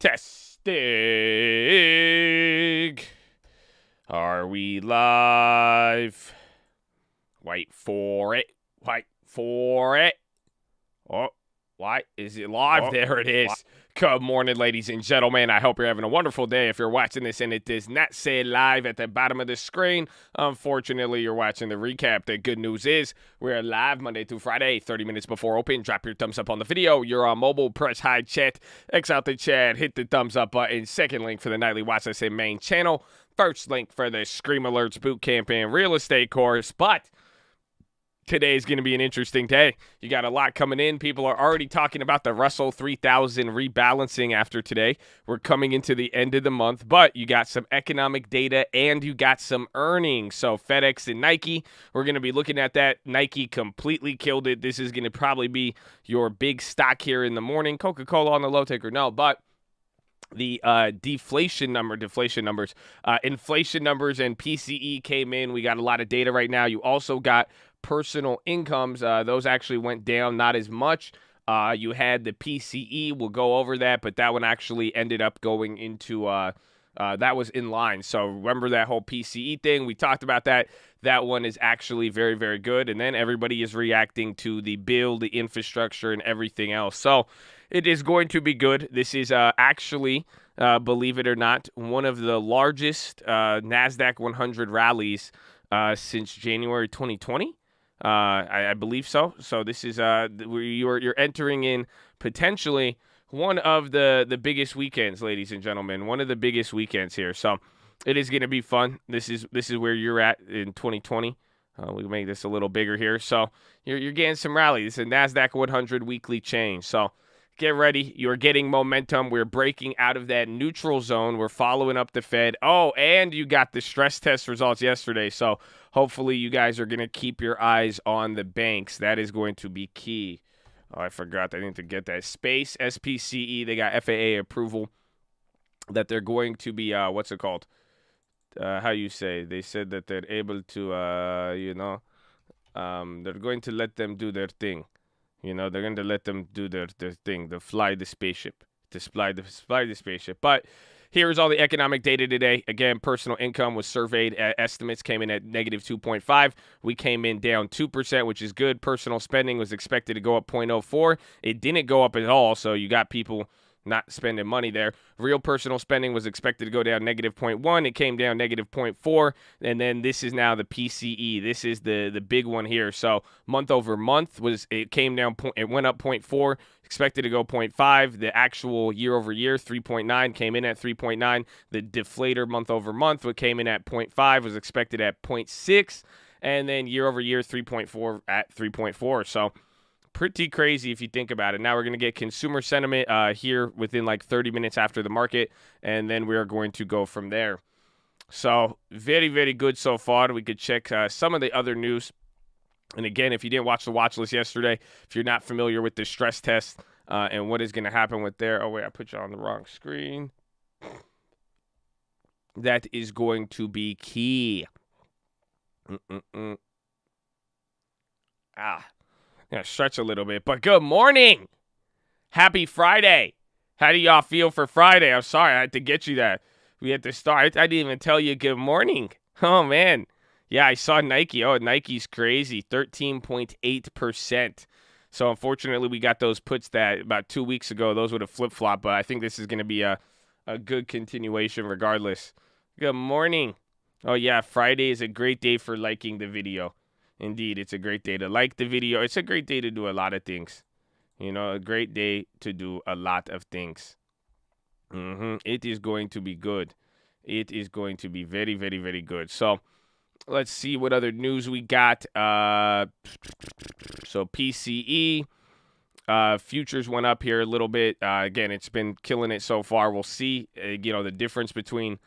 Testing. Are we live? Wait for it. Wait for it. Oh, why is it live? Oh, there it is. Good morning, ladies and gentlemen. I hope you're having a wonderful day. If you're watching this and it does not say live at the bottom of the screen, unfortunately, you're watching the recap. The good news is we're live Monday through Friday, 30 minutes before open. Drop your thumbs up on the video. You're on mobile, press high chat, X out the chat, hit the thumbs up button. Second link for the nightly Watchlist main channel. First link for the Scream Alerts Bootcamp and Real Estate course. But today is going to be an interesting day. You got a lot coming in. People are already talking about the Russell 3000 rebalancing after today. We're coming into the end of the month, but you got some economic data and you got some earnings. So FedEx and Nike, we're going to be looking at that. Nike completely killed it. This is going to probably be your big stock here in the morning. Coca-Cola on the low ticker, no, but the inflation numbers, inflation numbers and PCE came in. We got a lot of data right now. You also got personal incomes. Those actually went down, not as much. You had the PCE. We'll go over that, but that one actually ended up going into that was in line. So remember that whole PCE thing? We talked about that. That one is actually very, very good. And then everybody is reacting to the bill, the infrastructure, and everything else. So it is going to be good. This is actually, believe it or not, one of the largest NASDAQ 100 rallies since January 2020. I believe so. So this is you're entering in potentially one of the biggest weekends, ladies and gentlemen. One of the biggest weekends here. So it is going to be fun. This is where you're at in 2020. We make this a little bigger here. So you're getting some rallies. It's a NASDAQ 100 weekly change. So get ready. You're getting momentum. We're breaking out of that neutral zone. We're following up the Fed. Oh, and you got the stress test results yesterday. So hopefully you guys are going to keep your eyes on the banks. That is going to be key. Oh, I forgot. I need to get that. Space, SPCE. They got FAA approval that they're going to be, what's it called? How you say? They said that they're able to, they're going to let them do their thing. You know, they're going to let them do their thing, to fly the spaceship, to fly the spaceship. But here's all the economic data today. Again, personal income was surveyed. Estimates came in at negative 2.5. We came in down 2%, which is good. Personal spending was expected to go up 0.04. It didn't go up at all, so you got people not spending money there. Real personal spending was expected to go down negative 0.1. It came down negative 0.4. And then this is now the PCE. This is the big one here. So month over month it came down. It went up 0.4. Expected to go 0.5. The actual year over year 3.9 came in at 3.9. The deflator month over month what came in at 0.5 was expected at 0.6. And then year over year 3.4 at 3.4. So pretty crazy if you think about it. Now we're going to get consumer sentiment here within like 30 minutes after the market, and then we are going to go from there. So very, very good so far. We could check some of the other news. And again, if you didn't watch the watch list yesterday, if you're not familiar with the stress test and what is going to happen with there. Oh, wait, I put you on the wrong screen. That is going to be key. Gonna stretch a little bit, but good morning. Happy Friday. How do y'all feel for Friday? I'm sorry, I had to get you that. We had to start. I didn't even tell you good morning. Oh, man. Yeah, I saw Nike. Oh, Nike's crazy. 13.8%. So, unfortunately, we got those puts that about 2 weeks ago. Those would have flip-flopped, but I think this is going to be a good continuation regardless. Good morning. Oh, yeah, Friday is a great day for liking the video. Indeed, it's a great day to like the video. It's a great day to do a lot of things. You know, a great day to do a lot of things. It is going to be good. It is going to be very, very, very good. So let's see what other news we got. So PCE. Futures went up here a little bit. Again, it's been killing it so far. We'll see, the difference between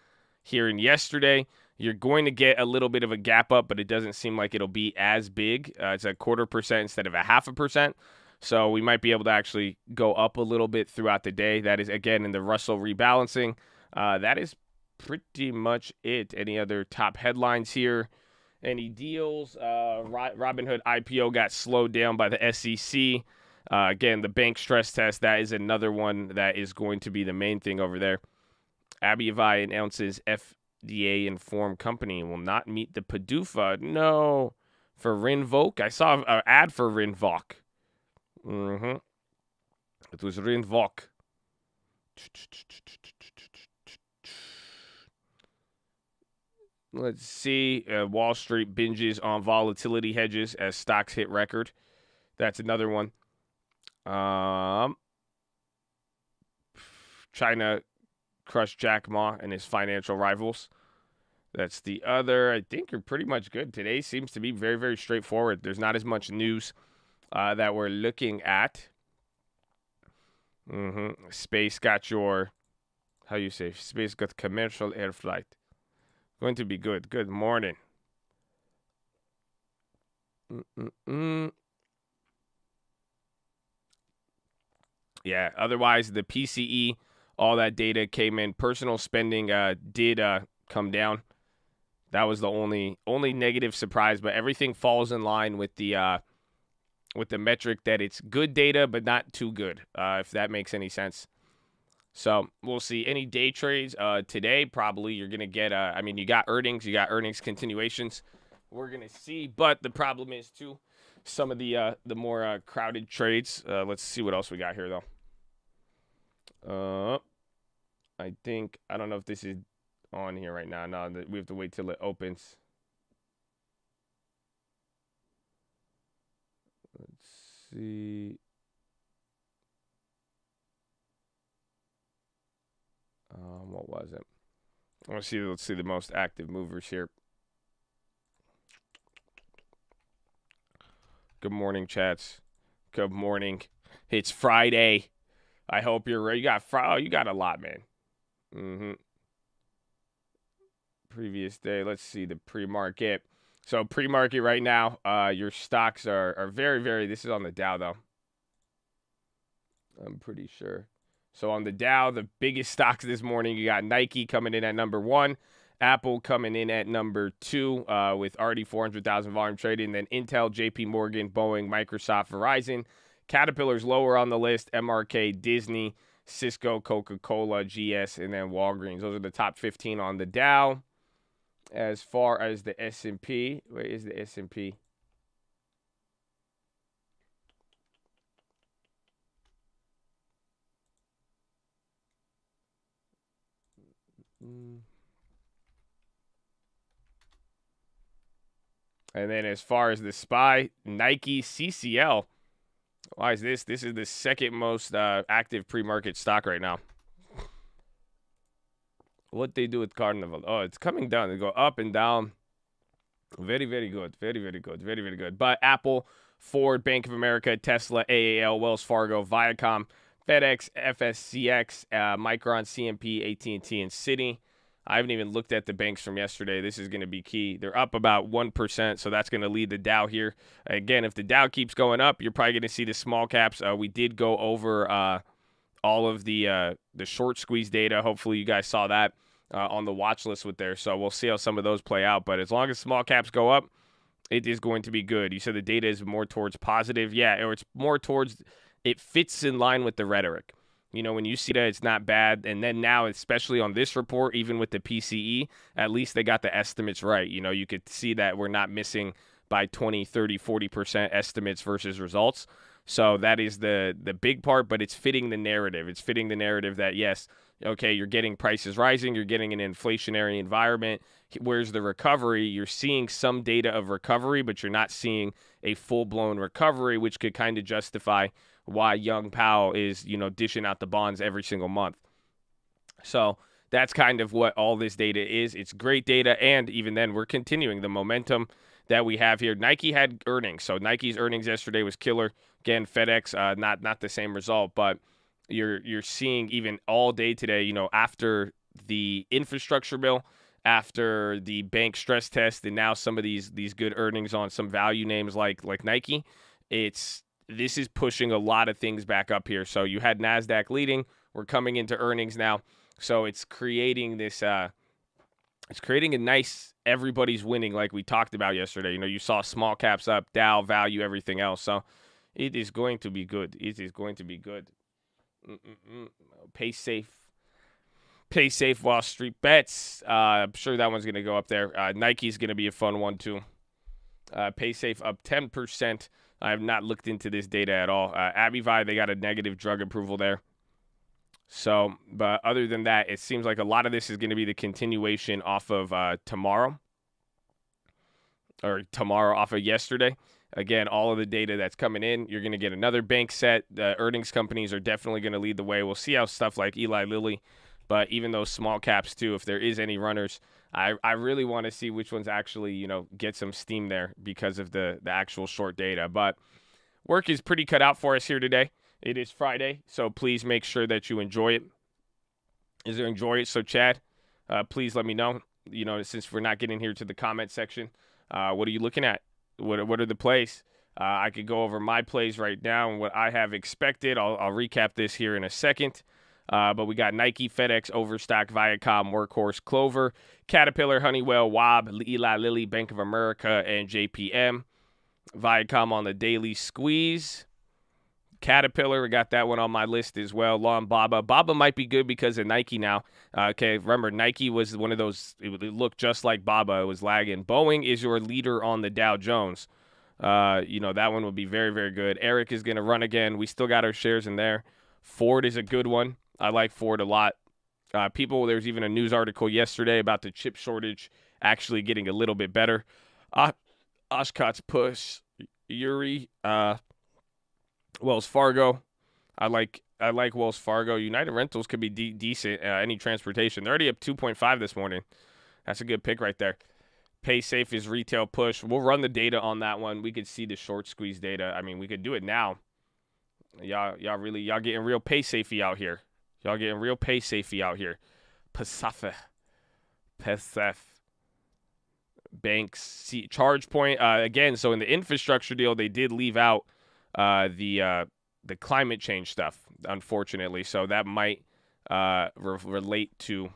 here and yesterday. You're going to get a little bit of a gap up, but it doesn't seem like it'll be as big. It's a 0.25% instead of a 0.5%. So we might be able to actually go up a little bit throughout the day. That is, again, in the Russell rebalancing. That is pretty much it. Any other top headlines here? Any deals? Robinhood IPO got slowed down by the SEC. Again, the bank stress test, that is another one that is going to be the main thing over there. Abivai announces FDA-informed company will not meet the PDUFA. No. For Rinvoq. I saw an ad for Rinvoq. It was Rinvoq. Let's see. Wall Street binges on volatility hedges as stocks hit record. That's another one. China crushed Jack Ma and his financial rivals. That's the other. I think you're pretty much good. Today seems to be very, very straightforward. There's not as much news that we're looking at. Space got your, how you say, space got commercial air flight. Going to be good. Good morning. Yeah, otherwise the PCE, all that data came in. Personal spending did come down. That was the only negative surprise, but everything falls in line with the metric that it's good data, but not too good, if that makes any sense. So we'll see. Any day trades today, probably you're going to get, I mean, you got earnings continuations. We're going to see, but the problem is, too, some of the more crowded trades. Let's see what else we got here, though. I don't know if this is on here right now. No, we have to wait till it opens. Let's see. What was it? Let's see the most active movers here. Good morning, chats. Good morning. It's Friday. I hope you're ready. You got a lot, man. Previous day. Let's see the pre-market. So pre-market right now, your stocks are very, very, this is on the Dow, though. I'm pretty sure. So on the Dow, the biggest stocks this morning, you got Nike coming in at number 1, Apple coming in at number 2 with already 400,000 volume trading, then Intel, JP Morgan, Boeing, Microsoft, Verizon. Caterpillar's lower on the list, MRK, Disney, Cisco, Coca-Cola, GS, and then Walgreens. Those are the top 15 on the Dow. As far as the S&P, where is the S&P? And then as far as the SPY, Nike, CCL. Why is this? This is the second most active pre-market stock right now. What they do with Carnival? Oh, it's coming down. They go up and down. Very, very good. Very, very good. Very, very good. But Apple, Ford, Bank of America, Tesla, AAL, Wells Fargo, Viacom, FedEx, FSCX, Micron, CMP, AT&T, and Citi. I haven't even looked at the banks from yesterday. This is going to be key. They're up about 1%, so that's going to lead the Dow here. Again, if the Dow keeps going up, you're probably going to see the small caps. We did go over all of the short squeeze data. Hopefully you guys saw that on the watch list with there. So we'll see how some of those play out. But as long as small caps go up, it is going to be good. You said the data is more towards positive. Yeah, or it's more towards it fits in line with the rhetoric. You know, when you see that it's not bad, and then now, especially on this report, even with the PCE, at least they got the estimates right. You know, you could see that we're not missing by 20, 30, 40% estimates versus results. So that is the big part, but it's fitting the narrative. It's fitting the narrative that, yes, okay, you're getting prices rising, you're getting an inflationary environment. Where's the recovery? You're seeing some data of recovery, but you're not seeing a full-blown recovery, which could kind of justify why Young Powell is, you know, dishing out the bonds every single month. So that's kind of what all this data is. It's great data, and even then, we're continuing the momentum that we have here. Nike had earnings, so Nike's earnings yesterday was killer. Again, FedEx, not the same result, but you're seeing even all day today, you know, after the infrastructure bill, after the bank stress test, and now some of these good earnings on some value names like Nike, this is pushing a lot of things back up here. So you had NASDAQ leading. We're coming into earnings now. So it's creating this, it's creating a nice everybody's winning like we talked about yesterday. You know, you saw small caps up, Dow, value, everything else. So It is going to be good. It is going to be good. Pay safe. Pay safe Wall Street bets. I'm sure that one's going to go up there. Nike's going to be a fun one, too. Pay safe up 10%. I have not looked into this data at all. Abivi, they got a negative drug approval there. So, but other than that, it seems like a lot of this is going to be the continuation off of tomorrow off of yesterday. Again, all of the data that's coming in, you're going to get another bank set. The earnings companies are definitely going to lead the way. We'll see how stuff like Eli Lilly, but even those small caps too, if there is any runners, I really want to see which ones actually, get some steam there because of the actual short data. But work is pretty cut out for us here today. It is Friday, so please make sure that you enjoy it. So Chad, please let me know. Since we're not getting here to the comment section, what are you looking at? What are the plays? I could go over my plays right now and what I have expected. I'll recap this here in a second. But we got Nike, FedEx, Overstock, Viacom, Workhorse, Clover, Caterpillar, Honeywell, Wob, Eli Lilly, Bank of America, and JPM. Viacom on the daily squeeze. Caterpillar, we got that one on my list as well. Law and Baba. Baba might be good because of Nike now. Okay, remember, Nike was one of those, it looked just like Baba. It was lagging. Boeing is your leader on the Dow Jones. That one would be very, very good. Eric is going to run again. We still got our shares in there. Ford is a good one. I like Ford a lot. There's even a news article yesterday about the chip shortage actually getting a little bit better. Oshkosh push. Yuri. Wells Fargo. I like Wells Fargo. United Rentals could be decent. Any transportation. They're already up 2.5 this morning. That's a good pick right there. PaySafe is retail push. We'll run the data on that one. We could see the short squeeze data. I mean, we could do it now. Y'all getting real PaySafey out here. Pasaf. Banks. ChargePoint. Again, so in the infrastructure deal, they did leave out the climate change stuff, unfortunately. So that might relate to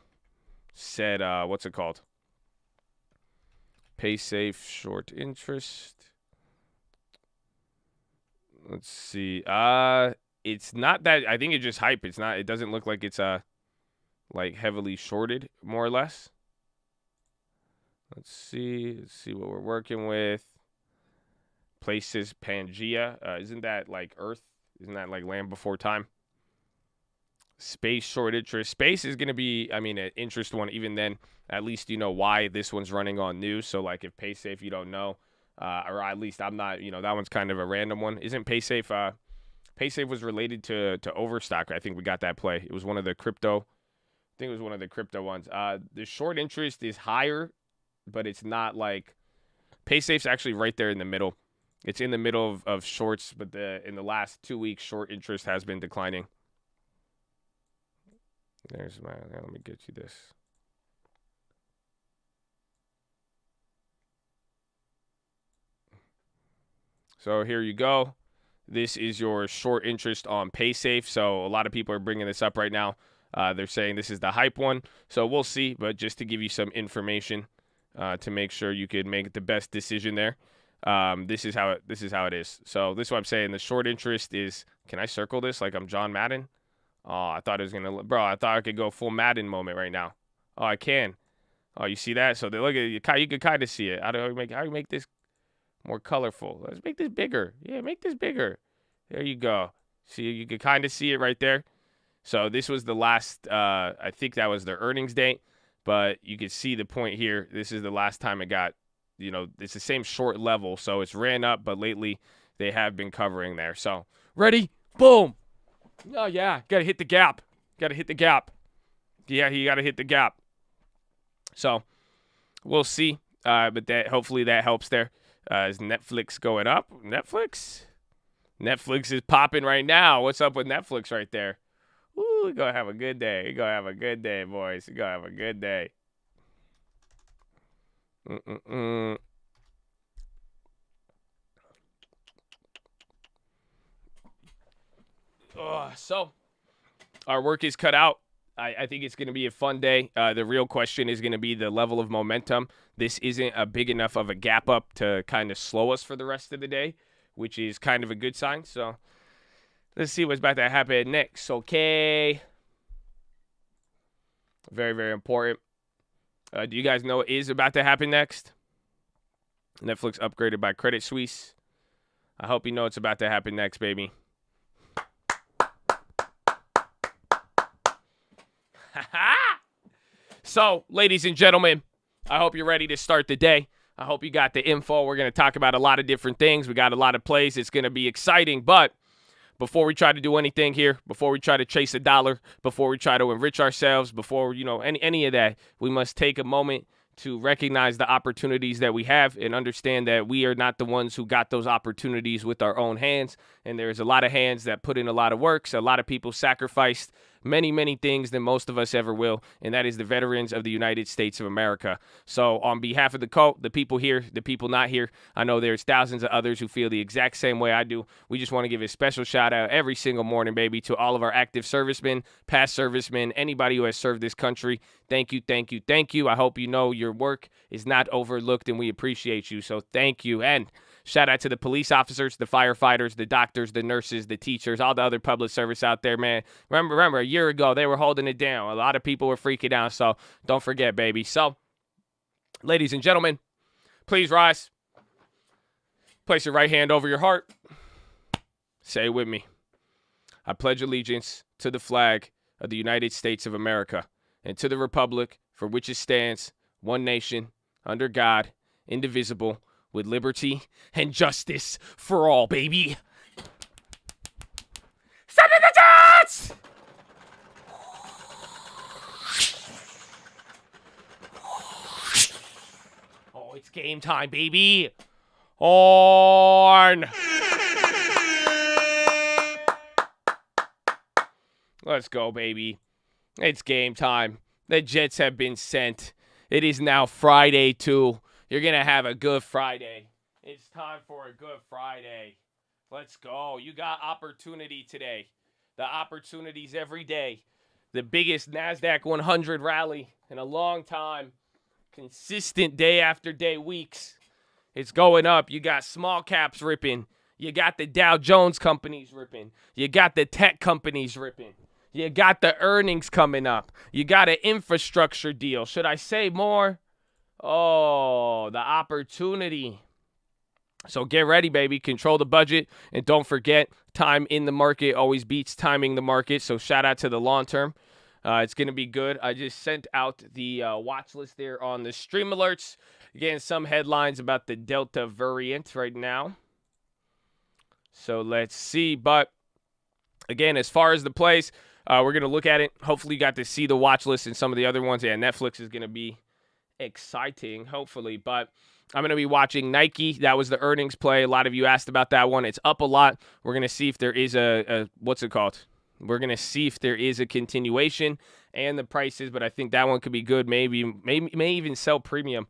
said, what's it called? PaySafe short interest. Let's see. It's not that. I think it's just hype. It's not. It doesn't look like it's like heavily shorted, more or less. Let's see. Let's see what we're working with. Places Pangea. Isn't that like Earth? Isn't that like Land Before Time? Space short interest. Space is going to be, an interest one. Even then, at least you know why this one's running on news. So like if PaySafe you don't know, or at least I'm not, that one's kind of a random one. Isn't PaySafe? PaySafe was related to Overstock. I think we got that play. It was one of the crypto. I think it was one of the crypto ones. The short interest is higher, but it's not like PaySafe's actually right there in the middle. It's in the middle of shorts, but in the last 2 weeks, short interest has been declining. Let me get you this. So here you go. This is your short interest on PaySafe. So a lot of people are bringing this up right now. They're saying this is the hype one. So we'll see. But just to give you some information to make sure you could make the best decision there. This is how it is. So this is what I'm saying. The short interest is. Can I circle this like I'm John Madden? Oh, I thought it was gonna. Bro, I thought I could go full Madden moment right now. Oh, I can. Oh, you see that? So they look at you. You can kind of see it. How do you make this more colorful? Let's make this bigger. Yeah, make this bigger. There you go. See, you can kind of see it right there. So this was the last. I think that was their earnings date. But you can see the point here. This is the last time it got. It's the same short level. So it's ran up, but lately they have been covering there. So ready? Boom. Oh, yeah. Got to hit the gap. Yeah, you got to hit the gap. So we'll see. But hopefully that helps there. Is Netflix going up? Netflix is popping right now. What's up with Netflix right there? Ooh, we're going to have a good day. Boys. We're going to have a good day. So our work is cut out. I think it's going to be a fun day. The real question is going to be the level of momentum. This isn't a big enough of a gap up to kind of slow us for the rest of the day. which is kind of a good sign. So let's see what's about to happen next, okay? Very, very important. Do you guys know what is about to happen next? Netflix upgraded by Credit Suisse. I hope you know what's about to happen next, baby. So, ladies and gentlemen, I hope you're ready to start the day. I hope you got the info. We're going to talk about a lot of different things. We got a lot of plays. It's going to be exciting. But before we try to do anything here, before we try to chase a dollar, before we try to enrich ourselves, before, any of that, we must take a moment to recognize the opportunities that we have and understand that we are not the ones who got those opportunities with our own hands. And there's a lot of hands that put in a lot of work. So a lot of people sacrificed many, many things than most of us ever will, and that is the veterans of the United States of America. So on behalf of the cult, the people here, the people not here, I know there's thousands of others who feel the exact same way I do. We just want to give a special shout out every single morning, baby, to all of our active servicemen, past servicemen, anybody who has served this country. Thank you, thank you, thank you. I hope you know your work is not overlooked, and we appreciate you. So thank you. And shout out to the police officers, the firefighters, the doctors, the nurses, the teachers, all the other public service out there, man. Remember, a year ago, they were holding it down. A lot of people were freaking out, so don't forget, baby. So, ladies and gentlemen, please rise. Place your right hand over your heart. Say it with me. I pledge allegiance to the flag of the United States of America and to the republic for which it stands, one nation, under God, indivisible, with liberty and justice for all, baby. Send in the jets! Oh, it's game time, baby. On. Let's go, baby. It's game time. The Jets have been sent. It is now Friday, too. You're going to have a good Friday. It's time for a good Friday. Let's go. You got opportunity today. The opportunities every day. The biggest NASDAQ 100 rally in a long time. Consistent day after day, weeks. It's going up. You got small caps ripping. You got the Dow Jones companies ripping. You got the tech companies ripping. You got the earnings coming up. You got an infrastructure deal. Should I say more? Oh, the opportunity. So get ready, baby. Control the budget. And don't forget, time in the market always beats timing the market. So shout out to the long term. It's going to be good. I just sent out the watch list there on the stream alerts. Again, some headlines about the Delta variant right now. So let's see. But again, as far as the plays, we're going to look at it. Hopefully you got to see the watch list and some of the other ones. Yeah, Netflix is going to be exciting, hopefully. But I'm going to be watching Nike. That was the earnings play. A lot of you asked about that one. It's up a lot. We're going to see if there is a what's it called? We're going to see if there is a continuation and the prices, but I think that one could be good. Maybe may even sell premium.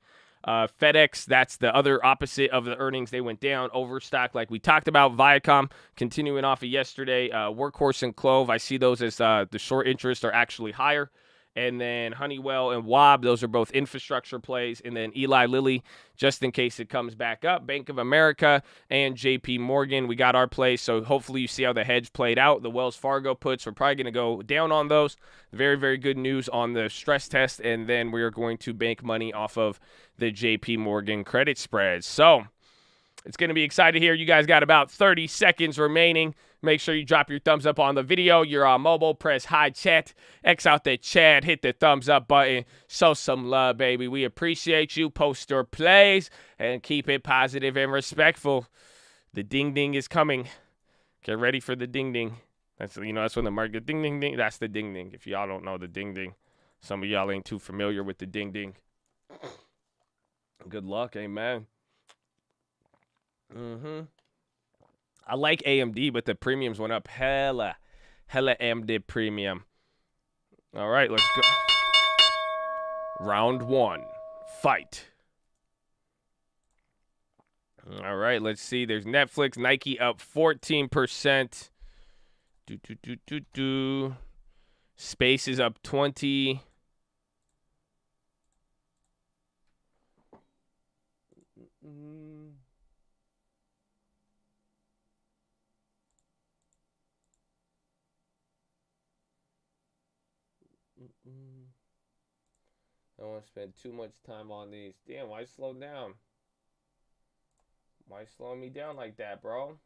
FedEx, that's the other opposite of the earnings. They went down, overstock like we talked about. Viacom, continuing off of yesterday. Workhorse and Clove, I see those as the short interest are actually higher. And then Honeywell and Wob, those are both infrastructure plays. And then Eli Lilly, just in case it comes back up. Bank of America and JP Morgan, we got our plays. So hopefully you see how the hedge played out. The Wells Fargo puts, we're probably going to go down on those. Very, very good news on the stress test. And then we are going to bank money off of the JP Morgan credit spreads. So it's going to be exciting here. You guys got about 30 seconds remaining. Make sure you drop your thumbs up on the video. You're on mobile. Press hi chat. X out the chat. Hit the thumbs up button. Show some love, baby. We appreciate you. Post your plays and keep it positive and respectful. The ding ding is coming. Get ready for the ding ding. That's when the market ding ding ding. That's the ding ding. If y'all don't know the ding ding, some of y'all ain't too familiar with the ding ding. Good luck, amen. I like AMD, but the premiums went up hella AMD premium. All right, let's go. Round one, fight. All right, let's see. There's Netflix, Nike up 14%. Space is up 20. I don't want to spend too much time on these. Damn, why slow down? Why slowing me down like that, bro?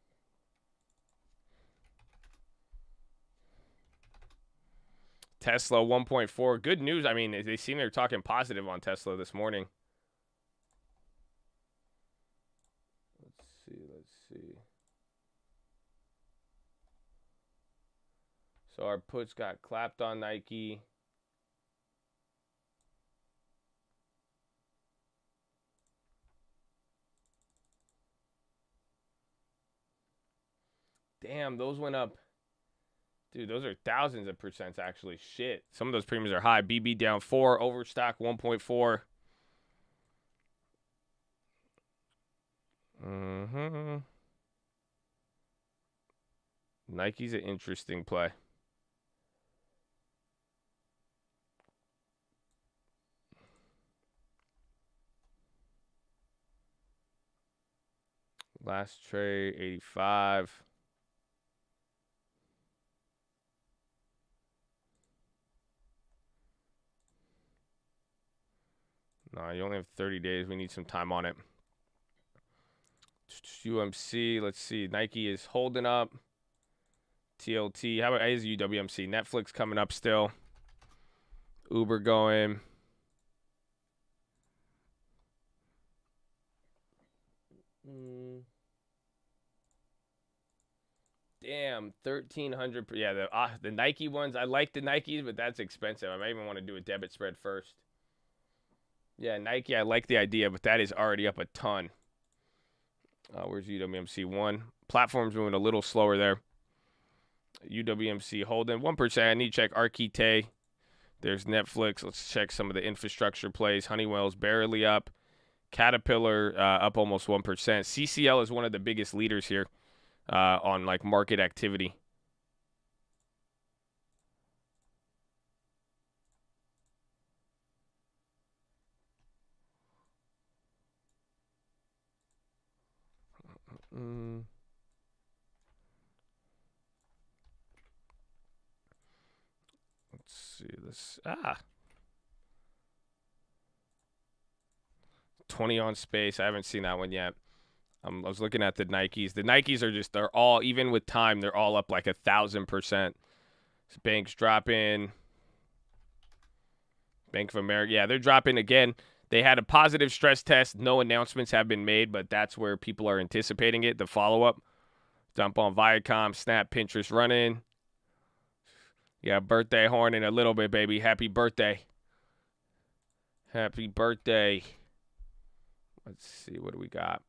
Tesla 1.4. Good news. I mean, they seem they're talking positive on Tesla this morning. Let's see. So our puts got clapped on Nike. Damn, those went up. Dude, those are thousands of percents actually. Shit. Some of those premiums are high. BB down 4, Overstock 1.4. Nike's an interesting play. Last trade 85. No, you only have 30 days. We need some time on it. UMC, let's see. Nike is holding up. TLT. How about is UWMC? Netflix coming up still. Uber going. Damn, 1,300. Yeah, the Nike ones. I like the Nikes, but that's expensive. I might even want to do a debit spread first. Yeah, Nike, I like the idea, but that is already up a ton. Where's UWMC 1? Platform's moving a little slower there. UWMC holding 1%. I need to check Arquite. There's Netflix. Let's check some of the infrastructure plays. Honeywell's barely up. Caterpillar up almost 1%. CCL is one of the biggest leaders here on like market activity. Let's see this. 20 on space. I haven't seen that one yet. I was looking at the Nikes. The Nikes are just, they're all, even with time, they're all up like 1,000%. Banks dropping. Bank of America. Yeah, they're dropping again. They had a positive stress test. No announcements have been made, but that's where people are anticipating it. The follow-up. Dump on Viacom, Snap, Pinterest running. Yeah, birthday horn in a little bit, baby. Happy birthday. Happy birthday. Let's see. What do we got?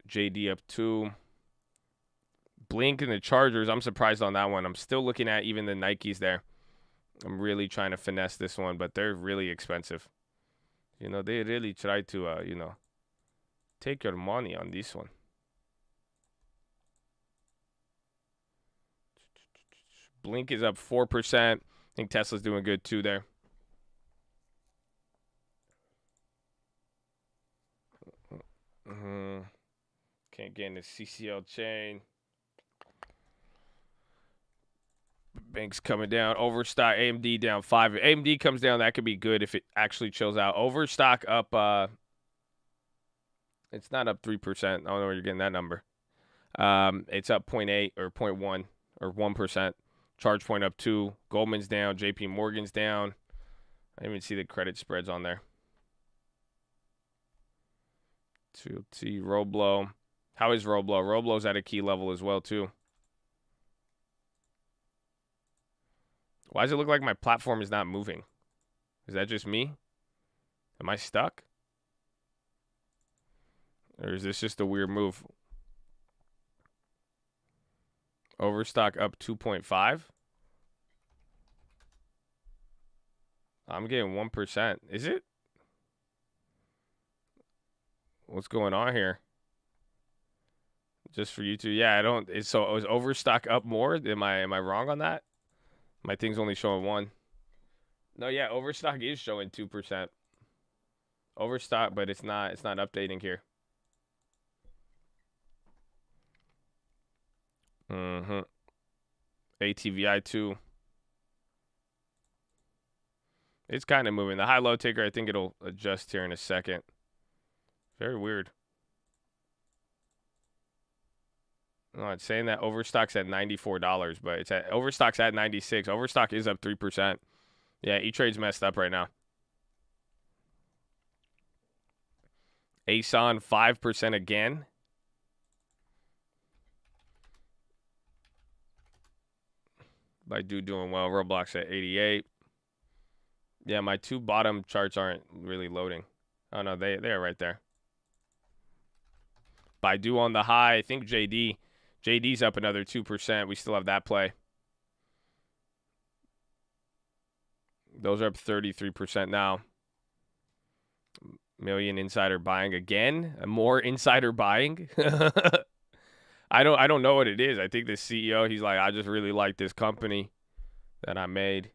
JD up 2. Blink and the Chargers. I'm surprised on that one. I'm still looking at even the Nikes there. I'm really trying to finesse this one, but they're really expensive. You know, they really try to, take your money on this one. Blink is up 4%. I think Tesla's doing good too there. Can't get in the CCL chain. Banks coming down. Overstock, AMD down 5. If AMD comes down, that could be good if it actually chills out. Overstock up, it's not up 3%. I don't know where you're getting that number. It's up 0.8 or 0.1 or 1%. Charge point up 2. Goldman's down. JP Morgan's down. I didn't even see the credit spreads on there. T Roblo. How is Roblo? Roblo's at a key level as well, too. Why does it look like my platform is not moving? Is that just me? Am I stuck? Or is this just a weird move? Overstock up 2.5. I'm getting 1%. Is it? What's going on here? Just for you two. Yeah, I don't. So is Overstock up more? Am I wrong on that? My thing's only showing 1. No, yeah, Overstock is showing 2%. Overstock, but it's not updating here. ATVI 2. It's kind of moving. The high-low ticker, I think it'll adjust here in a second. Very weird. Oh, it's saying that Overstock's at $94, but it's at Overstock's at 96. Overstock is up 3%. Yeah, E-Trade's messed up right now. ASON 5% again. Baidu doing well. Roblox at 88. Yeah, my two bottom charts aren't really loading. Oh, no, they're right there. Baidu on the high. I think JD's up another 2%. We still have that play. Those are up 33% now. Million insider buying again. More insider buying. I don't know what it is. I think the CEO, he's like, I just really like this company that I made.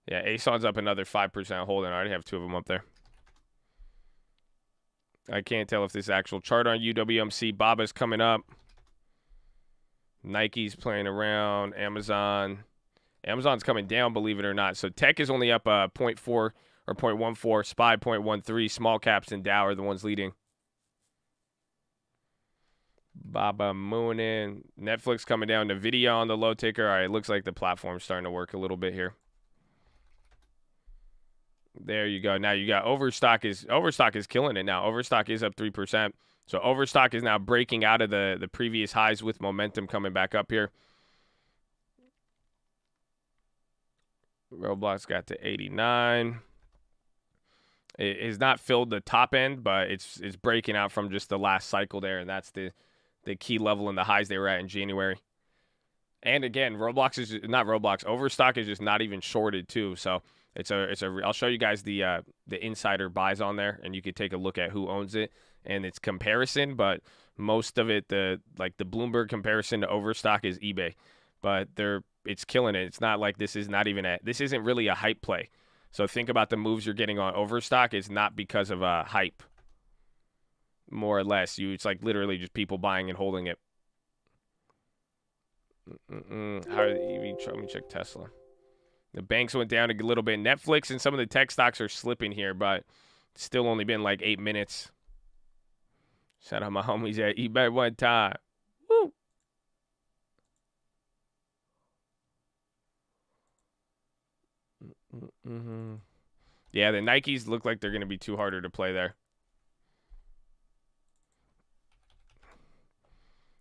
Yeah, ASON's up another 5% holding. I already have two of them up there. I can't tell if this actual chart on UWMC. Baba's coming up. Nike's playing around. Amazon's coming down, believe it or not. So tech is only up 0.4 or 0.14. SPY 0.13. Small caps and Dow are the ones leading. Baba mooning. Netflix coming down. NVIDIA on the low ticker. All right, it looks like the platform's starting to work a little bit here. There you go. Now you got Overstock is killing it now. Overstock is up 3%. So Overstock is now breaking out of the previous highs with momentum coming back up here. Roblox got to 89. It has not filled the top end, but it's breaking out from just the last cycle there, and that's the key level in the highs they were at in January. And again, Overstock is just not even shorted too. So I'll show you guys the insider buys on there, and you could take a look at who owns it and its comparison. But most of it, the Bloomberg comparison to Overstock is eBay, but it's killing it. It's not like this isn't really a hype play. So think about the moves you're getting on Overstock. It's not because of a hype, more or less. It's like literally just people buying and holding it. Let me check Tesla. The banks went down a little bit. Netflix and some of the tech stocks are slipping here, but it's still only been like 8 minutes. Shout out my homies at eBay one time. Woo! Yeah, the Nikes look like they're going to be too harder to play there.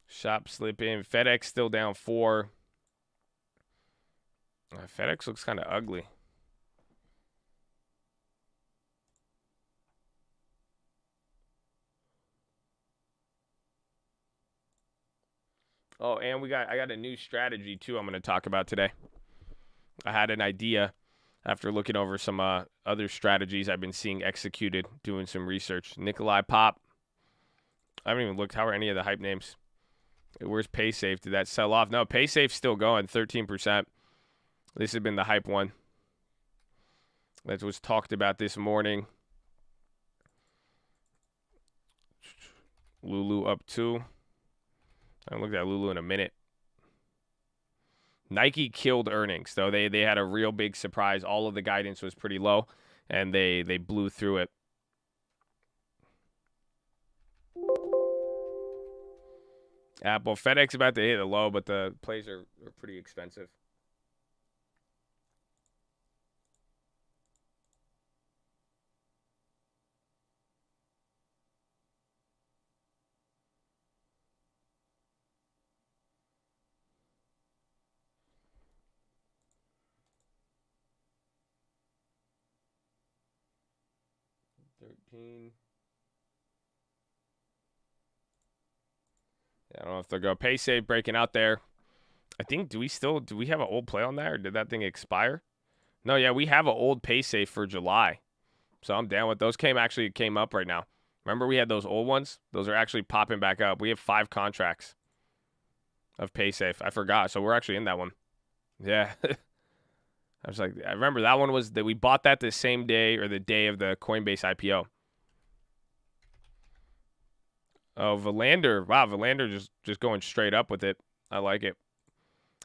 Shop slip in. FedEx still down 4. FedEx looks kind of ugly. Oh, and I got a new strategy too I'm going to talk about today. I had an idea after looking over some other strategies I've been seeing executed, doing some research. Nikolai Pop. I haven't even looked. How are any of the hype names? Where's PaySafe? Did that sell off? No, PaySafe's still going, 13%. This has been the hype one. That was talked about this morning. Lulu up 2. I haven't looked at Lulu in a minute. Nike killed earnings, though. They had a real big surprise. All of the guidance was pretty low, and they blew through it. Apple, FedEx about to hit a low, but the plays are pretty expensive. $13. I don't know if they'll go. PaySafe breaking out there. I think, do we have an old play on that, or did that thing expire? No, yeah, we have an old PaySafe for July. So I'm down with those. Came up right now. Remember we had those old ones? Those are actually popping back up. We have 5 contracts of PaySafe. I forgot. So we're actually in that one. Yeah. I remember that one was that we bought that the same day or the day of the Coinbase IPO. Oh, Valander. Wow, Valander just going straight up with it. I like it.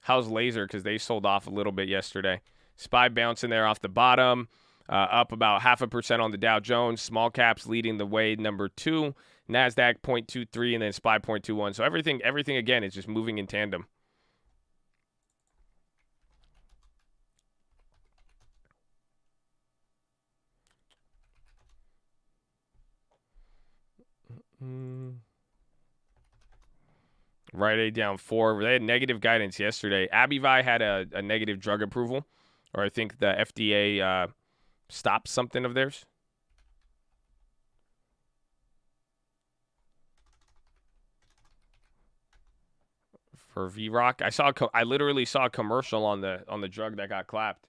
How's Laser? Because they sold off a little bit yesterday. SPY bouncing there off the bottom. Up about 0.5% on the Dow Jones. Small caps leading the way, number 2. NASDAQ 0.23 and then SPY 0.21. So everything again is just moving in tandem. Rite Aid down 4. They had negative guidance yesterday. Abivi had a negative drug approval, or I think the FDA stopped something of theirs. For V-Rock, I literally saw a commercial on the drug that got clapped.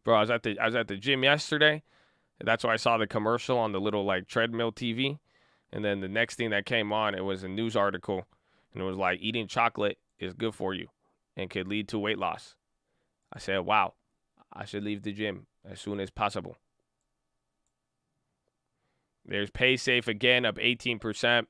Bro, I was at the gym yesterday. That's why I saw the commercial on the little like treadmill TV. And then the next thing that came on, it was a news article. And it was like, eating chocolate is good for you and could lead to weight loss. I said, wow, I should leave the gym as soon as possible. There's PaySafe again, up 18%.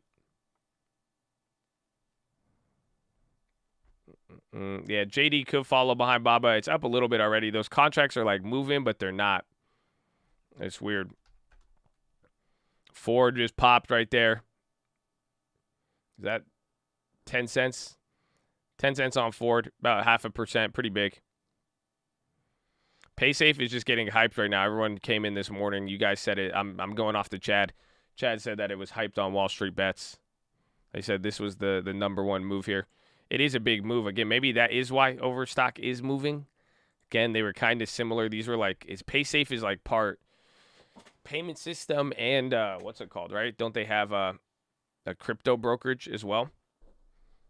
Yeah, JD could follow behind Baba. It's up a little bit already. Those contracts are like moving, but they're not. It's weird. Ford just popped right there. Is that 10 cents? 10 cents on Ford, about 0.5%, pretty big. PaySafe is just getting hyped right now. Everyone came in this morning. You guys said it. I'm going off to Chad. Chad said that it was hyped on Wall Street Bets. They said this was the number one move here. It is a big move. Again, maybe that is why Overstock is moving. Again, they were kind of similar. These were like, PaySafe is like part payment system and what's it called, right? Don't they have a crypto brokerage as well?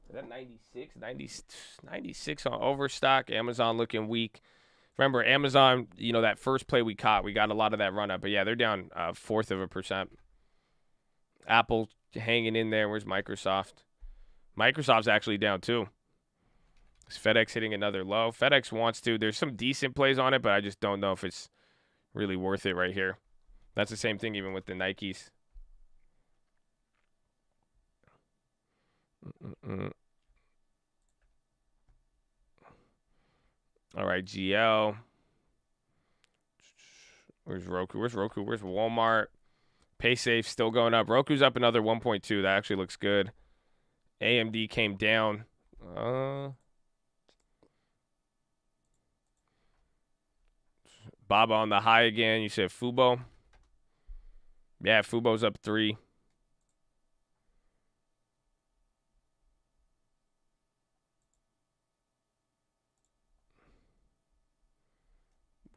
Is that 96? 96 on Overstock. Amazon looking weak. Remember, Amazon, that first play we got a lot of that run up. But yeah, they're down 0.4%. Apple hanging in there. Where's Microsoft? Microsoft's actually down too. Is FedEx hitting another low? FedEx wants to. There's some decent plays on it, but I just don't know if it's really worth it right here. That's the same thing even with the Nikes. All right, GL. Where's Roku? Where's Walmart? PaySafe still going up. Roku's up another 1.2. That actually looks good. AMD came down. Baba on the high again. You said Fubo. Yeah, Fubo's up 3.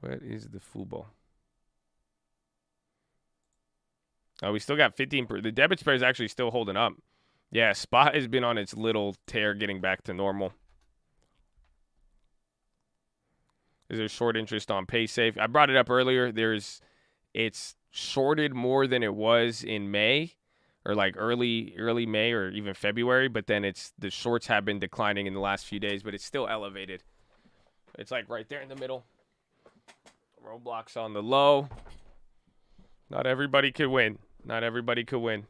What is the Fubo? Oh, we still got 15. The debit spread is actually still holding up. Yeah, Spot has been on its little tear getting back to normal. Is there short interest on PaySafe? I brought it up earlier. It's shorted more than it was in May or like early May or even February, but then the shorts have been declining in the last few days, but it's still elevated. It's like right there in the middle. Roblox on the low. Not everybody could win. Not everybody could win.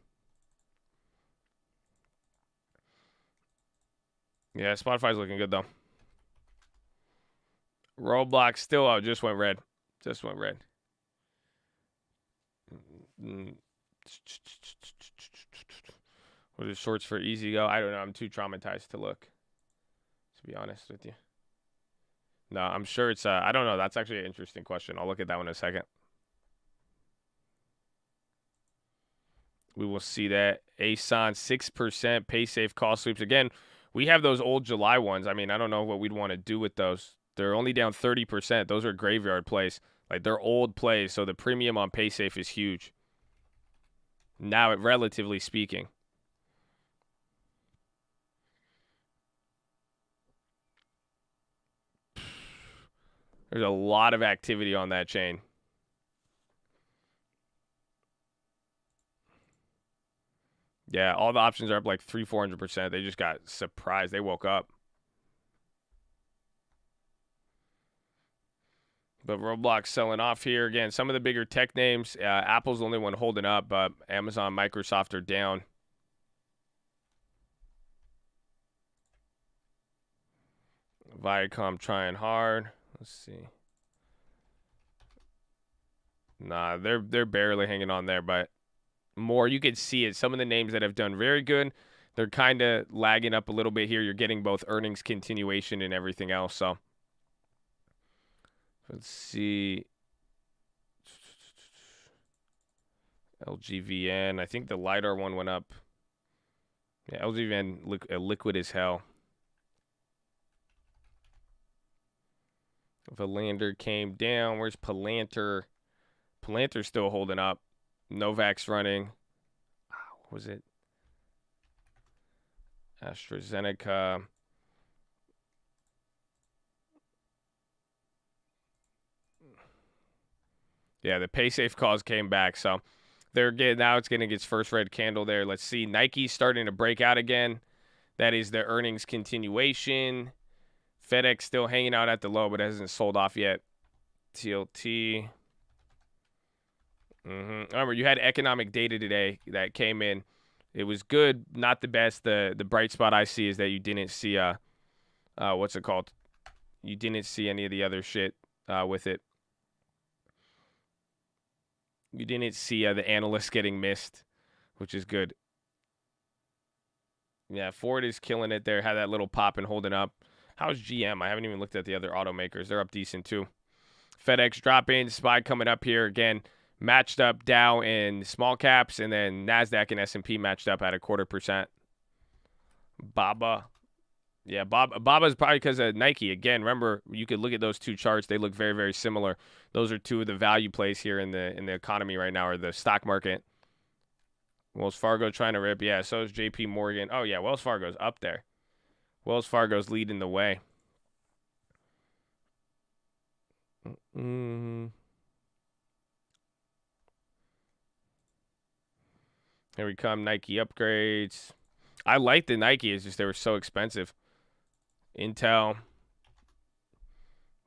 Yeah, Spotify's looking good, though. Roblox still just went red. Just went red. What is shorts for Easy Go? I don't know. I'm too traumatized to look, to be honest with you. No, I'm sure it's, I don't know. That's actually an interesting question. I'll look at that one in a second. We will see that. ASON, 6%. PaySafe call sweeps. Again, we have those old July ones. I mean, I don't know what we'd want to do with those. They're only down 30%. Those are graveyard plays. Like, they're old plays, so the premium on PaySafe is huge. Now, relatively speaking. There's a lot of activity on that chain. Yeah, all the options are up like 300-400%. They just got surprised. They woke up. But Roblox selling off here. Again, some of the bigger tech names. Apple's the only one holding up, but Amazon, Microsoft are down. Viacom trying hard. Let's see. Nah, they're barely hanging on there, but more you could see it. Some of the names that have done very good, they're kind of lagging up a little bit here. You're getting both earnings continuation and everything else. So let's see. LGVN. I think the LiDAR one went up. Yeah, LGVN liquid as hell. Valander came down. Where's Palantir? Palantir's still holding up. Novak's running. What was it? AstraZeneca. Yeah, the PaySafe calls came back, so they're getting now. It's getting its first red candle there. Let's see. Nike's starting to break out again. That is the earnings continuation. FedEx still hanging out at the low, but hasn't sold off yet. TLT. Remember, you had economic data today that came in. It was good, not the best. The bright spot I see is that you didn't see what's it called? You didn't see any of the other shit with it. You didn't see the analysts getting missed, which is good. Yeah, Ford is killing it there. Had that little pop and holding up. How's GM? I haven't even looked at the other automakers. They're up decent too. FedEx dropping. SPY coming up here again. Matched up Dow and small caps, and then NASDAQ and S&P matched up at 0.25%. Baba. Yeah, Baba's probably because of Nike. Again, remember, you could look at those two charts. They look very, very similar. Those are two of the value plays here in the economy right now, or the stock market. Wells Fargo trying to rip. Yeah, so is JP Morgan. Oh, yeah, Wells Fargo's up there. Wells Fargo's leading the way. Here we come, Nike upgrades. I like the Nike. It's just they were so expensive. Intel.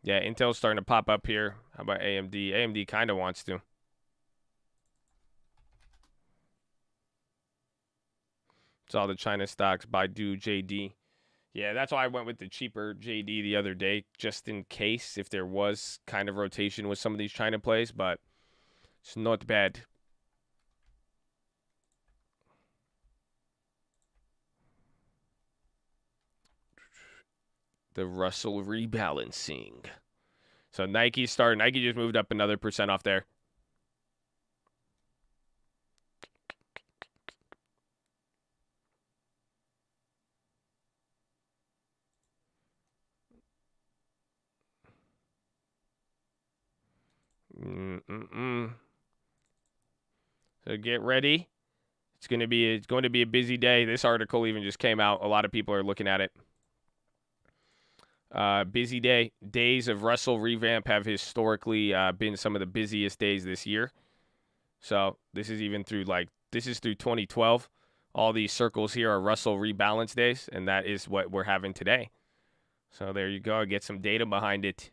Yeah, Intel's starting to pop up here. How about AMD? AMD kind of wants to. It's all the China stocks. Baidu, JD. Yeah, that's why I went with the cheaper JD the other day, just in case if there was kind of rotation with some of these China plays, but it's not bad. The Russell rebalancing. So Nike just moved up another % off there. So get ready. It's going to be a busy day. This article even just came out. A lot of people are looking at it. Busy day. Days of Russell revamp have historically been some of the busiest days this year. So this is even through through 2012. All these circles here are Russell rebalance days, and that is what we're having today. So there you go. Get some data behind it.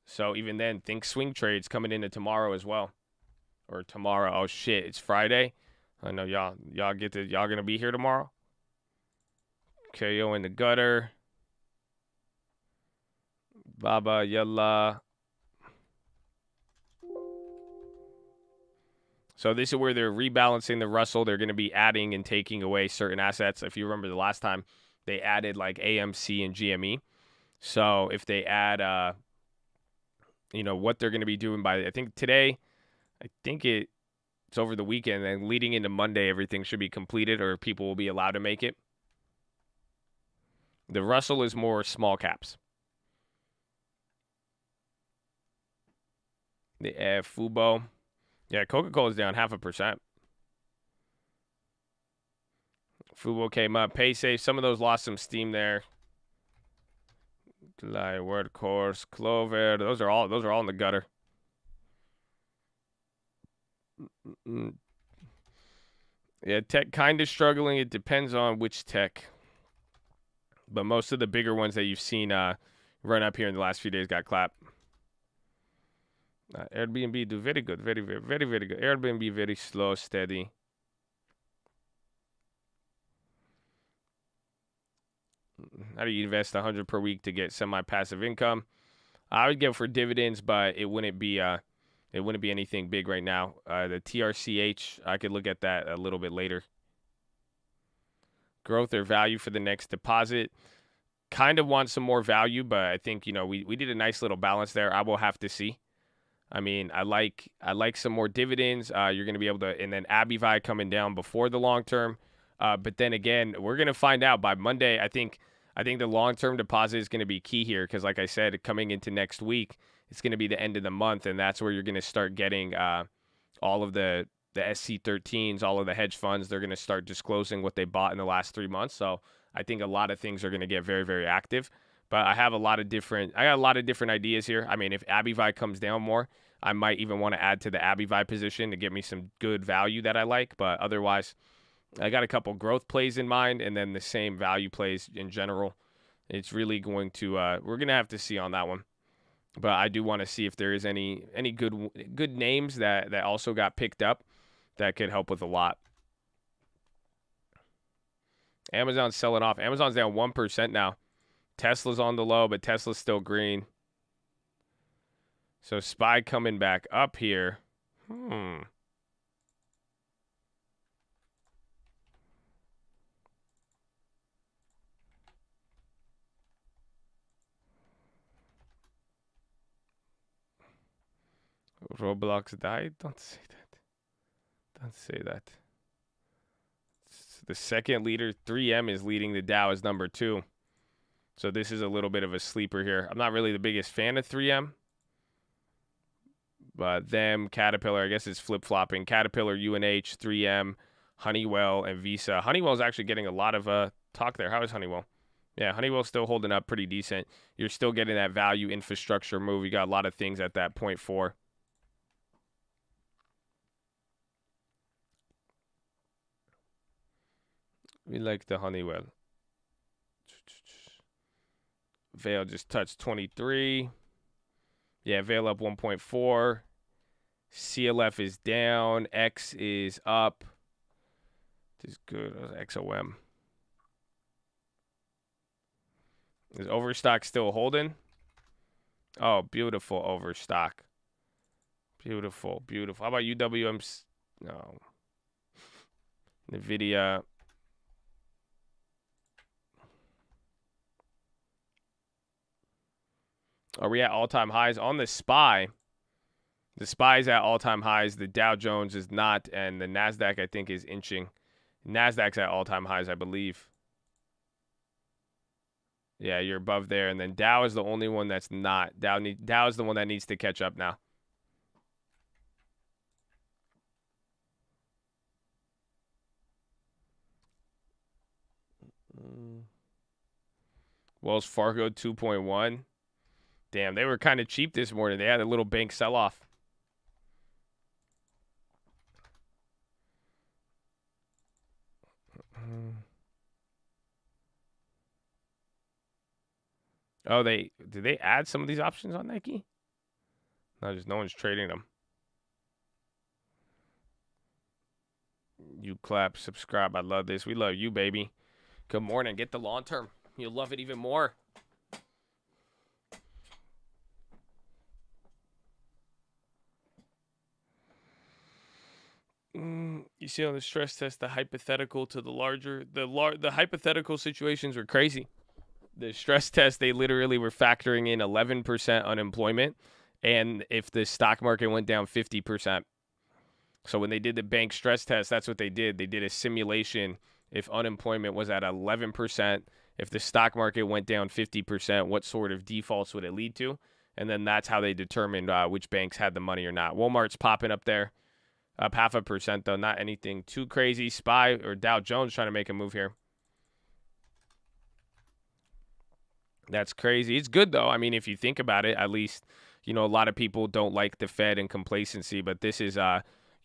So even then, think swing trades coming into tomorrow as well. Or tomorrow. Oh shit, it's Friday. I know y'all gonna be here tomorrow. KO in the gutter. Baba yalla. So this is where they're rebalancing the Russell. They're going to be adding and taking away certain assets. If you remember the last time, they added like AMC and GME. So if they add, what they're going to be doing by, I think today, it's over the weekend, and leading into Monday, everything should be completed or people will be allowed to make it. The Russell is more small caps. The Fubo. Yeah, Coca-Cola is down 0.5%. Fubo came up. PaySafe. Some of those lost some steam there. Workhorse, Clover. Those are all in the gutter. Yeah, tech kind of struggling. It depends on which tech. But most of the bigger ones that you've seen run up here in the last few days got clapped. Airbnb do very good. Very, very, very, very good. Airbnb very slow, steady. How do you invest 100 per week to get semi-passive income? I would go for dividends, but it wouldn't be anything big right now. The TRCH, I could look at that a little bit later. Growth or value for the next deposit. Kind of want some more value, but I think, we did a nice little balance there. I will have to see. I mean, I like some more dividends. You're going to be able to, and then ABVI coming down before the long term. But then again, we're going to find out by Monday. I think the long-term deposit is going to be key here because, like I said, coming into next week, it's going to be the end of the month, and that's where you're going to start getting all of the SC13s, all of the hedge funds. They're going to start disclosing what they bought in the last 3 months. So I think a lot of things are going to get very, very active. But I got a lot of different ideas here. I mean, if ABVI comes down more, I might even want to add to the ABVI position to get me some good value that I like. But otherwise, I got a couple growth plays in mind and then the same value plays in general. It's really going to we're going to have to see on that one. But I do want to see if there is any good names that also got picked up that could help with a lot. Amazon's selling off. Amazon's down 1% now. Tesla's on the low, but Tesla's still green. So SPY coming back up here. Roblox died? Don't say that. Don't say that. The second leader, 3M, is leading the Dow as number 2. So this is a little bit of a sleeper here. I'm not really the biggest fan of 3M. But them, Caterpillar, I guess it's flip-flopping. Caterpillar, UNH, 3M, Honeywell, and Visa. Honeywell's actually getting a lot of talk there. How is Honeywell? Yeah, Honeywell's still holding up pretty decent. You're still getting that value infrastructure move. You got a lot of things at that 0.4. We like the Honeywell. Vail just touched 23. Yeah, Vail up 1.4. CLF is down. X is up. This is good. XOM. Is Overstock still holding? Oh, beautiful Overstock. Beautiful, beautiful. How about UWM? No. NVIDIA. Are we at all-time highs? On the SPY, the SPY is at all-time highs. The Dow Jones is not, and the NASDAQ, I think, is inching. NASDAQ's at all-time highs, I believe. Yeah, you're above there. And then Dow is the only one that's not. Dow is the one that needs to catch up now. Wells Fargo 2.1. Damn, they were kind of cheap this morning. They had a little bank sell-off. Oh, did they add some of these options on Nike? No, just no one's trading them. You clap, subscribe. I love this. We love you, baby. Good morning. Get the long term. You'll love it even more. You see on the stress test, the hypothetical to the larger, the hypothetical situations were crazy. The stress test, they literally were factoring in 11% unemployment, and if the stock market went down 50%. So when they did the bank stress test, that's what they did. They did a simulation. If unemployment was at 11%, if the stock market went down 50%, what sort of defaults would it lead to? And then that's how they determined which banks had the money or not. Walmart's popping up there. Up 0.5%, though. Not anything too crazy. SPY or Dow Jones trying to make a move here. That's crazy. It's good, though. I mean, if you think about it, at least, a lot of people don't like the Fed and complacency, but this is,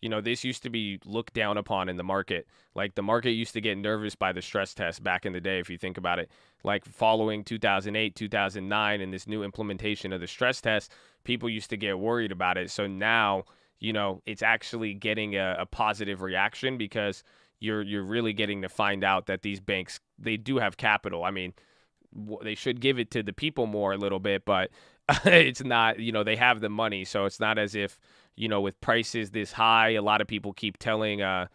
this used to be looked down upon in the market. Like, the market used to get nervous by the stress test back in the day, if you think about it. Like, following 2008, 2009, and this new implementation of the stress test, people used to get worried about it. So now, it's actually getting a positive reaction because you're really getting to find out that these banks, they do have capital. I mean, they should give it to the people more a little bit, but it's not, they have the money. So it's not as if, with prices this high, a lot of people keep telling, there's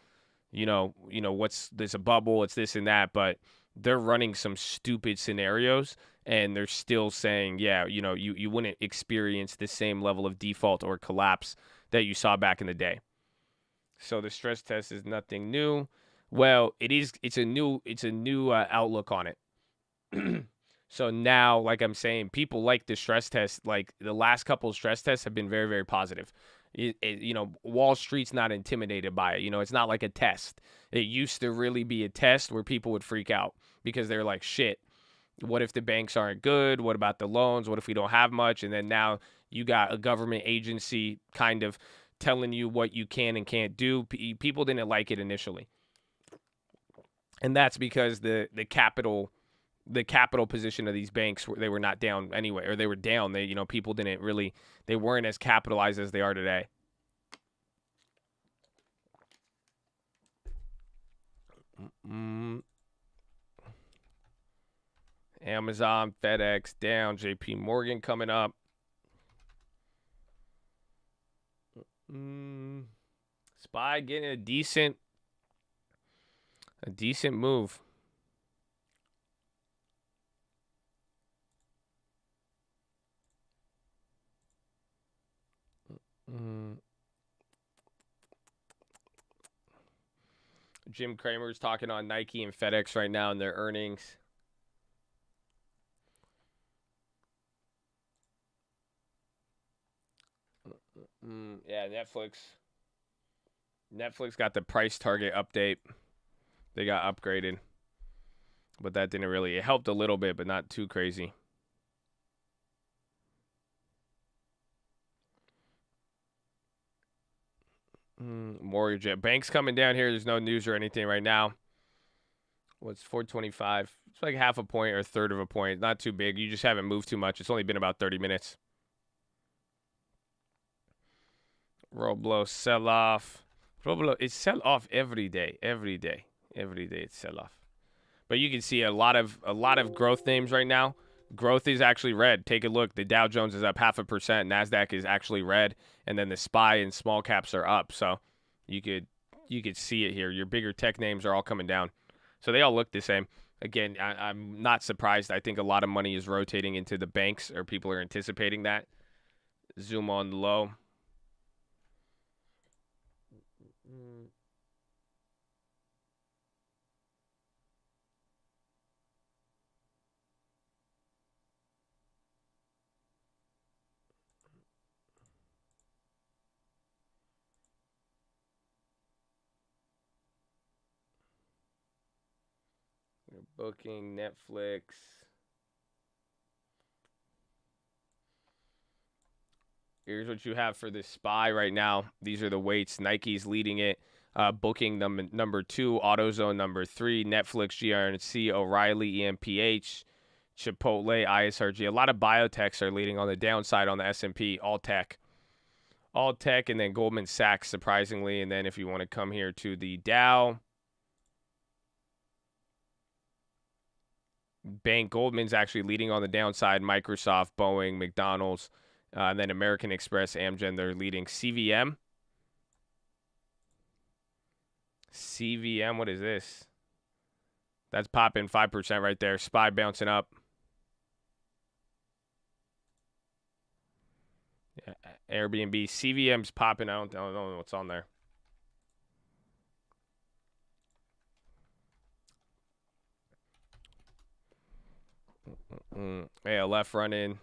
a bubble, it's this and that, but they're running some stupid scenarios and they're still saying, yeah, you wouldn't experience the same level of default or collapse that you saw back in the day. So the stress test is nothing new. Well, it's a new outlook on it. So now, like I'm saying, people like the stress test. Like the last couple of stress tests have been very, very positive. Wall Street's not intimidated by it. It's not like a test. It used to really be a test where people would freak out because they're like, shit, what if the banks aren't good? What about the loans? What if we don't have much? And then now you got a government agency kind of telling you what you can and can't do. People didn't like it initially. And that's because the capital position of these banks, they were not down anyway, or they were down. People didn't really, they weren't as capitalized as they are today. Amazon, FedEx down, JP Morgan coming up. SPY getting a decent move. Jim Cramer's talking on Nike and FedEx right now in their earnings. Yeah, Netflix got the price target update. They got upgraded. But that didn't really, it helped a little bit, but not too crazy. Mortgage banks coming down here. There's no news or anything right now. What's 425? It's like half a point or a third of a point. Not too big. You just haven't moved too much. It's only been about 30 minutes. Roblo sell off. Roblo, it's sell off every day. Every day it's sell off. But you can see a lot of growth names right now. Growth is actually red. Take a look. The Dow Jones is up 0.5%. NASDAQ is actually red. And then the SPY and small caps are up. So you could see it here. Your bigger tech names are all coming down. So they all look the same. Again, I'm not surprised. I think a lot of money is rotating into the banks, or people are anticipating that. Zoom on the low. Booking, Netflix. Here's what you have for this SPY right now. These are the weights. Nike's leading it. Booking number 2, AutoZone number 3, Netflix, GRNC, O'Reilly, EMPH, Chipotle, ISRG. A lot of biotechs are leading on the downside on the S&P, all tech, and then Goldman Sachs, surprisingly. And then if you want to come here to the Dow, Bank Goldman's actually leading on the downside. Microsoft, Boeing, McDonald's, and then American Express, Amgen, they're leading. CVM, what is this? That's popping 5% right there. SPY bouncing up. Yeah, Airbnb, CVM's popping. I don't know what's on there. ALF running.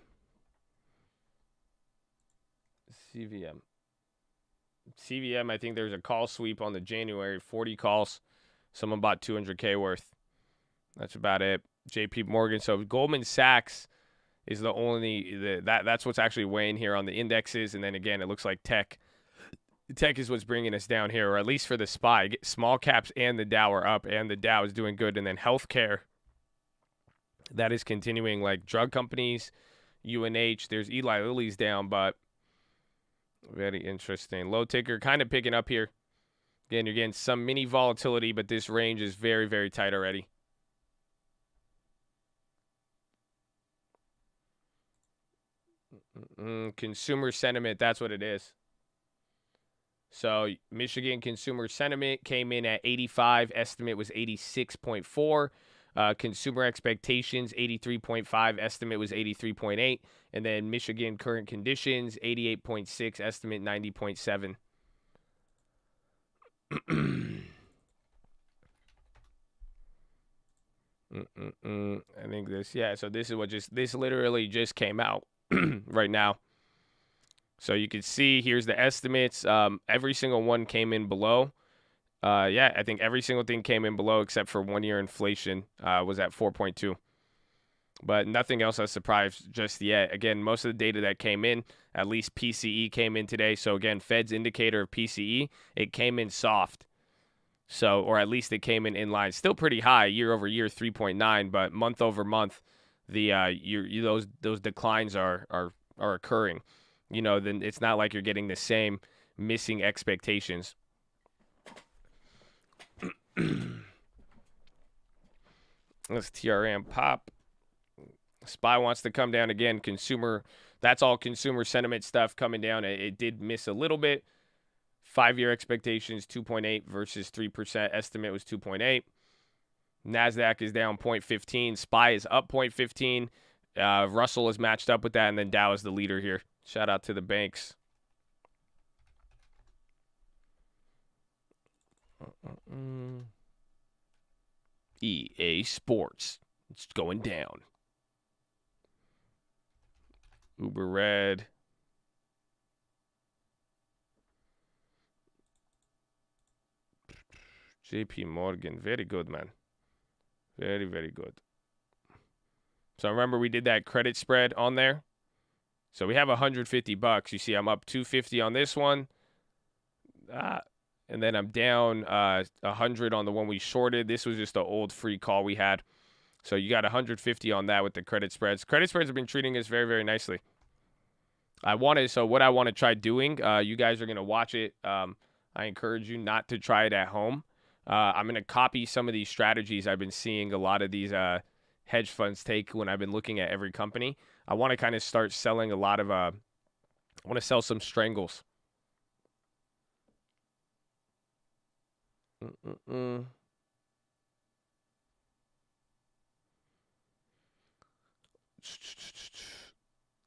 CVM, I think there's a call sweep on the January, 40 calls. Someone bought 200K worth. That's about it. JP Morgan. So Goldman Sachs is the only, that's what's actually weighing here on the indexes. And then again, it looks like tech. Tech is what's bringing us down here, or at least for the SPY. Small caps and the Dow are up, and the Dow is doing good. And then healthcare, that is continuing, like drug companies, UNH. There's Eli Lilly's down, but very interesting. Low ticker kind of picking up here. Again, you're getting some mini volatility, but this range is very, very tight already. Consumer sentiment, that's what it is. So Michigan consumer sentiment came in at 85. Estimate was 86.4. Consumer expectations, 83.5. Estimate was 83.8. And then Michigan current conditions, 88.6. Estimate 90.7. I think this, yeah. So this is what this literally just came out right now. So you can see here's the estimates. Every single one came in below. Yeah, I think every single thing came in below except for 1 year inflation was at 4.2. But nothing else has surprised just yet. Again, most of the data that came in, at least PCE came in today. So again, Fed's indicator of PCE, it came in soft. So, or at least it came in line. Still pretty high year over year, 3.9, but month over month, the those declines are occurring. You know, then it's not like you're getting the same missing expectations. Let's TRM pop. SPY wants to come down again. Consumer, that's all consumer sentiment stuff coming down. It did miss a little bit. 5-year expectations 2.8 versus 3%. Estimate was 2.8. NASDAQ is down 0.15. SPY is up 0.15. Russell is matched up with that, and then Dow is the leader here. Shout out to the banks. EA Sports. It's going down. Uber Red. JP Morgan. Very good, man. Very, very good. So remember we did that credit spread on there. So we have $150. You see I'm up $250 on this one. And then I'm down 100 on the one we shorted. This was just an old free call we had. So you got 150 on that with the credit spreads. Credit spreads have been treating us very, very nicely. So what I want to try doing, you guys are going to watch it. I encourage you not to try it at home. I'm going to copy some of these strategies I've been seeing a lot of these hedge funds take when I've been looking at every company. I want to kind of start selling a lot of, I want to sell some strangles.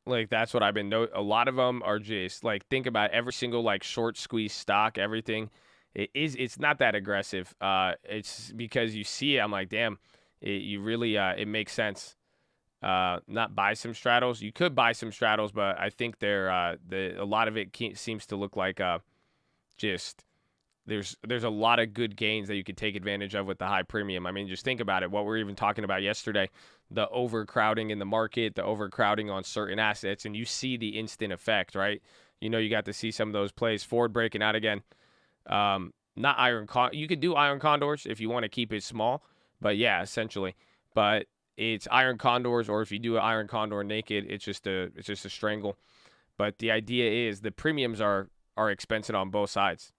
Like, that's what I've been a lot of them are just like, think about every single like short squeeze stock, everything. It's not that aggressive. It's because you see it, I'm like, damn, you really it makes sense. Not buy some straddles. You could buy some straddles, but I think they're a lot of it seems to look like just there's a lot of good gains that you could take advantage of with the high premium. I mean, just think about it. What we were even talking about yesterday, the overcrowding in the market, the overcrowding on certain assets, and you see the instant effect, right? You know, you got to see some of those plays. Ford breaking out again. Not iron you could do iron condors if you want to keep it small, but yeah, essentially. But it's iron condors, or if you do an iron condor naked, it's just a strangle. But the idea is the premiums are expensive on both sides.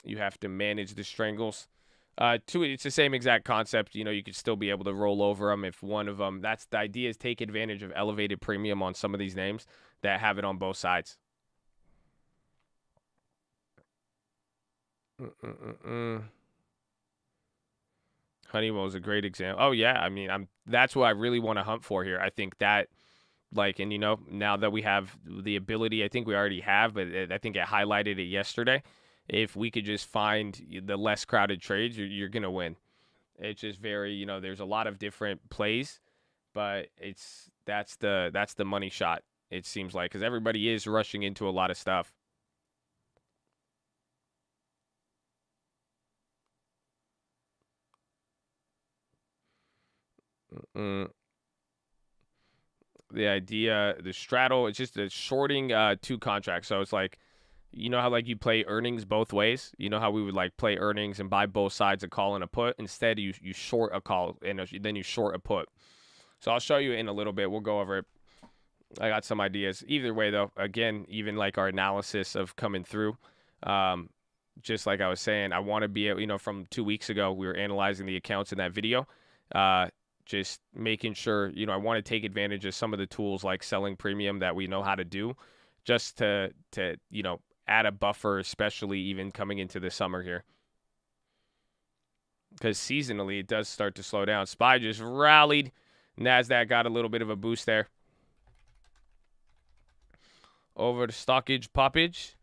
You have to manage the strangles. It's the same exact concept. You know, you could still be able to roll over them if one of them. That's the idea, is take advantage of elevated premium on some of these names that have it on both sides. Honeywell is a great example. Oh yeah, I mean, that's what I really want to hunt for here. I think that, like, and you know, now that we have the ability, I think we already have, but I think it highlighted it yesterday. If we could just find the less crowded trades, you're gonna win. It's just very, you know, there's a lot of different plays, but that's the money shot. It seems like, because everybody is rushing into a lot of stuff. The idea, the straddle, it's just a shorting two contracts. So it's like, you know how like you play earnings both ways? You know how we would like play earnings and buy both sides, a call and a put? Instead, you short a call and then you short a put. So I'll show you in a little bit. We'll go over it. I got some ideas. Either way, though, again, even like our analysis of coming through, just like I was saying, I want to be, you know, from 2 weeks ago, we were analyzing the accounts in that video. just making sure, I want to take advantage of some of the tools like selling premium that we know how to do, just to add a buffer, especially even coming into the summer here. Because seasonally, it does start to slow down. SPY just rallied. NASDAQ got a little bit of a boost there. Over the stockage poppage.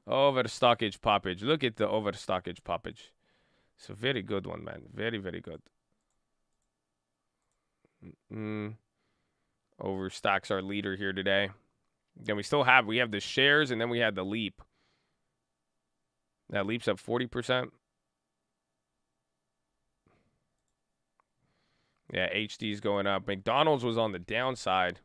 Over the stockage poppage. Look at the over the stockage poppage. It's a very good one, man. Very, very good. Overstock's our leader here today. Then we have the shares, and then we had the leap. That leap's up 40%. Yeah, HD's going up. McDonald's was on the downside.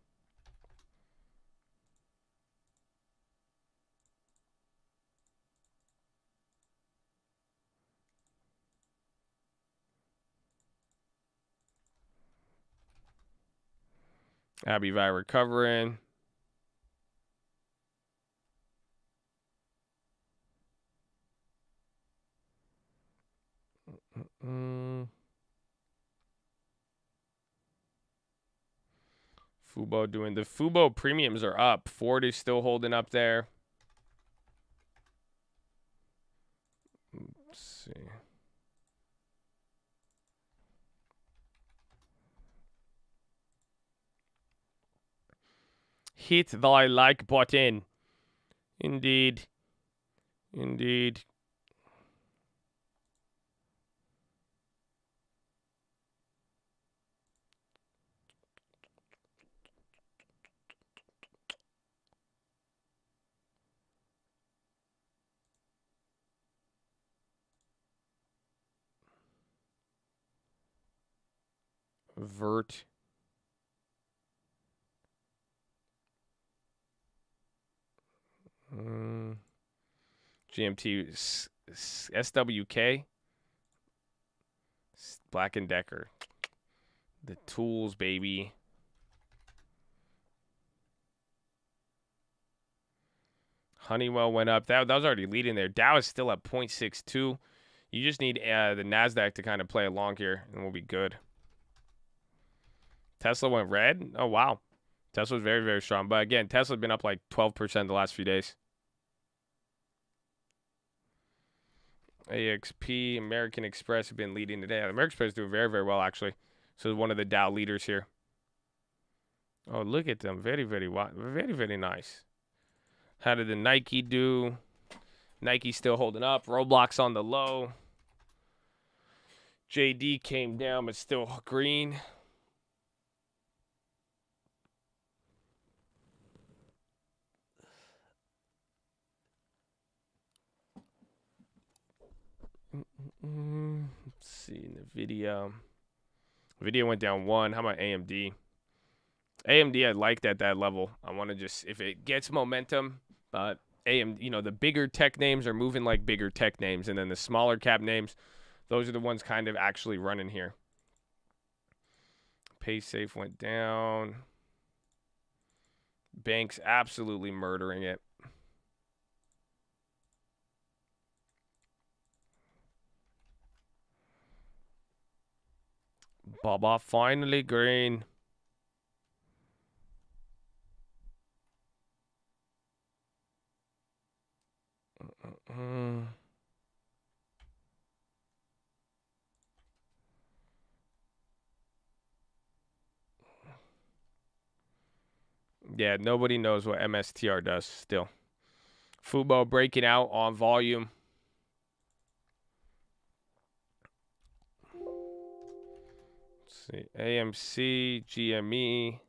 AbbVie recovering. Fubo doing the Fubo premiums are up. Ford is still holding up there. Let's see. Hit thy like button. Indeed. Indeed. Vert. GMT SWK. Black & Decker. The tools, baby. Honeywell went up. That was already leading there. Dow is still at 0.62. You just need the NASDAQ to kind of play along here, and we'll be good. Tesla went red. Oh, wow. Tesla's very, very strong. But, again, Tesla's been up like 12% the last few days. AXP, American Express have been leading today. American Express is doing very, very well, actually. So one of the Dow leaders here. Oh, look at them. Very, very, very, very nice. How did the Nike do? Nike still holding up. Roblox on the low. JD came down, but still green. Let's see in the video. Video went down 1. How about AMD? AMD I liked at that level. I want to just, if it gets momentum, but AMD, the bigger tech names are moving like bigger tech names, and then the smaller cap names, those are the ones kind of actually running here. PaySafe went down. Banks absolutely murdering it. Baba finally green. Yeah, nobody knows what MSTR does still. Fubo breaking out on volume. Let's see. AMC, GME.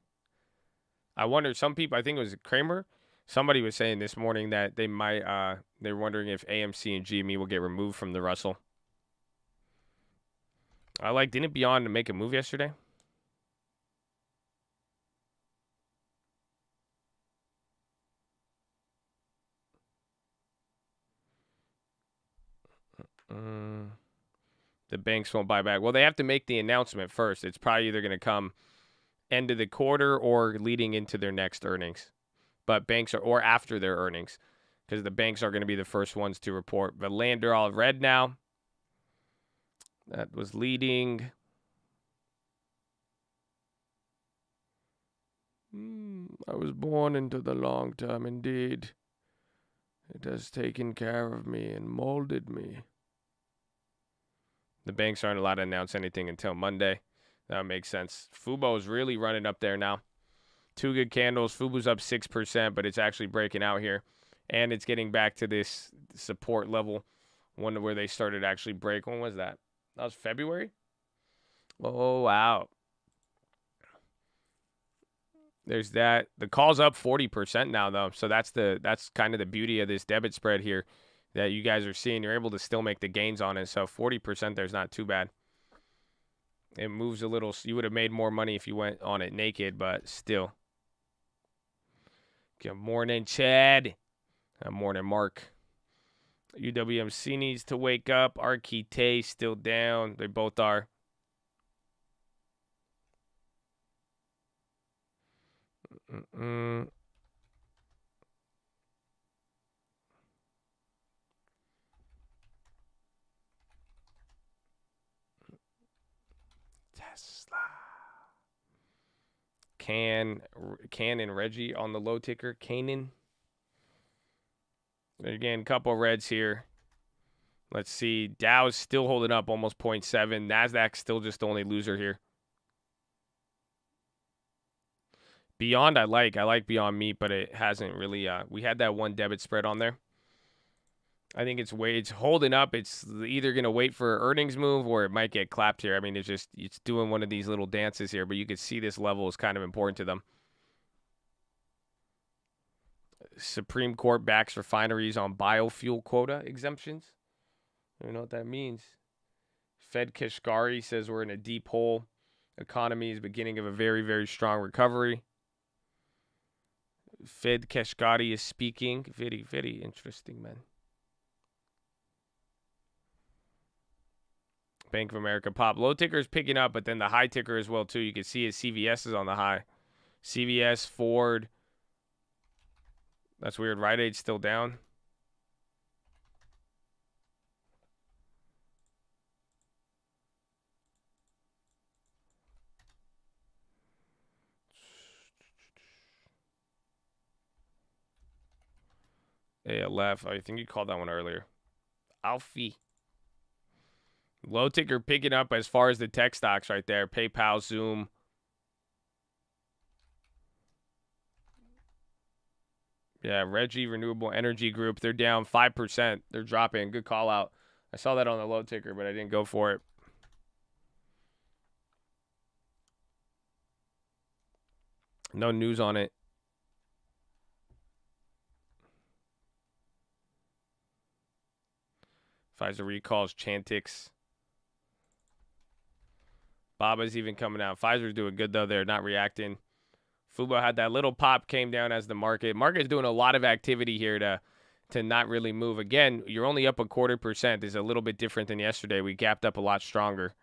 I wonder, some people, I think it was Kramer, somebody was saying this morning that they might, they're wondering if AMC and GME will get removed from the Russell. Didn't Beyond make a move yesterday? The banks won't buy back. Well, they have to make the announcement first. It's probably either going to come end of the quarter or leading into their next earnings. But banks are, or after their earnings, because the banks are going to be the first ones to report. But Lander all red now. That was leading. I was born into the long term, indeed. It has taken care of me and molded me. The banks aren't allowed to announce anything until Monday. That makes sense. Fubo's really running up there now. 2 good candles. Fubo's up 6%, but it's actually breaking out here. And it's getting back to this support level. One where they started to actually break. When was that? That was February? Oh, wow. There's that. The call's up 40% now, though. So that's kind of the beauty of this debit spread here that you guys are seeing. You're able to still make the gains on it. So 40% there's not too bad. It moves a little. You would have made more money if you went on it naked, but still. Good morning, Chad. Good morning, Mark. UWMC needs to wake up. Arquite still down. They both are. Tesla. Can and Reggie on the low ticker. Canaan. Again, couple reds here. Let's see. Dow's still holding up almost 0.7. NASDAQ still just the only loser here. Beyond I like Beyond Meat, but it hasn't really we had that one debit spread on there. I think it's holding up. It's either going to wait for earnings move or it might get clapped here. I mean, it's doing one of these little dances here, but you can see this level is kind of important to them. Supreme Court backs refineries on biofuel quota exemptions. I don't know what that means. Fed Kashkari says we're in a deep hole. Economy is beginning of a very, very strong recovery. Fed Kashkari is speaking. Very, very interesting, man. Bank of America pop. Low ticker is picking up, but then the high ticker as well, too. You can see his CVS is on the high. CVS, Ford. That's weird. Rite Aid's still down. ALF. I think you called that one earlier. Alfie. Low ticker picking up as far as the tech stocks right there. PayPal, Zoom. Yeah, Reggie, Renewable Energy Group. They're down 5%. They're dropping. Good call out. I saw that on the low ticker, but I didn't go for it. No news on it. Pfizer recalls Chantix. Baba's even coming out. Pfizer's doing good, though. They're not reacting. Fubo had that little pop, came down as the market. Market's doing a lot of activity here to not really move. Again, you're only up 0.25%. Is a little bit different than yesterday. We gapped up a lot stronger.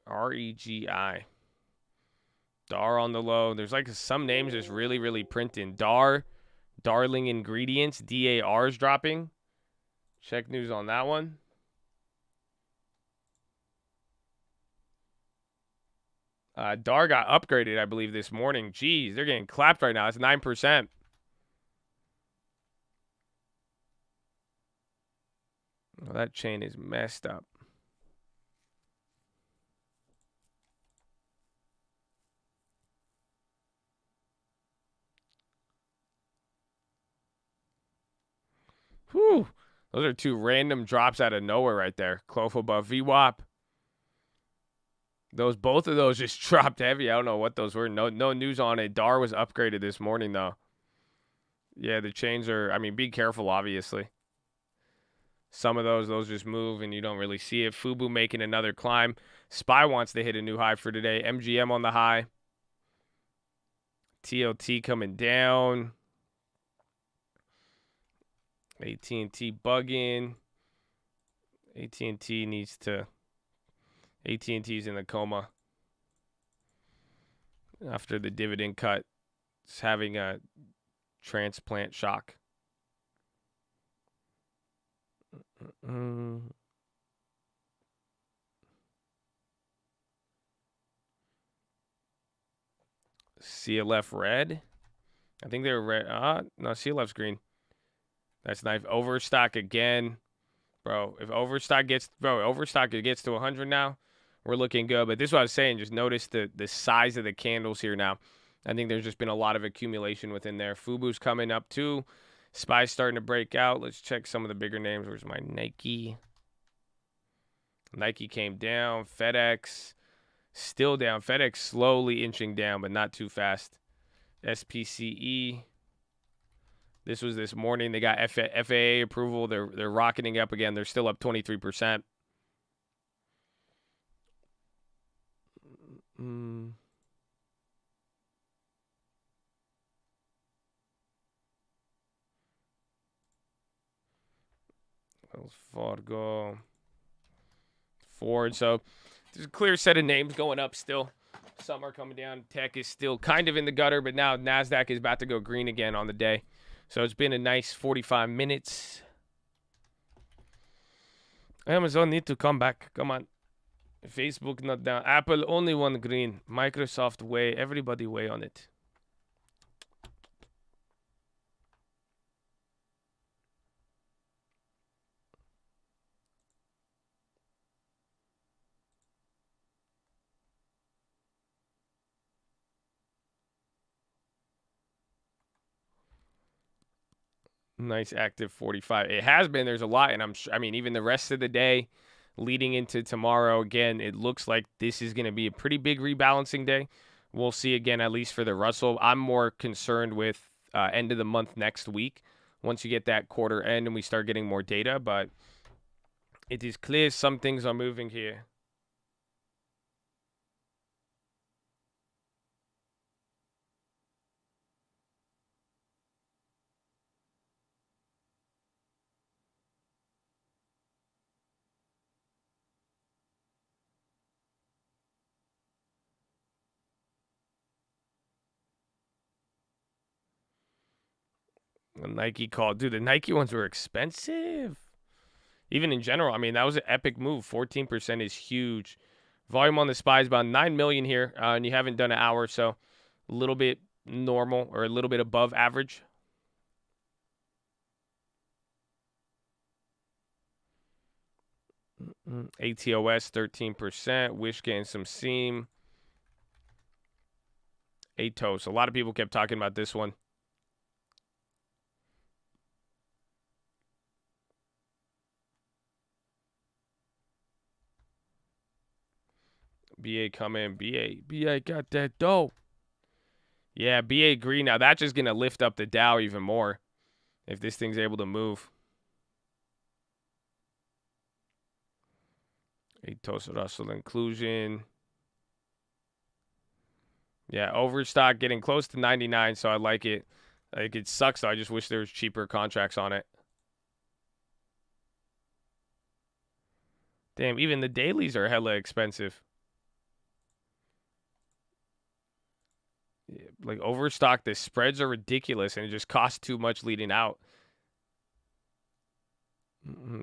REGI. DAR on the low. There's like some names just really, really printing. DAR, Darling Ingredients. DAR is dropping. Check news on that one. DAR got upgraded, I believe, this morning. Jeez, they're getting clapped right now. It's 9%. Well, that chain is messed up. Whew. Those are two random drops out of nowhere right there. Clove above VWAP. Both of those just dropped heavy. I don't know what those were. No news on it. DAR was upgraded this morning, though. Yeah, the chains are, I mean, be careful, obviously. Some of those just move and you don't really see it. Fubu making another climb. SPY wants to hit a new high for today. MGM on the high. TLT coming down. AT&T bugging. AT&T needs to. AT&T's in the coma after the dividend cut. It's having a transplant shock. CLF red. I think they were red. No, CLF's green. That's nice. Overstock again. Bro, if Overstock gets to 100 now, we're looking good. But this is what I was saying. Just notice the size of the candles here now. I think there's just been a lot of accumulation within there. Fubu's coming up too. SPY's starting to break out. Let's check some of the bigger names. Where's my Nike? Nike came down. FedEx still down. FedEx slowly inching down, but not too fast. SPCE. This was this morning. They got FAA approval. They're rocketing up again. They're still up 23%. Wells Fargo. Ford. So there's a clear set of names going up still. Some are coming down. Tech is still kind of in the gutter, but now NASDAQ is about to go green again on the day. So it's been a nice 45 minutes. Amazon need to come back. Come on. Facebook not down. Apple only one green. Microsoft way. Everybody way on it. Nice active 45. It has been. There's a lot, and I mean, even the rest of the day leading into tomorrow, again, it looks like this is going to be a pretty big rebalancing day. We'll see again, at least for the Russell. I'm more concerned with end of the month next week once you get that quarter end and we start getting more data, but it is clear some things are moving here. The Nike call. Dude, the Nike ones were expensive. Even in general, I mean, that was an epic move. 14% is huge. Volume on the SPY is about 9 million here, and you haven't done an hour, so a little bit normal or a little bit above average. ATOS 13%. Wish getting some seam. ATOS. A lot of people kept talking about this one. BA coming. BA got that dough. Yeah, BA green. Now that's just going to lift up the Dow even more if this thing's able to move. ATOS Russell inclusion. Yeah, overstock getting close to 99, so I like it. Like, it sucks, though. I just wish there was cheaper contracts on it. Damn, even the dailies are hella expensive. Like, overstock, the spreads are ridiculous, and it just costs too much leading out.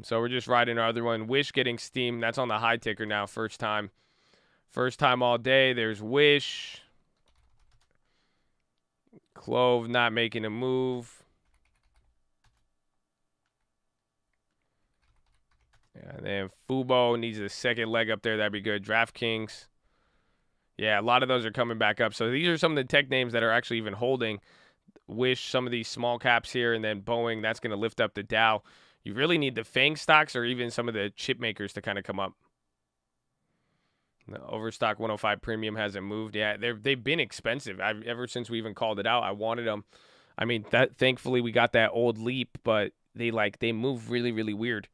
So we're just riding our other one. Wish getting steam. That's on the high ticker now. First time. First time all day. There's Wish. Clove not making a move. Yeah, and then Fubo needs a second leg up there. That'd be good. DraftKings. Yeah, a lot of those are coming back up. So these are some of the tech names that are actually even holding. Wish, some of these small caps here, and then Boeing. That's going to lift up the Dow. You really need the FANG stocks or even some of the chip makers to kind of come up. The Overstock 105 premium hasn't moved. Yeah, they've been expensive. Ever since we even called it out, I wanted them. I mean, thankfully we got that old leap, but they move really, really weird.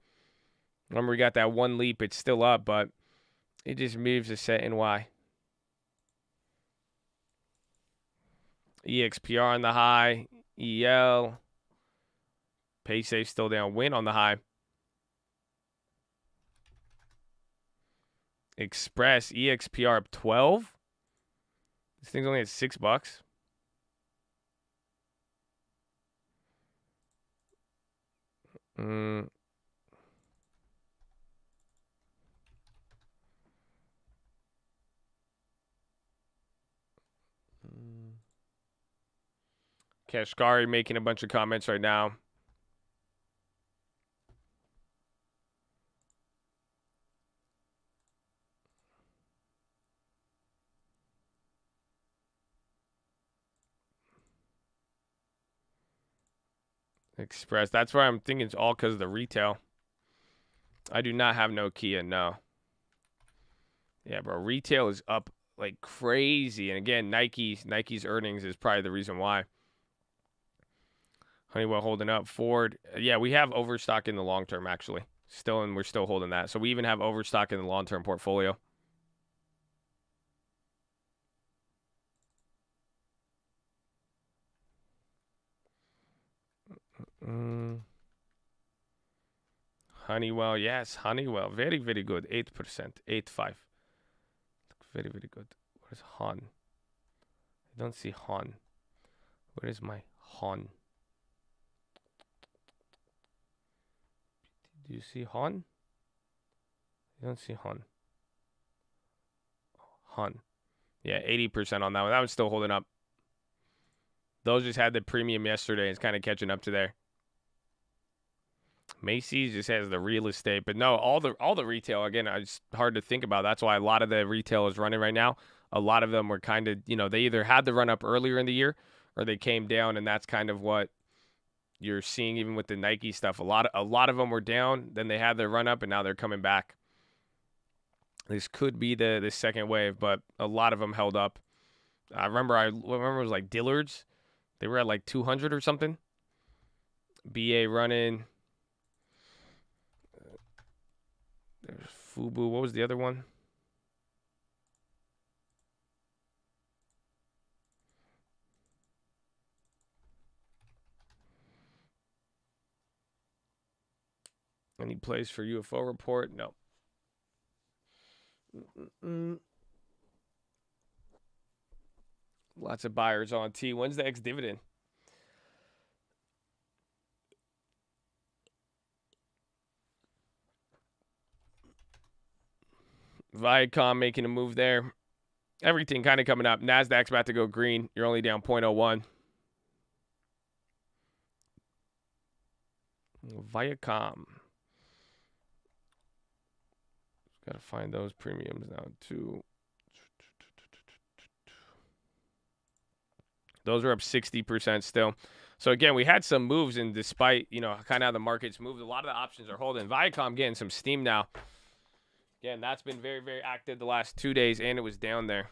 Remember, we got that one leap. It's still up, but it just moves a set in Y. EXPR on the high. EL. PaySafe still down. Win on the high. Express, EXPR up 12. This thing's only at $6. Kashkari making a bunch of comments right now. Express. That's why I'm thinking it's all because of the retail. I do not have Nokia, no. Yeah, bro. Retail is up like crazy. And again, Nike's earnings is probably the reason why. Honeywell holding up. Ford. Yeah, we have overstock in the long term, actually. We're still holding that. So we even have overstock in the long term portfolio. Honeywell, yes, Honeywell. Very, very good. 8%. 8.5. Very, very good. Where's Han? I don't see Han. Where is my Han? Do you see Han? I don't see Han. Han. Yeah, 80% on that one. That one's still holding up. Those just had the premium yesterday. It's kind of catching up to there. Macy's just has the real estate, but no, all the retail, again, it's hard to think about. That's why a lot of the retail is running right now. A lot of them were kind of, they either had the run up earlier in the year or they came down, and that's kind of what you're seeing even with the Nike stuff. A lot of them were down, then they had their run up, and now they're coming back. This could be the second wave, but a lot of them held up. I remember it was like Dillard's. They were at like 200 or something. BA running. There's Fubu. What was the other one? Any plays for UFO report? No. Lots of buyers on T. When's the ex-dividend? Viacom making a move there. Everything kind of coming up. NASDAQ's about to go green. You're only down 0.01. Viacom. Got to find those premiums now, too. Those are up 60% still. So, again, we had some moves, and despite, kind of how the market's moved, a lot of the options are holding. Viacom getting some steam now. Again, that's been very, very active the last 2 days, and it was down there.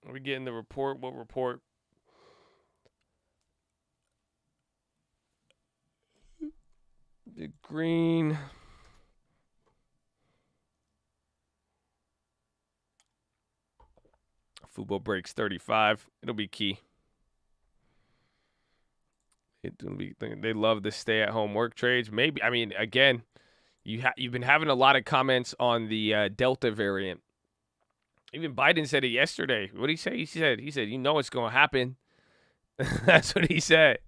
Are we getting the report? What report? The green. Fubo breaks 35. It'll be key. They love the stay-at-home work trades. Maybe, again, you've been having a lot of comments on the Delta variant. Even Biden said it yesterday. What did he say? He said, it's going to happen. That's what he said.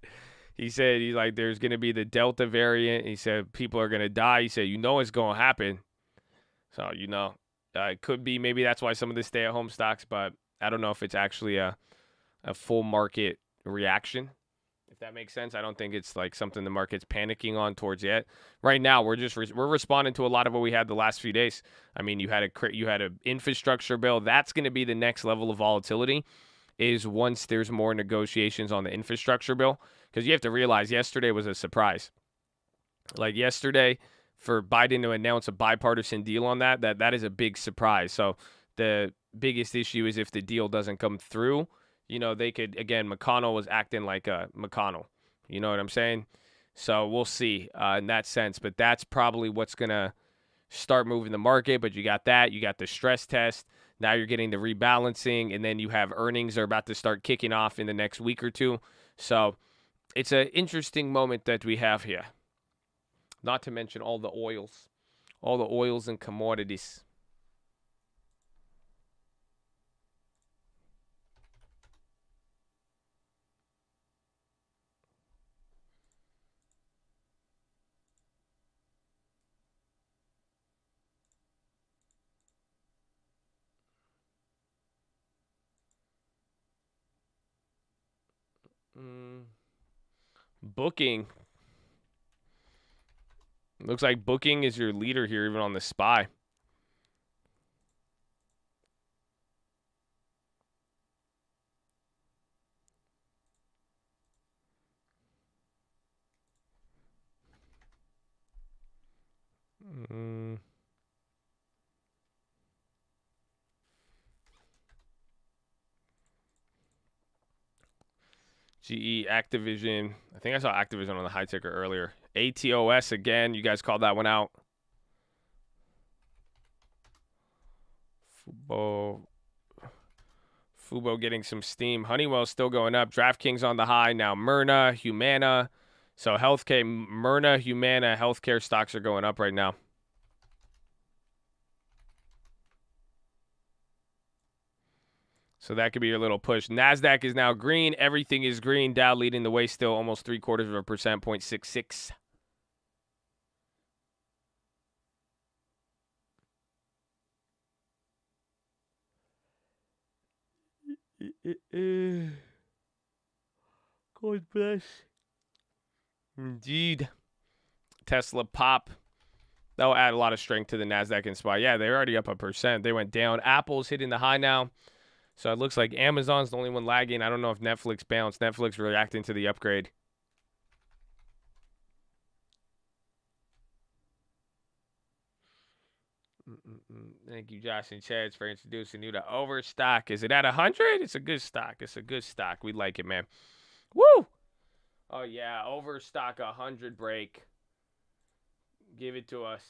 He said, there's going to be the Delta variant. He said, people are going to die. He said, it's going to happen. So, it could be, maybe that's why some of the stay-at-home stocks, but I don't know if it's actually a full market reaction. If that makes sense. I don't think it's like something the market's panicking on towards yet. Right now, we're responding to a lot of what we had the last few days. You had an infrastructure bill. That's going to be the next level of volatility, is once there's more negotiations on the infrastructure bill. Because you have to realize yesterday was a surprise. Like yesterday, for Biden to announce a bipartisan deal on that is a big surprise. So the biggest issue is if the deal doesn't come through, they could, again, McConnell was acting like a McConnell. You know what I'm saying? So we'll see in that sense. But that's probably what's going to start moving the market. But you got that. You got the stress test. Now you're getting the rebalancing. And then you have earnings are about to start kicking off in the next week or two. So it's an interesting moment that we have here. Not to mention all the oils and commodities. Booking. Looks like Booking is your leader here, even on the SPY. GE, Activision. I think I saw Activision on the high ticker earlier. ATOS again. You guys called that one out. Fubo getting some steam. Honeywell still going up. DraftKings on the high. Now Myrna, Humana. So healthcare, Myrna, Humana, healthcare stocks are going up right now. So that could be your little push. NASDAQ is now green. Everything is green. Dow leading the way still, almost 0.75%, 0.66. God bless. Indeed. Tesla pop. That'll add a lot of strength to the NASDAQ and SPY. Yeah, they're already up 1%. They went down. Apple's hitting the high now. So it looks like Amazon's the only one lagging. I don't know if Netflix bounced. Netflix reacting to the upgrade. Thank you, Josh and Chad, for introducing you to Overstock. Is it at 100? It's a good stock. It's a good stock. We like it, man. Woo! Oh, yeah. Overstock 100 break. Give it to us.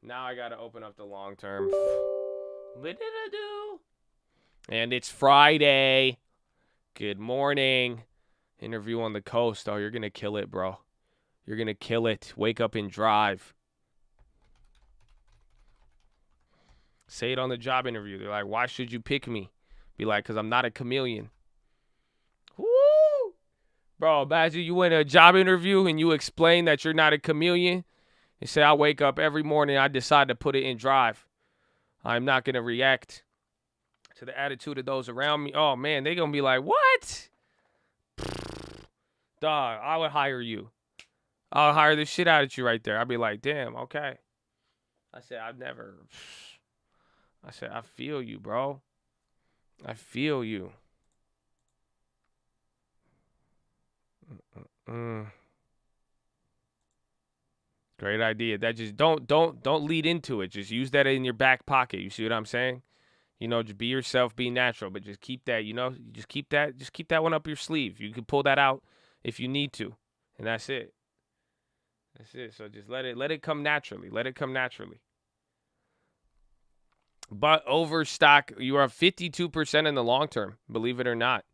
Now I got to open up the long term. What did I do? And it's Friday. Good morning. Interview on the coast. Oh, you're going to kill it, bro. You're going to kill it. Wake up and drive. Say it on the job interview. They're like, why should you pick me? Be like, because I'm not a chameleon. Woo! Bro, imagine you went to a job interview and you explain that you're not a chameleon. You say, I wake up every morning. I decide to put it in drive. I'm not going to react to the attitude of those around me. Oh, man, they're going to be like, what? Dog, I would hire you. I would hire the shit out of you right there. I'd be like, damn, okay. I said, I feel you, bro. I feel you. Great idea. That just don't lead into it. Just use that in your back pocket. You see what I'm saying? You know, just be yourself, be natural, but just keep that, just keep that one up your sleeve. You can pull that out if you need to. And that's it. That's it. So just let it come naturally. Let it come naturally. But Overstock, you are 52% in the long term, believe it or not.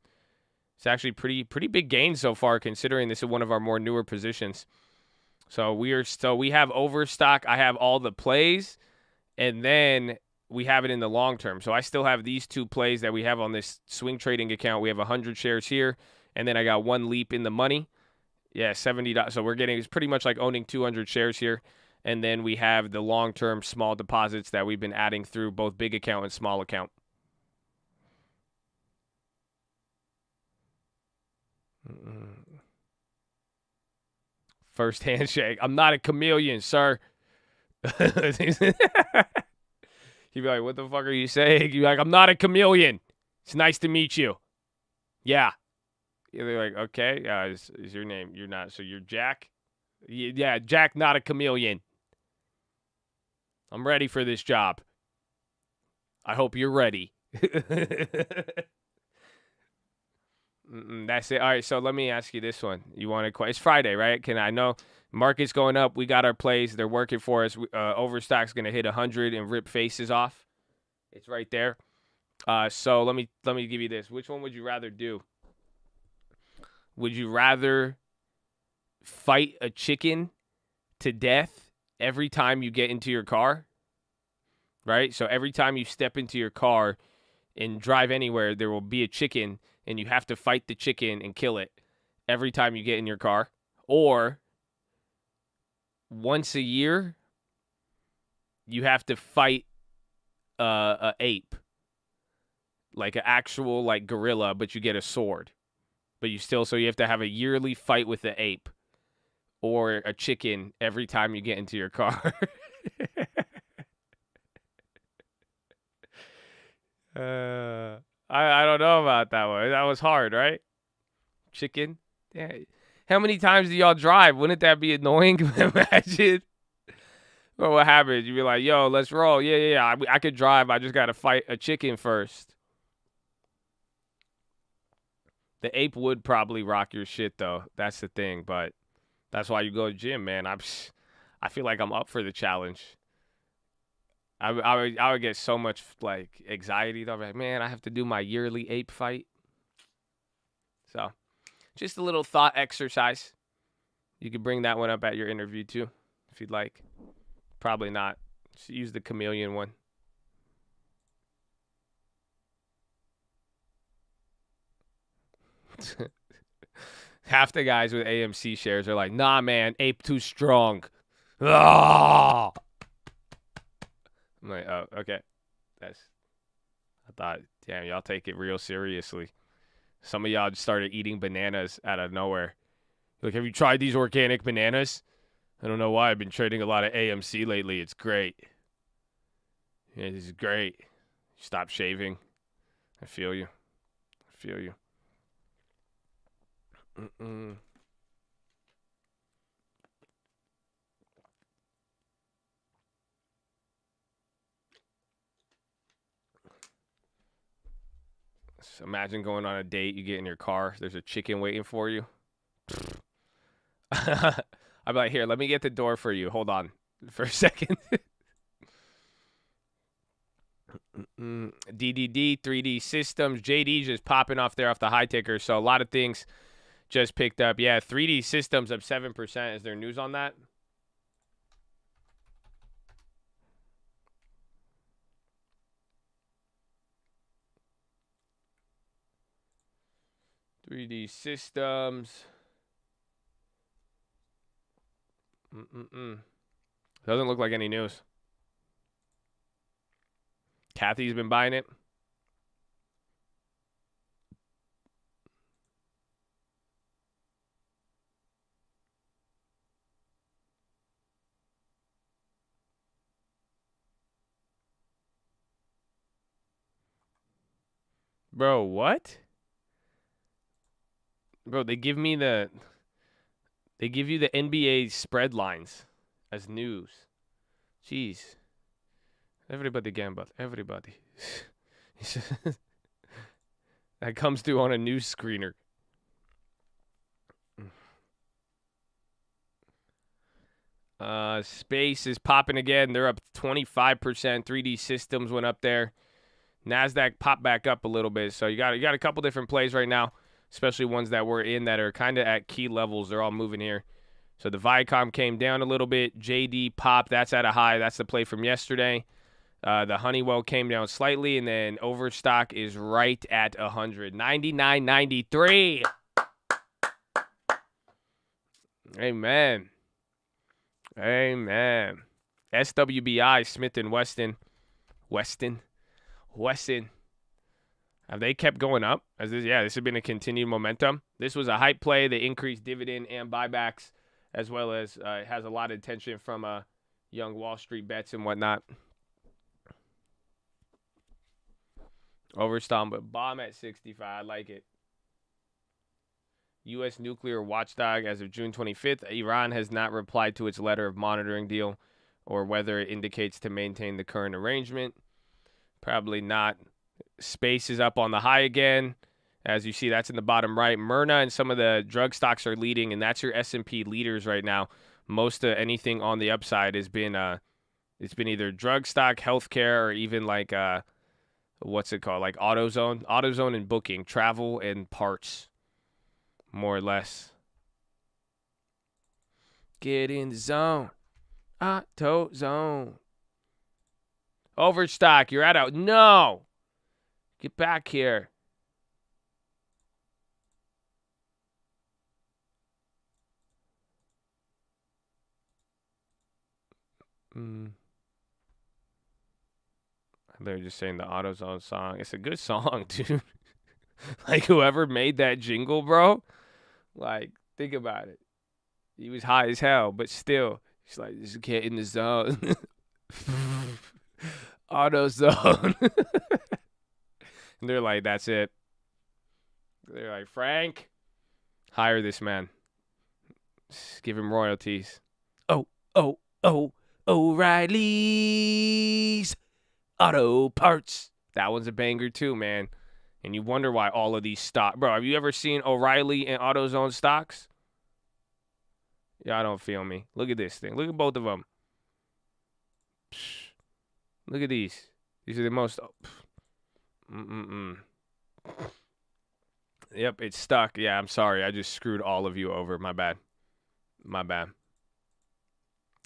It's actually pretty big gain so far, considering this is one of our more newer positions. So we have Overstock. I have all the plays, and then we have it in the long term. So I still have these two plays that we have on this swing trading account. We have 100 shares here, and then I got one leap in the money. Yeah, $70. So it's pretty much like owning 200 shares here. And then we have the long-term small deposits that we've been adding through both big account and small account. First handshake. I'm not a chameleon, sir. He'd be like, what the fuck are you saying? You'd be like, I'm not a chameleon. It's nice to meet you. Yeah. They're like, okay. Is your name? You're not. So you're Jack? Yeah, Jack, not a chameleon. I'm ready for this job. I hope you're ready. That's it. All right, so let me ask you this one. You want to? It's Friday, right? I know market's going up. We got our plays. They're working for us. Overstock's going to hit 100 and rip faces off. It's right there. So let me give you this. Which one would you rather do? Would you rather fight a chicken to death every time you get into your car? Right? So every time you step into your car and drive anywhere, there will be a chicken, and you have to fight the chicken and kill it every time you get in your car. Or once a year, you have to fight a ape, like an actual like gorilla, but you get a sword. But so you have to have a yearly fight with the ape or a chicken every time you get into your car. I don't know about that one. That was hard, right? Chicken. Yeah. How many times do y'all drive? Wouldn't that be annoying? Imagine. Well, what happens? You'd be like, yo, let's roll. Yeah. I could drive. I just got to fight a chicken first. The ape would probably rock your shit, though. That's the thing. But that's why you go to the gym, man. I feel like I'm up for the challenge. I would get so much like anxiety though. Like, man, I have to do my yearly ape fight. So, just a little thought exercise. You could bring that one up at your interview too, if you'd like. Probably not. Just use the chameleon one. Half the guys with AMC shares are like, nah, man, ape too strong. Ah! I'm like, oh, okay. I thought, damn, y'all take it real seriously. Some of y'all just started eating bananas out of nowhere. Like, have you tried these organic bananas? I don't know why. I've been trading a lot of AMC lately. It's great. Yeah, this is great. Stop shaving. I feel you. So imagine going on a date. You get in your car. There's a chicken waiting for you. I'd be like, here, let me get the door for you. Hold on for a second. DDD, 3D systems. JD just popping off there off the high ticker. So a lot of things just picked up. Yeah, 3D systems up 7%. Is there news on that? .3D systems. Doesn't look like any news. Kathy's been buying it. Bro, what? Bro, they give you the NBA spread lines as news. Jeez. Everybody gamble. Everybody. That comes through on a news screener. Space is popping again. They're up 25%. 3D systems went up there. NASDAQ popped back up a little bit. So you got a couple different plays right now, especially ones that we're in that are kind of at key levels. They're all moving here. So the Viacom came down a little bit. JD popped. That's at a high. That's the play from yesterday. The Honeywell came down slightly, and then Overstock is right at 100. 99.93. Amen. SWBI, Smith & Weston. Have they kept going up? This has been a continued momentum. This was a hype play. They increased dividend and buybacks, as well as it has a lot of attention from young Wall Street bets and whatnot. Overstock, but bomb at 65. I like it. U.S. nuclear watchdog as of June 25th. Iran has not replied to its letter of monitoring deal or whether it indicates to maintain the current arrangement. Probably not. Space is up on the high again. As you see, that's in the bottom right. Myrna and some of the drug stocks are leading, and that's your S&P leaders right now. Most of anything on the upside has been it's been either drug stock, healthcare, or even like what's it called? Like AutoZone and booking, travel and parts. more or less. Get in the zone. Auto zone. Overstock, you're out. No. Get back here. They're just saying the AutoZone song. It's a good song, dude. Like, whoever made that jingle, bro, like, think about it. He was high as hell, but still, he's like, just get in the zone. AutoZone. And they're like, that's it. They're like, Frank, hire this man. Just give him royalties. O'Reilly's Auto Parts. That one's a banger too, man. And you wonder why all of these stock. Bro, have you ever seen O'Reilly and AutoZone stocks? Y'all don't feel me. Look at this thing. Look at both of them. Look at these. These are the most. Yep, it's stuck. Yeah, I'm sorry. I just screwed all of you over. My bad.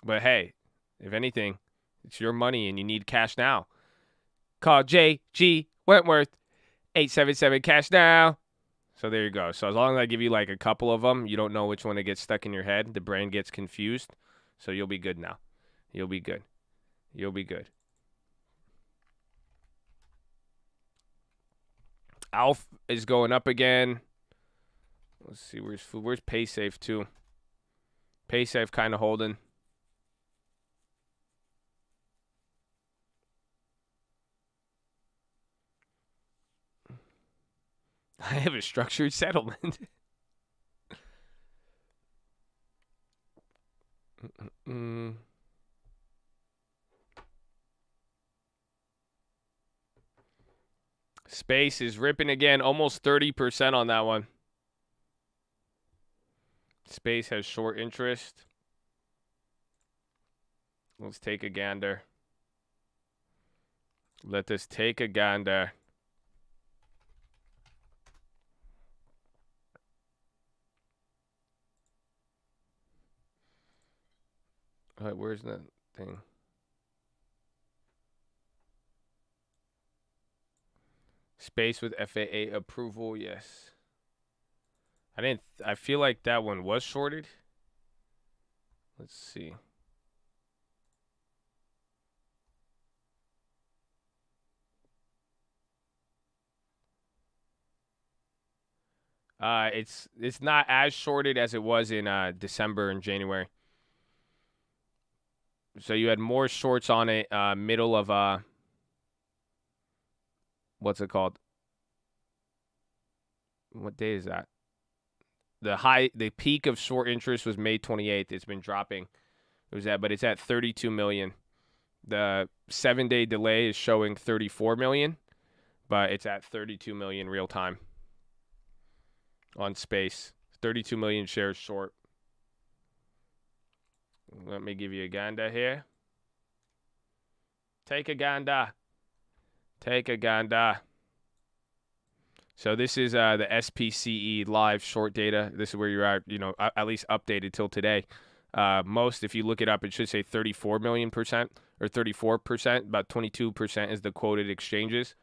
But hey, if anything, it's your money and you need cash now. Call J.G. Wentworth, 877 cash now. So there you go. So as long as I give you like a couple of them, you don't know which one to get stuck in your head. The brain gets confused. So you'll be good now. You'll be good. Alf is going up again. Let's see, where's PaySafe too? PaySafe kind of holding. I have a structured settlement. Space is ripping again, almost 30% on that one. Space has short interest. Let's take a gander. Let us take a gander. All right, where's that thing? Space with FAA approval, yes. I feel like that one was shorted. Let's see. It's not as shorted as it was in December and January. So you had more shorts on it middle of what's it called? What day is that? The peak of short interest was May 28th. It's been dropping. But it's at 32 million. The 7-day delay is showing 34 million, but it's at 32 million real time on space. 32 million shares short. Let me give you a ganda here. Take a ganda. So this is the SPCE live short data. This is where you're at, at least updated till today. Most, if you look it up, it should say 34 million% or 34%. About 22% is the quoted exchanges.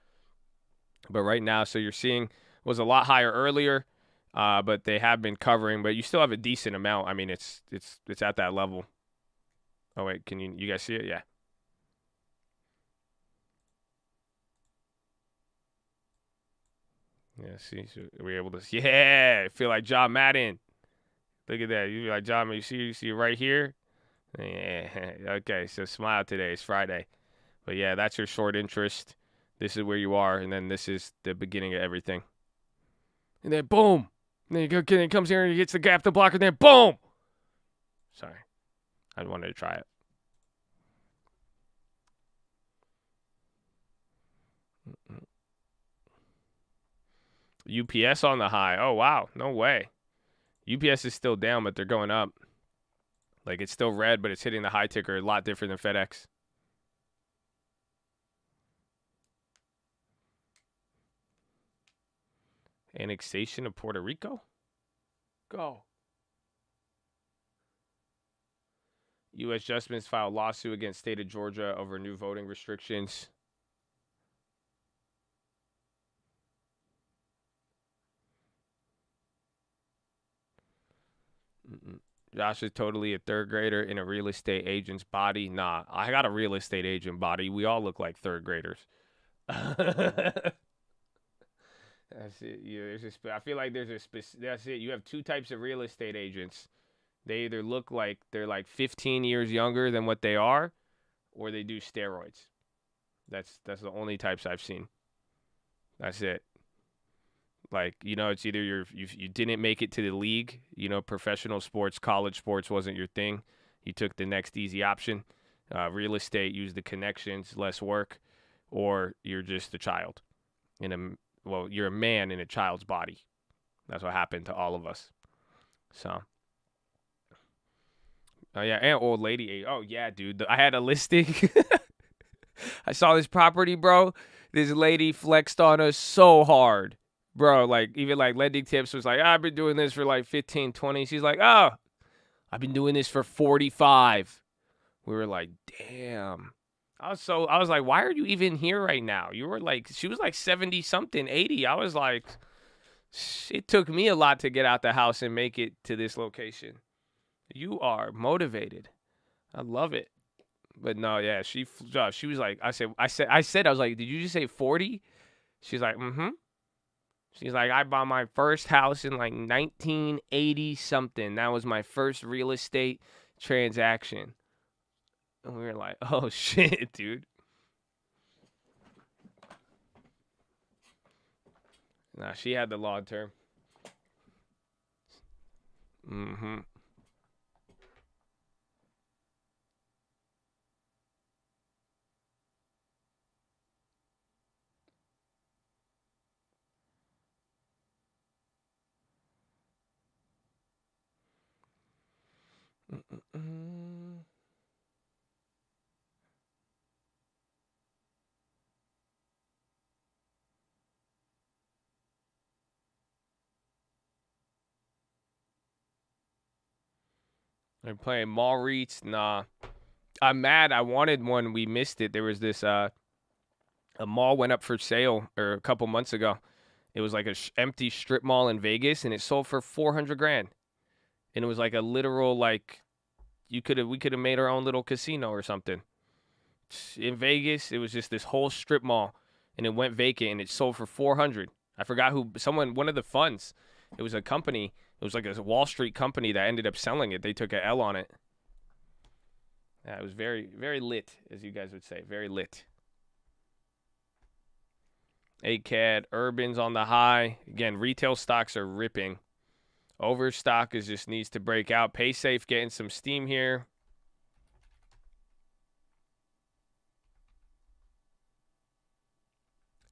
But right now, so you're seeing was a lot higher earlier, but they have been covering. But you still have a decent amount. I mean, it's at that level. Oh wait, can you guys see it? Yeah. Yeah, see, so we're able to. Yeah, I feel like John Madden. Look at that. You like John? You see right here. Yeah. Okay, so smile today. It's Friday, but yeah, that's your short interest. This is where you are, and then this is the beginning of everything. And then boom. And then it comes here and he gets the gap to block, and then boom. Sorry, I wanted to try it. UPS on the high. Oh, wow. No way. UPS is still down, but they're going up. Like, it's still red, but it's hitting the high ticker a lot different than FedEx. Annexation of Puerto Rico? Go. U.S. Justice filed lawsuit against state of Georgia over new voting restrictions. Josh is totally a third grader in a real estate agent's body. Nah, I got a real estate agent body. We all look like third graders. That's it. Yeah, I feel like there's a that's it. You have two types of real estate agents. They either look like they're like 15 years younger than what they are, or they do steroids. That's the only types I've seen. That's it. Like, it's either you didn't make it to the league, professional sports, college sports wasn't your thing. You took the next easy option. Real estate, use the connections, less work, or you're just a child. You're a man in a child's body. That's what happened to all of us. So. Oh, yeah, and old lady. Oh, yeah, dude. I had a listing. I saw this property, bro. This lady flexed on us so hard. Bro, like, even like Lending Tips was like, I've been doing this for like 15, 20. She's like, oh, I've been doing this for 45. We were like, damn. I was like, why are you even here right now? You were like, she was like 70 something, 80. I was like, it took me a lot to get out the house and make it to this location. You are motivated. I love it. But no, yeah, she was like, I said, I was like, did you just say 40? She's like, mm-hmm. She's like, I bought my first house in like 1980 something. That was my first real estate transaction. And we were like, oh shit, dude. Nah, she had the long term. Mm-hmm. They're playing mall REITs. Nah. I'm mad. I wanted one. We missed it. There was this a mall went up for sale a couple months ago. It was like a empty strip mall in Vegas, and it sold for $400,000. And it was like a literal like we could have made our own little casino or something. In Vegas, it was just this whole strip mall, and it went vacant, and it sold for 400. I forgot one of the funds. It was a company. It was like a Wall Street company that ended up selling it. They took a L on it. Yeah, it was very, very lit, as you guys would say. Very lit. ACAD, Urban's on the high. Again, retail stocks are ripping. Overstock just needs to break out. PaySafe getting some steam here.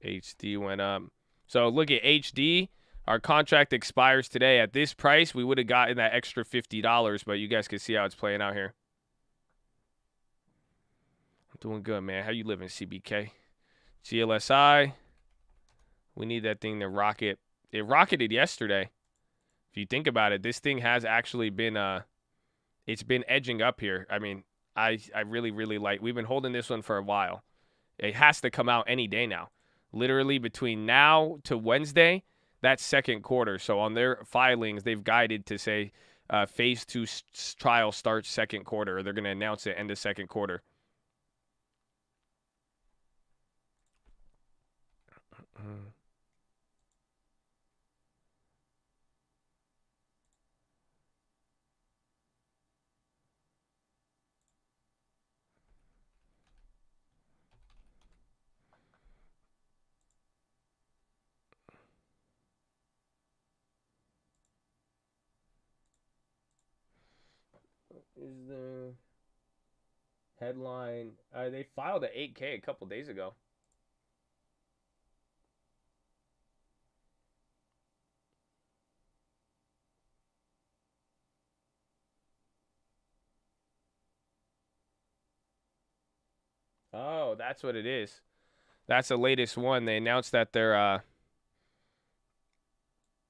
HD went up. So look at HD. Our contract expires today. At this price, we would have gotten that extra $50, but you guys can see how it's playing out here. I'm doing good, man. How you living, CBK? GLSI. We need that thing to rocket. It rocketed yesterday. If you think about it, this thing has actually been it's been edging up here. I mean, I really, really like. We've been holding this one for a while. It has to come out any day now. Literally between now to Wednesday, that's second quarter. So on their filings, they've guided to say phase 2 trial starts second quarter. Or they're going to announce it end of second quarter. Is the headline? They filed an 8K a couple days ago. Oh, that's what it is. That's the latest one. They announced that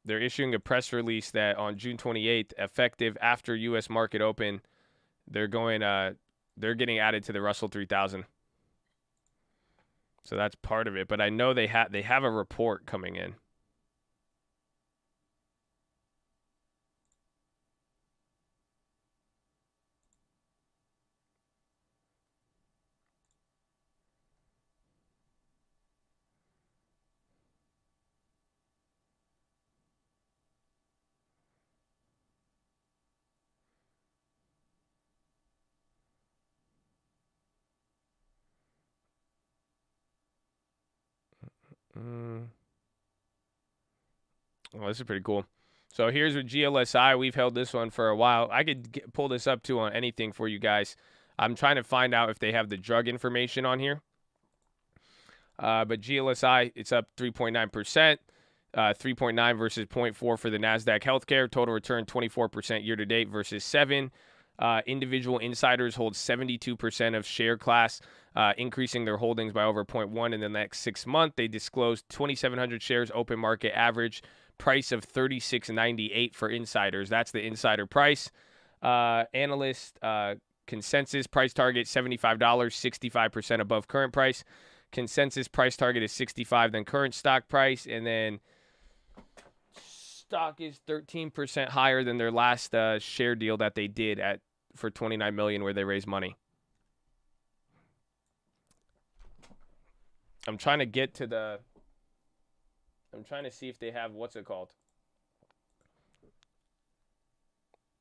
They're issuing a press release that on June 28th, effective after U.S. market open, they're getting added to the Russell 3000. So that's part of it. But I know they have a report coming in. Well, this is pretty cool. So here's with GLSI. We've held this one for a while. I could pull this up too on anything for you guys. I'm trying to find out if they have the drug information on here. But GLSI, it's up 3.9%, 3.9 versus 0.4 for the NASDAQ healthcare. Total return 24% year to date versus 7. Individual insiders hold 72% of share class, increasing their holdings by over 0.1 in the next 6 months. They disclosed 2,700 shares open market average price of $36.98 for insiders. That's the insider price. Analyst consensus price target $75, 65% above current price. Consensus price target is 65, then current stock price, and then stock is 13% higher than their last share deal that they did for $29 million, where they raised money. I'm trying to see if they have, what's it called?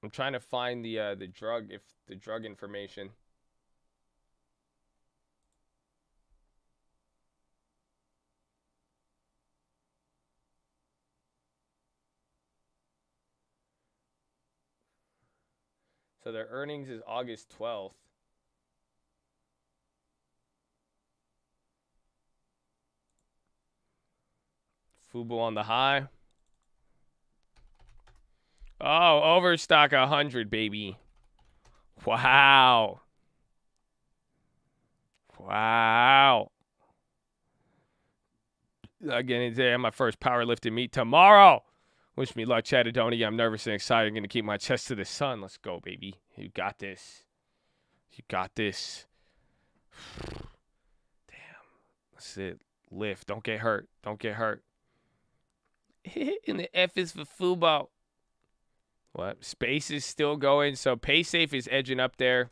I'm trying to find the drug information. So their earnings is August 12th. Fubo on the high. Oh, overstock 100, baby. Wow. Wow. Again, today I'm my first powerlifting meet tomorrow. Wish me luck, Chattadonia. I'm nervous and excited. I'm going to keep my chest to the sun. Let's go, baby. You got this. You got this. Damn. That's it. Lift. Don't get hurt. Don't get hurt. And the F is for Fubo. What? Space is still going. So PaySafe is edging up there.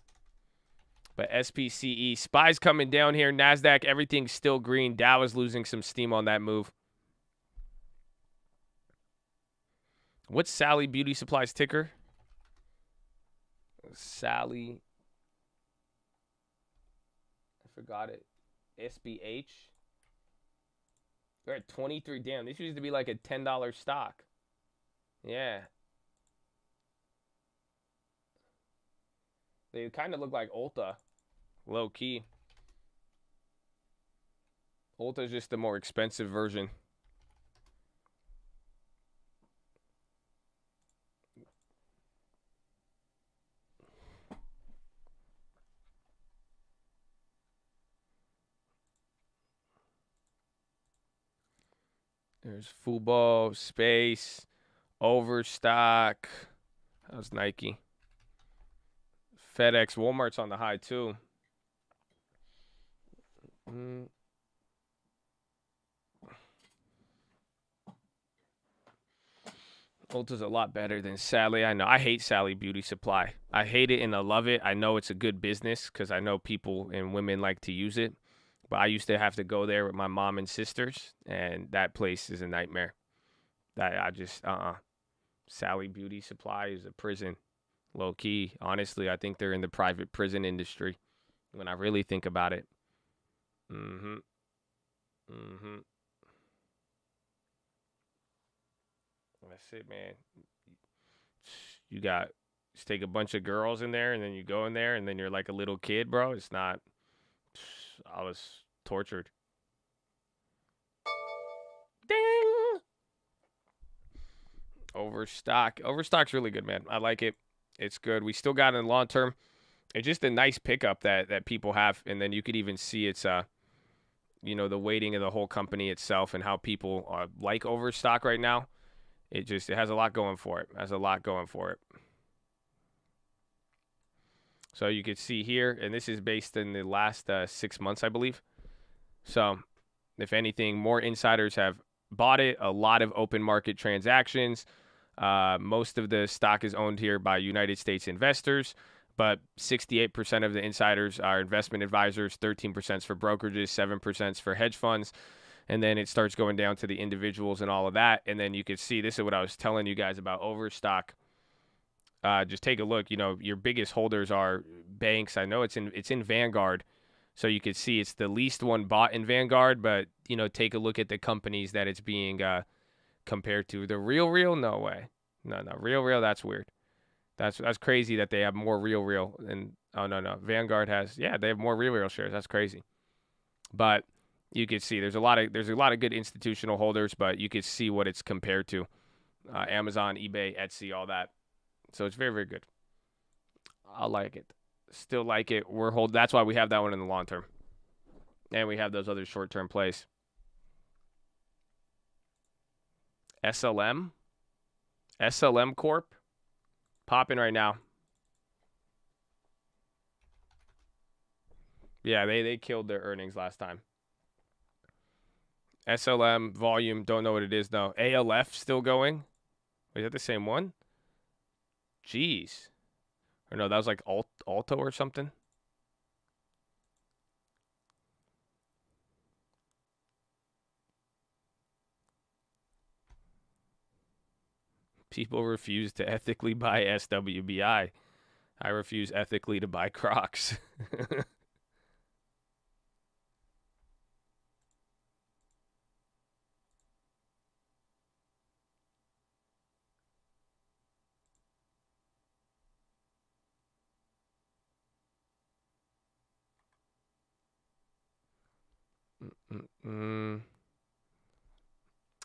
But SPCE. SPY's coming down here. NASDAQ, everything's still green. Dow is losing some steam on that move. What's Sally Beauty Supply's ticker? Sally. I forgot it. SBH. They're at 23. Damn, this used to be like a $10 stock. Yeah. They kind of look like Ulta. Low key. Ulta's just the more expensive version. There's Fubo, Space, Overstock. How's Nike? FedEx, Walmart's on the high too. Ulta's a lot better than Sally. I know. I hate Sally Beauty Supply. I hate it and I love it. I know it's a good business because I know people and women like to use it. But I used to have to go there with my mom and sisters, and that place is a nightmare. Sally Beauty Supply is a prison, low key. Honestly, I think they're in the private prison industry when I really think about it. That's it, man. You just take a bunch of girls in there, and then you go in there, and then you're like a little kid, bro. It's not. I was tortured. Ding! Overstock. Overstock's really good, man. I like it. It's good. We still got it in the long term. It's just a nice pickup that people have. And then you could even see it's, the weighting of the whole company itself and how people like Overstock right now. It has a lot going for it. So you can see here, and this is based in the last 6 months, I believe. So if anything, more insiders have bought it. A lot of open market transactions. Most of the stock is owned here by United States investors, but 68% of the insiders are investment advisors, 13% for brokerages, 7% for hedge funds. And then it starts going down to the individuals and all of that. And then you can see, this is what I was telling you guys about overstock. Just take a look. You know, your biggest holders are banks. I know it's in Vanguard. So you can see it's the least one bought in Vanguard, but, you know, take a look at the companies that it's being compared to. The real, no way. No, real, that's weird. That's crazy that they have more real and no. Vanguard has, they have more real shares. That's crazy. But you can see there's a lot of good institutional holders, but you can see what it's compared to. Amazon, eBay, Etsy, all that. So it's very, very good. I like it. Still like it. That's why we have that one in the long term. And we have those other short-term plays. SLM Corp. Popping right now. Yeah, they killed their earnings last time. SLM volume, don't know what it is though. ALF still going. Is that the same one? Jeez. Or no, that was like Alto or something. People refuse to ethically buy SWBI. I refuse ethically to buy Crocs.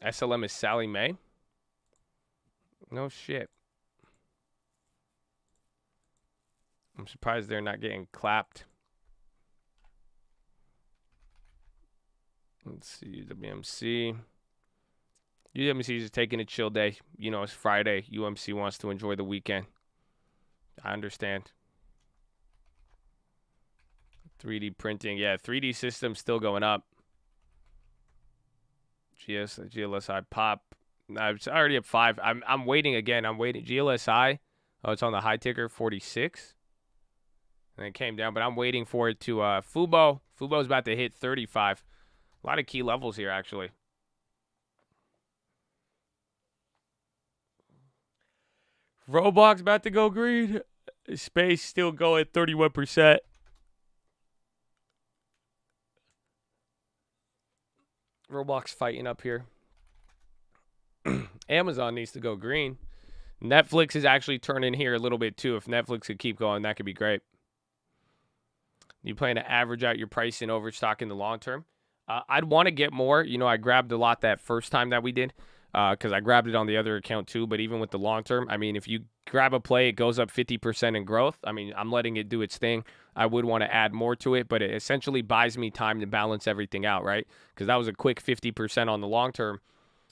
SLM is Sally Mae? No shit. I'm surprised they're not getting clapped. Let's see, WMC. UMC is taking a chill day. You know, it's Friday. UMC wants to enjoy the weekend. I understand. 3D printing. Yeah, 3D systems still going up. GLSI pop. It's already up 5. I'm waiting again. I'm waiting. GLSI. Oh, it's on the high ticker, 46. And it came down, but I'm waiting for it to Fubo. Fubo's about to hit 35. A lot of key levels here, actually. Roblox about to go green. Space still going 31%. Roblox fighting up here. Amazon needs to go green. Netflix is actually turning here a little bit too. If Netflix could keep going, that could be great. You plan to average out your price in overstock in the long term? I'd want to get more. You know, I grabbed a lot that first time that we did because I grabbed it on the other account too. But even with the long term, I mean, if you grab a play, it goes up 50% in growth. I mean, I'm letting it do its thing. I would want to add more to it, but it essentially buys me time to balance everything out, right? Because that was a quick 50% on the long term.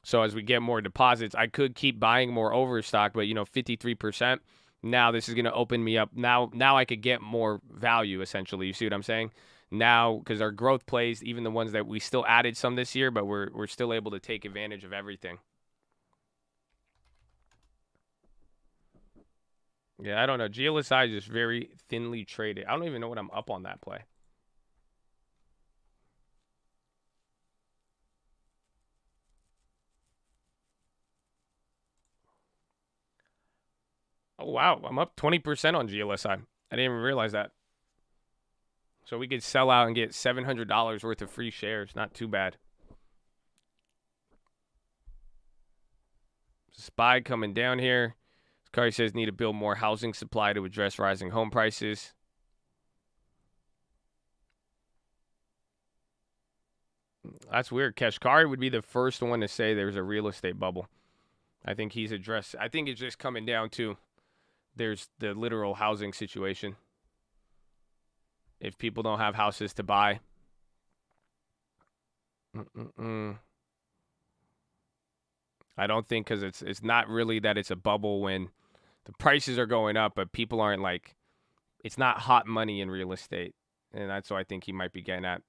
So as we get more deposits, I could keep buying more overstock, but, you know, 53%. Now this is going to open me up. Now I could get more value, essentially. You see what I'm saying? Now, because our growth plays, even the ones that we still added some this year, but we're still able to take advantage of everything. Yeah, I don't know. GLSI is just very thinly traded. I don't even know what I'm up on that play. Oh, wow. I'm up 20% on GLSI. I didn't even realize that. So we could sell out and get $700 worth of free shares. Not too bad. SPY coming down here. Kari says need to build more housing supply to address rising home prices. That's weird. Kashkari would be the first one to say there's a real estate bubble. I think he's addressed. I think it's just coming down to there's the literal housing situation. If people don't have houses to buy. I don't think because it's not really that it's a bubble when the prices are going up, but people aren't like, it's not hot money in real estate. And that's what I think he might be getting at.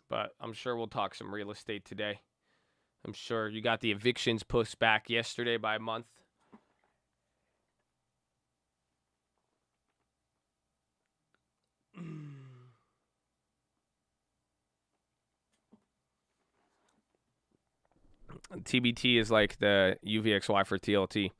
But I'm sure we'll talk some real estate today. I'm sure you got the evictions pushed back yesterday by a month. TBT is like the UVXY for TLT.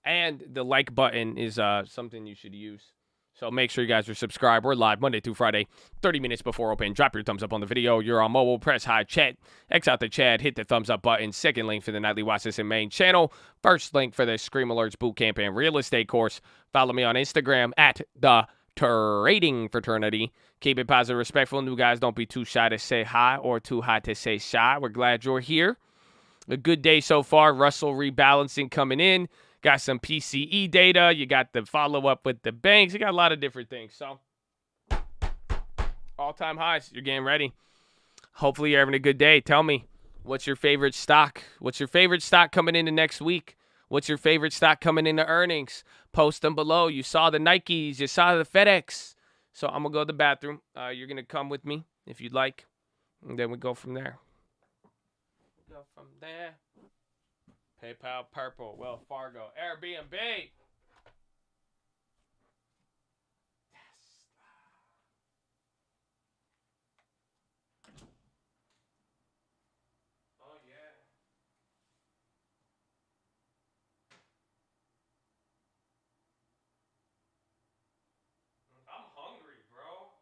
And the like button is something you should use. So make sure you guys are subscribed. We're live Monday through Friday, 30 minutes before open. Drop your thumbs up on the video. You're on mobile. Press high chat. X out the chat. Hit the thumbs up button. Second link for the nightly Watchlist and main channel. First link for the Scream Alerts Bootcamp and Real Estate course. Follow me on Instagram at the Trading Fraternity. Keep it positive, respectful. New guys, don't be too shy to say hi or too hot to say shy. We're glad you're here. A good day so far. Russell rebalancing coming in. Got some PCE data. You got the follow-up with the banks. You got a lot of different things. So, all-time highs. You're getting ready. Hopefully, you're having a good day. Tell me, what's your favorite stock? What's your favorite stock coming into next week? What's your favorite stock coming into earnings? Post them below. You saw the Nikes. You saw the FedEx. So, I'm going to go to the bathroom. You're going to come with me if you'd like. And then we go from there. Go from there. PayPal, Purple, Wells Fargo, Airbnb. Yes. Oh, yeah. I'm hungry, bro.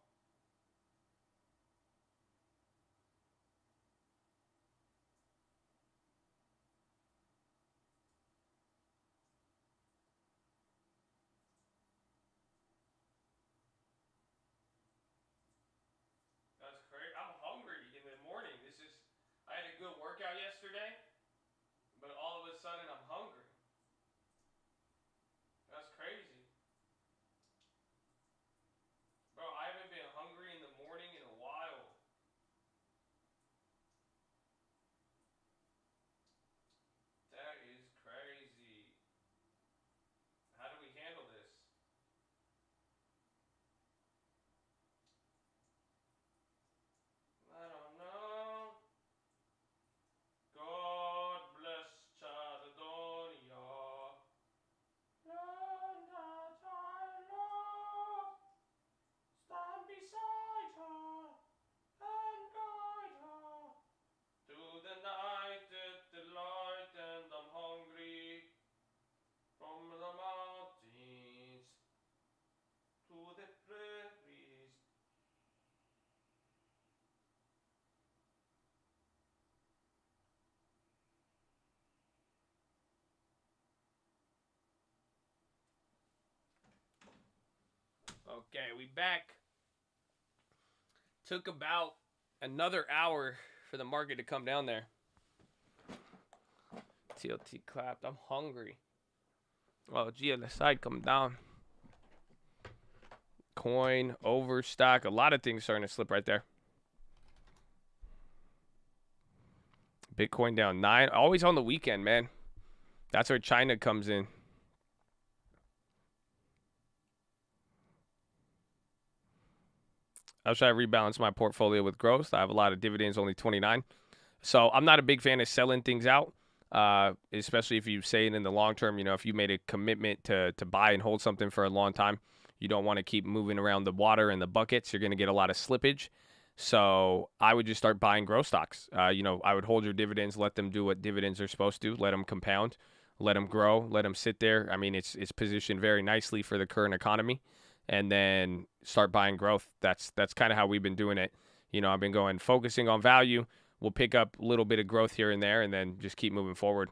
That's crazy. I'm hungry in the morning. I had a good workout yesterday, but all of a sudden I'm hungry. That's crazy. Bro, I haven't been hungry in the morning in a while. That is crazy. How do we handle this? I don't know. God bless Chadadonia. Land that I love. Stand beside her and guide her to the night at the light, and I'm hungry from the mountains to the prairies. Okay, we back. Took about another hour for the market to come down there. TLT clapped. I'm hungry. Oh, gee, on the side come down. Coin, overstock. A lot of things starting to slip right there. Bitcoin down 9. Always on the weekend, man. That's where China comes in. I was trying to rebalance my portfolio with growth. I have a lot of dividends, only 29. So I'm not a big fan of selling things out, especially if you say it in the long term. You know, if you made a commitment to buy and hold something for a long time, you don't want to keep moving around the water and the buckets. You're going to get a lot of slippage. So I would just start buying growth stocks. You know, I would hold your dividends, let them do what dividends are supposed to, let them compound, let them grow, let them sit there. I mean, it's positioned very nicely for the current economy, and then start buying growth. That's kind of how we've been doing it. You know, I've been focusing on value. We'll pick up a little bit of growth here and there, and then just keep moving forward.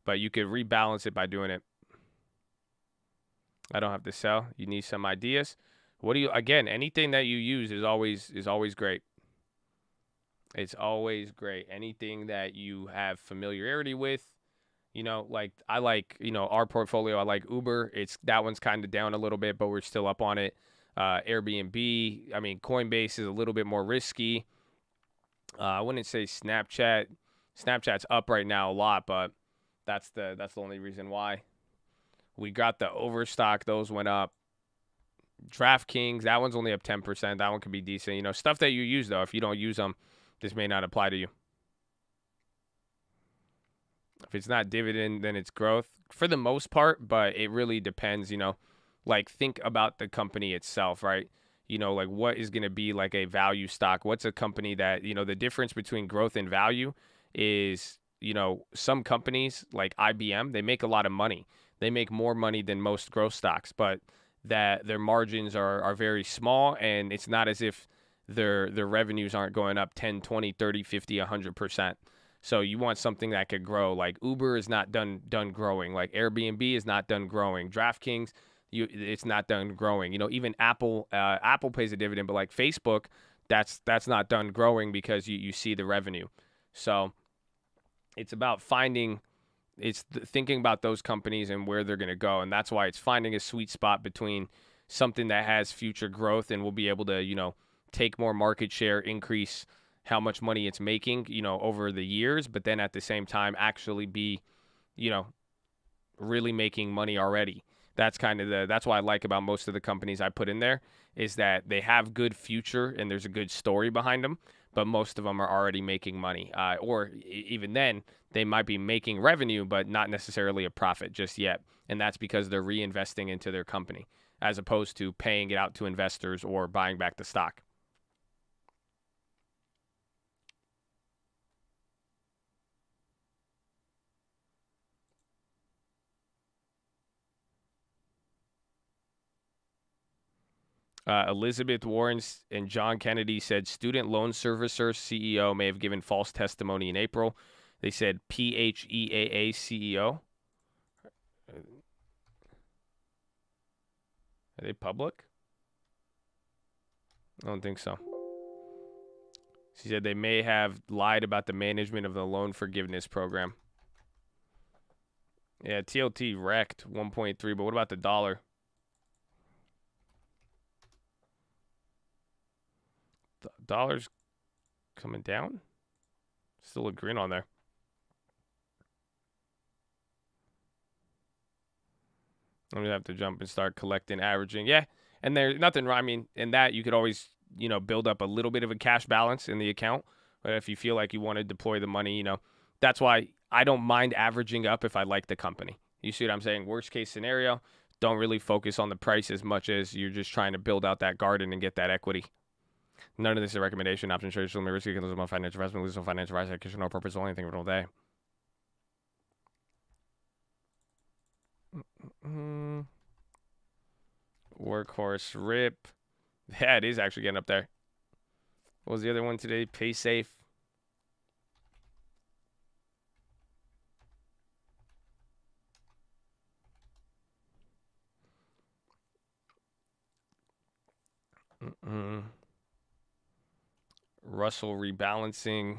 But you could rebalance it by doing it. I don't have to sell. You need some ideas. Again, anything that you use is always great. It's always great. Anything that you have familiarity with, you know, like I like, you know, our portfolio, I like Uber. That one's kind of down a little bit, but we're still up on it. Airbnb, I mean, Coinbase is a little bit more risky. I wouldn't say Snapchat. Snapchat's up right now a lot, but that's the only reason why. We got the Overstock; those went up. DraftKings, that one's only up 10%. That one could be decent. You know, stuff that you use though. If you don't use them, this may not apply to you. If it's not dividend, then it's growth for the most part, but it really depends, you know, like think about the company itself, right? You know, like what is going to be like a value stock? What's a company that, you know, the difference between growth and value is, you know, some companies like IBM, they make a lot of money. They make more money than most growth stocks, but that their margins are very small, and it's not as if their revenues aren't going up 10, 20, 30, 50, 100%. So you want something that could grow. Like Uber is not done growing. Like Airbnb is not done growing. DraftKings, it's not done growing. You know, even Apple pays a dividend, but like Facebook, that's not done growing because you see the revenue. So it's about thinking about those companies and where they're going to go, and that's why it's finding a sweet spot between something that has future growth and will be able to, you know, take more market share, increase how much money it's making, you know, over the years, but then at the same time actually be, you know, really making money already. That's kind of that's what I like about most of the companies I put in there, is that they have good future and there's a good story behind them, but most of them are already making money. Or even then, they might be making revenue, but not necessarily a profit just yet. And that's because they're reinvesting into their company as opposed to paying it out to investors or buying back the stock. Elizabeth Warren and John Kennedy said student loan servicer CEO may have given false testimony in April. They said PHEAA CEO. Are they public? I don't think so. She said they may have lied about the management of the loan forgiveness program. Yeah, TLT wrecked 1.3, but what about the dollar? The dollar's coming down. Still a grin on there. I'm gonna have to jump and start collecting, averaging. Yeah, and there's nothing wrong. I mean, in that you could always, you know, build up a little bit of a cash balance in the account. But if you feel like you want to deploy the money, you know, that's why I don't mind averaging up if I like the company. You see what I'm saying? Worst case scenario, don't really focus on the price as much as you're just trying to build out that garden and get that equity. None of this is a recommendation. Option trade is still risky. You can lose on financial investment, lose on financial advice. I no purpose or anything for all day. Workhorse rip. Yeah, it is actually getting up there. What was the other one today? Pay safe. Russell rebalancing.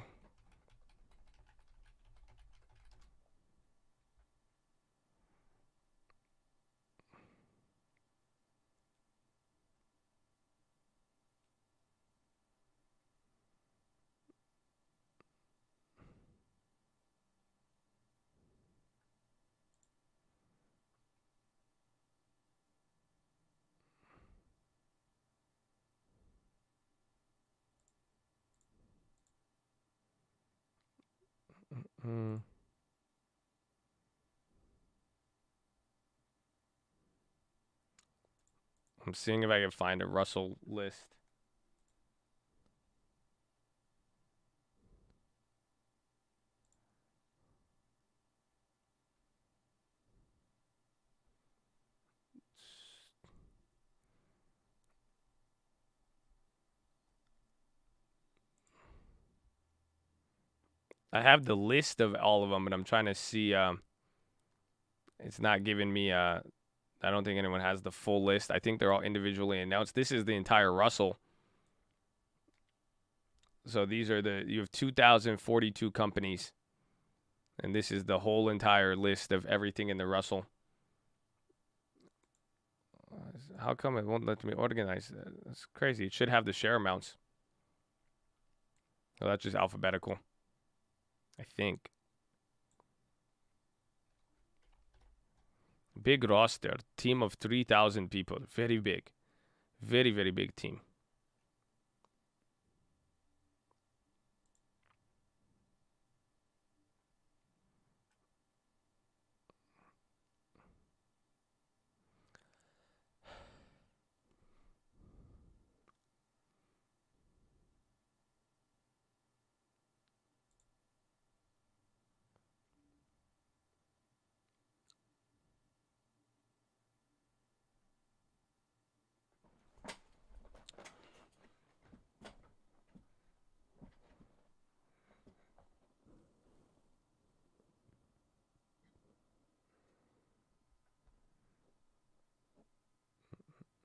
I'm seeing if I can find a Russell list. I have the list of all of them, but I'm trying to see. It's not giving me. I don't think anyone has the full list. I think they're all individually announced. This is the entire Russell. So these are you have 2,042 companies, and this is the whole entire list of everything in the Russell. How come it won't let me organize that? That's crazy. It should have the share amounts. Oh, that's just alphabetical. I think. Big roster. Team of 3,000 people. Very big. Very, very big team.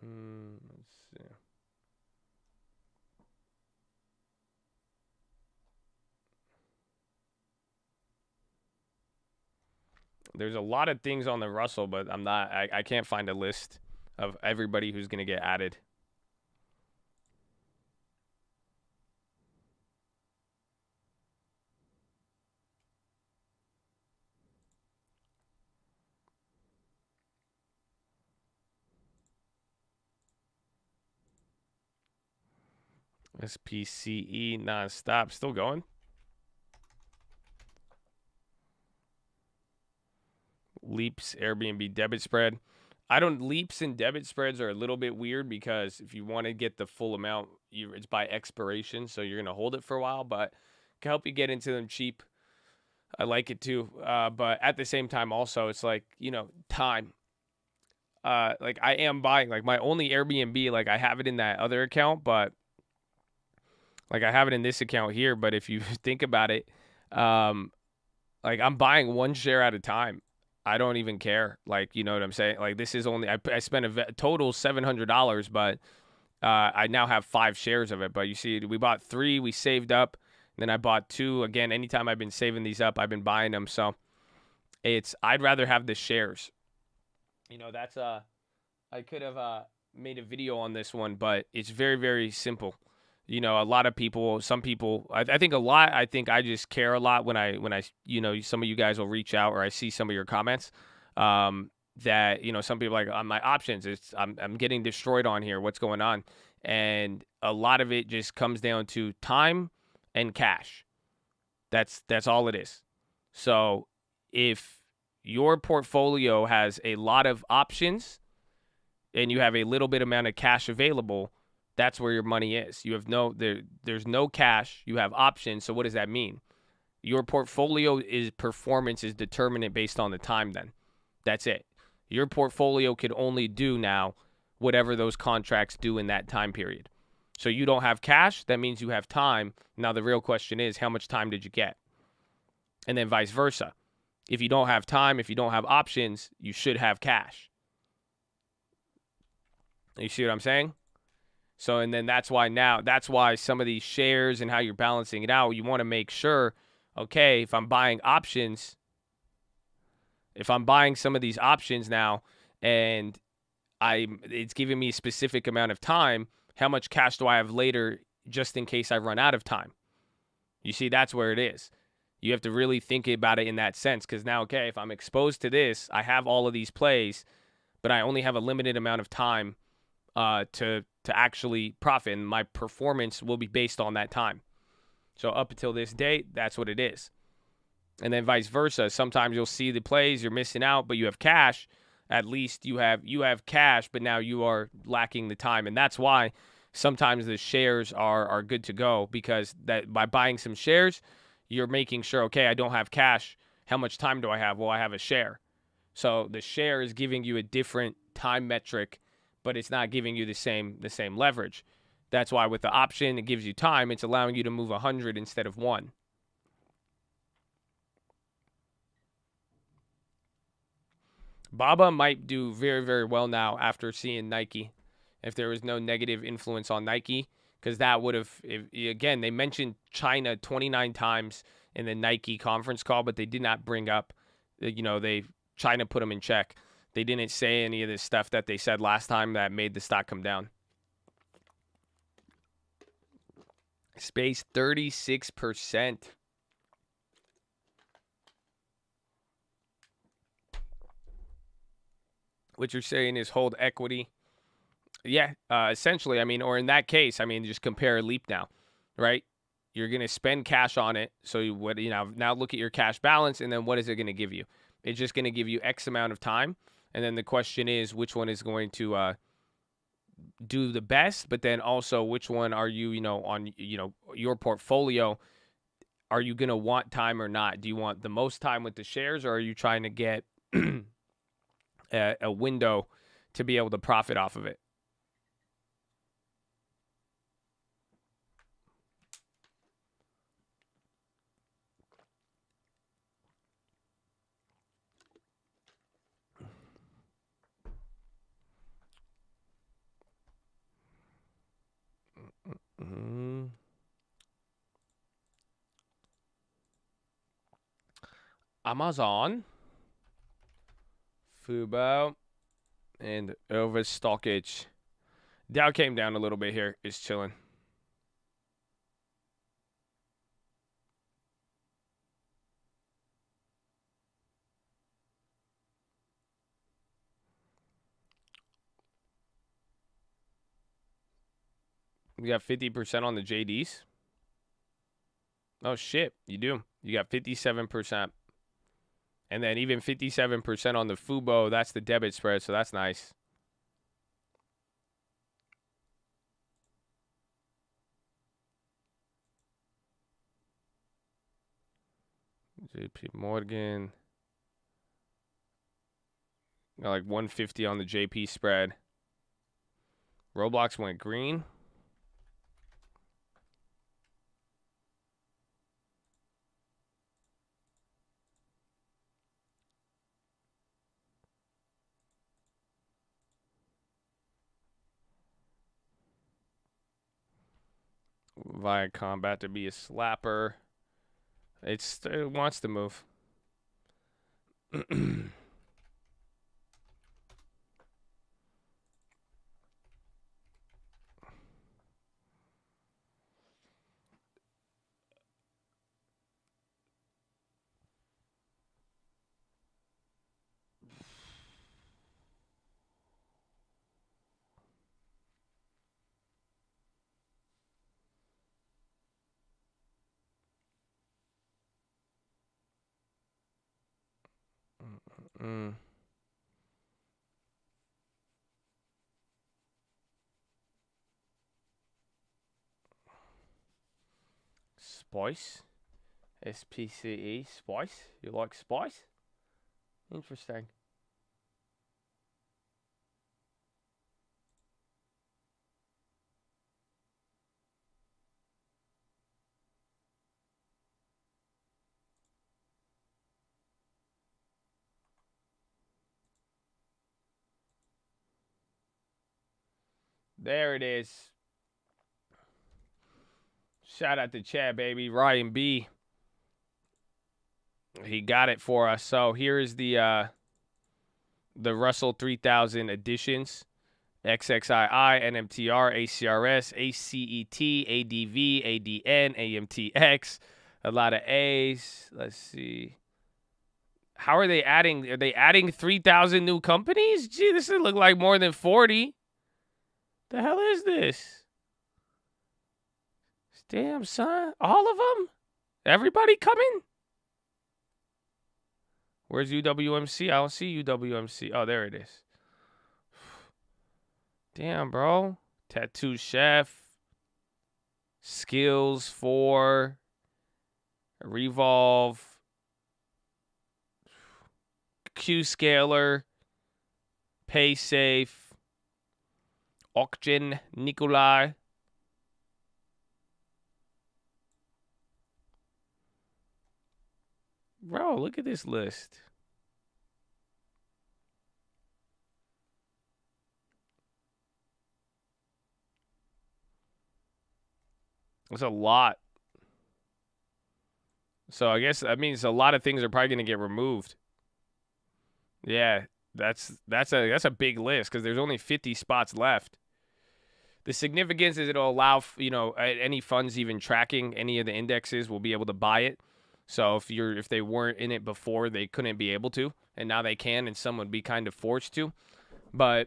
Let's see. There's a lot of things on the Russell, but I can't find a list of everybody who's going to get added. SPCE nonstop. Still going. Leaps Airbnb debit spread. Leaps and debit spreads are a little bit weird because if you want to get the full amount, it's by expiration, so you're going to hold it for a while, but can help you get into them cheap. I like it too. But at the same time also, it's like, time. Like I am buying, like my only Airbnb, like I have it in that other account, but like I have it in this account here. But if you think about it, like I'm buying one share at a time. I don't even care. Like, you know what I'm saying? Like this is only, I spent a total $700, but I now have 5 shares of it. But you see, we bought 3, we saved up. Then I bought 2. Again, anytime I've been saving these up, I've been buying them. So I'd rather have the shares. That's I could have made a video on this one, but it's very, very simple. A lot of people, some people, I think a lot, I think I just care a lot when I, some of you guys will reach out or I see some of your comments, that, some people are like on my options, I'm getting destroyed on here. What's going on? And a lot of it just comes down to time and cash. That's all it is. So if your portfolio has a lot of options and you have a little bit amount of cash available, that's where your money is. You have there's no cash, you have options. So what does that mean? Your portfolio performance is determined based on the time then. That's it. Your portfolio could only do now whatever those contracts do in that time period. So you don't have cash, that means you have time. Now the real question is, how much time did you get? And then vice versa. If you don't have time, if you don't have options, you should have cash. You see what I'm saying? So, and then that's why some of these shares and how you're balancing it out, you want to make sure, okay, if I'm buying options, if I'm buying some of these options now and it's giving me a specific amount of time, how much cash do I have later just in case I run out of time? You see, that's where it is. You have to really think about it in that sense, because now, okay, if I'm exposed to this, I have all of these plays, but I only have a limited amount of time to actually profit, and my performance will be based on that time. So up until this date, that's what it is. And then vice versa. Sometimes you'll see the plays, you're missing out, but you have cash. At least you have cash, but now you are lacking the time. And that's why sometimes the shares are good to go, because that by buying some shares, you're making sure, okay, I don't have cash. How much time do I have? Well, I have a share. So the share is giving you a different time metric, but it's not giving you the same leverage. That's why with the option, it gives you time. It's allowing you to move 100 instead of 1. Baba might do very, very well now after seeing Nike, if there was no negative influence on Nike, because that would have, again, they mentioned China 29 times in the Nike conference call, but they did not bring up, China put them in check. They didn't say any of this stuff that they said last time that made the stock come down. Space 36%. What you're saying is hold equity. Yeah, essentially. I mean, or in that case, I mean, just compare Leap now, right? You're gonna spend cash on it. So now look at your cash balance, and then what is it gonna give you? It's just gonna give you X amount of time, and then the question is which one is going to do the best, but then also which one are you, on your portfolio, are you gonna want time or not? Do you want the most time with the shares, or are you trying to get a window to be able to profit off of it? Mm-hmm. Amazon, Fubo, and Overstockage. Dow came down a little bit here. It's chilling. You got 50% on the JDs? Oh, shit. You do. You got 57%. And then even 57% on the Fubo. That's the debit spread, so that's nice. JP Morgan. Got like 150 on the JP spread. Roblox went green. Viacom about to be a slapper. It wants to move. Spice. SPCE. Spice. You like spice? Interesting. There it is. Shout out to Chad, baby. Ryan B. He got it for us. So here is the Russell 3000 additions. XXII, NMTR, ACRS, ACET, ADV, ADN, AMTX. A lot of A's. Let's see. How are they adding? Are they adding 3,000 new companies? Gee, this would look like more than 40. The hell is this? Damn, son. All of them? Everybody coming? Where's UWMC? I don't see UWMC. Oh, there it is. Damn, bro. Tattoo Chef. Skills 4. Revolve. Q Scaler. PaySafe. Okjen Nikolai. Bro, look at this list. It's a lot. So I guess that means a lot of things are probably going to get removed. Yeah, that's a big list because there's only 50 spots left. The significance is it'll allow, any funds even tracking any of the indexes will be able to buy it. So if they weren't in it before, they couldn't be able to, and now they can, and some would be kind of forced to. But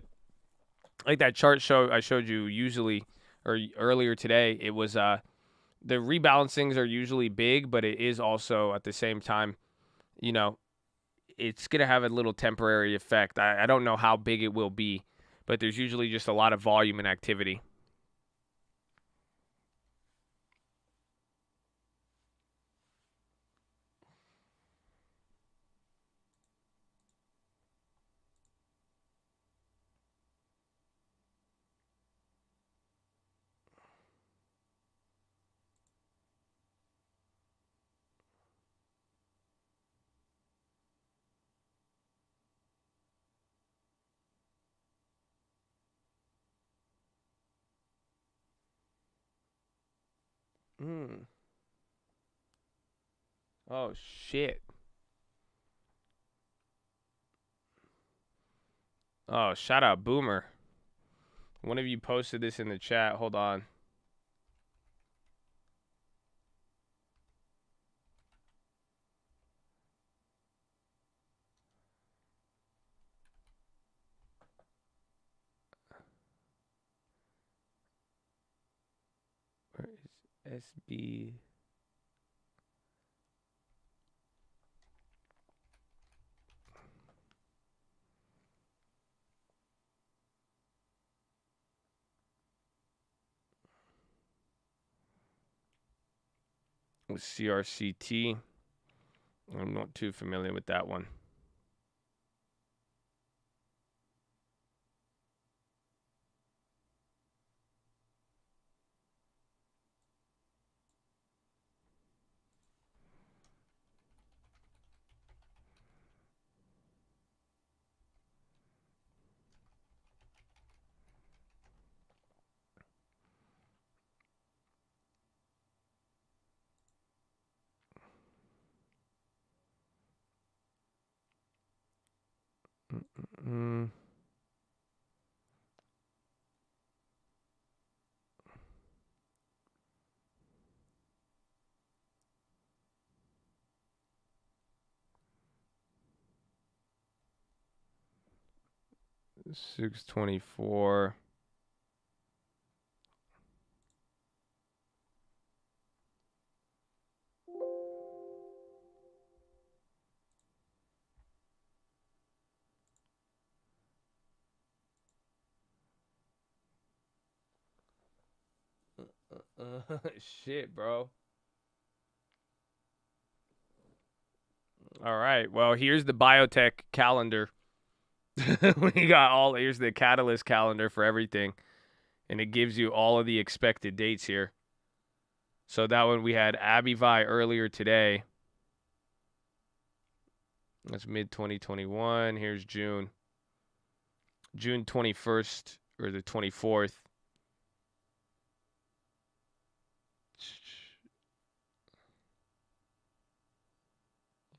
like that chart I showed you usually or earlier today, it was the rebalancings are usually big, but it is also at the same time, you know, it's going to have a little temporary effect. I don't know how big it will be, but there's usually just a lot of volume and activity. Oh, shit. Oh, shout out Boomer. One of you posted this in the chat. Hold on. Where is SB? With CRCT. I'm not too familiar with that one. Mm. 624. Shit, bro. All right. Well, here's the biotech calendar. Here's the catalyst calendar for everything. And it gives you all of the expected dates here. So that one we had Abivi earlier today. That's mid 2021. Here's June. June 21st or the 24th.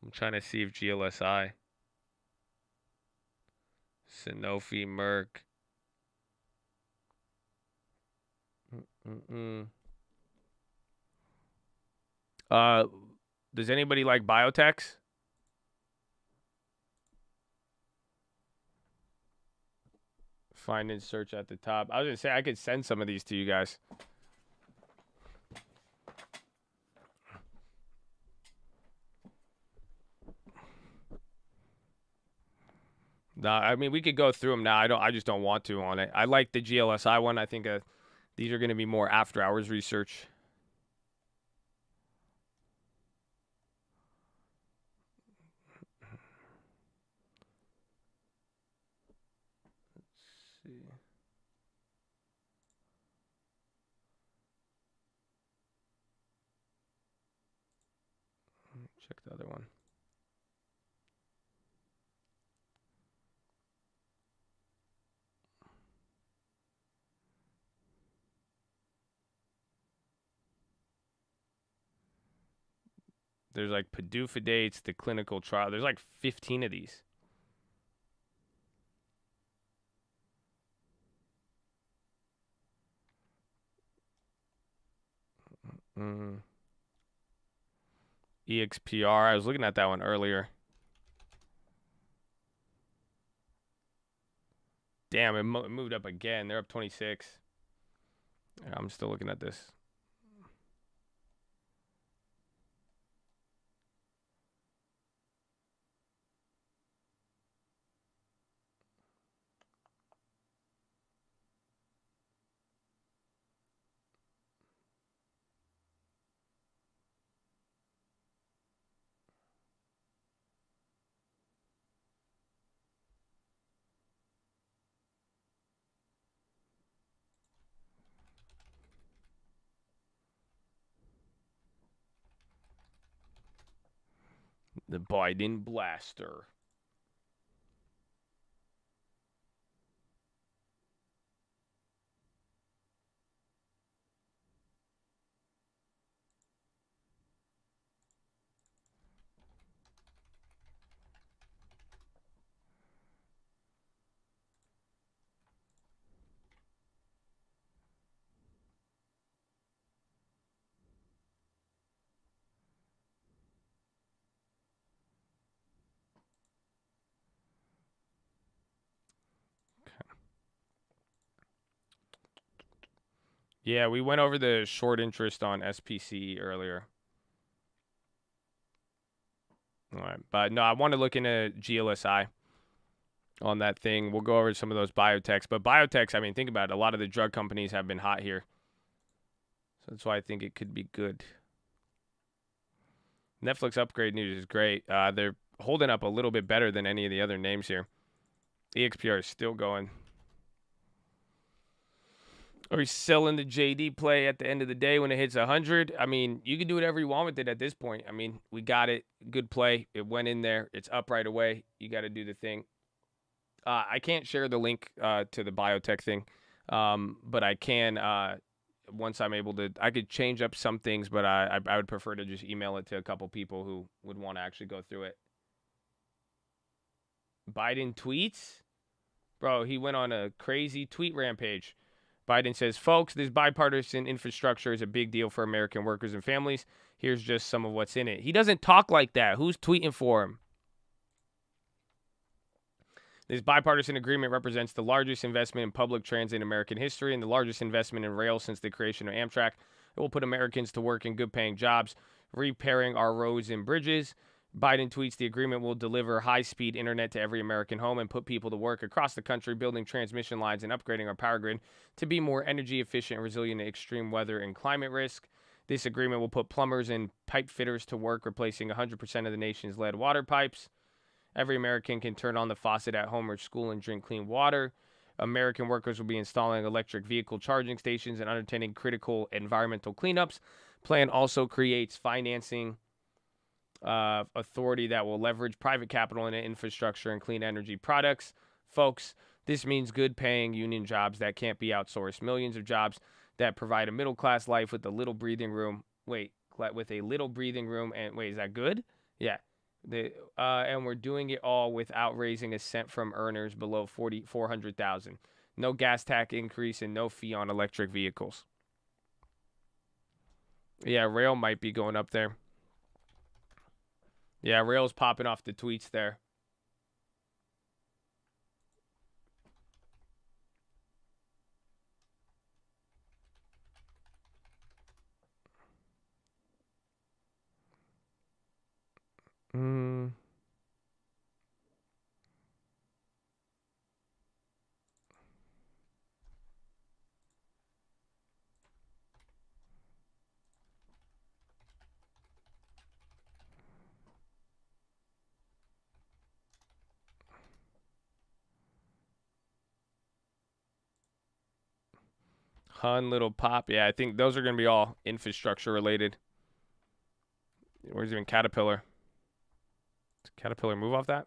I'm trying to see if GLSI, Sanofi, Merck. Does anybody like biotechs? Find and search at the top. I was gonna say I could send some of these to you guys. No, I mean we could go through them now. I just don't want to on it. I like the GLSI one. I think these are going to be more after hours research. Let's see. Check the other one. There's like PDUFA dates, the clinical trial. There's like 15 of these. EXPR. I was looking at that one earlier. Damn, it moved up again. They're up 26. I'm still looking at this. The Biden blaster. Yeah, we went over the short interest on SPC earlier. All right, but no, I want to look into GLSI on that thing. We'll go over some of those biotechs. But biotechs, I mean, think about it. A lot of the drug companies have been hot here. So that's why I think it could be good. Netflix upgrade news is great. They're holding up a little bit better than any of the other names here. EXPR is still going. Or he's selling the JD play at the end of the day when it hits 100. I mean, you can do whatever you want with it at this point. I mean, we got it. Good play. It went in there. It's up right away. You got to do the thing. I can't share the link to the biotech thing, but I can once I'm able to. I could change up some things, but I would prefer to just email it to a couple people who would want to actually go through it. Biden tweets? Bro, he went on a crazy tweet rampage. Biden says, folks, this bipartisan infrastructure is a big deal for American workers and families. Here's just some of what's in it. He doesn't talk like that. Who's tweeting for him? This bipartisan agreement represents the largest investment in public transit in American history and the largest investment in rail since the creation of Amtrak. It will put Americans to work in good-paying jobs, repairing our roads and bridges. Biden tweets the agreement will deliver high-speed internet to every American home and put people to work across the country building transmission lines and upgrading our power grid to be more energy efficient and resilient to extreme weather and climate risk. This agreement will put plumbers and pipe fitters to work, replacing 100% of the nation's lead water pipes. Every American can turn on the faucet at home or school and drink clean water. American workers will be installing electric vehicle charging stations and undertaking critical environmental cleanups. Plan also creates financing authority that will leverage private capital into infrastructure and clean energy products. Folks, this means good paying union jobs that can't be outsourced. Millions of jobs that provide a middle class life with a little breathing room. With a little breathing room. And is that good? Yeah. And we're doing it all without raising a cent from earners below 400,000. No gas tax increase and no fee on electric vehicles. Yeah, rail might be going up there. Yeah, rail's popping off the tweets there. Hun, little pop. Yeah, I think those are going to be all infrastructure related. Where's even Caterpillar? Does Caterpillar move off that?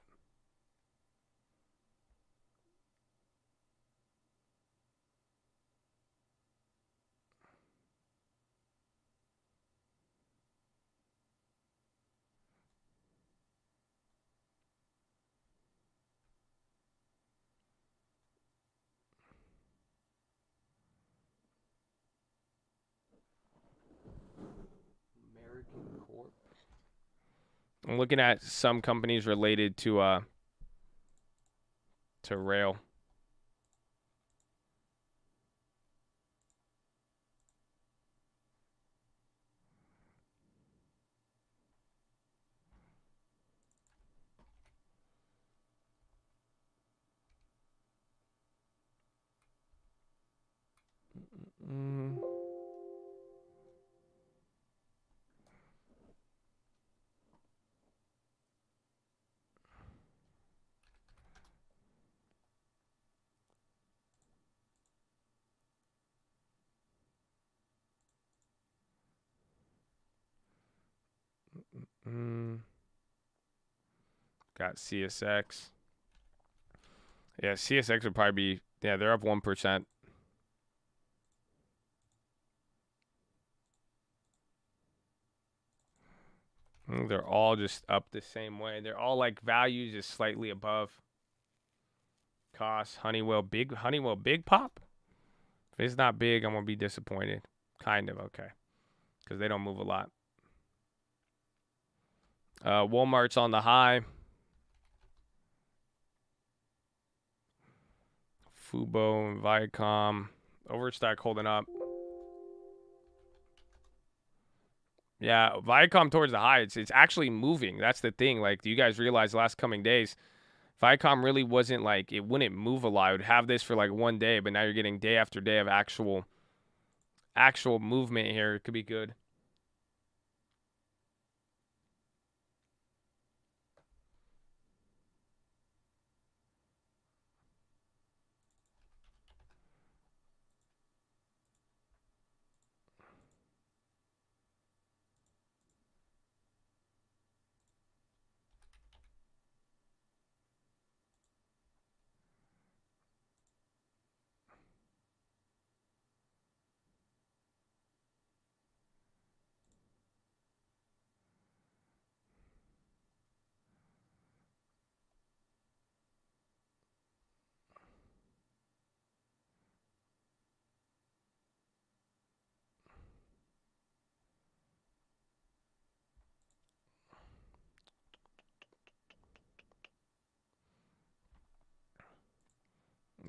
I'm looking at some companies related to rail. Got CSX. Yeah, CSX would probably be, yeah, they're up 1%. They're all just up the same way. They're all like values just slightly above cost. Honeywell big pop. If it's not big, I'm gonna be disappointed. Kind of okay, because they don't move a lot. Walmart's on the high. Fubo and Viacom. Overstock holding up. Yeah, Viacom towards the high. It's actually moving. That's the thing. Like, do you guys realize the last coming days, Viacom really wasn't like, it wouldn't move a lot. It would have this for like one day, but now you're getting day after day of actual movement here. It could be good.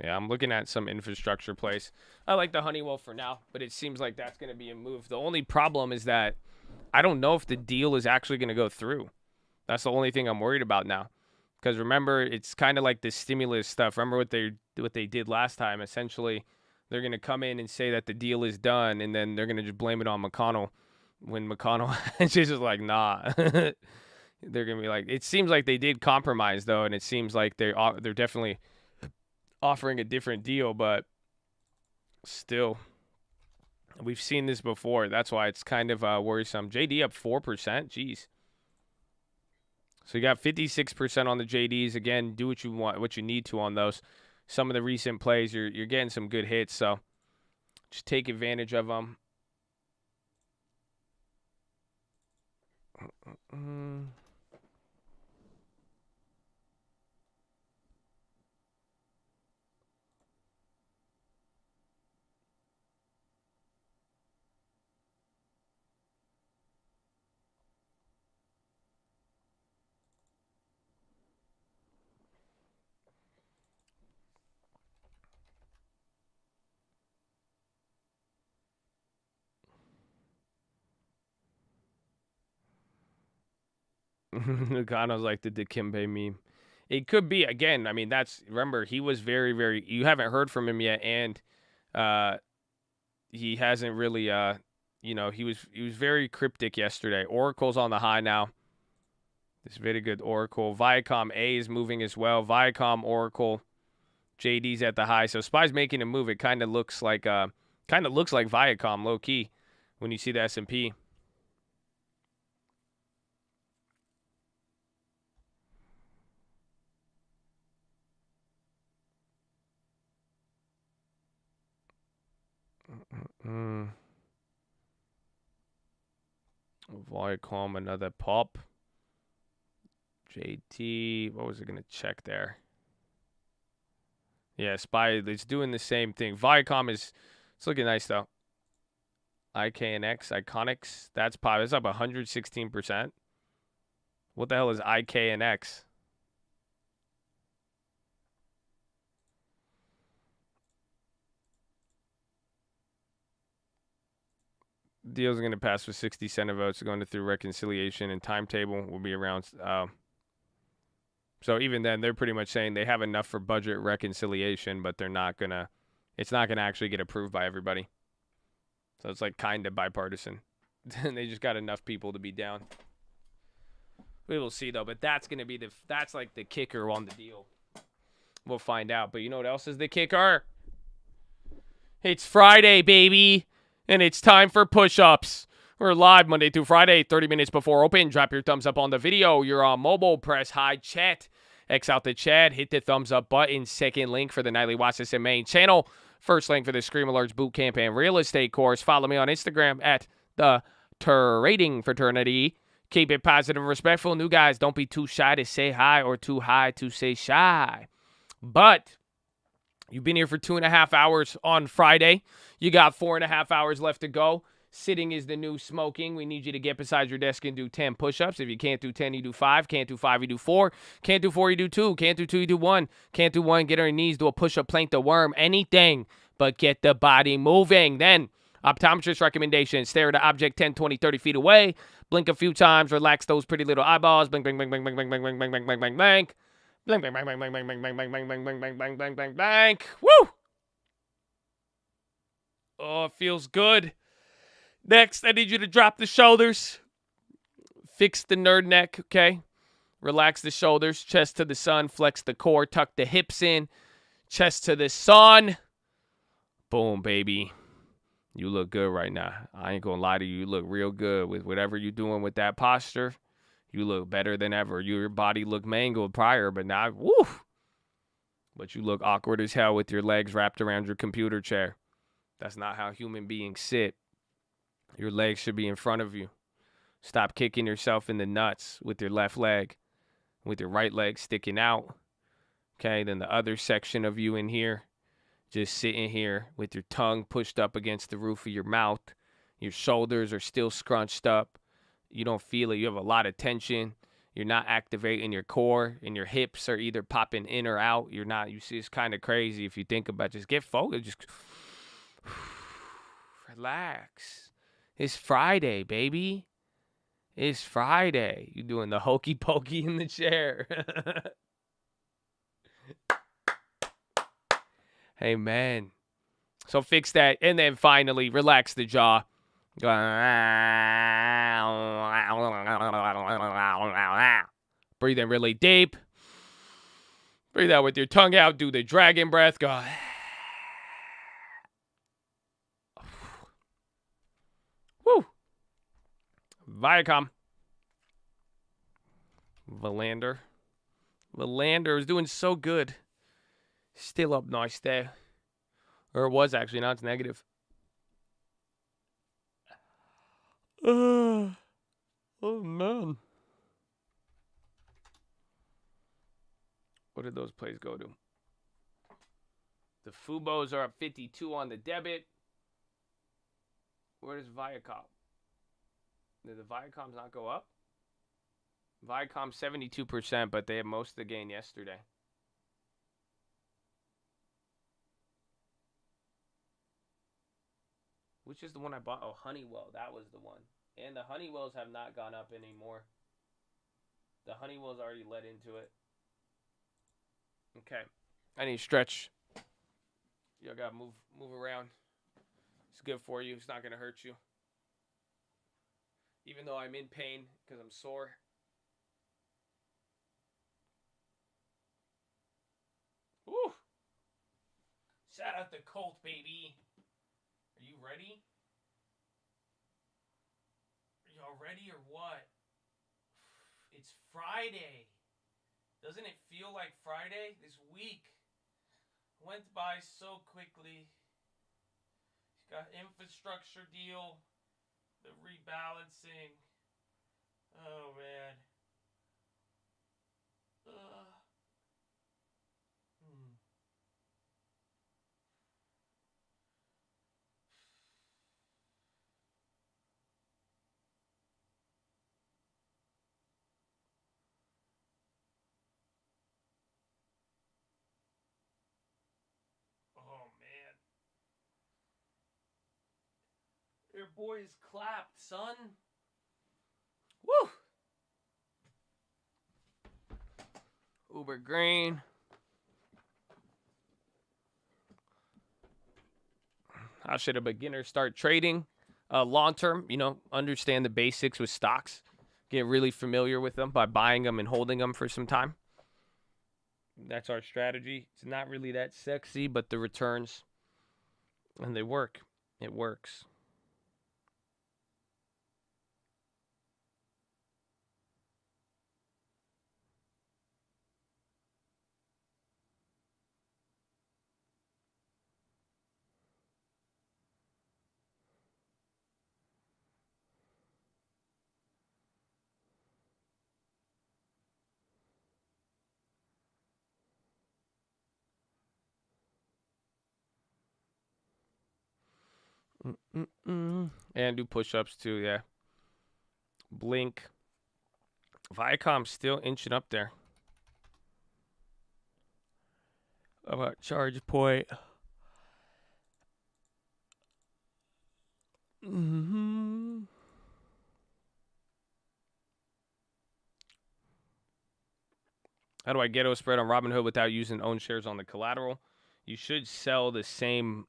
Yeah, I'm looking at some infrastructure place. I like the Honeywell for now, but it seems like that's going to be a move. The only problem is that I don't know if the deal is actually going to go through. That's the only thing I'm worried about now. Because remember, it's kind of like this stimulus stuff. Remember what they did last time? Essentially, they're going to come in and say that the deal is done, and then they're going to just blame it on McConnell. When McConnell is just like, nah. They're going to be like, it seems like they did compromise, though, and it seems like they're definitely offering a different deal, but still, we've seen this before. That's why it's kind of worrisome. JD up 4%. Jeez. So you got 56% on the JDs. Again, do what you want, what you need to on those. Some of the recent plays, you're getting some good hits, so just take advantage of them. Nagano's like the Dikembe meme. It could be, again, I mean, remember, he was very, very, you haven't heard from him yet, and he hasn't really, he was very cryptic yesterday. Oracle's on the high now. This very good Oracle. Viacom A is moving as well. Viacom, Oracle, JD's at the high. So SPY's making a move. It kind of looks like Viacom, low key, when you see the S&P. Viacom, another pop. JT, what was it going to check there? Yeah, SPY, it's doing the same thing. Viacom it's looking nice, though. IKNX, Iconics, that's pop. It's up 116%. What the hell is IKNX? Deal's going to pass with 60 Senate votes going through reconciliation, and timetable will be around. So even then, they're pretty much saying they have enough for budget reconciliation, but they're not going to, it's not going to actually get approved by everybody. So it's like kind of bipartisan. They just got enough people to be down. We will see, though. But that's going to be that's like the kicker on the deal. We'll find out. But you know what else is the kicker? It's Friday, baby. And it's time for push-ups. We're live Monday through Friday, 30 minutes before open. Drop your thumbs up on the video. You're on mobile. Press high chat. X out the chat. Hit the thumbs up button. Second link for the nightly Watchlist and main channel. First link for the Scream Alerts Bootcamp and Real Estate course. Follow me on Instagram at the Trading Fraternity. Keep it positive and respectful. New guys, don't be too shy to say hi or too high to say shy. But you've been here for 2.5 hours on Friday. You got 4.5 hours left to go. Sitting is the new smoking. We need you to get beside your desk and do 10 push-ups. If you can't do 10, you do 5. Can't do 5, you do 4. Can't do 4, you do 2. Can't do 2, you do 1. Can't do 1, get on your knees, do a push-up, plank the worm. Anything but get the body moving. Then, optometrist recommendation. Stare at an object 10, 20, 30 feet away. Blink a few times. Relax those pretty little eyeballs. Blink, blink, blink, blink, blink, blink, blink, blink, blink, blink, blink, blink. Blink, blink, blink, blink, blink, blink, blink, blink, blink, blink, blink, blink, blink, blink, blink, blink. Woo! Oh, it feels good. Next, I need you to drop the shoulders. Fix the nerd neck, okay? Relax the shoulders. Chest to the sun. Flex the core. Tuck the hips in. Chest to the sun. Boom, baby. You look good right now. I ain't gonna lie to you. You look real good with whatever you're doing with that posture. You look better than ever. Your body looked mangled prior, but now, woo! But you look awkward as hell with your legs wrapped around your computer chair. That's not how human beings sit. Your legs should be in front of you. Stop kicking yourself in the nuts with your left leg, with your right leg sticking out. Okay, then the other section of you in here, just sitting here with your tongue pushed up against the roof of your mouth. Your shoulders are still scrunched up. You don't feel it. You have a lot of tension. You're not activating your core, and your hips are either popping in or out. You're not. You see, it's kind of crazy if you think about it. Just get focused. Just relax. It's Friday, baby. It's Friday. You doing the hokey pokey in the chair. Amen. So fix that. And then finally, relax the jaw. Breathe in really deep. Breathe out with your tongue out. Do the dragon breath. Go. Woo. Viacom. Valander is doing so good. Still up nice there. Or it was actually, now it's negative. Oh, man. What did those plays go to? The Fubos are up 52 on the debit. Where does Viacom? Did the Viacoms not go up? Viacom 72%, but they had most of the gain yesterday. Which is the one I bought? Oh, Honeywell. That was the one. And the Honeywells have not gone up anymore. The Honeywell's already led into it. Okay. I need to stretch. You gotta move around. It's good for you. It's not gonna hurt you. Even though I'm in pain because I'm sore. Woo! Shout out to Colt, baby. Are you ready? Are y'all ready or what? It's Friday. Doesn't it feel like Friday? This week went by so quickly. Got infrastructure deal, the rebalancing. Oh, man. Your boys clapped, son. Woo! Uber Green. How should a beginner start trading? Long term, understand the basics with stocks. Get really familiar with them by buying them and holding them for some time. That's our strategy. It's not really that sexy, but the returns, and they work. It works. And do push-ups too, yeah. Blink. Viacom's still inching up there. How about charge point? How do I ghetto spread on Robinhood without using own shares on the collateral? You should sell the same.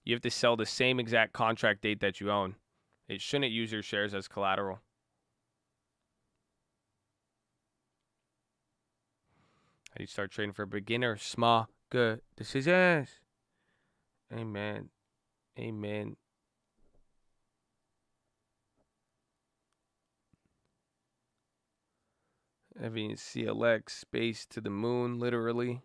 You have to sell the same exact contract date that you own. It shouldn't use your shares as collateral. How do you start trading for beginner? Small, good decisions. Amen. Amen. Having CLX space to the moon, literally.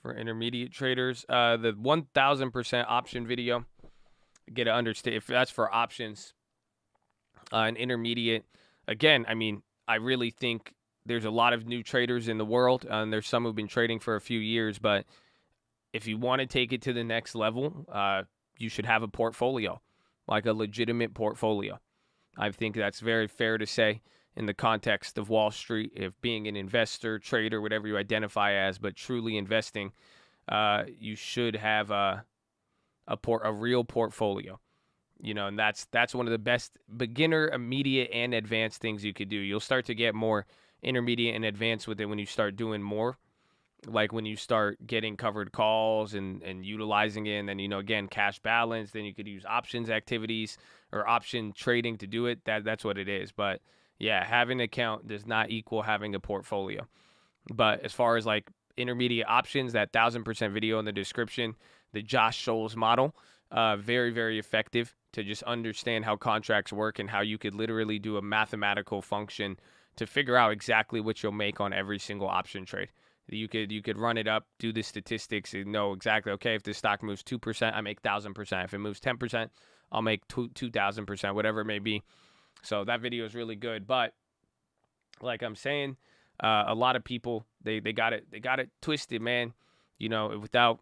For intermediate traders, the 1000% option video. Get to understand if that's for options. An intermediate. Again, I mean, I really think there's a lot of new traders in the world, and there's some who've been trading for a few years. But if you want to take it to the next level, you should have a portfolio, like a legitimate portfolio. I think that's very fair to say in the context of Wall Street, if being an investor, trader, whatever you identify as, but truly investing, you should have a real portfolio. And that's one of the best beginner, immediate, and advanced things you could do. You'll start to get more intermediate and advanced with it when you start doing more. Like when you start getting covered calls and utilizing it, and then, again, cash balance, then you could use options activities or option trading to do it. That's what it is. But yeah, having an account does not equal having a portfolio. But as far as like intermediate options, that 1000% video in the description, the Josh Scholes model, very, very effective to just understand how contracts work and how you could literally do a mathematical function to figure out exactly what you'll make on every single option trade. You could run it up, do the statistics, and know exactly, okay, if this stock moves 2%, I make 1,000%. If it moves 10%, I'll make 2,000%, whatever it may be. So that video is really good. But like I'm saying, a lot of people, they got it twisted, man. Without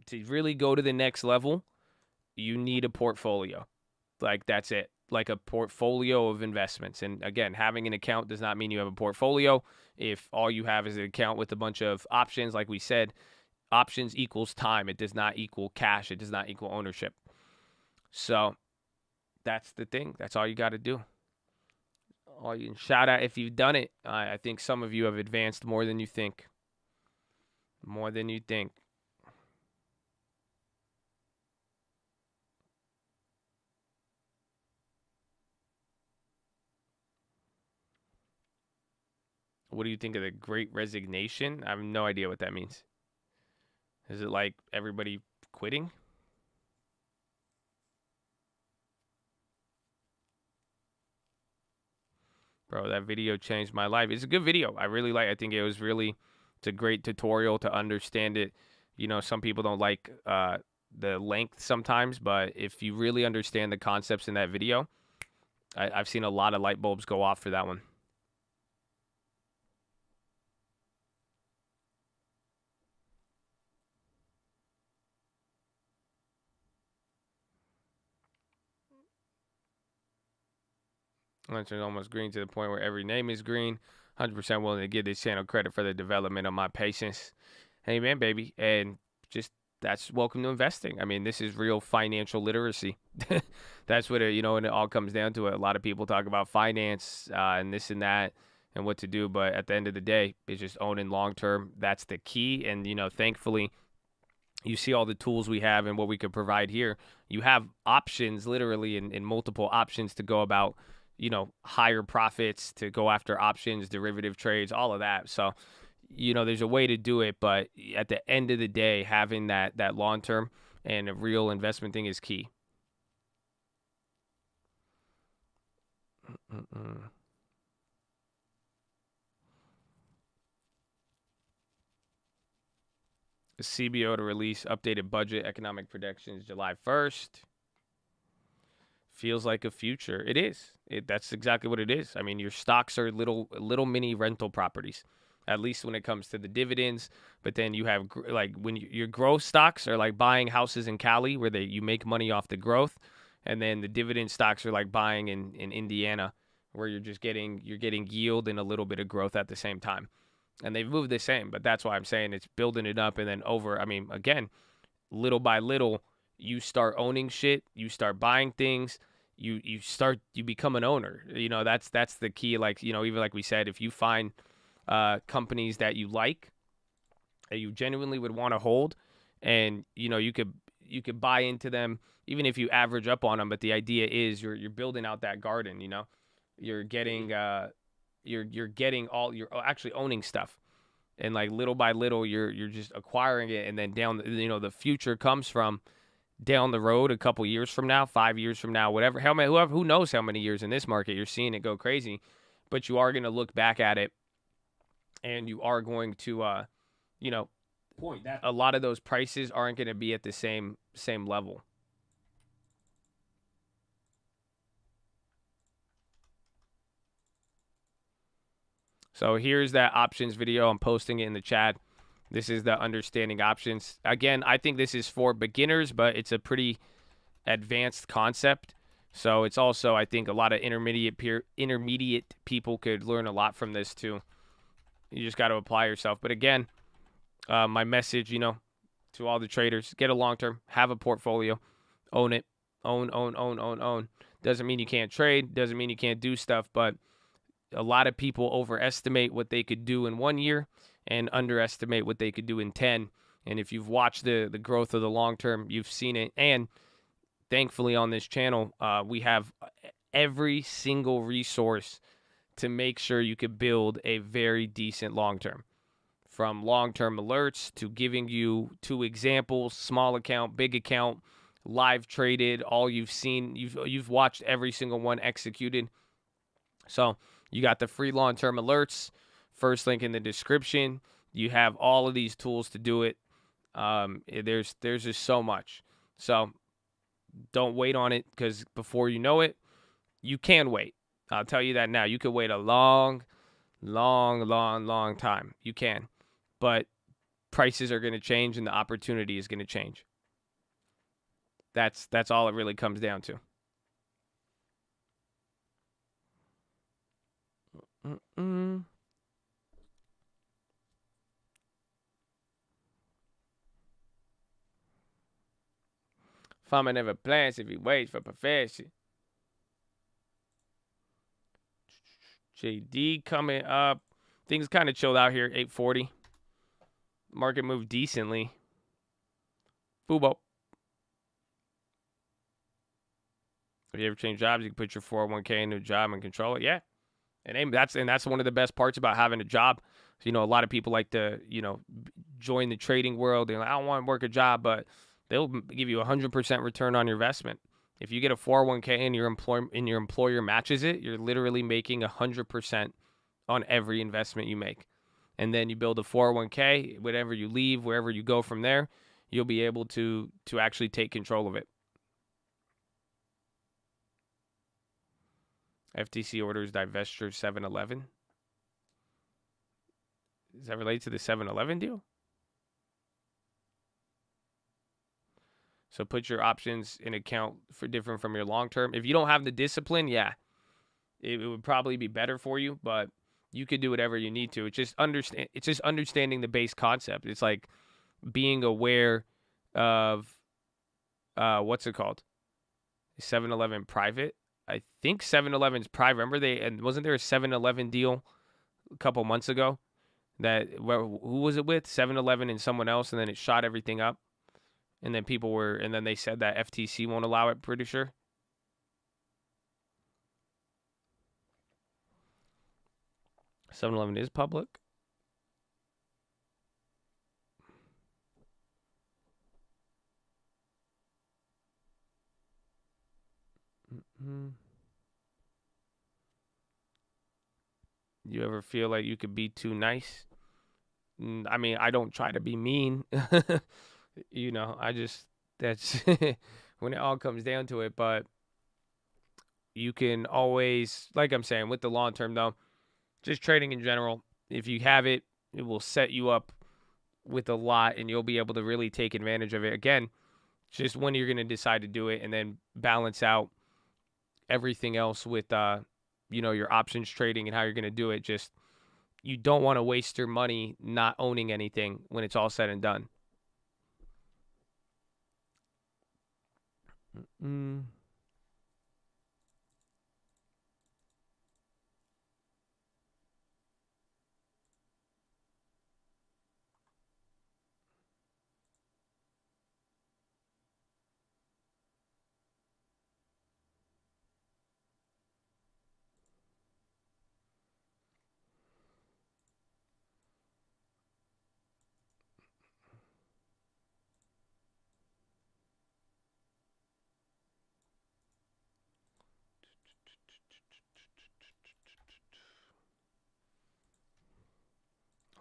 to really go to the next level, you need a portfolio. Like, that's it. Like a portfolio of investments. And again, having an account does not mean you have a portfolio. If all you have is an account with a bunch of options, like we said, options equals time. It does not equal cash. It does not equal ownership. So that's the thing. That's all you got to do. Shout out if you've done it. I think some of you have advanced more than you think. More than you think. What do you think of the Great Resignation? I have no idea what that means. Is it like everybody quitting? Bro, that video changed my life. It's a good video. I really like it. I think it's a great tutorial to understand it. Some people don't like the length sometimes, but if you really understand the concepts in that video, I've seen a lot of light bulbs go off for that one. Lunch is almost green to the point where every name is green. 100% willing to give this channel credit for the development of my patience. Amen, baby. And just that's welcome to investing. I mean, this is real financial literacy. That's what and it all comes down to it. A lot of people talk about finance and this and that and what to do, but at the end of the day, it's just owning long term. That's the key. And thankfully, you see all the tools we have and what we could provide here. You have options, literally, in multiple options to go about, higher profits, to go after options, derivative trades, all of that. So, there's a way to do it, but at the end of the day, having that long term and a real investment thing is key. The CBO to release updated budget economic predictions July 1st. Feels like a future. It is. That's exactly what it is. I mean, your stocks are little mini rental properties, at least when it comes to the dividends. But then you have when your growth stocks are like buying houses in Cali where you make money off the growth, and then the dividend stocks are like buying in Indiana where you're getting yield and a little bit of growth at the same time. And they've moved the same, but that's why I'm saying it's building it up, and then again, little by little, you start owning shit, you start buying things, you become an owner. That's the key. Even like we said, if you find companies that you like, that you genuinely would want to hold, and you could buy into them, even if you average up on them. But the idea is you're building out that garden. You're getting you're actually owning stuff, and like little by little you're just acquiring it, and then down the future comes from down the road, a couple years from now, 5 years from now, whatever, who knows how many years in this market, you're seeing it go crazy, but you are going to look back at it, and you are going to point that a lot of those prices aren't going to be at the same level. So here's that options video. I'm posting it in the chat. This is the understanding options. Again, I think this is for beginners, but it's a pretty advanced concept. So it's also, I think, a lot of intermediate people could learn a lot from this too. You just got to apply yourself. But again, my message, to all the traders, get a long-term, have a portfolio, own it, own. Doesn't mean you can't trade, doesn't mean you can't do stuff, but a lot of people overestimate what they could do in 1 year and underestimate what they could do in 10. And if you've watched the growth of the long term, you've seen it. And thankfully on this channel, we have every single resource to make sure you could build a very decent long term. From long-term alerts to giving you 2 examples, small account, big account, live traded, all you've seen, you've watched every single one executed. So you got the free long-term alerts, first link in the description. You have all of these tools to do it. There's just so much. So don't wait on it, because before you know it, you can wait. I'll tell you that now. You could wait a long time. You can. But prices are going to change, and the opportunity is going to change. That's all it really comes down to. Farmer never plants if he waits for perfection. JD coming up. Things kind of chilled out here, 840. Market moved decently. Boobo. If you ever change jobs, you can put your 401k into a job and control it. Yeah. And that's one of the best parts about having a job. A lot of people like to, join the trading world. They're like, I don't want to work a job, but they'll give you 100% return on your investment. If you get a 401k and your employer matches it, you're literally making 100% on every investment you make. And then you build a 401k, whatever you leave, wherever you go from there, you'll be able to actually take control of it. FTC orders divestiture 7-Eleven. Does that relate to the 7-Eleven deal? So put your options in account for different from your long term. If you don't have the discipline, yeah, it would probably be better for you, but you could do whatever you need to. It's just understanding the base concept. It's like being aware of what's it called? 7-Eleven private. I think 7-Eleven's private. Remember wasn't there a 7-Eleven deal a couple months ago? Who was it with? 7-Eleven and someone else, and then it shot everything up. And then and then they said that FTC won't allow it, pretty sure. $7-Eleven is public. You ever feel like you could be too nice? I mean, I don't try to be mean. You know, that's when it all comes down to it. But you can always, like I'm saying, with the long term, though, just trading in general, if you have it, it will set you up with a lot and you'll be able to really take advantage of it. Again, just when you're going to decide to do it and then balance out everything else with, your options trading and how you're going to do it. Just, you don't want to waste your money not owning anything when it's all said and done.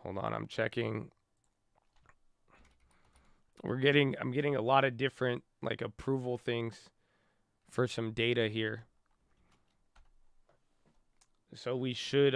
Hold on, I'm checking. I'm getting a lot of different like approval things for some data here. So we should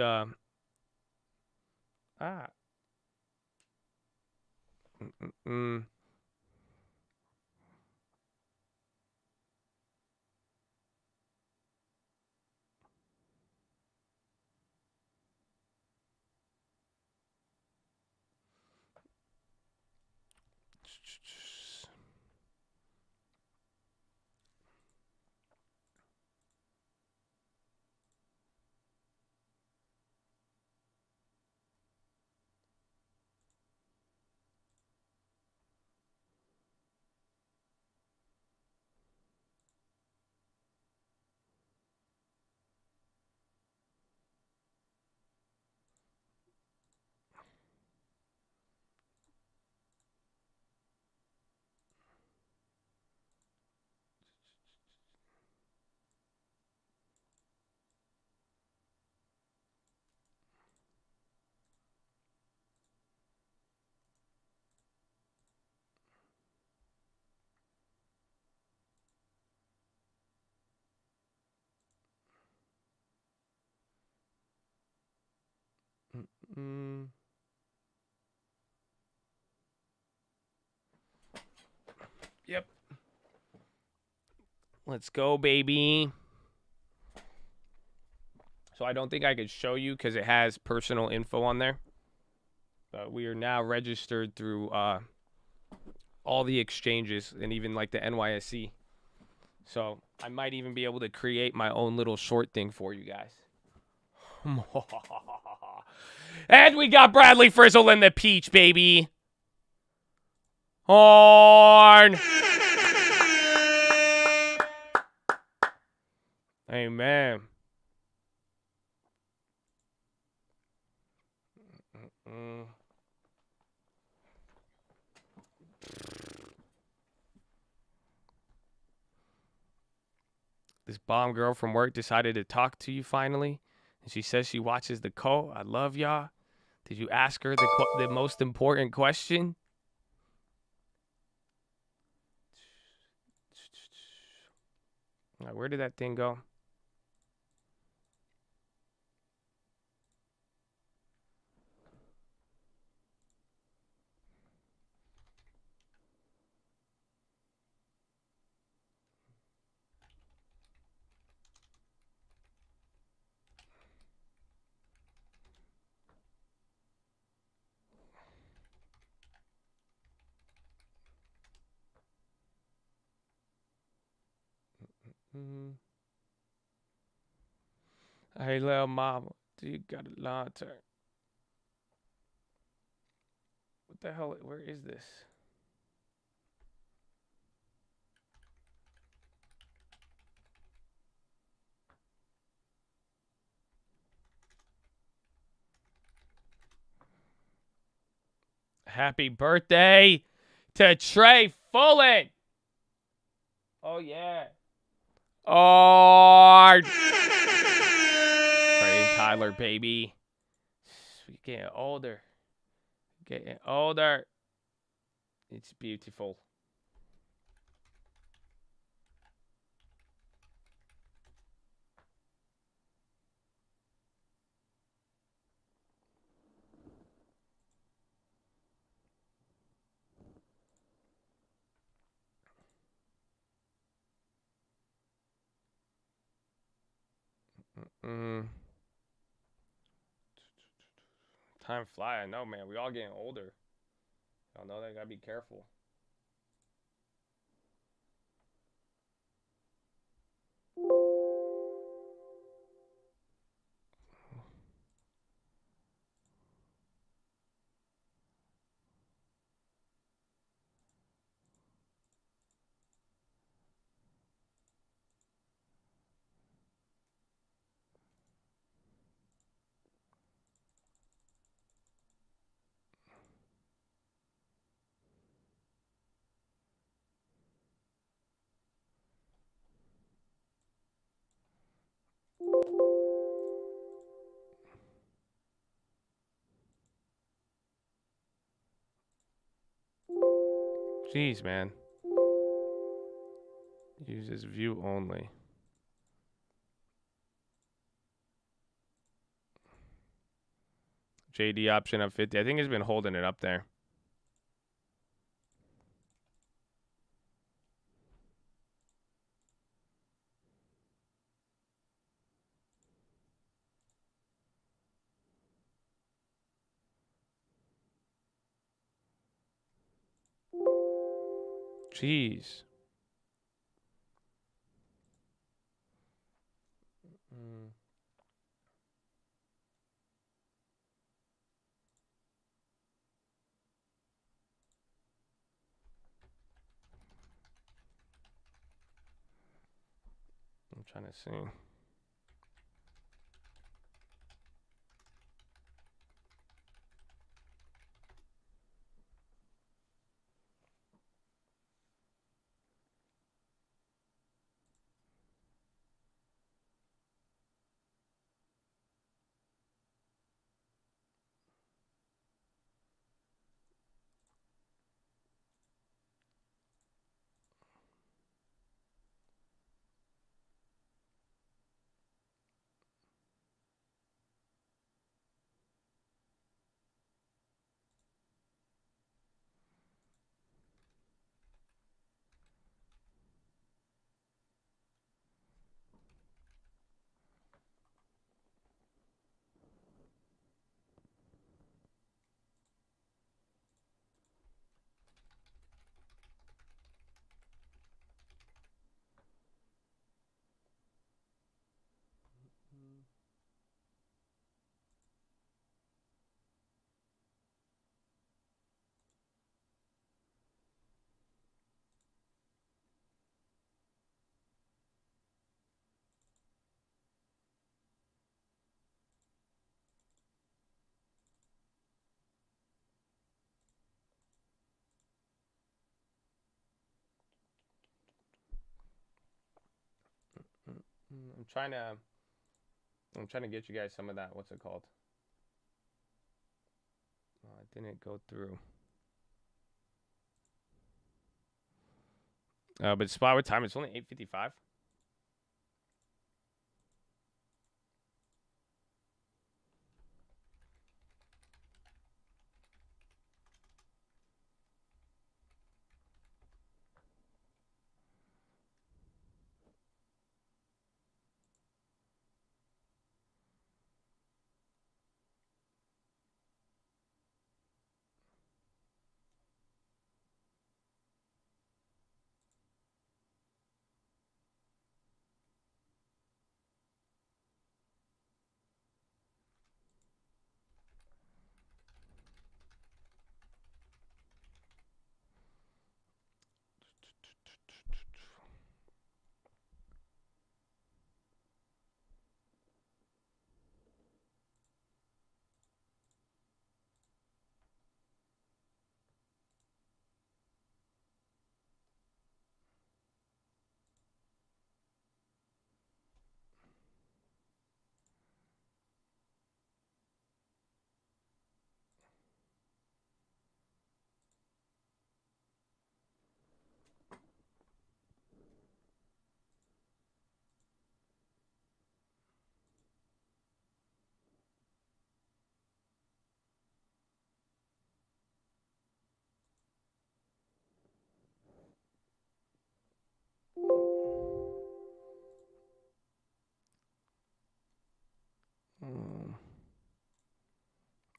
Yep. Let's go, baby. So I don't think I could show you because it has personal info on there. But we are now registered through all the exchanges and even like the NYSE. So I might even be able to create my own little short thing for you guys. And we got Bradley Frizzle in the peach, baby. Horn. Amen. This bomb girl from work decided to talk to you finally. And she says she watches the cult. I love y'all. Did you ask her the most important question? Where did that thing go? Hey, little mama, do you got a lantern? What the hell? Where is this? Happy birthday to Trey Fullen. Oh, yeah. Oh, Trey and Tyler, baby. We're getting older. Getting older. It's beautiful. Time fly. I know, man. We all getting older. Y'all know that. Gotta be careful. Jeez, man. Uses view only. JD option of 50. I think he's been holding it up there. Jeez. I'm trying to see. I'm trying to get you guys some of that. What's it called? Oh, it didn't go through. But spot with time, it's only 8:55.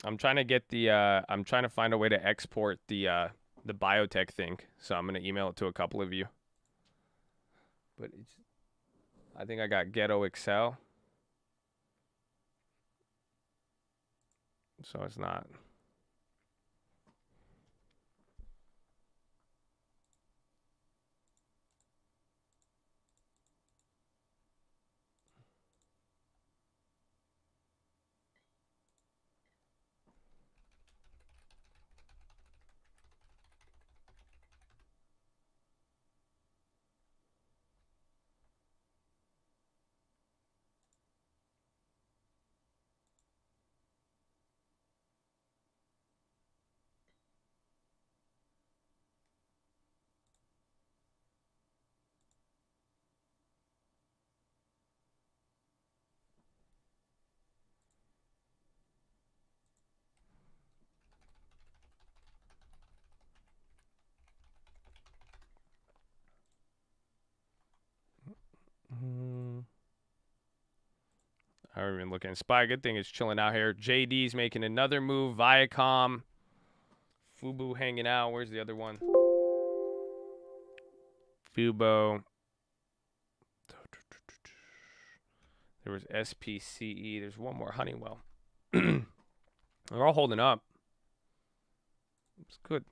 I'm trying to get the I'm trying to find a way to export the biotech thing. So I'm gonna email it to a couple of you. But I think I got ghetto Excel. So it's not. I haven't been looking. SPY, good thing it's chilling out here. JD's making another move. Viacom. Fubu hanging out. Where's the other one? Fubo. There was SPCE. There's one more. Honeywell. They're all holding up. It's good.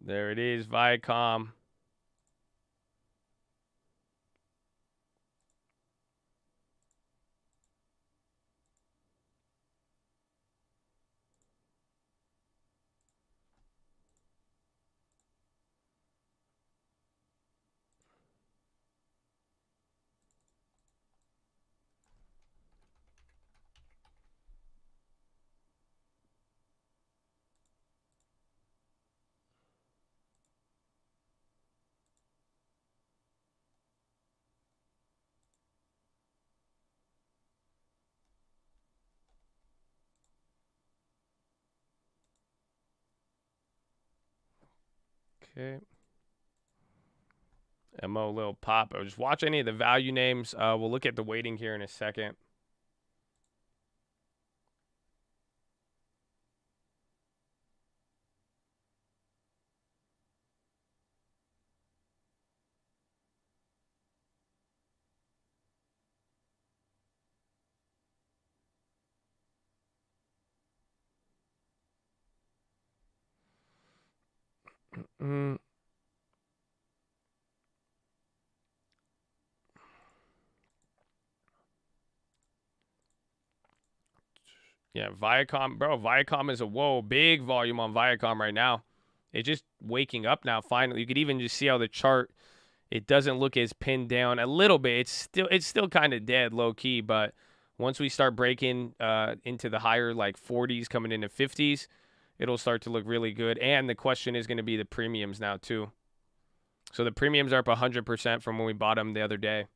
There it is, Viacom. Okay. MO little pop. Just watch any of the value names. We'll look at the weighting here in a second. Yeah, Viacom, bro. Viacom is a big volume on Viacom right now. It's just waking up now. Finally, you could even just see how the chart. It doesn't look as pinned down a little bit. It's still kind of dead, low key. But once we start breaking into the higher like 40s, coming into 50s, it'll start to look really good. And the question is going to be the premiums now too. So the premiums are up 100% from when we bought them the other day.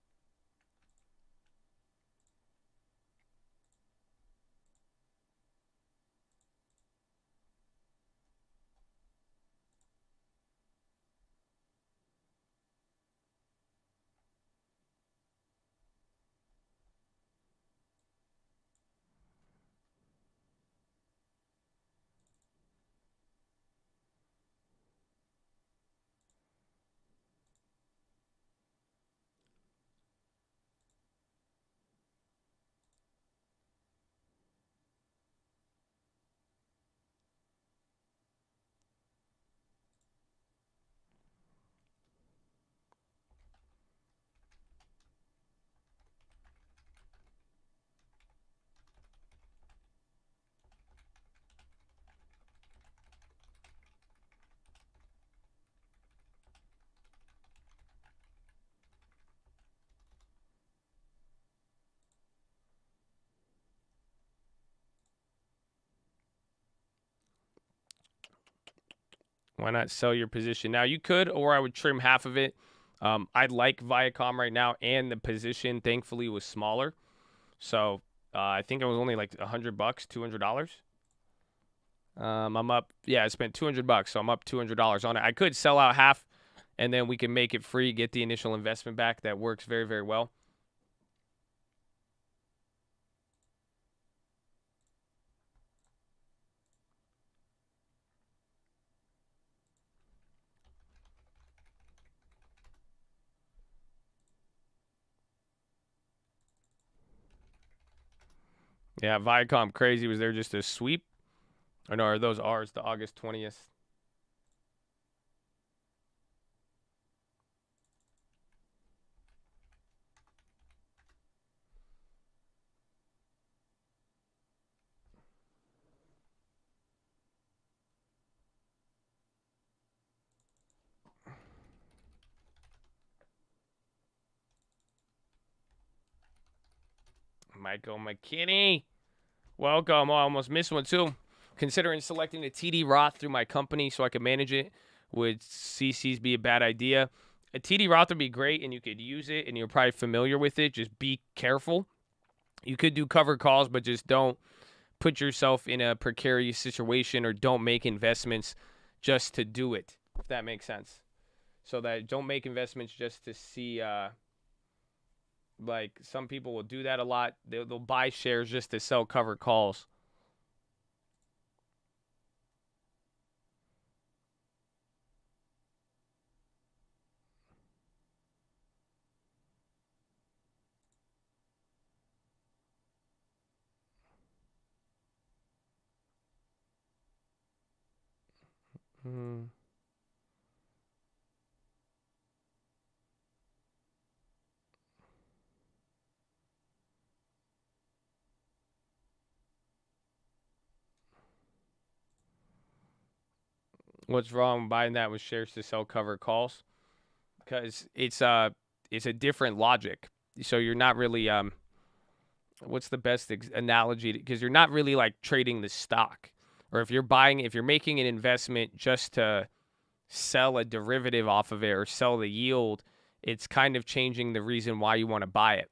Why not sell your position now? You could, or I would trim half of it. I like Viacom right now, and the position thankfully was smaller. So I think it was only like $100, $200. I'm up. Yeah, I spent $200, so I'm up $200 on it. I could sell out half, and then we can make it free, get the initial investment back. That works very, very well. Yeah, Viacom crazy. Was there just a sweep? Or no, are those ours, the August 20th? Michael McKinney. Welcome. Oh, I almost missed one too. Considering selecting a TD Roth through my company so I can manage it. Would CCs be a bad idea? A TD Roth would be great and you could use it and you're probably familiar with it. Just be careful. You could do covered calls, but just don't put yourself in a precarious situation or don't make investments just to do it, if that makes sense. So that don't make investments just to see, like some people will do that a lot. They'll buy shares just to sell covered calls. Hmm. What's wrong buying that with shares to sell covered calls? Because it's a different logic. So you're not really what's the best analogy? Because you're not really like trading the stock, or if you're making an investment just to sell a derivative off of it or sell the yield, it's kind of changing the reason why you want to buy it.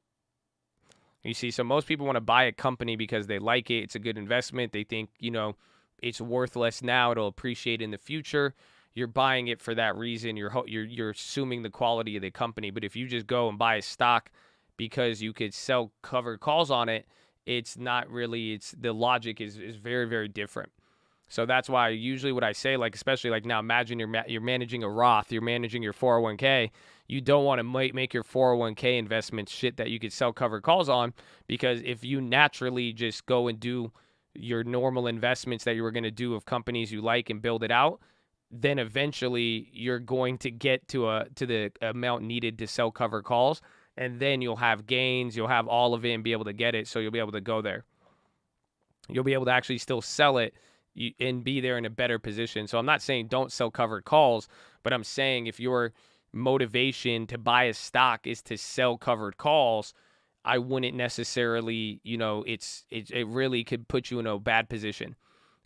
You see, so most people want to buy a company because they like it. It's a good investment. They think, it's worth less now. It'll appreciate in the future. You're buying it for that reason. You're assuming the quality of the company. But if you just go and buy a stock because you could sell covered calls on it, it's not really. It's the logic is very, very different. So that's why usually what I say, like especially like now, imagine you're managing a Roth, you're managing your 401k. You don't want to make your 401k investments shit that you could sell covered calls on, because if you naturally just go and do your normal investments that you were going to do of companies you like and build it out, then eventually you're going to get to the amount needed to sell covered calls, and then you'll have gains, you'll have all of it and be able to get it, so you'll be able to go there. You'll be able to actually still sell it and be there in a better position. So I'm not saying don't sell covered calls, but I'm saying if your motivation to buy a stock is to sell covered calls, I wouldn't necessarily, it really could put you in a bad position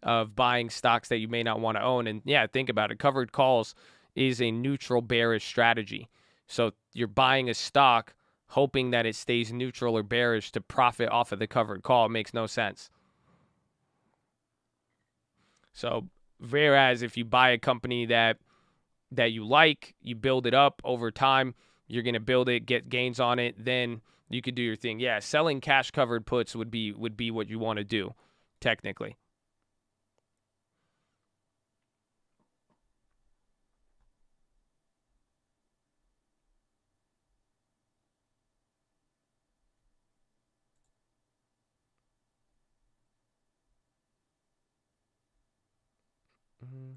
of buying stocks that you may not want to own. And yeah, think about it. Covered calls is a neutral bearish strategy. So you're buying a stock hoping that it stays neutral or bearish to profit off of the covered call. It makes no sense. So whereas if you buy a company that you like, you build it up over time, you're going to build it, get gains on it, then you could do your thing. Yeah, selling cash covered puts would be what you want to do technically. Mm-hmm.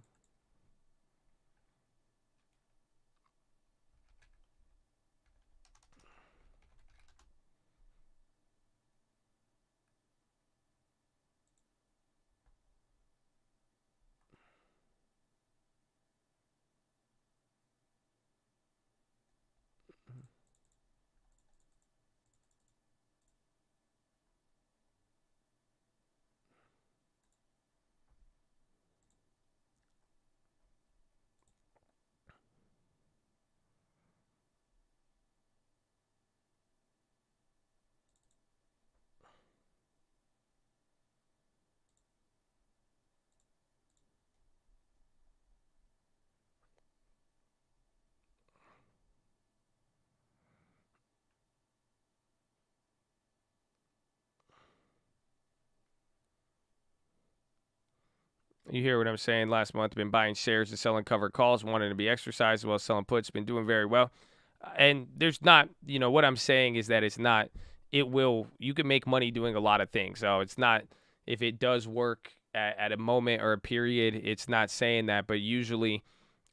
You hear what I'm saying? Last month, been buying shares and selling covered calls, wanting to be exercised while selling puts, been doing very well. And there's not, what I'm saying is that it's not, you can make money doing a lot of things. So it's not, if it does work at a moment or a period, it's not saying that. But usually,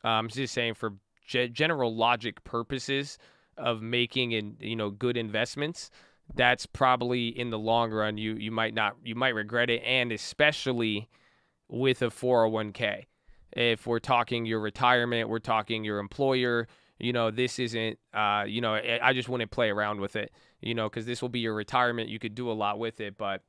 I'm just saying for general logic purposes of making good investments, that's probably in the long run, you might regret it. And especially with a 401k. If we're talking your retirement, we're talking your employer, this isn't, I just wouldn't play around with it, because this will be your retirement. You could do a lot with it, but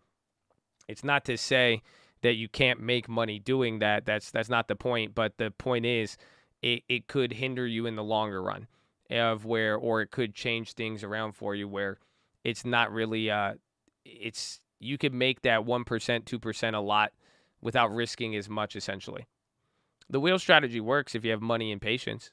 it's not to say that you can't make money doing that. That's not the point. But the point is, it could hinder you in the longer run or it could change things around for you where it's not really, you could make that 1%, 2% a lot without risking as much, essentially. The wheel strategy works if you have money and patience.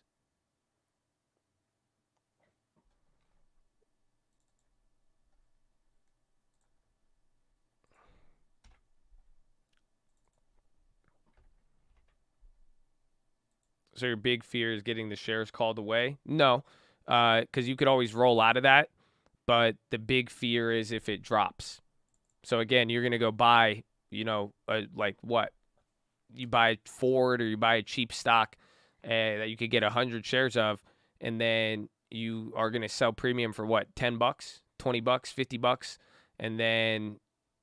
So your big fear is getting the shares called away? No, because you could always roll out of that. But the big fear is if it drops. So again, you're going to go buy, like what? You buy Ford or you buy a cheap stock that you could get 100 shares of, and then you are going to sell premium for what? $10, $20, $50, and then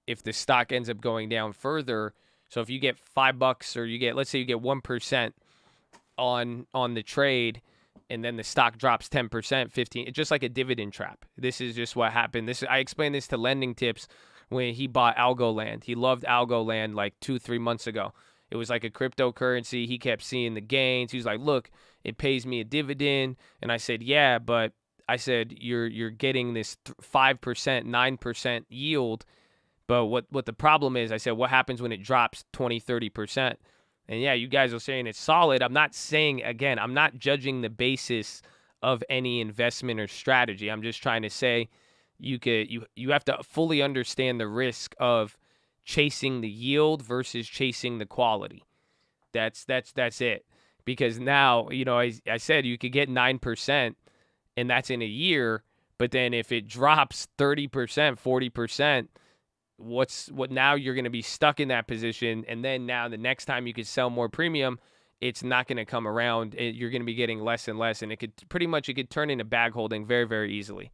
if the stock ends up going down further, so if you get $5 or let's say you get 1% on the trade, and then the stock drops 10%, 15, it's just like a dividend trap. This is just what happened. I explained this to Lending Tips when he bought Algoland. He loved Algoland like 2-3 months ago. It was like a cryptocurrency. He kept seeing the gains. He was like, look, it pays me a dividend. And I said, yeah, but I said, you're getting this 5%, 9% yield. But what the problem is, I said, what happens when it drops 20, 30%? And yeah, you guys are saying it's solid. I'm not saying, again, I'm not judging the basis of any investment or strategy. I'm just trying to say you have to fully understand the risk of chasing the yield versus chasing the quality. That's it. Because now, I said you could get 9% and that's in a year, but then if it drops 30%, 40%, what now you're going to be stuck in that position, and then now the next time you could sell more premium, it's not going to come around. You're going to be getting less and less, and it could turn into bag holding very, very easily.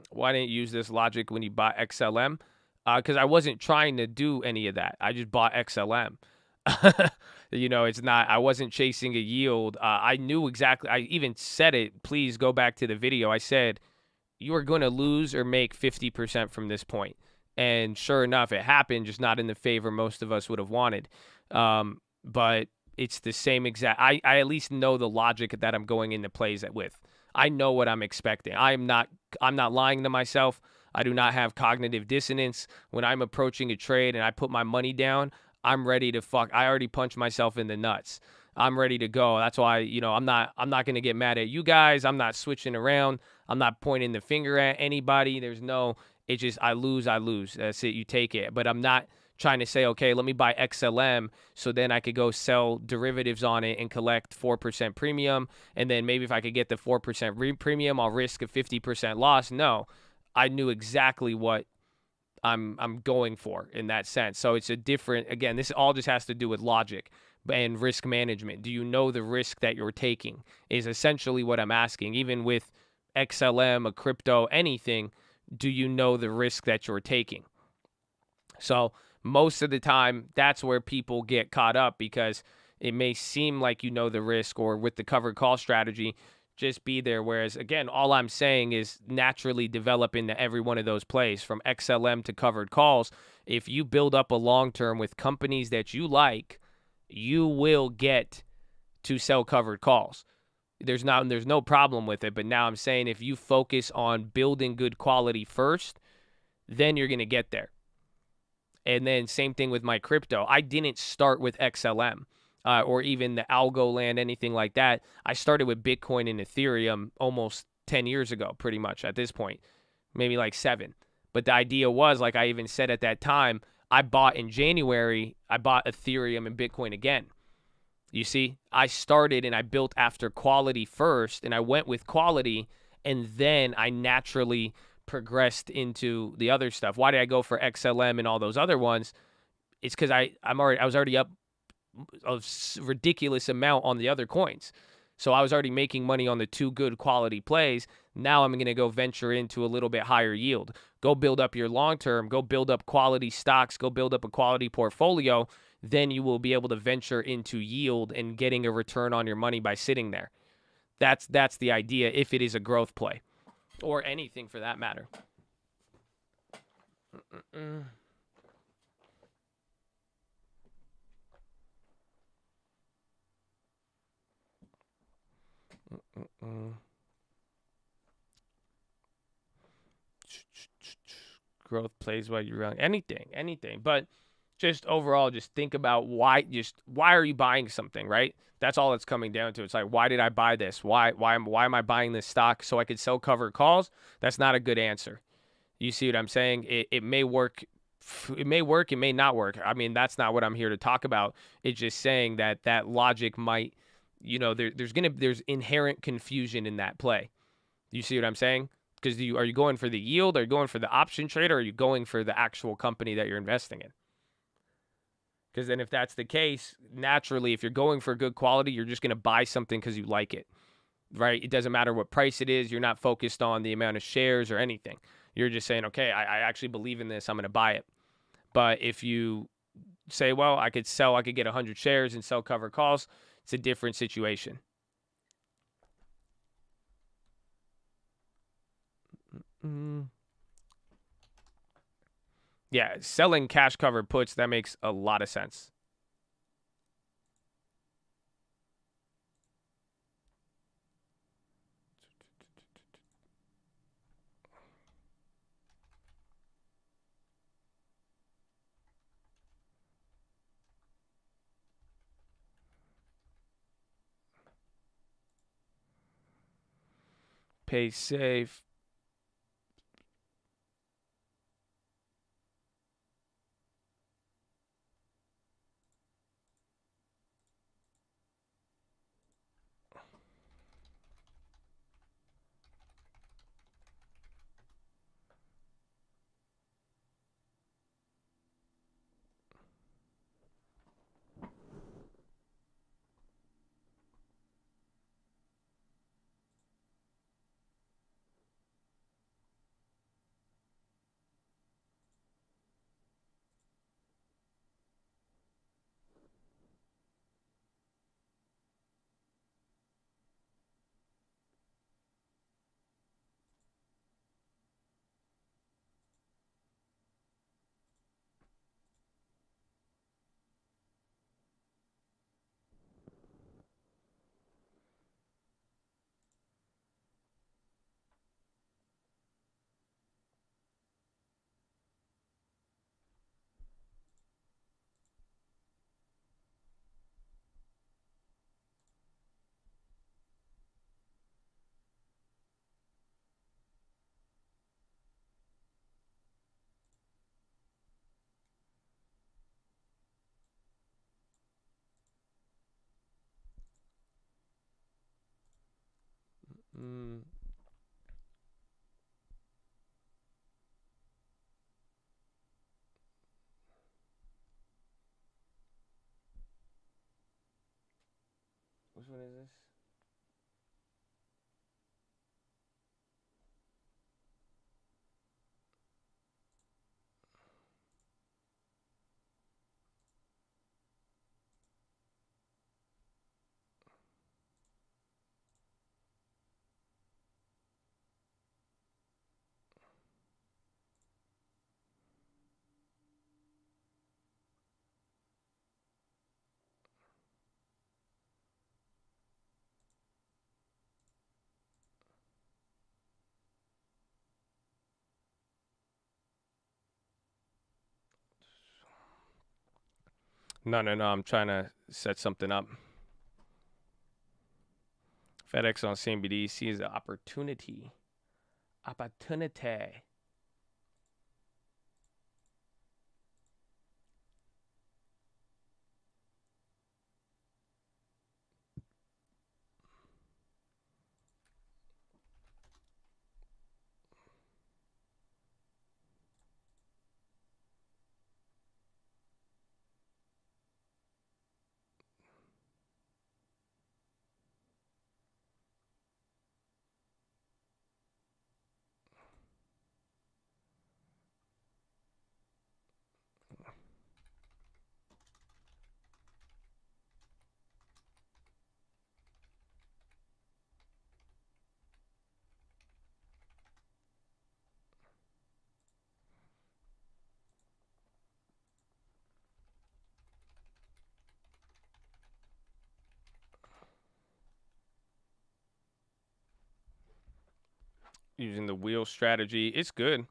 Why didn't you use this logic when you bought XLM? Because I wasn't trying to do any of that. I just bought XLM. It's not, I wasn't chasing a yield. I knew exactly, I even said it. Please go back to the video. I said, you are going to lose or make 50% from this point. And sure enough, it happened, just not in the favor most of us would have wanted. But it's the same exact, I at least know the logic that I'm going into plays with. I know what I'm expecting. I'm not lying to myself. I do not have cognitive dissonance. When I'm approaching a trade and I put my money down, I'm ready to I already punched myself in the nuts. I'm ready to go. That's why, I'm not going to get mad at you guys. I'm not switching around. I'm not pointing the finger at anybody. It's just, I lose. That's it. You take it. But I'm not trying to say, okay, let me buy XLM so then I could go sell derivatives on it and collect 4% premium. And then maybe if I could get the 4% premium, I'll risk a 50% loss. No, I knew exactly what I'm going for in that sense. So it's a different, again, this all just has to do with logic and risk management. Do you know the risk that you're taking is essentially what I'm asking. Even with XLM, a crypto, anything, do you know the risk that you're taking? So most of the time, that's where people get caught up, because it may seem like you know the risk, or with the covered call strategy, just be there. Whereas, again, all I'm saying is naturally develop into every one of those plays, from XLM to covered calls. If you build up a long-term with companies that you like, you will get to sell covered calls. There's no problem with it. But now I'm saying if you focus on building good quality first, then you're going to get there. And then same thing with my crypto. I didn't start with XLM. or even the algo land, anything like that. I started with Bitcoin and Ethereum almost 10 years ago, pretty much at this point, maybe like 7. But the idea was, like I even said at that time, I bought in January, I bought Ethereum and Bitcoin again. You see, I started and I built after quality first, and I went with quality, and then I naturally progressed into the other stuff. Why did I go for XLM and all those other ones? It's because I was already up a ridiculous amount on the other coins. So I was already making money on the 2 good quality plays. Now I'm going to go venture into a little bit higher yield. Go build up your long term, go build up quality stocks, go build up a quality portfolio. Then you will be able to venture into yield and getting a return on your money by sitting there. That's the idea if it is a growth play or anything for that matter. Growth plays while you're young. Anything. But just overall, just think about why are you buying something, right? That's all it's coming down to. It's like, why did I buy this? Why am I buying this stock so I could sell covered calls? That's not a good answer. You see what I'm saying? It may work. It may work. It may not work. I mean, that's not what I'm here to talk about. It's just saying that logic might, there's inherent confusion in that play. You see what I'm saying? Because are you going for the yield? Are you going for the option trade? Or are you going for the actual company that you're investing in? Because then if that's the case, naturally, if you're going for good quality, you're just going to buy something because you like it, right? It doesn't matter what price it is. You're not focused on the amount of shares or anything. You're just saying, okay, I actually believe in this. I'm going to buy it. But if you say, well, I could get 100 shares and sell covered calls, it's a different situation. Yeah, selling cash covered puts, that makes a lot of sense. Pay safe. Which one is this? No. I'm trying to set something up. FedEx on CNBD sees an opportunity. Opportunity. Using the wheel strategy. It's good.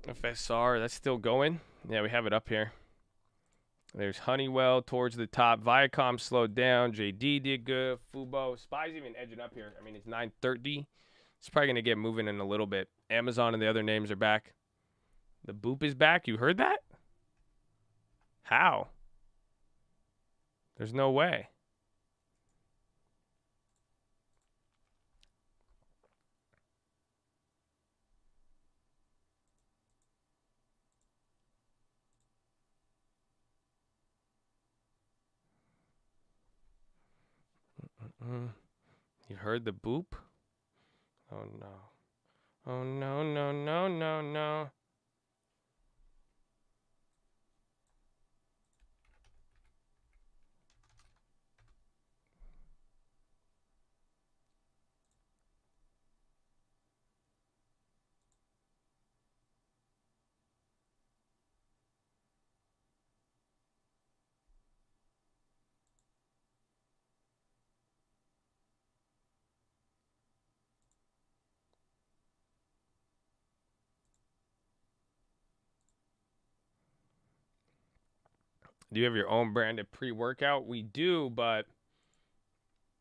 FSR, that's still going. Yeah, we have it up here. There's Honeywell towards the top. Viacom slowed down. JD did good. Fubo. SPY's even edging up here. I mean, it's 9:30. It's probably going to get moving in a little bit. Amazon and the other names are back. The Boop is back. You heard that? How? There's no way. You heard the Boop? Oh, no. Oh, no. Do you have your own branded pre-workout? We do, but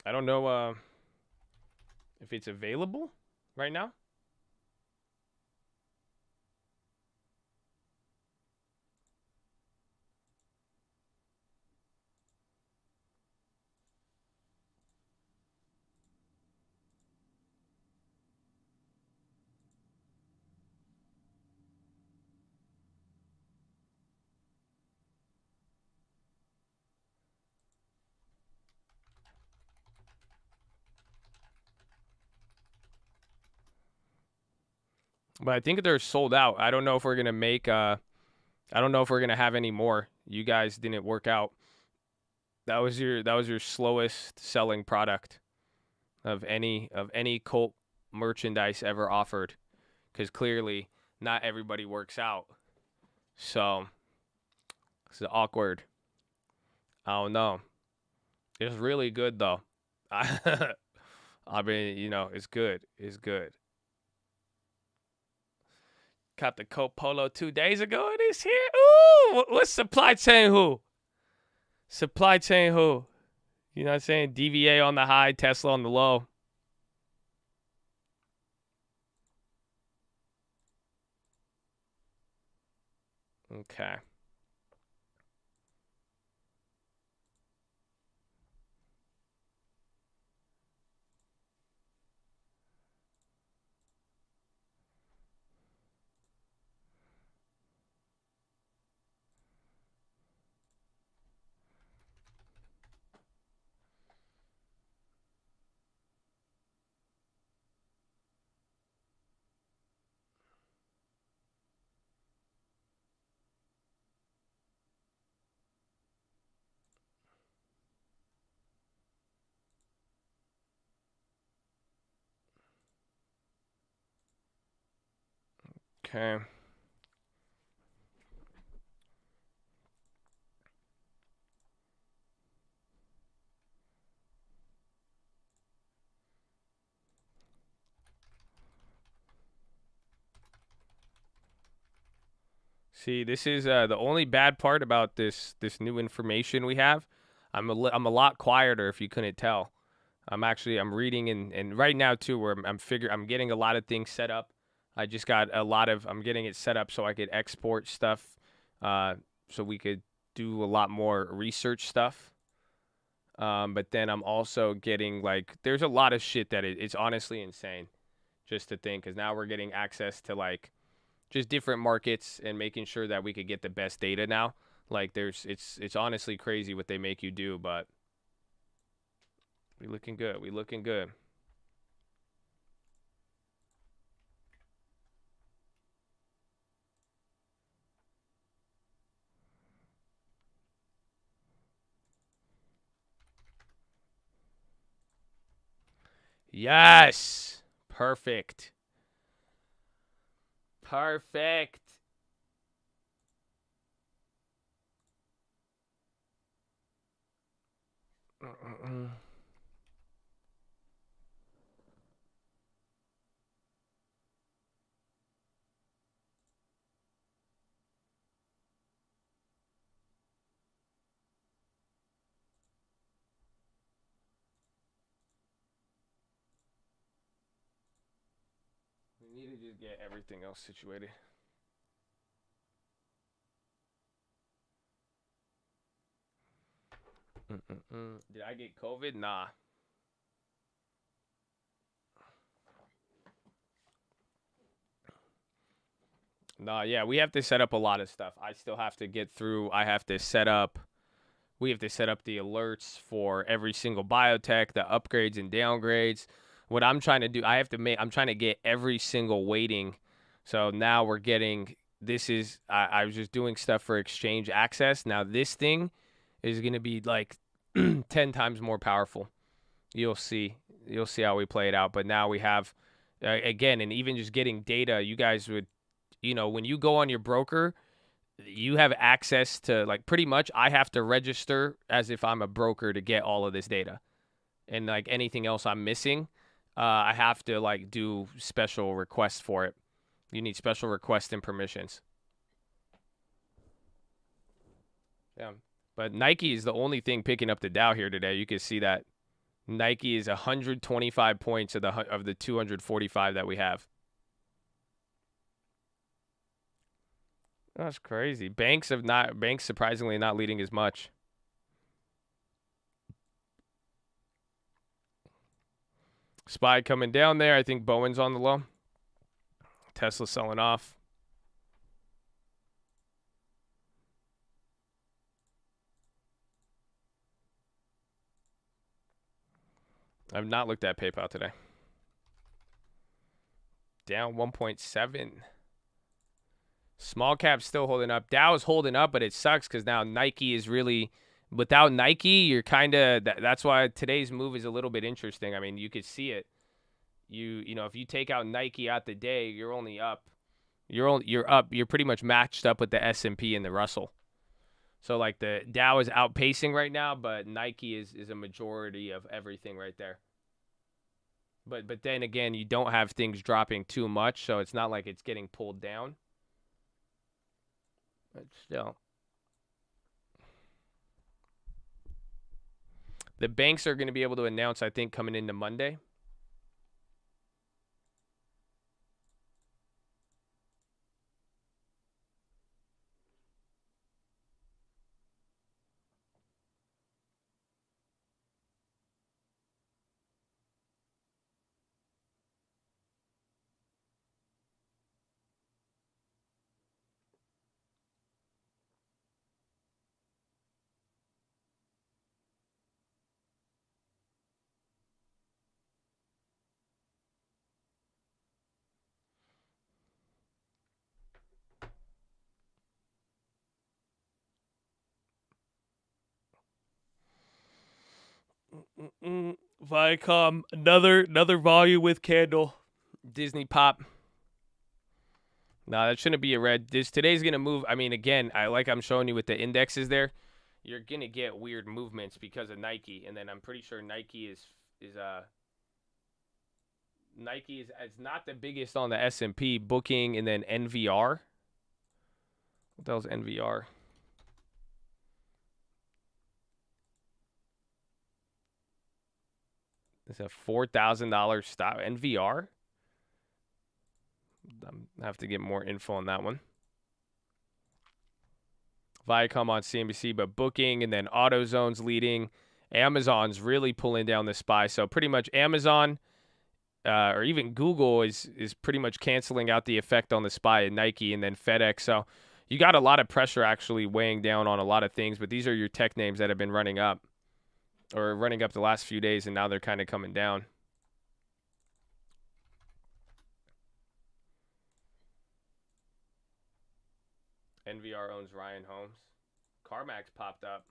I don't know if it's available right now. But I think they're sold out. I don't know if we're gonna make. I don't know if we're gonna have any more. You guys didn't work out. That was your slowest selling product of any cult merchandise ever offered, because clearly not everybody works out. So this is awkward. I don't know. It's really good though. I mean, it's good. It's good. Got the Coke Polo 2 days ago. It is here. Ooh, what's supply chain who? Supply chain who? You know what I'm saying? DVA on the high, Tesla on the low. Okay. Okay. See, this is the only bad part about this new information we have. I'm a lot quieter if you couldn't tell. I'm reading and right now too where I'm getting a lot of things set up. I just got I'm getting it set up so I could export stuff so we could do a lot more research stuff. But then I'm also getting like there's a lot of shit that it's honestly insane just to think, cuz now we're getting access to like just different markets and making sure that we could get the best data now. Like it's honestly crazy what they make you do, but we looking good. We looking good. Yes. Perfect. Perfect. We need to just get everything else situated. Did I get COVID? Nah. Nah, yeah, we have to set up a lot of stuff. I still have to get through. We have to set up the alerts for every single biotech, the upgrades and downgrades. What I'm trying to do, I'm trying to get every single weighting. So now we're getting, I was just doing stuff for exchange access. Now this thing is going to be like 10 times more powerful. You'll see how we play it out. But now we have, again, and even just getting data, you guys would, when you go on your broker, you have access to like pretty much I have to register as if I'm a broker to get all of this data. And like anything else I'm missing, I have to like do special requests for it. You need special requests and permissions. Yeah. But Nike is the only thing picking up the Dow here today. You can see that Nike is 125 points of the 245 that we have. That's crazy. Banks surprisingly not leading as much. SPY coming down there. I think Bowen's on the low. Tesla selling off. I've not looked at PayPal today. Down 1.7. Small cap still holding up. Dow is holding up, but it sucks because now Nike is really, without Nike, you're kind of, that's why today's move is a little bit interesting. I mean, you could see it. You know, if you take out Nike out the day, you're only up. You're pretty much matched up with the S&P and the Russell. So like the Dow is outpacing right now, but Nike is a majority of everything right there. But then again, you don't have things dropping too much, so it's not like it's getting pulled down. But still. The banks are going to be able to announce, I think, coming into Monday. Viacom, another volume with candle. Disney Pop. No, that shouldn't be a red. Today's gonna move. I mean, again, I'm showing you with the indexes there. You're gonna get weird movements because of Nike, and then I'm pretty sure Nike is not the biggest on the S&P booking, and then NVR. What the hell's NVR? It's a $4,000 stock. NVR. I have to get more info on that one. Viacom on CNBC, but booking, and then AutoZone's leading. Amazon's really pulling down the SPY. So pretty much Amazon or even Google is pretty much canceling out the effect on the SPY and Nike, and then FedEx. So you got a lot of pressure actually weighing down on a lot of things, but these are your tech names that have been running up the last few days, and now they're kind of coming down. NVR owns Ryan Holmes. CarMax popped up.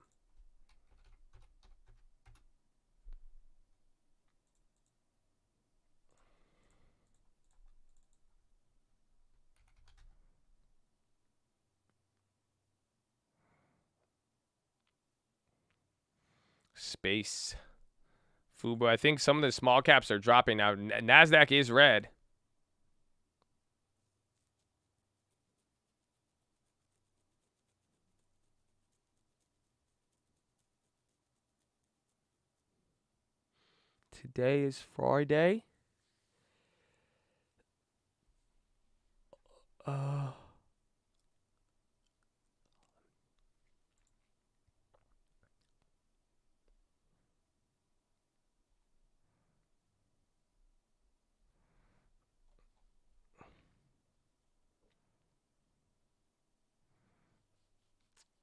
Space. Fubo. I think some of the small caps are dropping now. NASDAQ is red. Today is Friday.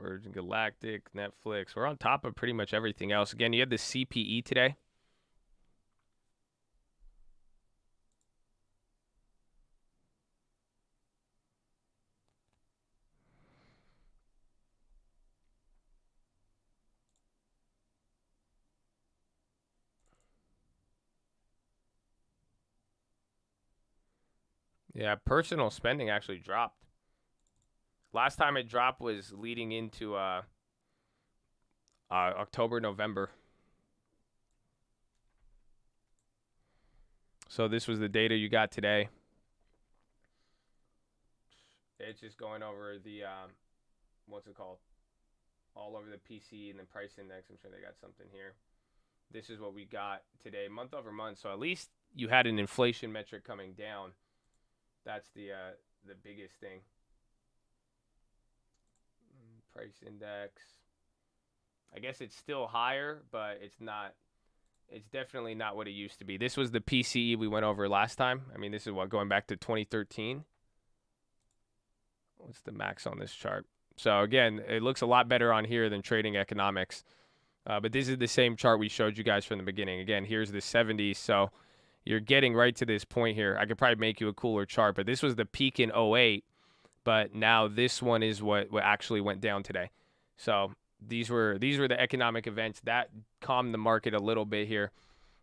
Virgin Galactic, Netflix. We're on top of pretty much everything else. Again, you had the CPE today. Yeah, personal spending actually dropped. Last time it dropped was leading into October, November. So this was the data you got today. It's just going over the, what's it called? All over the PC and the price index. I'm sure they got something here. This is what we got today, month over month. So at least you had an inflation metric coming down. That's the biggest thing. Price index. I guess it's still higher, but it's not. It's definitely not what it used to be. This was the PCE we went over last time. I mean, this is what, going back to 2013. What's the max on this chart? So again, it looks a lot better on here than trading economics. But this is the same chart we showed you guys from the beginning. Again, here's the 70s. So you're getting right to this point here. I could probably make you a cooler chart, but this was the peak in 08. But now this one is what actually went down today. So these were the economic events that calmed the market a little bit here.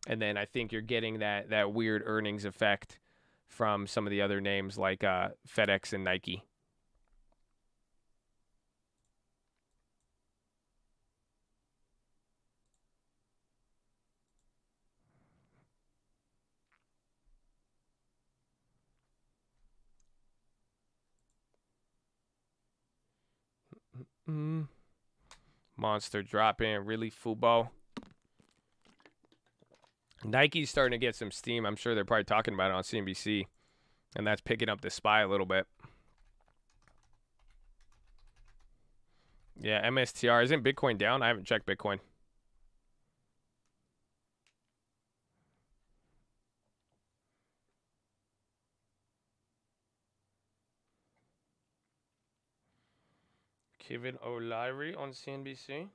And then I think you're getting that weird earnings effect from some of the other names like FedEx and Nike. Monster dropping, really Fubo. Nike's starting to get some steam. I'm sure they're probably talking about it on CNBC, and that's picking up the SPY a little bit. Yeah, MSTR. Isn't Bitcoin down? I haven't checked Bitcoin. Kevin O'Leary on CNBC.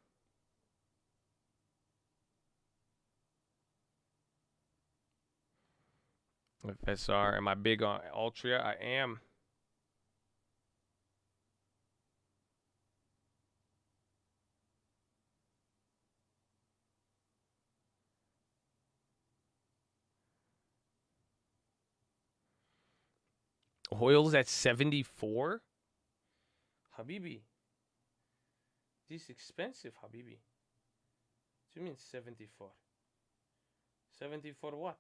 With SR. Am I big on Altria? I am. Oil's at 74? Habibi. This is expensive, Habibi. What do you mean 74? 74 what?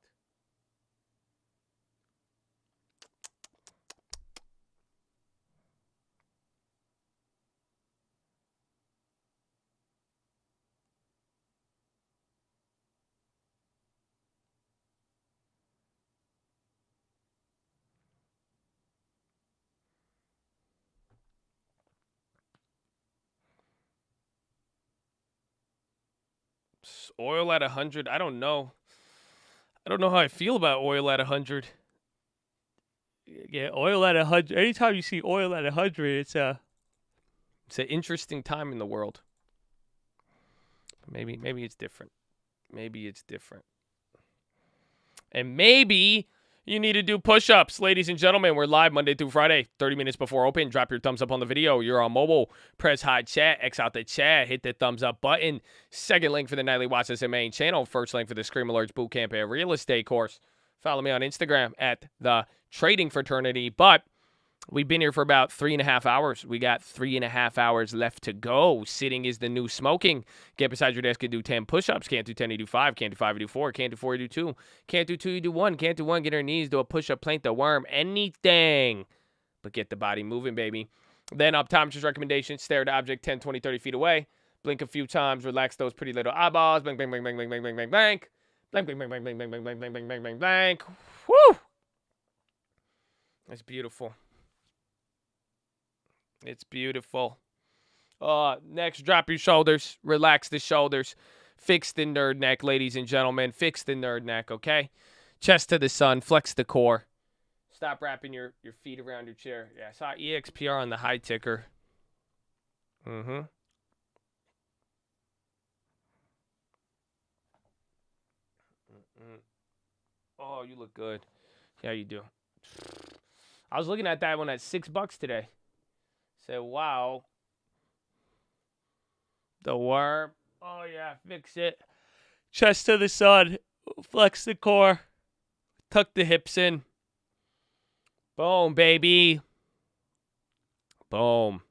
Oil at 100. I don't know. I don't know how I feel about oil at 100. Yeah, oil at 100. Anytime you see oil at 100, it's an interesting time in the world. Maybe it's different. Maybe it's different. And maybe you need to do push-ups. Ladies and gentlemen, we're live Monday through Friday, 30 minutes before open. Drop your thumbs up on the video. You're on mobile. Press hide chat. X out the chat. Hit the thumbs up button. Second link for the Nightly Watchlist and main channel. First link for the Scream Alerts Bootcamp and Real Estate course. Follow me on Instagram at The Trading Fraternity. But we've been here for about 3.5 hours. We got 3.5 hours left to go. Sitting is the new smoking. Get beside your desk and do 10 push-ups. Can't do 10, you do 5. Can't do 5, you do 4. Can't do 4, you do 2. Can't do 2, you do 1. Can't do 1, get on your knees, do a push-up, plank the worm. Anything. But get the body moving, baby. Then optometrist recommendation. Stare at the object 10, 20, 30 feet away. Blink a few times. Relax those pretty little eyeballs. Blank, blank, blank, blank, blank, blank, blank, blank, blank. Blank, blank, blank, blank, blank, blank, blank, blank, blank, blank, blank, blank. Woo! That's beautiful. It's beautiful. Next, drop your shoulders. Relax the shoulders. Fix the nerd neck, ladies and gentlemen. Fix the nerd neck, okay? Chest to the sun. Flex the core. Stop wrapping your feet around your chair. Yeah, I saw EXPR on the high ticker. Mm-hmm. Oh, you look good. Yeah, you do. I was looking at that one at $6 today. Said, wow. The worm. Oh, yeah, fix it. Chest to the sun. Flex the core. Tuck the hips in. Boom, baby. Boom.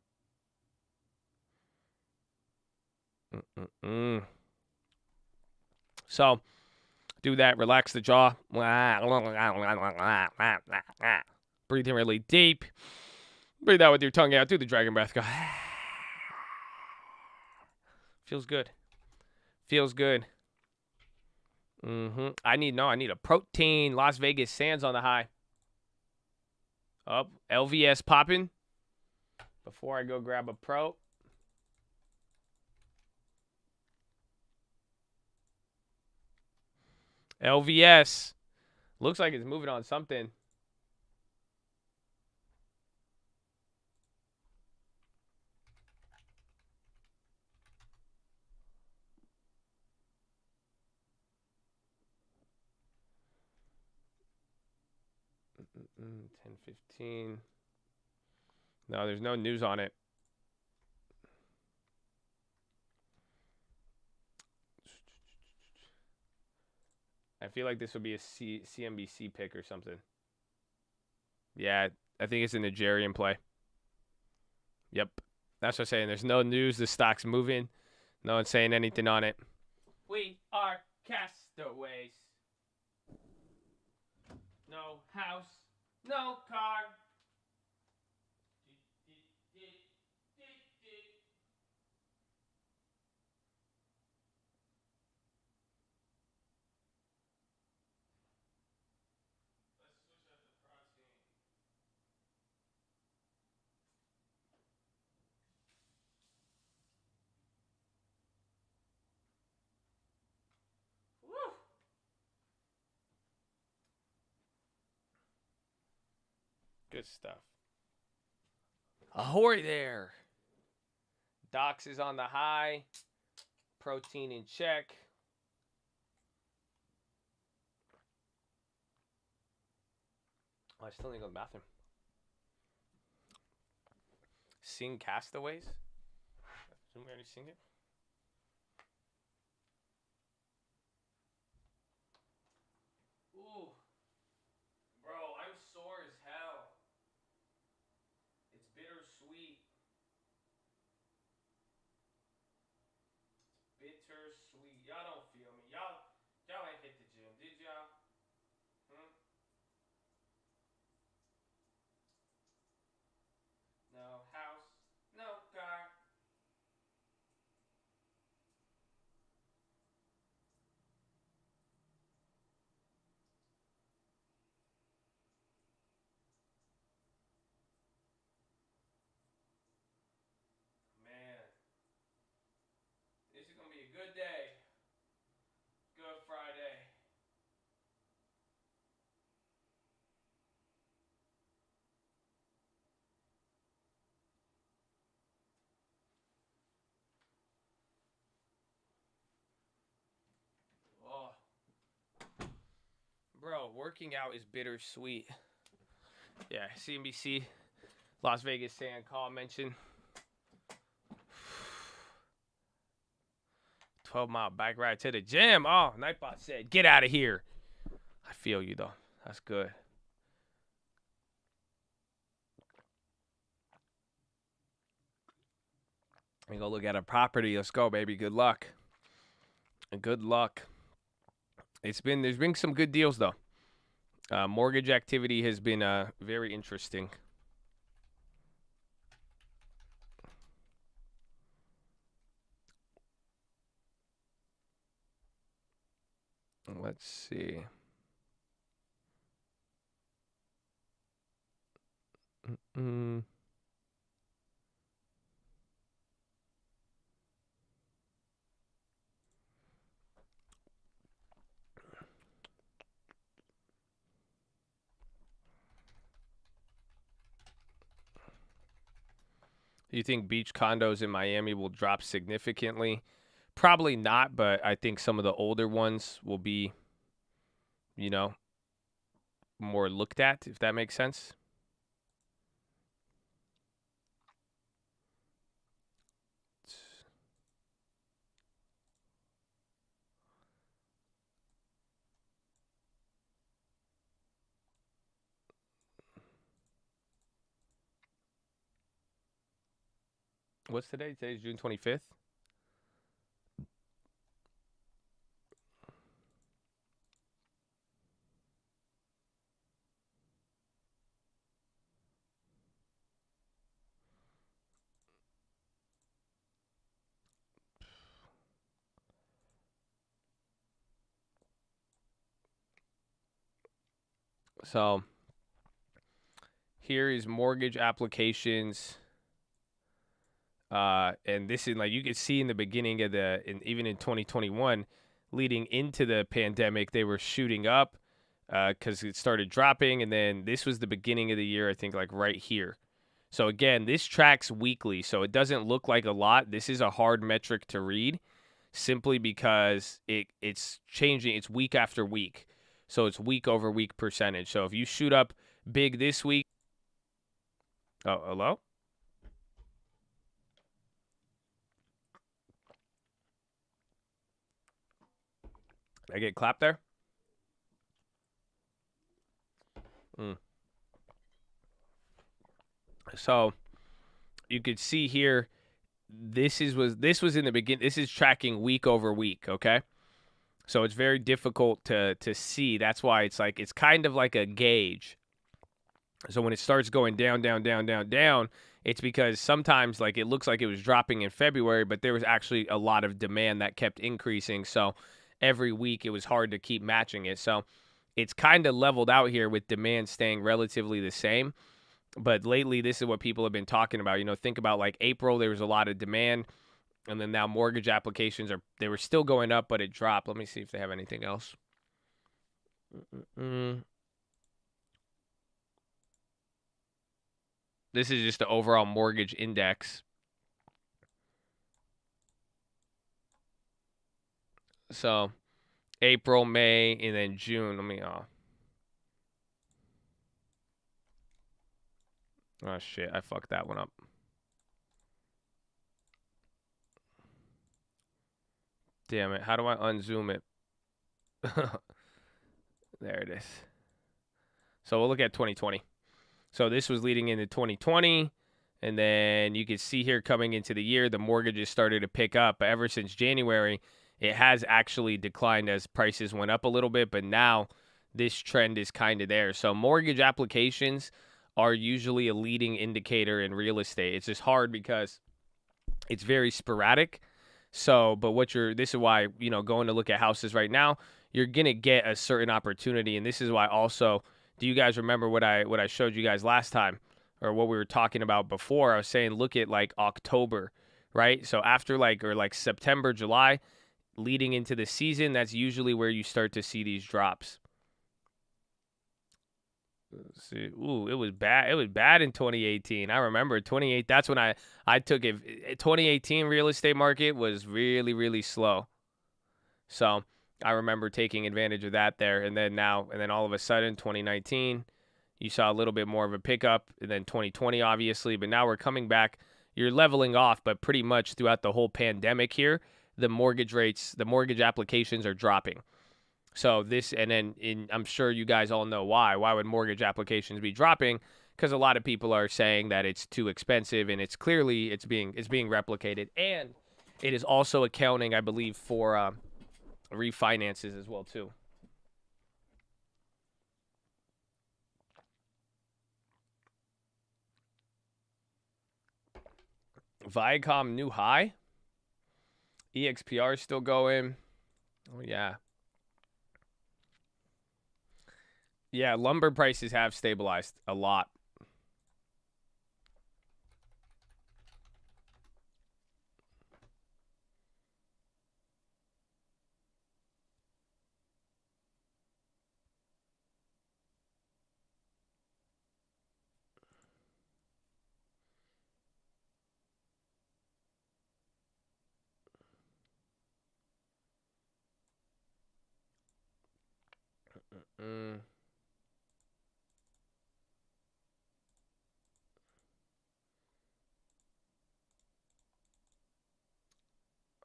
So, do that. Relax the jaw. Breathe in really deep. Breathe out with your tongue out. Do the dragon breath. Go. Feels good. Feels good. I need a protein. Las Vegas Sands on the high. Up. LVS popping. Before I go grab a pro. LVS. Looks like it's moving on something. $10.15. No, there's no news on it. I feel like this would be a CNBC pick or something. Yeah, I think it's a Nigerian play. Yep. That's what I'm saying. There's no news. The stock's moving. No one's saying anything on it. We are castaways. No house. No car. Good stuff. Ahoy there. Dox is on the high. Protein in check. Oh, I still need to go to the bathroom. Sing Castaways? Didn't we already sing it? Ooh. Bro, I'm sore as hell. Bittersweet. Y'all don't feel me. Y'all ain't hit the gym, did y'all? No house, no car. Man, this is gonna be a good day. Good Friday. Oh, bro, working out is bittersweet. Yeah, CNBC, Las Vegas Sand call mentioned. 12-mile bike ride to the gym. Oh, Nightbot said, get out of here. I feel you, though. That's good. We go look at a property. Let's go, baby. Good luck. Good luck. There's been some good deals, though. Mortgage activity has been very interesting. Let's see. Do you think beach condos in Miami will drop significantly? Probably not, but I think some of the older ones will be, more looked at, if that makes sense. What's today? Today's June 25th. So here is mortgage applications. And this is like you could see in the beginning of even in 2021, leading into the pandemic, they were shooting up because it started dropping. And then this was the beginning of the year, I think, like right here. So again, this tracks weekly, so it doesn't look like a lot. This is a hard metric to read simply because it's changing. It's week after week. So it's week over week percentage. So if you shoot up big this week. Oh, hello? Did I get clapped there? So you could see here, this was in the beginning. This is tracking week over week, okay? So it's very difficult to see. That's why it's kind of like a gauge. So when it starts going down, it's because sometimes like it looks like it was dropping in February, but there was actually a lot of demand that kept increasing. So every week it was hard to keep matching it. So it's kind of leveled out here with demand staying relatively the same. But lately, this is what people have been talking about. Think about like April, there was a lot of demand. And then now mortgage applications they were still going up, but it dropped. Let me see if they have anything else. This is just the overall mortgage index. So April, May, and then June. Oh, shit. I fucked that one up. Damn it. How do I unzoom it? There it is. So we'll look at 2020. So this was leading into 2020. And then you can see here coming into the year, the mortgages started to pick up. But ever since January, it has actually declined as prices went up a little bit. But now this trend is kind of there. So mortgage applications are usually a leading indicator in real estate. It's just hard because it's very sporadic. So, but this is why, going to look at houses right now, you're going to get a certain opportunity. And this is why also, do you guys remember what I showed you guys last time, or what we were talking about before? I was saying, look at like October, right? So after like September, July, leading into the season, that's usually where you start to see these drops. Let's see. Ooh, it was bad. It was bad in 2018. I remember 28. That's when I took it. 2018 real estate market was really, really slow. So I remember taking advantage of that there. And then all of a sudden, 2019, you saw a little bit more of a pickup. And then 2020, obviously. But now we're coming back. You're leveling off, but pretty much throughout the whole pandemic here, the mortgage rates, the mortgage applications are dropping. So I'm sure you guys all know why. Why would mortgage applications be dropping? Because a lot of people are saying that it's too expensive, and it's being replicated, and it is also accounting, I believe, for refinances as well too. Viacom new high. EXPR is still going. Oh yeah. Yeah, lumber prices have stabilized a lot.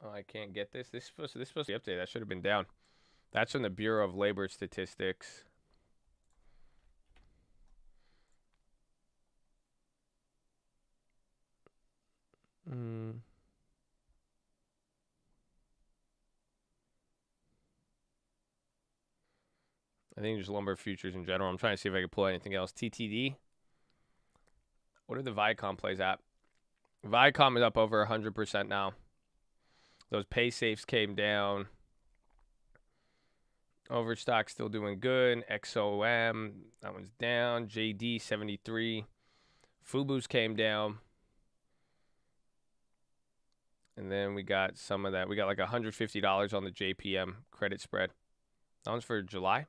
Oh, I can't get this. This is supposed to be updated. That should have been down. That's from the Bureau of Labor Statistics. I think just lumber futures in general. I'm trying to see if I can pull anything else. TTD. What are the Viacom plays at? Viacom is up over 100% now. Those pay safes came down. Overstock still doing good. XOM, that one's down. JD 73. Fubu's came down. And then we got some of that. We got like $150 on the JPM credit spread. That one's for July.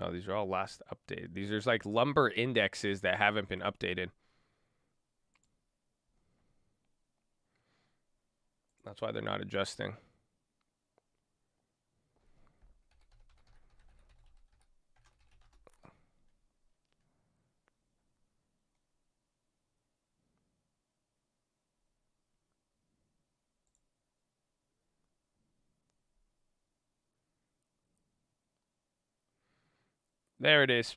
Oh, these are all last updated. These are like lumber indexes that haven't been updated. That's why they're not adjusting. There it is.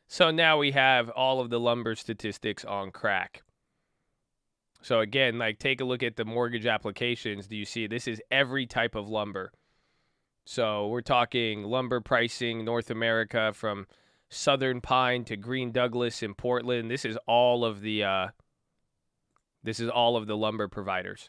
So now we have all of the lumber statistics on crack. So again, like take a look at the mortgage applications. Do you see this is every type of lumber? So we're talking lumber pricing, North America, from Southern Pine to Green Douglas in Portland. This is all of the lumber providers.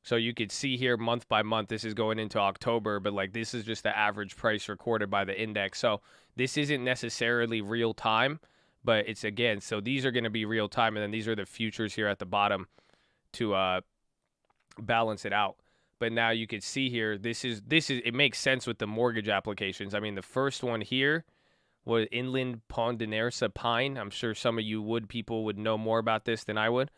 So you could see here month by month, this is going into October, but like this is just the average price recorded by the index. So this isn't necessarily real time, but it's again, so these are going to be real time. And then these are the futures here at the bottom to balance it out. But now you could see here, it makes sense with the mortgage applications. I mean, the first one here was Inland Ponderosa Pine. I'm sure some of you people would know more about this than I would.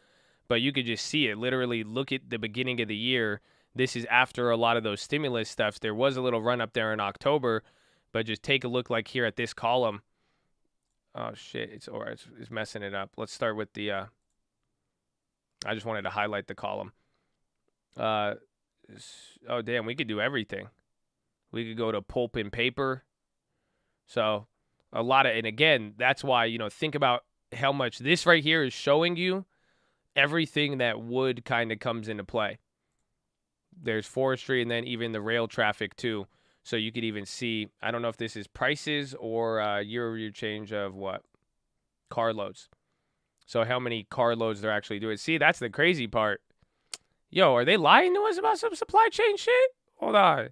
But you could just see it. Literally, look at the beginning of the year. This is after a lot of those stimulus stuffs. There was a little run up there in October, but just take a look like here at this column. Oh shit, it's messing it up. Let's start with the I just wanted to highlight the column. Oh damn, we could do everything. We could go to pulp and paper. So a lot of, and again, that's why, think about how much this right here is showing you everything that wood kind of comes into play. There's forestry and then even the rail traffic too. So you could even see, I don't know if this is prices or year-over-year change of what? Carloads. So how many carloads they're actually doing. See, that's the crazy part. Yo, are they lying to us about some supply chain shit? Hold on.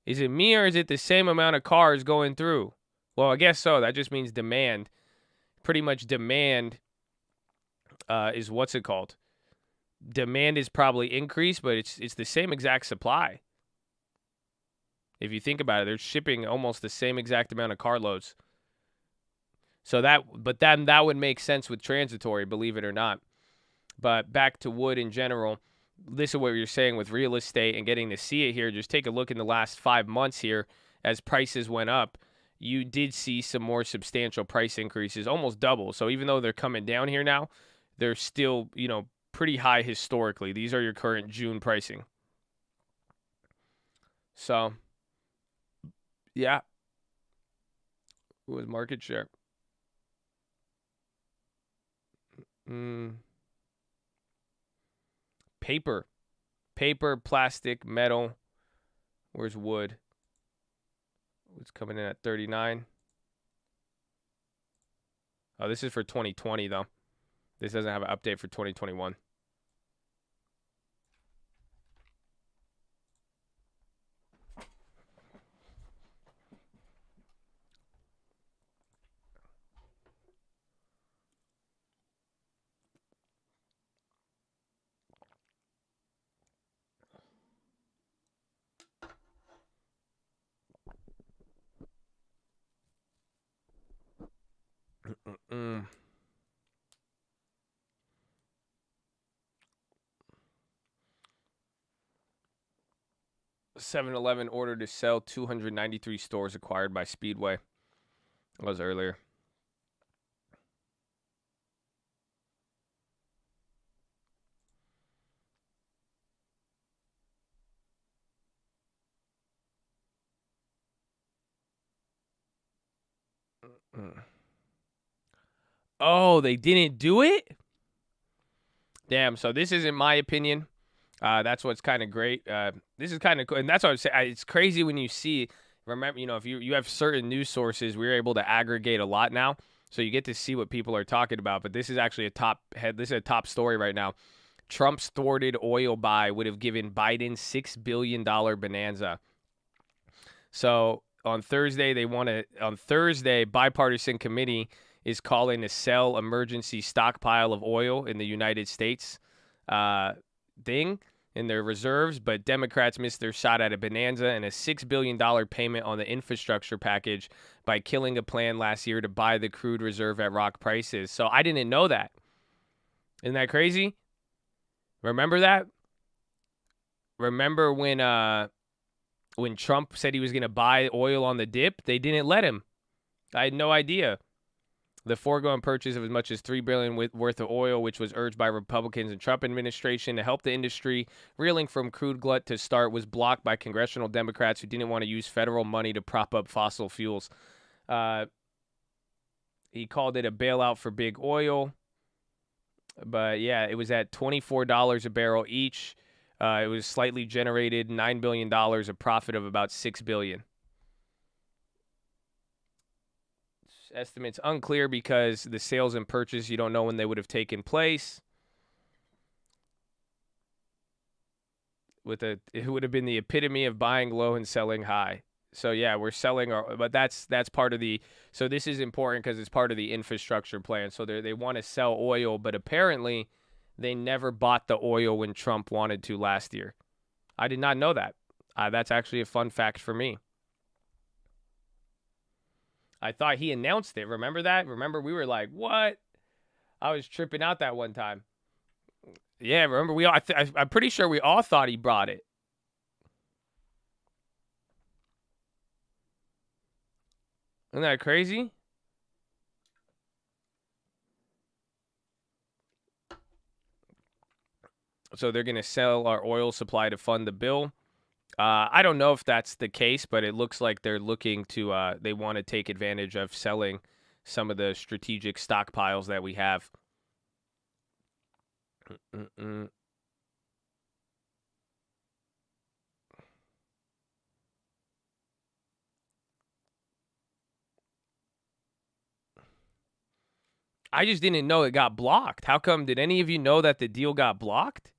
Is it me or is it the same amount of cars going through? Well, I guess so. That just means demand. Pretty much demand is what's it called? Demand is probably increased, but it's the same exact supply. If you think about it, they're shipping almost the same exact amount of carloads. So that would make sense with transitory, believe it or not. But back to wood in general, this is what you're saying with real estate and getting to see it here. Just take a look in the last 5 months here as prices went up. You did see some more substantial price increases, almost double. So even though they're coming down here now, they're still, pretty high historically. These are your current June pricing. So, yeah. What was market share? Paper, plastic, metal. Where's wood? It's coming in at 39. Oh, this is for 2020 though. This doesn't have an update for 2021. Mm. 7-Eleven ordered to sell 293 stores acquired by Speedway. That was earlier. Oh, they didn't do it? Damn, so this isn't my opinion. That's what's kind of great. This is kind of cool. And that's what I'm saying. It's crazy when you see, remember, if you have certain news sources, we're able to aggregate a lot now. So you get to see what people are talking about. But this is actually this is a top story right now. Trump's thwarted oil buy would have given Biden $6 billion bonanza. So on Thursday, bipartisan committee is calling to sell emergency stockpile of oil in the United States thing in their reserves, but Democrats missed their shot at a bonanza and a $6 billion payment on the infrastructure package by killing a plan last year to buy the crude reserve at rock prices. So I didn't know that. Isn't that crazy? Remember that? Remember when Trump said he was going to buy oil on the dip? They didn't let him. I had no idea. The foregoing purchase of as much as $3 billion worth of oil, which was urged by Republicans and Trump administration to help the industry reeling from crude glut to start, was blocked by congressional Democrats who didn't want to use federal money to prop up fossil fuels. He called it a bailout for big oil. But, yeah, it was at $24 a barrel each. It was slightly generated $9 billion, a profit of about $6 billion. Estimates unclear because the sales and purchase, you don't know when they would have taken place. It would have been the epitome of buying low and selling high. So yeah, we're selling but that's part of the. So this is important because it's part of the infrastructure plan. So they want to sell oil, but apparently they never bought the oil when Trump wanted to last year. I did not know that. That's actually a fun fact for me. I thought he announced it. Remember that? Remember we were like, what? I was tripping out that one time. Yeah, remember we all? I'm pretty sure we all thought he brought it. Isn't that crazy? So they're gonna sell our oil supply to fund the bill. I don't know if that's the case, but it looks like they're looking to. They want to take advantage of selling some of the strategic stockpiles that we have. Mm-mm. I just didn't know it got blocked. How come? Did any of you know that the deal got blocked?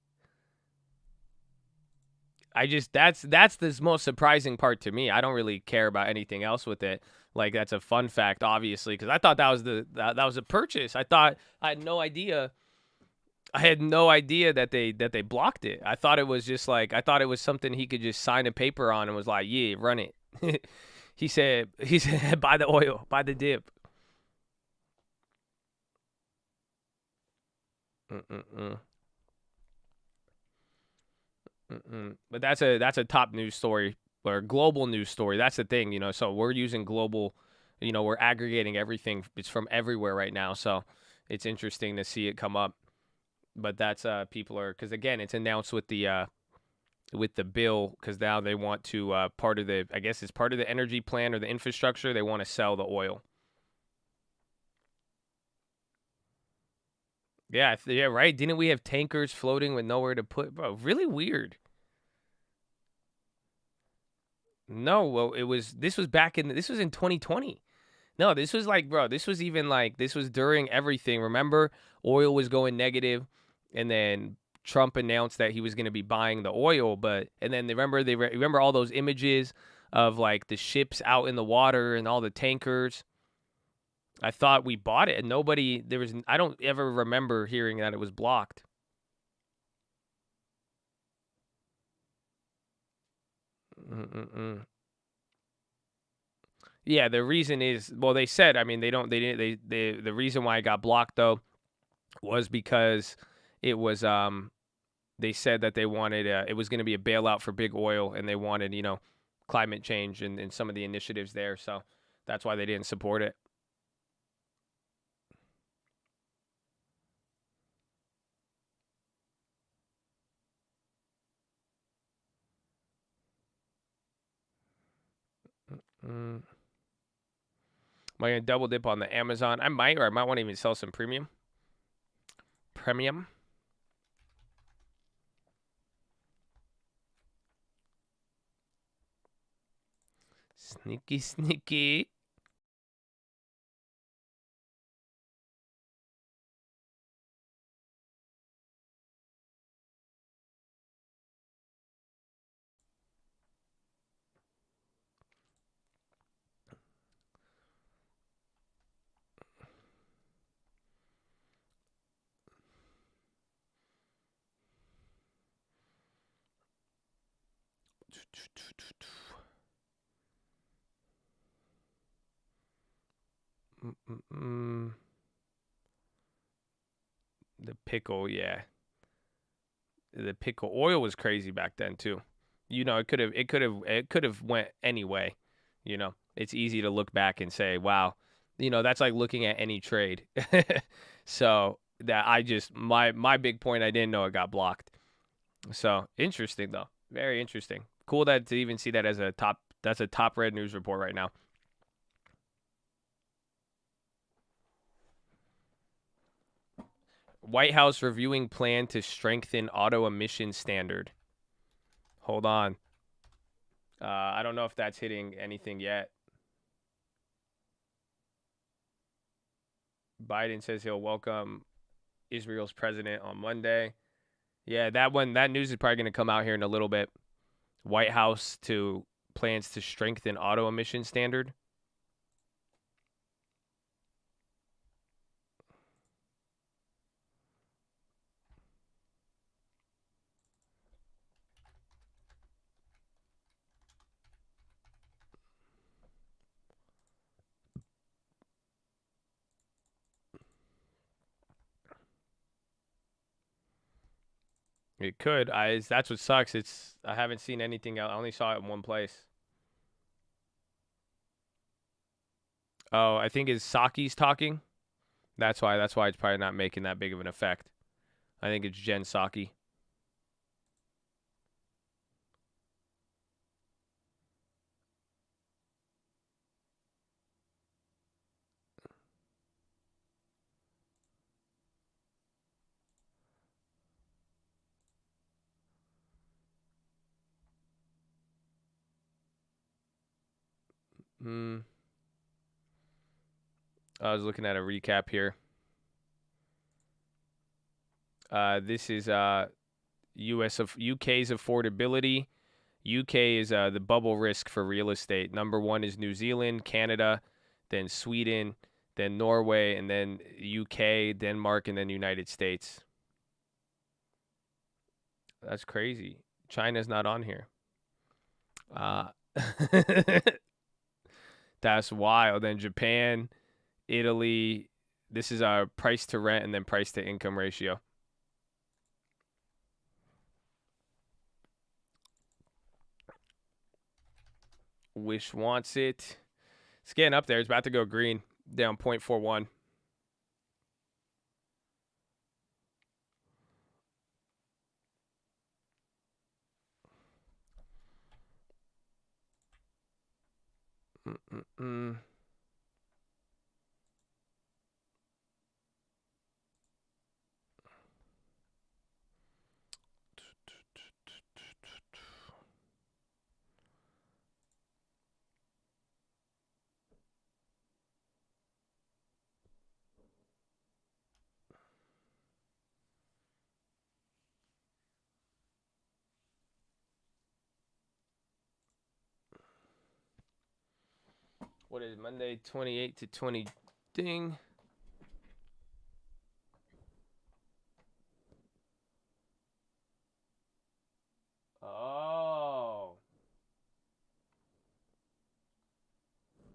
That's the most surprising part to me. I don't really care about anything else with it. Like that's a fun fact, obviously, because I thought that was that was a purchase. I had no idea. I had no idea that they blocked it. I thought it was just like I thought it was something he could just sign a paper on and was like, yeah, run it. he said buy the oil, buy the dip. Mm-mm-mm. Mm-mm. But that's a top news story or a global news story. That's the thing, you know. So we're using global, you know, we're aggregating everything. It's from everywhere right now. So it's interesting to see it come up. But that's people are because again, it's announced with the bill because now they want to part of the I guess it's part of the energy plan or the infrastructure. They want to sell the oil. Yeah, yeah, right. Didn't we have tankers floating with nowhere to put? Bro, really weird. No, well, it was. This was back in. This was in 2020. No, this was like, bro. This was even like this was during everything. Remember, oil was going negative, and then Trump announced that he was going to be buying the oil. But and then remember all those images of like the ships out in the water and all the tankers. I thought we bought it, and nobody there was. I don't ever remember hearing that it was blocked. Mm-mm-mm. Yeah, the reason is well, they said. I mean, they don't. They didn't. The reason why it got blocked though was because it was they said that they wanted it was going to be a bailout for big oil and they wanted climate change and some of the initiatives there, so that's why they didn't support it. mm. Am I going to double dip on the Amazon? I might, or I might want to even sell some premium. Sneaky. Mm-mm-mm. The pickle, yeah. The pickle oil was crazy back then too. It could have went any way. It's easy to look back and say, wow, that's like looking at any trade. So that I just my big point, I didn't know it got blocked. So interesting though, very interesting. Cool that to even see that as a top. That's a top red news report right now. White House reviewing plan to strengthen auto emission standard. Hold on. I don't know if that's hitting anything yet. Biden says he'll welcome Israel's president on Monday. Yeah, that news is probably going to come out here in a little bit. White House to plans to strengthen auto emission standard. It could. That's what sucks. I haven't seen anything else. I only saw it in one place. Oh, I think it's Saki's talking. That's why it's probably not making that big of an effect. I think it's Jen Psaki. I was looking at a recap here. This is UK's affordability. UK is the bubble risk for real estate. Number 1 is New Zealand, Canada, then Sweden, then Norway, and then UK, Denmark, and then United States. That's crazy. China's not on here. That's wild. Then Japan, Italy. This is our price to rent and then price to income ratio. Wish wants it. It's getting up there. It's about to go green. Down 0.41. What is Monday, 28 to 20 ding. Oh.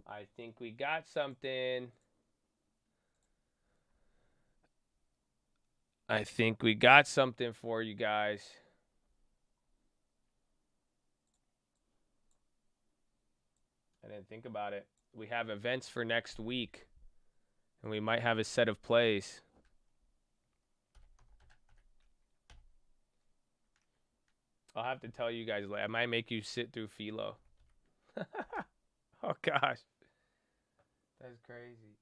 I think we got something. I think we got something for you guys. I didn't think about it. We have events for next week, and we might have a set of plays. I'll have to tell you guys later. I might make you sit through PHILO. Oh, gosh. That's crazy.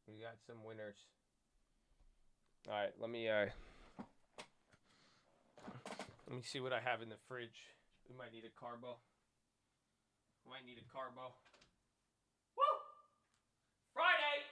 We got some winners. All right, let me see what I have in the fridge. We might need a carbo. Woo! Friday!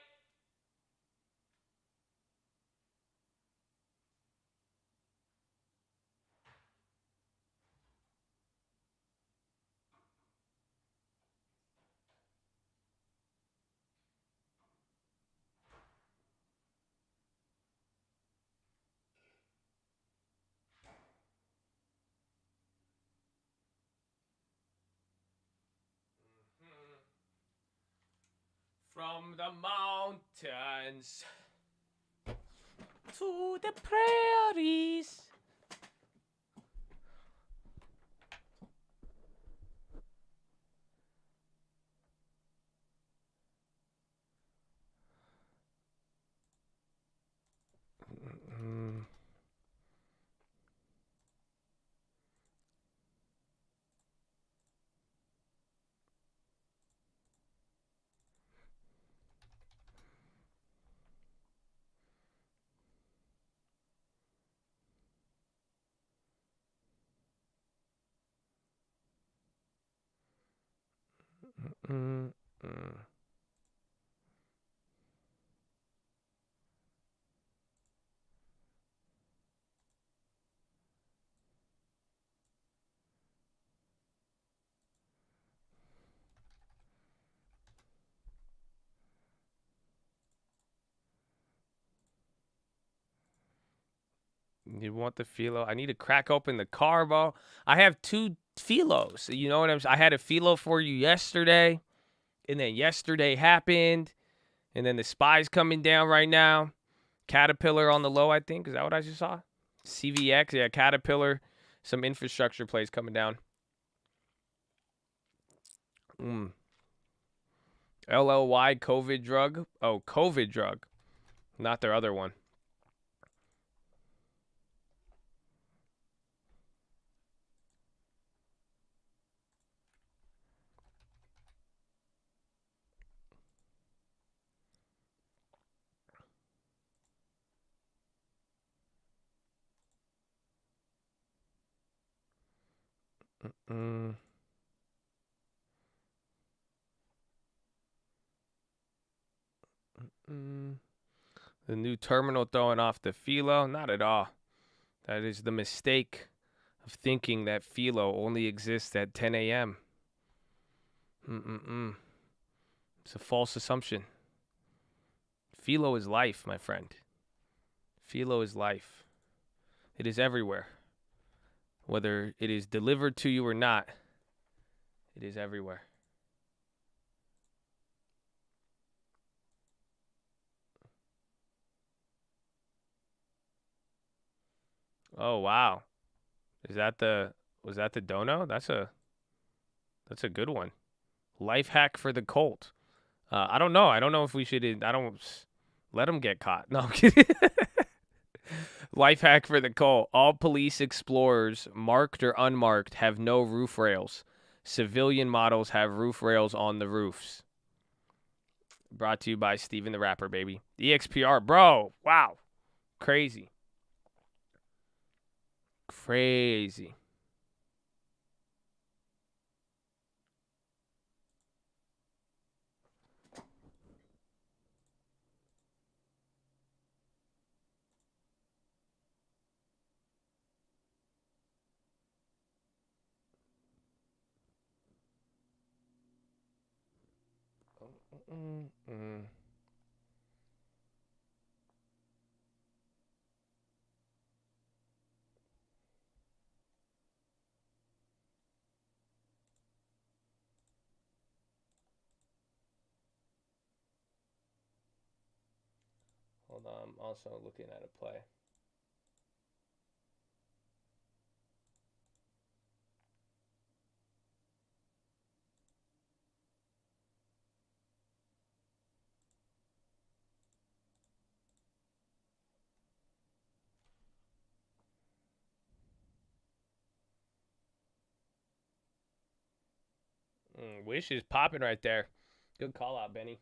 From the mountains to the prairies. Mm, mm. You want the philo? I need to crack open the carbo. I have 2 philos. You know what I'm saying? I had a philo for you yesterday, and then yesterday happened, and then the spy's coming down right now. Caterpillar on the low, I think. Is that what I just saw? CVX, yeah, Caterpillar. Some infrastructure plays coming down. LLY COVID drug. Oh, COVID drug, not their other one. Mm. Mm. The new terminal throwing off the philo? Not at all. That is the mistake of thinking that philo only exists at 10 a.m. It's a false assumption. Philo is life, my friend. Philo is life. It is everywhere. Whether it is delivered to you or not, it is everywhere. Oh wow. Was that the dono? That's a good one. Life hack for the Colt. I don't know. I don't know if we should. I don't let them get caught. No, I'm kidding. Life hack for the Colt. All police explorers, marked or unmarked, have no roof rails. Civilian models have roof rails on the roofs. Brought to you by Steven the Rapper, baby. EXPR, bro. Wow. Crazy. Crazy. Mm-mm. Hold on. I'm also looking at a play. Wish is popping right there. Good call out, Benny.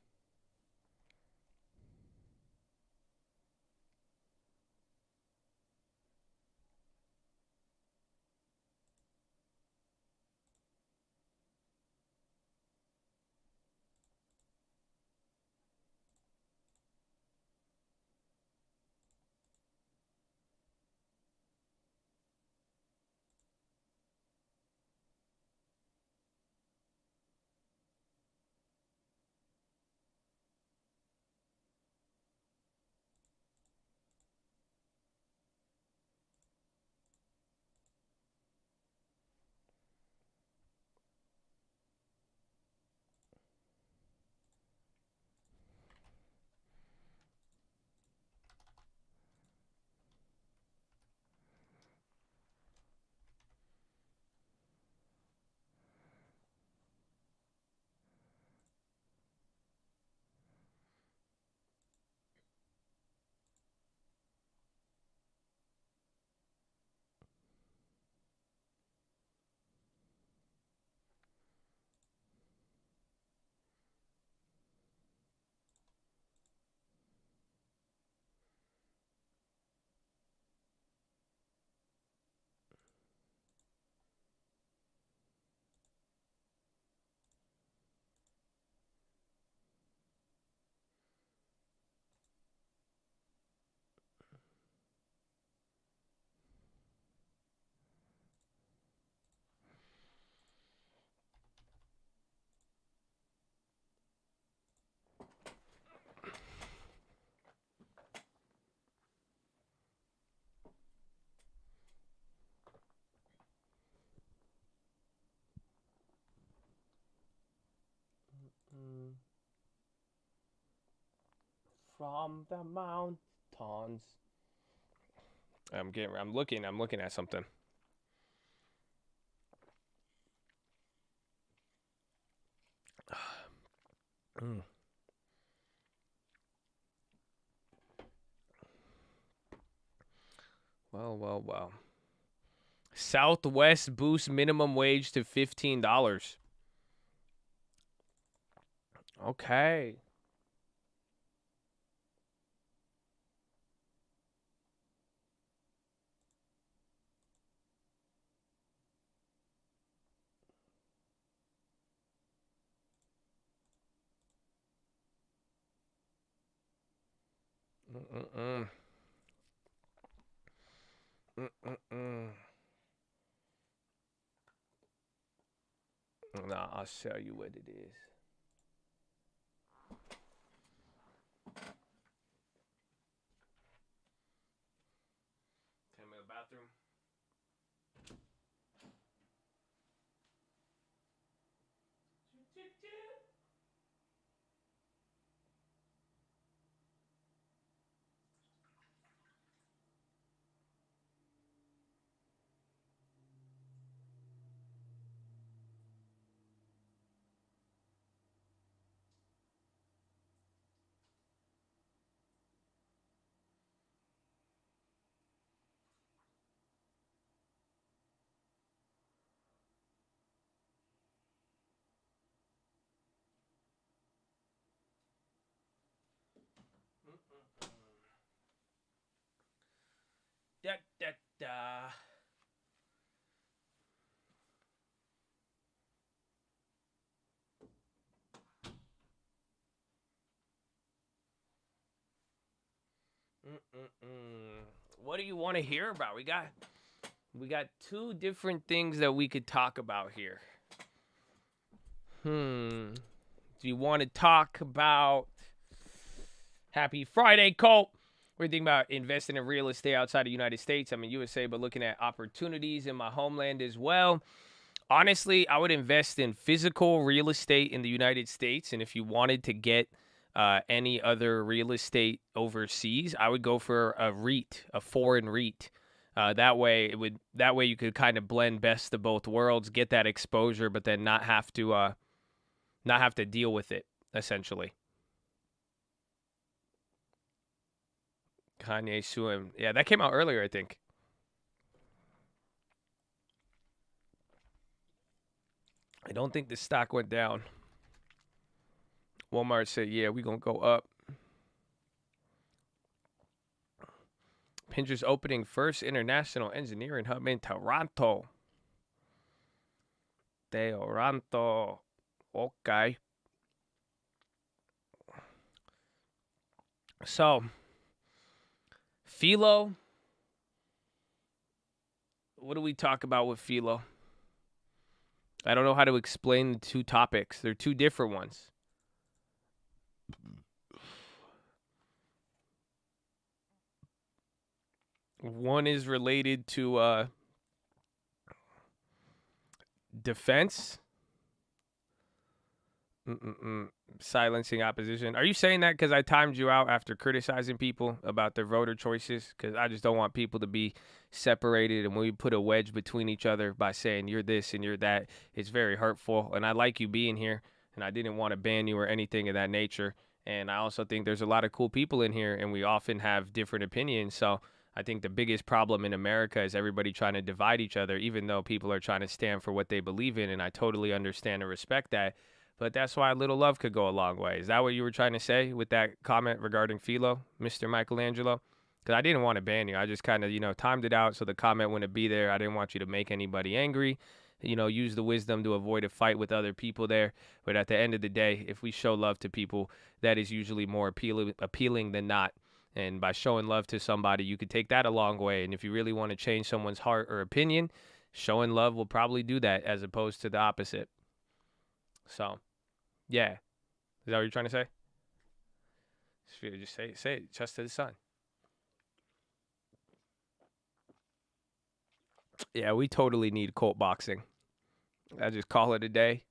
from the mountains. I'm looking at something. Well. Southwest boosts minimum wage to $15. Okay. Nah, I'll show you what it is. Take me to the bathroom. Da, da, da. What do you want to hear about? We got two different things that we could talk about here. Do you want to talk about Happy Friday, Colt? What do you think about investing in real estate outside of the United States? I'm in USA, but looking at opportunities in my homeland as well. Honestly, I would invest in physical real estate in the United States. And if you wanted to get any other real estate overseas, I would go for a REIT, a foreign REIT. That way you could kind of blend best of both worlds, get that exposure, but then not have to deal with it, essentially. Kanye suing. Yeah, that came out earlier, I think. I don't think the stock went down. Walmart said, yeah, we're going to go up. Pinterest opening first international engineering hub in Toronto. Toronto. Okay. So, PHILO. What do we talk about with PHILO? I don't know how to explain the two topics. They're two different ones. One is related to defense. Silencing opposition. Are you saying that because I timed you out after criticizing people about their voter choices? Because I just don't want people to be separated, and when we put a wedge between each other by saying you're this and you're that, it's very hurtful. And I like you being here, and I didn't want to ban you or anything of that nature. And I also think there's a lot of cool people in here, and we often have different opinions. So I think the biggest problem in America is everybody trying to divide each other, even though people are trying to stand for what they believe in. And I totally understand and respect that. But that's why a little love could go a long way. Is that what you were trying to say with that comment regarding PHILO, Mr. Michelangelo? Because I didn't want to ban you. I just kind of, timed it out so the comment wouldn't be there. I didn't want you to make anybody angry. Use the wisdom to avoid a fight with other people there. But at the end of the day, if we show love to people, that is usually more appealing than not. And by showing love to somebody, you could take that a long way. And if you really want to change someone's heart or opinion, showing love will probably do that as opposed to the opposite. So, yeah. Is that what you're trying to say? Just say it. Just to the sun. Yeah, we totally need Colt boxing. I just call it a day.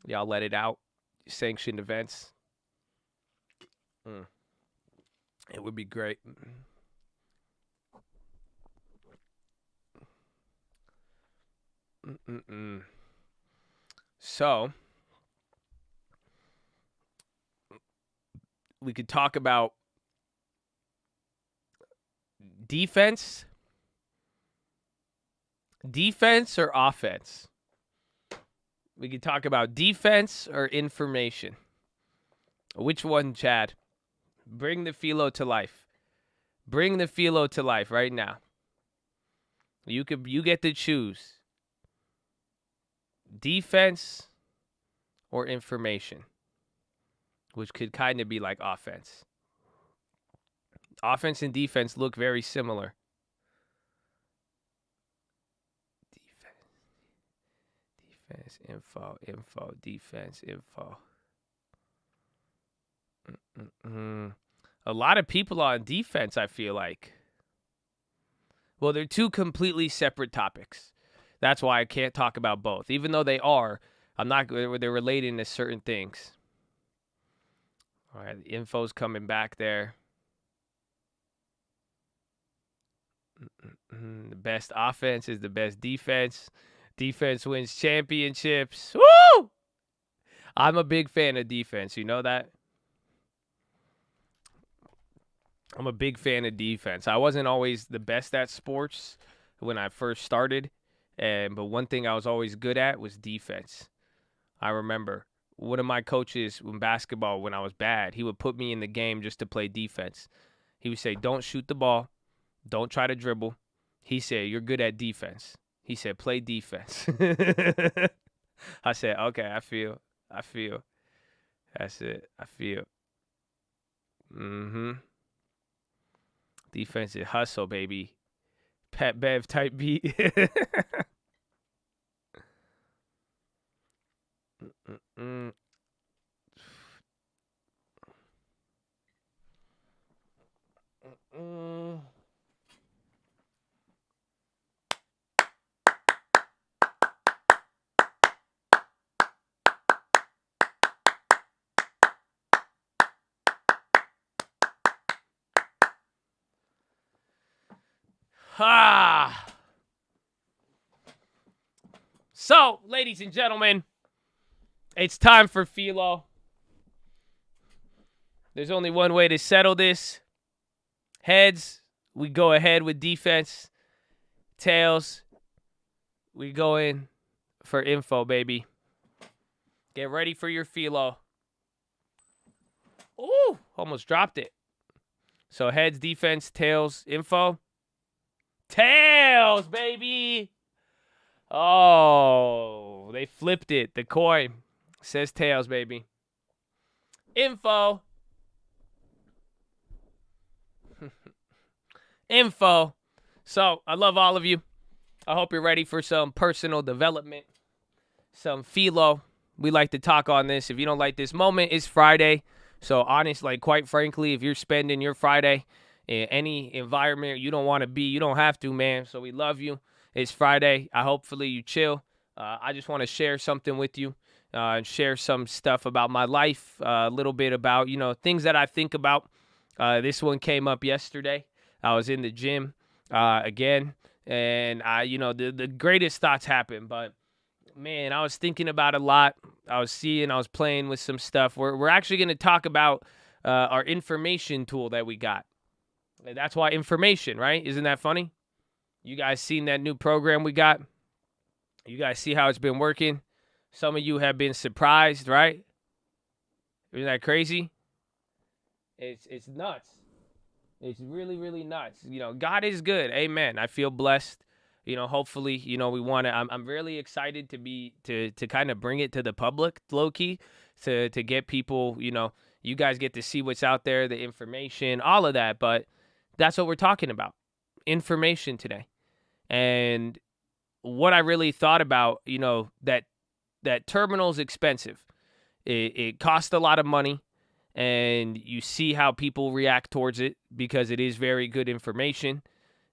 Y'all let it out. Sanctioned events. It would be great. So, we could talk about defense or offense. We could talk about defense or information. Which one, Chad? Bring the philo to life. Bring the philo to life right now. You get to choose. Defense or information, which could kind of be like offense. Offense and defense look very similar. Defense, info, defense, info. A lot of people on defense, I feel like. Well, they're two completely separate topics. That's why I can't talk about both. Even though they are, they're relating to certain things. All right, the info's coming back there. The best offense is the best defense. Defense wins championships. Woo! I'm a big fan of defense. You know that? I'm a big fan of defense. I wasn't always the best at sports when I first started, but one thing I was always good at was defense. I remember one of my coaches in basketball, when I was bad, he would put me in the game just to play defense. He would say, don't shoot the ball. Don't try to dribble. He said, you're good at defense. He said, play defense. I said, okay, I feel. That's it. I feel. Defensive hustle, baby. Pat Bev type beat. So, ladies and gentlemen, it's time for philo. There's only one way to settle this. Heads, we go ahead with defense. Tails, we go in for info, baby. Get ready for your philo. Ooh, almost dropped it. So heads, defense, tails, info. Tails, baby. Oh, they flipped it. The coin says tails, baby. Info. Info. So, I love all of you. I hope you're ready for some personal development, some philo. We like to talk on this. If you don't like this moment, it's Friday. So, honestly, quite frankly, if you're spending your Friday in any environment you don't want to be, you don't have to, man. So, we love you. It's Friday. Hopefully you chill. I just want to share something with you and share some stuff about my life, a little bit about, things that I think about. This one came up yesterday. I was in the gym again, and the greatest thoughts happened. But, man, I was thinking about a lot. I was playing with some stuff. We're actually going to talk about our information tool that we got. That's why information, right? Isn't that funny? You guys seen that new program we got? You guys see how it's been working? Some of you have been surprised, right? Isn't that crazy? It's nuts. It's really, really nuts. God is good. Amen. I feel blessed. Hopefully, we want to. I'm really excited to kind of bring it to the public, low key, to get people. You guys get to see what's out there, the information, all of that. But that's what we're talking about. Information today. And what I really thought about, that terminal is expensive. It costs a lot of money, and you see how people react towards it because it is very good information.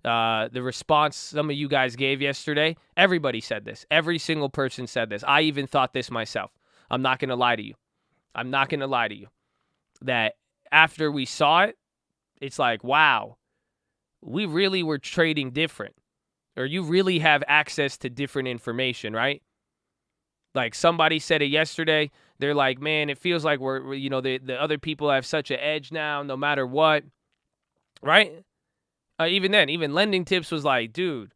The response some of you guys gave yesterday, everybody said this. Every single person said this. I even thought this myself. I'm not going to lie to you. That after we saw it, it's like, wow, we really were trading different, or you really have access to different information, right? Like somebody said it yesterday. They're like, man, it feels like we're the other people have such an edge now, no matter what, right? Even then, even Lending Tips was like, dude,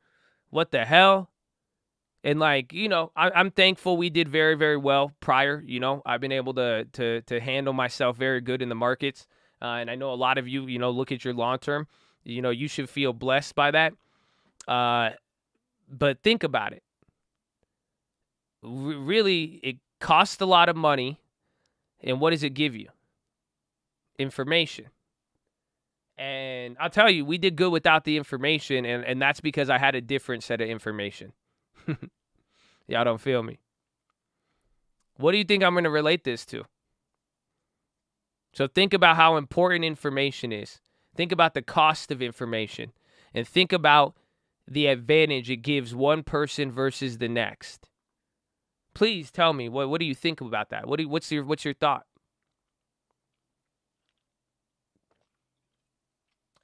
what the hell? And like, I'm thankful we did very, very well prior. I've been able to handle myself very good in the markets. And I know a lot of you, look at your long term. You should feel blessed by that. But think about it. Really, it costs a lot of money. And what does it give you? Information. And I'll tell you, we did good without the information. And that's because I had a different set of information. Y'all don't feel me. What do you think I'm going to relate this to? So think about how important information is. Think about the cost of information. And think about the advantage it gives one person versus the next. Please tell me, what do you think about that? What's your thought?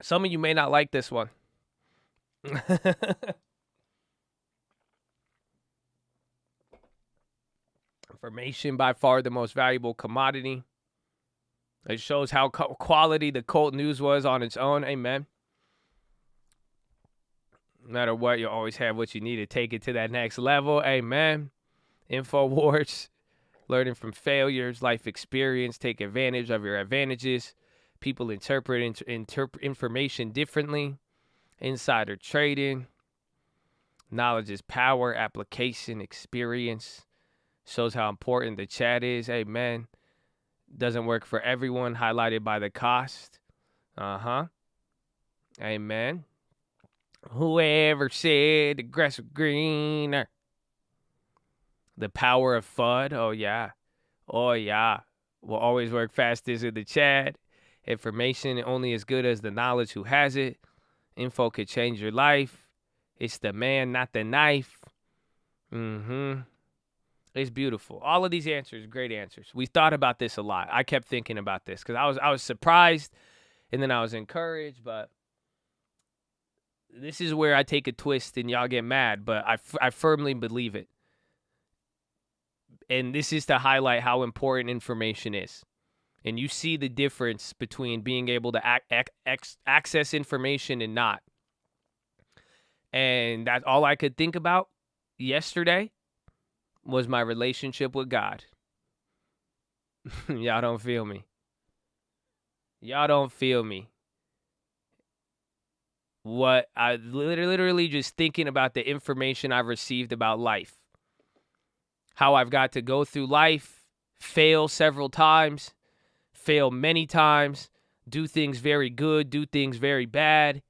Some of you may not like this one. Information by far the most valuable commodity. It shows how quality the cult news was on its own. Amen. No matter what, you always have what you need to take it to that next level. Amen. InfoWars, learning from failures, life experience, take advantage of your advantages. People interpret information differently. Insider trading. Knowledge is power. Application, experience. Shows how important the chat is. Amen. Doesn't work for everyone. Highlighted by the cost. Amen. Whoever said the grass was greener. The power of FUD. Oh, yeah. Oh, yeah. Will always work fastest in the chat. Information only as good as the knowledge who has it. Info could change your life. It's the man, not the knife. It's beautiful. All of these answers, great answers. We thought about this a lot. I kept thinking about this because I was surprised and then I was encouraged, but this is where I take a twist and y'all get mad, but I firmly believe it. And this is to highlight how important information is. And you see the difference between being able to access information and not. And that's all I could think about yesterday was my relationship with God. Y'all don't feel me. Y'all don't feel me. What I literally just thinking about the information I've received about life. How I've got to go through life, fail several times, fail many times, do things very good, do things very bad,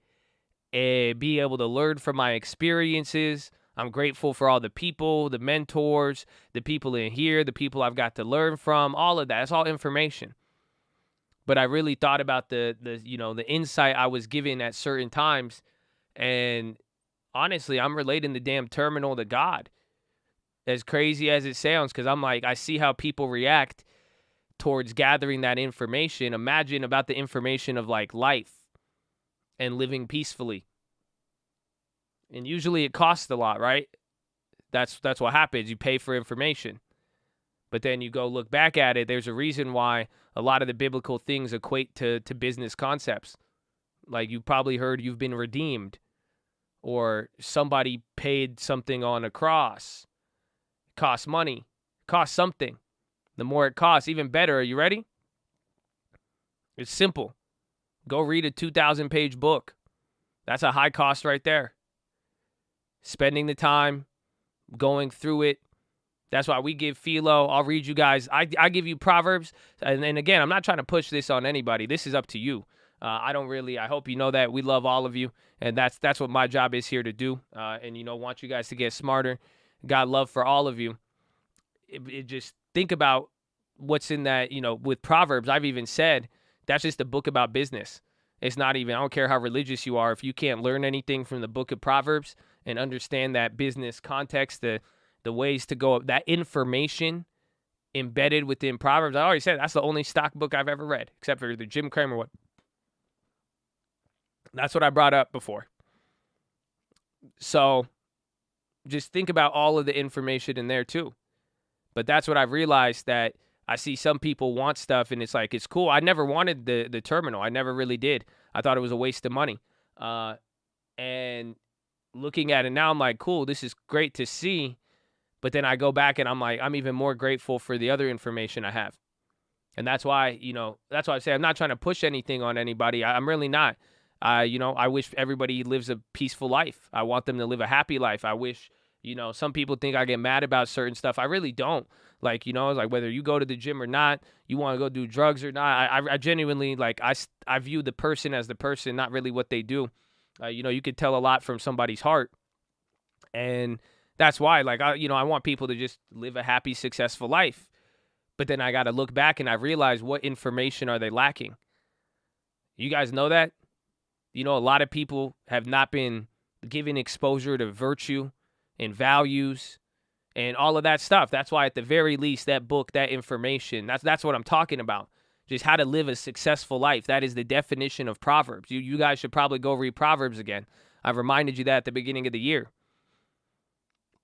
and be able to learn from my experiences. I'm grateful for all the people, the mentors, the people in here, the people I've got to learn from, all of that. It's all information. But I really thought about the insight I was given at certain times. And honestly, I'm relating the damn terminal to God. As crazy as it sounds, because I'm like, I see how people react towards gathering that information. Imagine about the information of like life and living peacefully. And usually it costs a lot, right? That's what happens. You pay for information. But then you go look back at it. There's a reason why a lot of the biblical things equate to business concepts. Like you probably heard you've been redeemed, or somebody paid something on a cross. It costs money. It costs something. The more it costs, even better. Are you ready? It's simple. Go read a 2,000-page book. That's a high cost right there. Spending the time, going through it. That's why we give PHILO. I'll read you guys. I give you Proverbs. And again, I'm not trying to push this on anybody. This is up to you. I hope you know that. We love all of you. And that's what my job is here to do. And want you guys to get smarter. God love for all of you. It just think about what's in that, with Proverbs. I've even said that's just a book about business. It's not even, I don't care how religious you are. If you can't learn anything from the book of Proverbs and understand that business context, the ways to go, that information embedded within Proverbs. I already said that's the only stock book I've ever read, except for the Jim Cramer one. That's what I brought up before. So just think about all of the information in there too. But that's what I've realized, that I see some people want stuff and it's like, it's cool. I never wanted the terminal. I never really did. I thought it was a waste of money. And looking at it now, I'm like, cool, this is great to see. But then I go back and I'm like, I'm even more grateful for the other information I have. And that's why, that's why I say I'm not trying to push anything on anybody. I'm really not. I wish everybody lives a peaceful life. I want them to live a happy life. I wish, some people think I get mad about certain stuff. I really don't. Like, like whether you go to the gym or not, you want to go do drugs or not. I genuinely, like, I view the person as the person, not really what they do. You could tell a lot from somebody's heart. And that's why, like, I want people to just live a happy, successful life. But then I got to look back and I realize, what information are they lacking? You guys know that? A lot of people have not been given exposure to virtue and values and all of that stuff. That's why, at the very least, that book, that information, that's what I'm talking about. Just how to live a successful life. That is the definition of Proverbs. You guys should probably go read Proverbs again. I've reminded you that at the beginning of the year.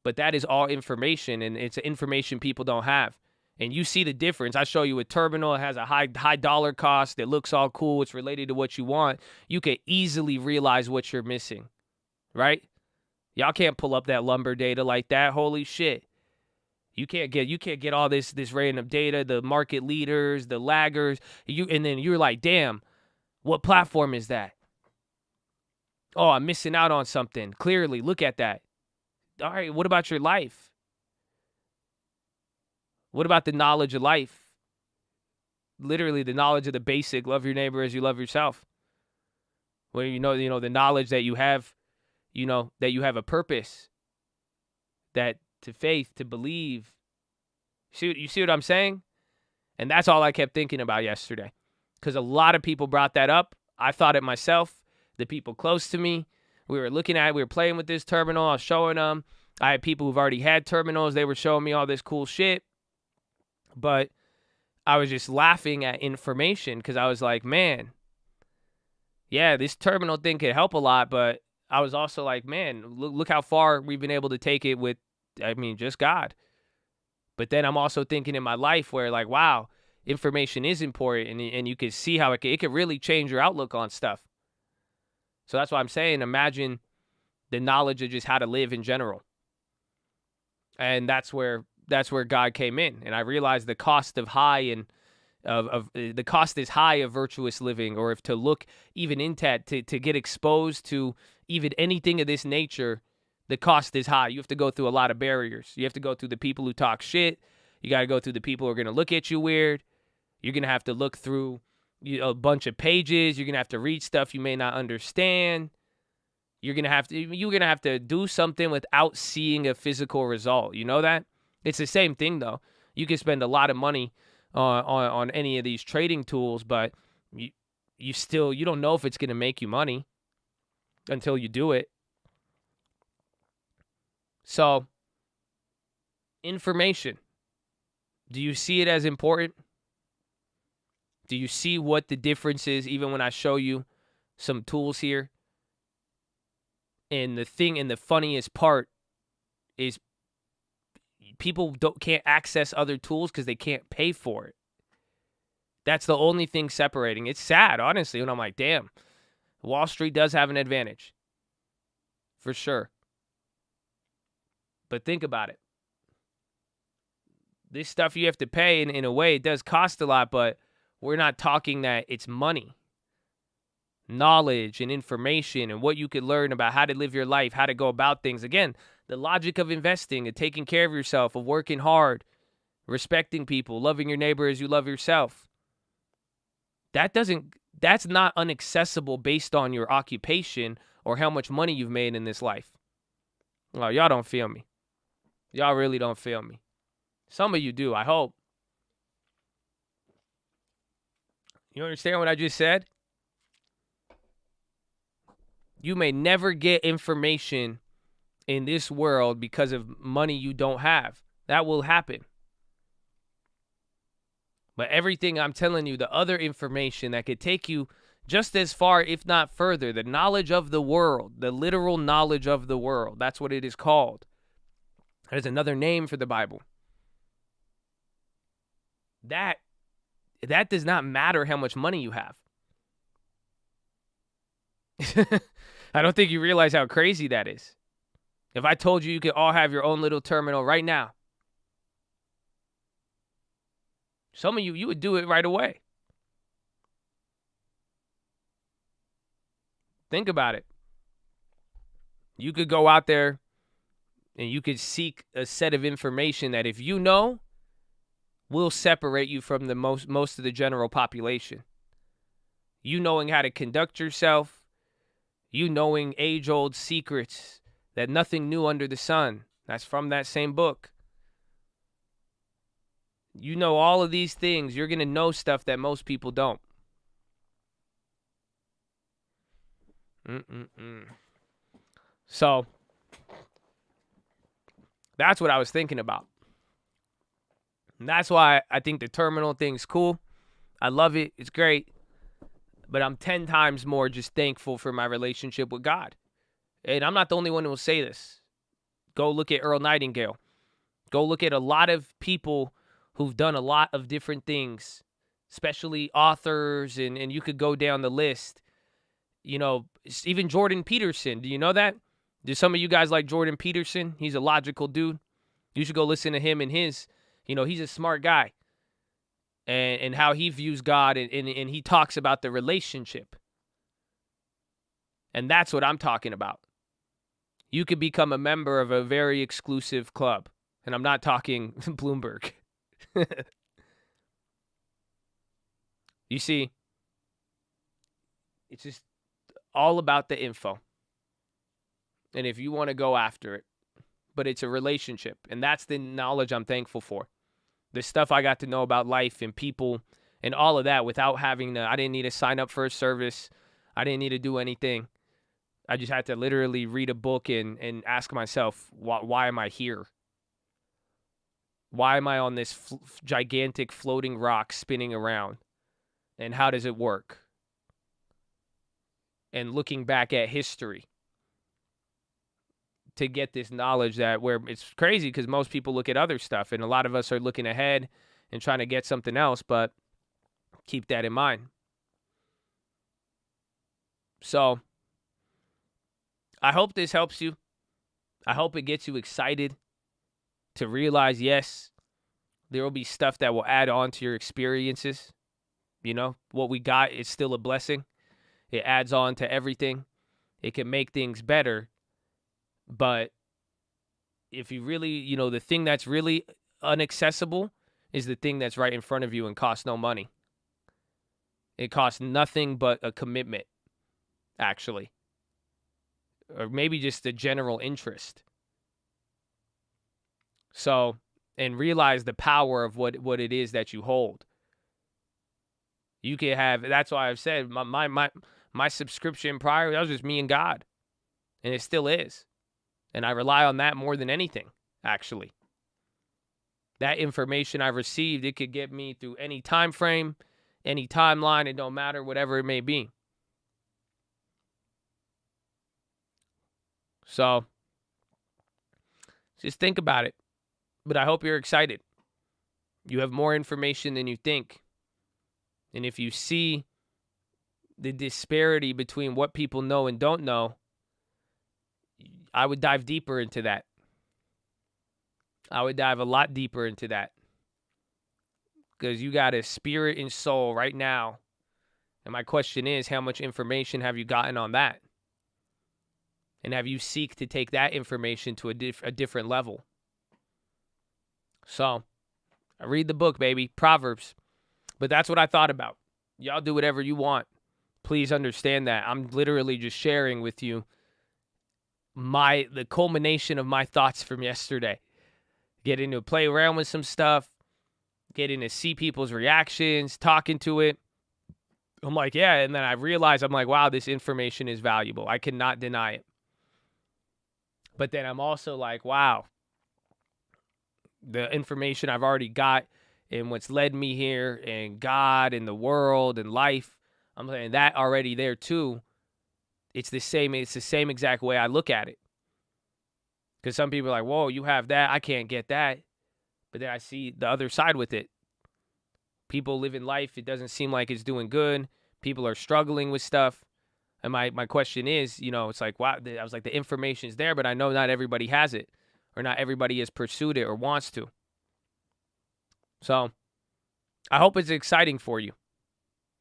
But that is all information, and it's information people don't have. And you see the difference. I show you a terminal. It has a high dollar cost. It looks all cool. It's related to what you want. You can easily realize what you're missing, right? Y'all can't pull up that lumber data like that. Holy shit. You can't get all this random data, the market leaders, the laggers. And then you're like, damn, what platform is that? Oh, I'm missing out on something. Clearly, look at that. All right, what about your life? What about the knowledge of life? Literally, the knowledge of the basic, love your neighbor as you love yourself. Where the knowledge that you have, that you have a purpose, that to faith, to believe. You see what I'm saying? And that's all I kept thinking about yesterday. Because a lot of people brought that up. I thought it myself. The people close to me. We were playing with this terminal. I was showing them. I had people who've already had terminals. They were showing me all this cool shit. But I was just laughing at information because I was like, man, yeah, this terminal thing could help a lot. But I was also like, man, look how far we've been able to take it with, just God. But then I'm also thinking in my life where, like, wow, information is important, and you can see how it could really change your outlook on stuff. So that's why I'm saying, imagine the knowledge of just how to live in general. And that's where God came in. And I realized the cost of the cost is high of virtuous living, or if to look even into that, to get exposed to even anything of this nature, the cost is high. You have to go through a lot of barriers. You have to go through the people who talk shit. You got to go through the people who are going to look at you weird. You're going to have to look through a bunch of pages. You're going to have to read stuff you may not understand. You're going to have to do something without seeing a physical result. You know that? It's the same thing, though. You can spend a lot of money on any of these trading tools, but you don't know if it's going to make you money until you do it. So, information. Do you see it as important? Do you see what the difference is, even when I show you some tools here? And the funniest part is people can't access other tools because they can't pay for it. That's the only thing separating. It's sad, honestly, when I'm like, damn, Wall Street does have an advantage. For sure. But think about it. This stuff you have to pay, in a way, it does cost a lot, but we're not talking that it's money. Knowledge and information and what you could learn about how to live your life, how to go about things. Again, the logic of investing and taking care of yourself, of working hard, respecting people, loving your neighbor as you love yourself. That's not inaccessible based on your occupation or how much money you've made in this life. Oh, y'all don't feel me. Y'all really don't feel me. Some of you do, I hope. You understand what I just said? You may never get information in this world because of money you don't have. That will happen. But everything I'm telling you, the other information that could take you just as far, if not further, the knowledge of the world, the literal knowledge of the world. That's what it is called. There's another name for the Bible. That does not matter how much money you have. I don't think you realize how crazy that is. If I told you could all have your own little terminal right now, some of you would do it right away. Think about it. You could go out there and you could seek a set of information that, if you know, will separate you from the most of the general population. You knowing how to conduct yourself, you knowing age-old secrets, that nothing new under the sun. That's from that same book. You know all of these things. You're going to know stuff that most people don't. So, that's what I was thinking about. And that's why I think the terminal thing's cool. I love it. It's great. But I'm 10 times more just thankful for my relationship with God. And I'm not the only one who will say this. Go look at Earl Nightingale. Go look at a lot of people who've done a lot of different things, especially authors, and you could go down the list. You know, even Jordan Peterson. Do you know that? Do some of you guys like Jordan Peterson? He's a logical dude. You should go listen to him and his, he's a smart guy. And how he views God, and he talks about the relationship. And that's what I'm talking about. You could become a member of a very exclusive club. And I'm not talking Bloomberg. You see, it's just all about the info. And if you want to go after it, but it's a relationship. And that's the knowledge I'm thankful for. The stuff I got to know about life and people and all of that without having to, I didn't need to sign up for a service. I didn't need to do anything. I just had to literally read a book and ask myself, why am I here? Why am I on this gigantic floating rock spinning around? And how does it work? And looking back at history to get this knowledge that where it's crazy because most people look at other stuff and a lot of us are looking ahead and trying to get something else, but keep that in mind. So I hope this helps you. I hope it gets you excited to realize, yes, there will be stuff that will add on to your experiences. What we got is still a blessing. It adds on to everything. It can make things better. But if you really, the thing that's really inaccessible is the thing that's right in front of you and costs no money. It costs nothing but a commitment, actually. Or maybe just a general interest. So, and realize the power of what it is that you hold. You can have, that's why I've said my subscription prior, that was just me and God. And it still is. And I rely on that more than anything, actually. That information I received, it could get me through any time frame, any timeline, it don't matter, whatever it may be. So, just think about it. But I hope you're excited. You have more information than you think. And if you see the disparity between what people know and don't know, I would dive deeper into that. I would dive a lot deeper into that. Because you got a spirit and soul right now. And my question is, how much information have you gotten on that? And have you seek to take that information to a different level? So, I read the book, baby. Proverbs. But that's what I thought about. Y'all do whatever you want. Please understand that. I'm literally just sharing with you the culmination of my thoughts from yesterday. Getting to play around with some stuff. Getting to see people's reactions. Talking to it. I'm like, yeah. And then I realized, I'm like, wow, this information is valuable. I cannot deny it. But then I'm also like, wow, the information I've already got and what's led me here and God and the world and life, I'm saying that already there too. It's the same exact way I look at it. Because some people are like, whoa, you have that. I can't get that. But then I see the other side with it. People living life. It doesn't seem like it's doing good. People are struggling with stuff. And my question is, it's like, wow, I was like, the information's there, but I know not everybody has it. Or not everybody has pursued it or wants to. So I hope it's exciting for you.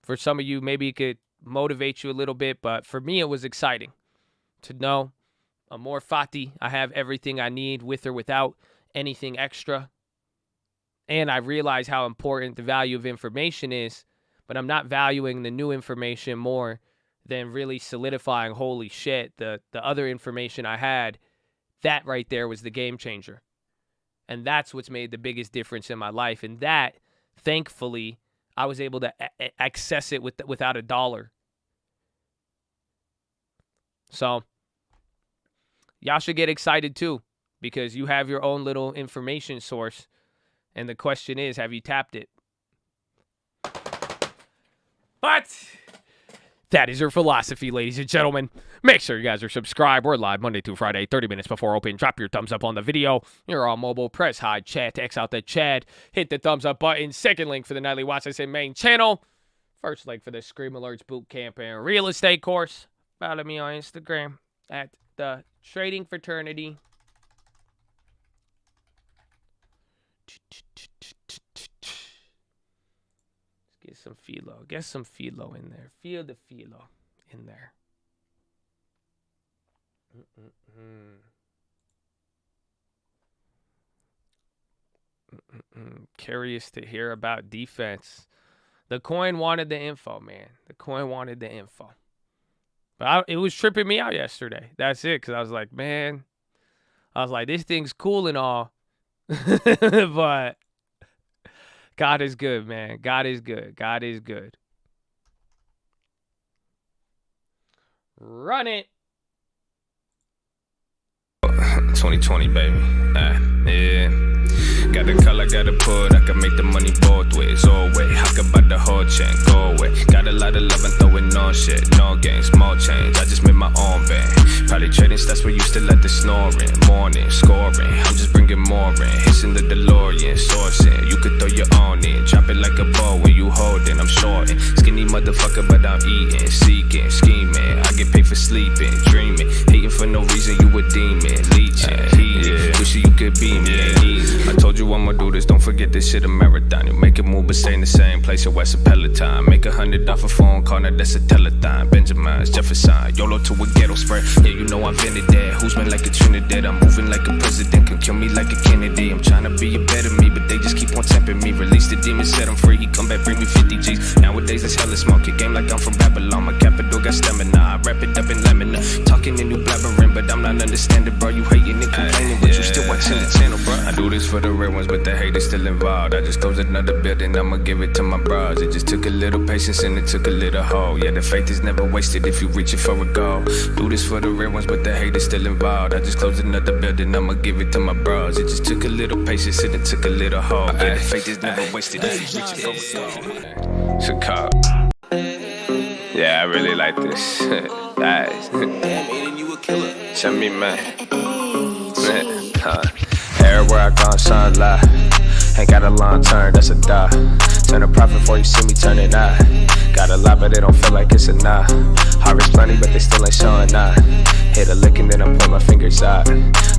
For some of you, maybe it could motivate you a little bit. But for me, it was exciting to know I'm more Fati. I have everything I need with or without anything extra. And I realize how important the value of information is. But I'm not valuing the new information more than really solidifying, holy shit, the other information I had. That right there was the game changer. And that's what's made the biggest difference in my life. And that, thankfully, I was able to access it without a dollar. So, y'all should get excited too, because you have your own little information source. And the question is, have you tapped it? What? That is your philosophy, ladies and gentlemen. Make sure you guys are subscribed. We're live Monday through Friday, 30 minutes before open. Drop your thumbs up on the video. You're on mobile. Press hide chat to X out the Chad. Hit the thumbs up button. Second link for the nightly Watchlist main channel. First link for the Scream Alerts Bootcamp and Real Estate course. Follow me on Instagram at the Trading Fraternity. Get some PHILO. Get some PHILO in there. Feel the PHILO in there. Curious to hear about defense. The coin wanted the info, man. The coin wanted the info. But it was tripping me out yesterday. That's it. Because I was like, man. I was like, this thing's cool and all. But God is good, man. God is good. God is good. Run it. 2020, baby. Yeah. Got the color, got the put. I can make the money both ways, always. I can buy the whole chain, go away. Got a lot of love and throwing no shit, no games, small change. I just made my own band. Probably trading stats where you still at the snoring. Morning, scoring, I'm just bringing more in. Hissing the DeLorean, sourcing. You could throw your own in. Drop it like a ball when you holding. I'm shorting. Skinny motherfucker, but I'm eating. Seeking, scheming. I get paid for sleeping, dreaming. Hating for no reason, you a demon. Leeching, heating. Wishing you could be me, ain't easy. I told you I'ma do this, don't forget this shit a marathon. You make a move but stay in the same place, your West a Peloton. Make 100 off a phone call, now that's a telethon. Benjamin's, Jefferson, YOLO to a ghetto spread. Yeah, you know I invented that. Who's been like a Trinidad? I'm moving like a president, can kill me like a Kennedy. I'm trying to be a better me, but they just keep on tempting me. Release the demon, set him free, he come back, bring me 50 G's. Nowadays it's hella smoke, your game like I'm from Babylon. My capital got stamina, I wrap it up in lemon. Talking in new blabbering, but I'm not understanding, bro. You hating and complaining, but you still watching the channel, bro. I do this for the real ones, but the hate is still involved. I just closed another building, I'ma give it to my bros. It just took a little patience and it took a little hope. Yeah, the faith is never wasted if you reaching for a goal. Do this for the real ones, but the hate is still involved. I just closed another building, I'ma give it to my bros. It just took a little patience and it took a little hope. Yeah, the faith is never wasted if you reaching for a goal. Chicago. Yeah, I really like this. Nice. Show me, man. Everywhere I go, shine light. Ain't got a long turn, that's a die. Turn a profit before you see me turn it out. Got a lot, but it don't feel like it's enough. Harvest plenty, but they still ain't showing up. Hit a lick and then I point my fingers out.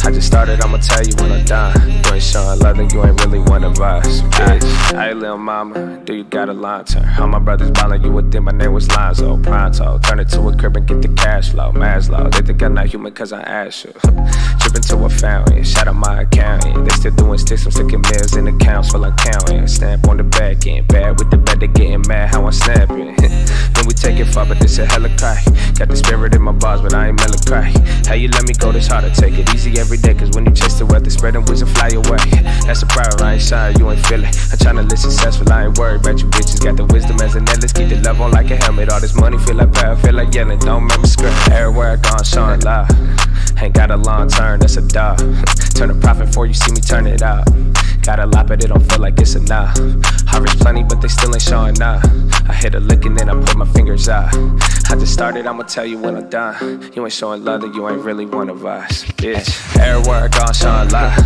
I just started, I'ma tell you when I'm done. You ain't showing love, then you ain't really one of us, bitch. Hey, little mama, do you got a long turn? All my brothers ballin', you would think my name was Lonzo. Pronto, turn it to a crib and get the cash flow. Maslow, they think I'm not human cause I asked you. Trippin' to a fountain, shout out my accountant. They still doing sticks, I'm sticking mills in accounts while I'm counting. Stamp on the back end, bad with the bed, they getting mad how I'm snapping. Then we take it far, but this a hella cry. Got the spirit in my bars, but I ain't mellow cry. How you let me go this hard to take it easy every day, cause when you chase the weather, spreading wings and fly away. That's a problem, I ain't shy, you ain't feel it. I'm tryna live successful, I ain't worried about you bitches. Got the wisdom as an endless, keep the love on like a helmet. All this money feel like power, feel like yelling, don't make me scream. Everywhere I go, I'm showing love. Ain't got a long turn, that's a dog. Turn a profit before you see me turn it out. Got a lot, but it don't feel like it's enough. Harvest plenty, but they still ain't showing up. I hit a lick and then I put my fingers up. I just started, I'ma tell you when I'm done. You ain't showing love, then you ain't really one of us, bitch. Everywhere I go, I'm showing love.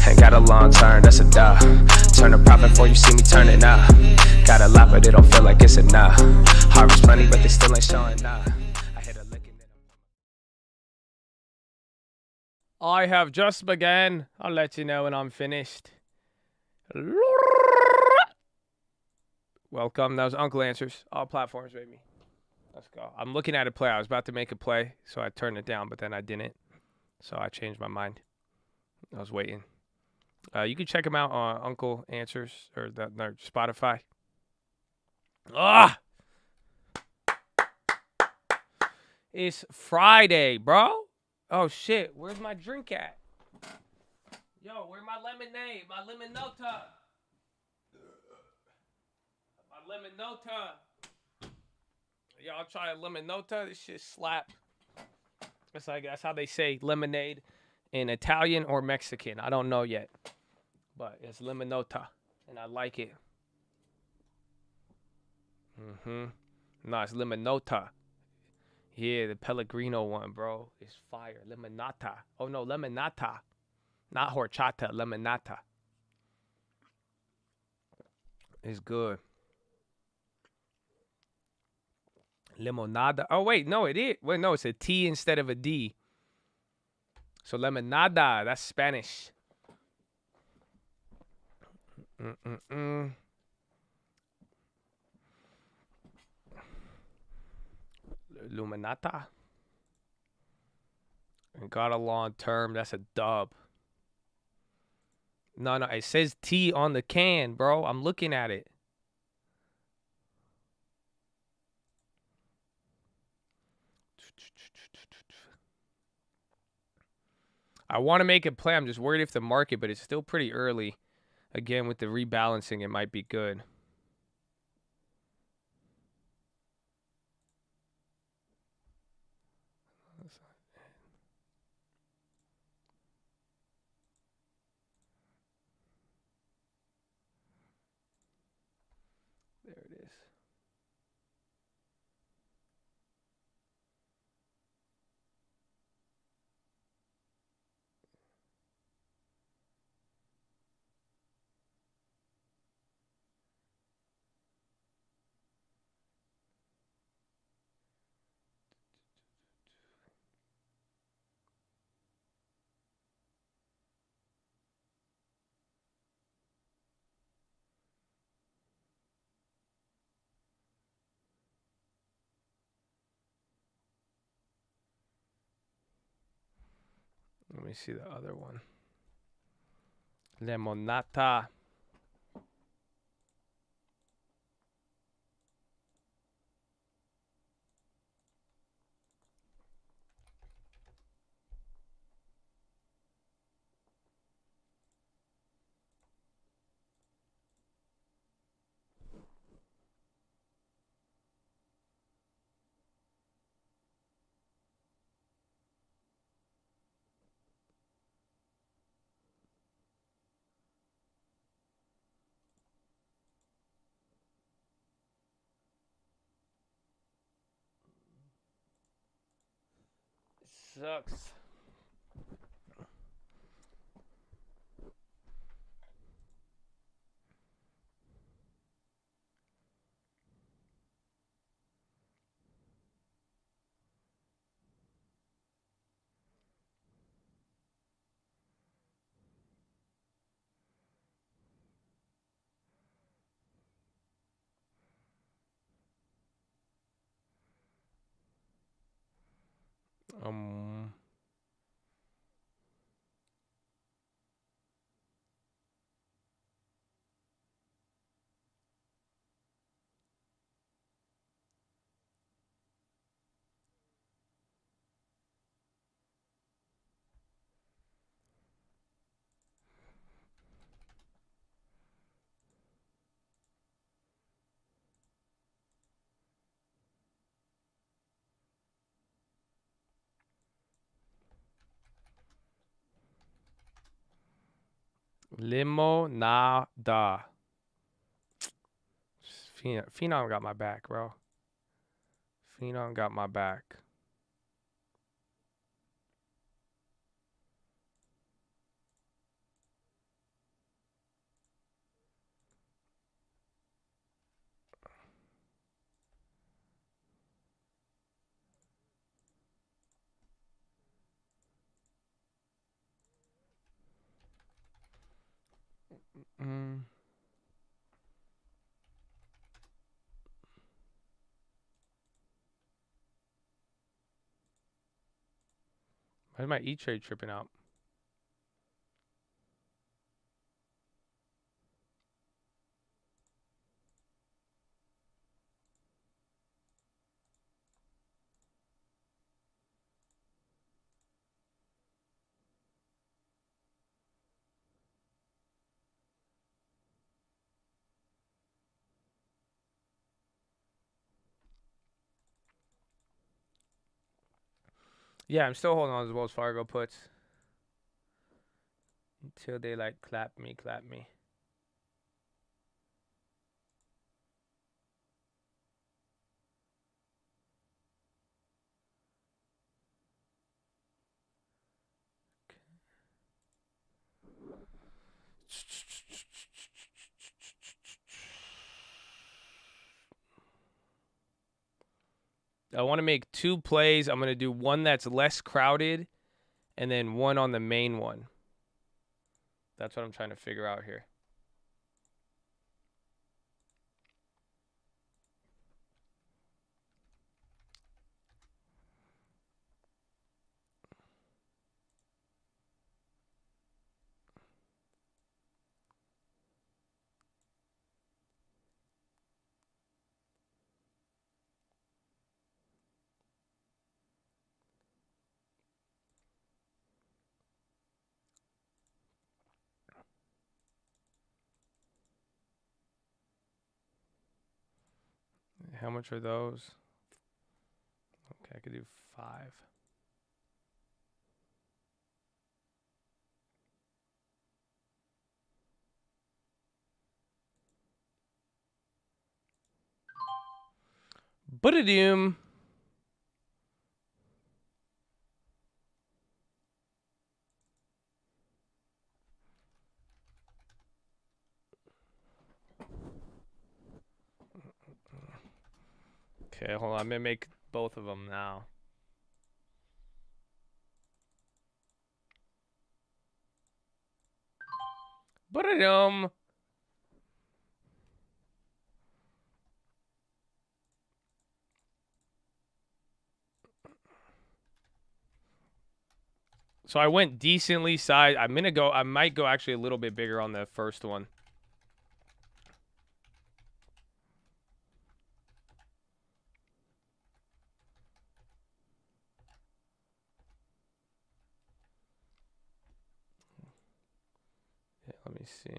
Ain't got a long term, that's a duh. Turn a profit before you see me turning up. Got a lot, but it don't feel like it's enough. Harvest plenty, but they still ain't showing up. I hit a lick and then I have just begun. I'll let you know when I'm finished. Welcome. That was Uncle Answers. All platforms, baby. Let's go. I'm looking at a play. I was about to make a play, so I turned it down, but then I didn't. So I changed my mind. I was waiting. You can check him out on Uncle Answers or Spotify. Ah! It's Friday, bro. Oh, shit. Where's my drink at? Yo, where's my lemonade? My lemonota. My lemonota. Y'all try a lemonota? This shit slap. That's how they say lemonade in Italian or Mexican. I don't know yet. But it's lemonota. And I like it. No, it's lemonota. Yeah, the Pellegrino one, bro. It's fire. Lemonata. Oh, no, lemonata. Not horchata. Lemonata. It's good. Limonada. Oh, wait. No, it is. Wait, no, it's a T instead of a D. So lemonada. That's Spanish. Luminata. And got a long term. That's a dub. No, it says T on the can, bro. I'm looking at it. I want to make a play. I'm just worried if the market, but it's still pretty early. Again, with the rebalancing, it might be good. There it is. Let me see the other one. Lemonata. Sucks. Um. Limonada. Phenom got my back, bro. Phenom got my back. Why is my E-Trade tripping out? Yeah, I'm still holding on to Wells Fargo puts. Until they like clap me. I want to make 2 plays. I'm going to do one that's less crowded and then one on the main one. That's what I'm trying to figure out here. How much are those? Okay, I could do 5. Ba-da-doom. Okay, hold on. I'm going to make both of them now. Ba-da-doom. So I went decently sized. I might go actually a little bit bigger on the first one. Yeah, let me see.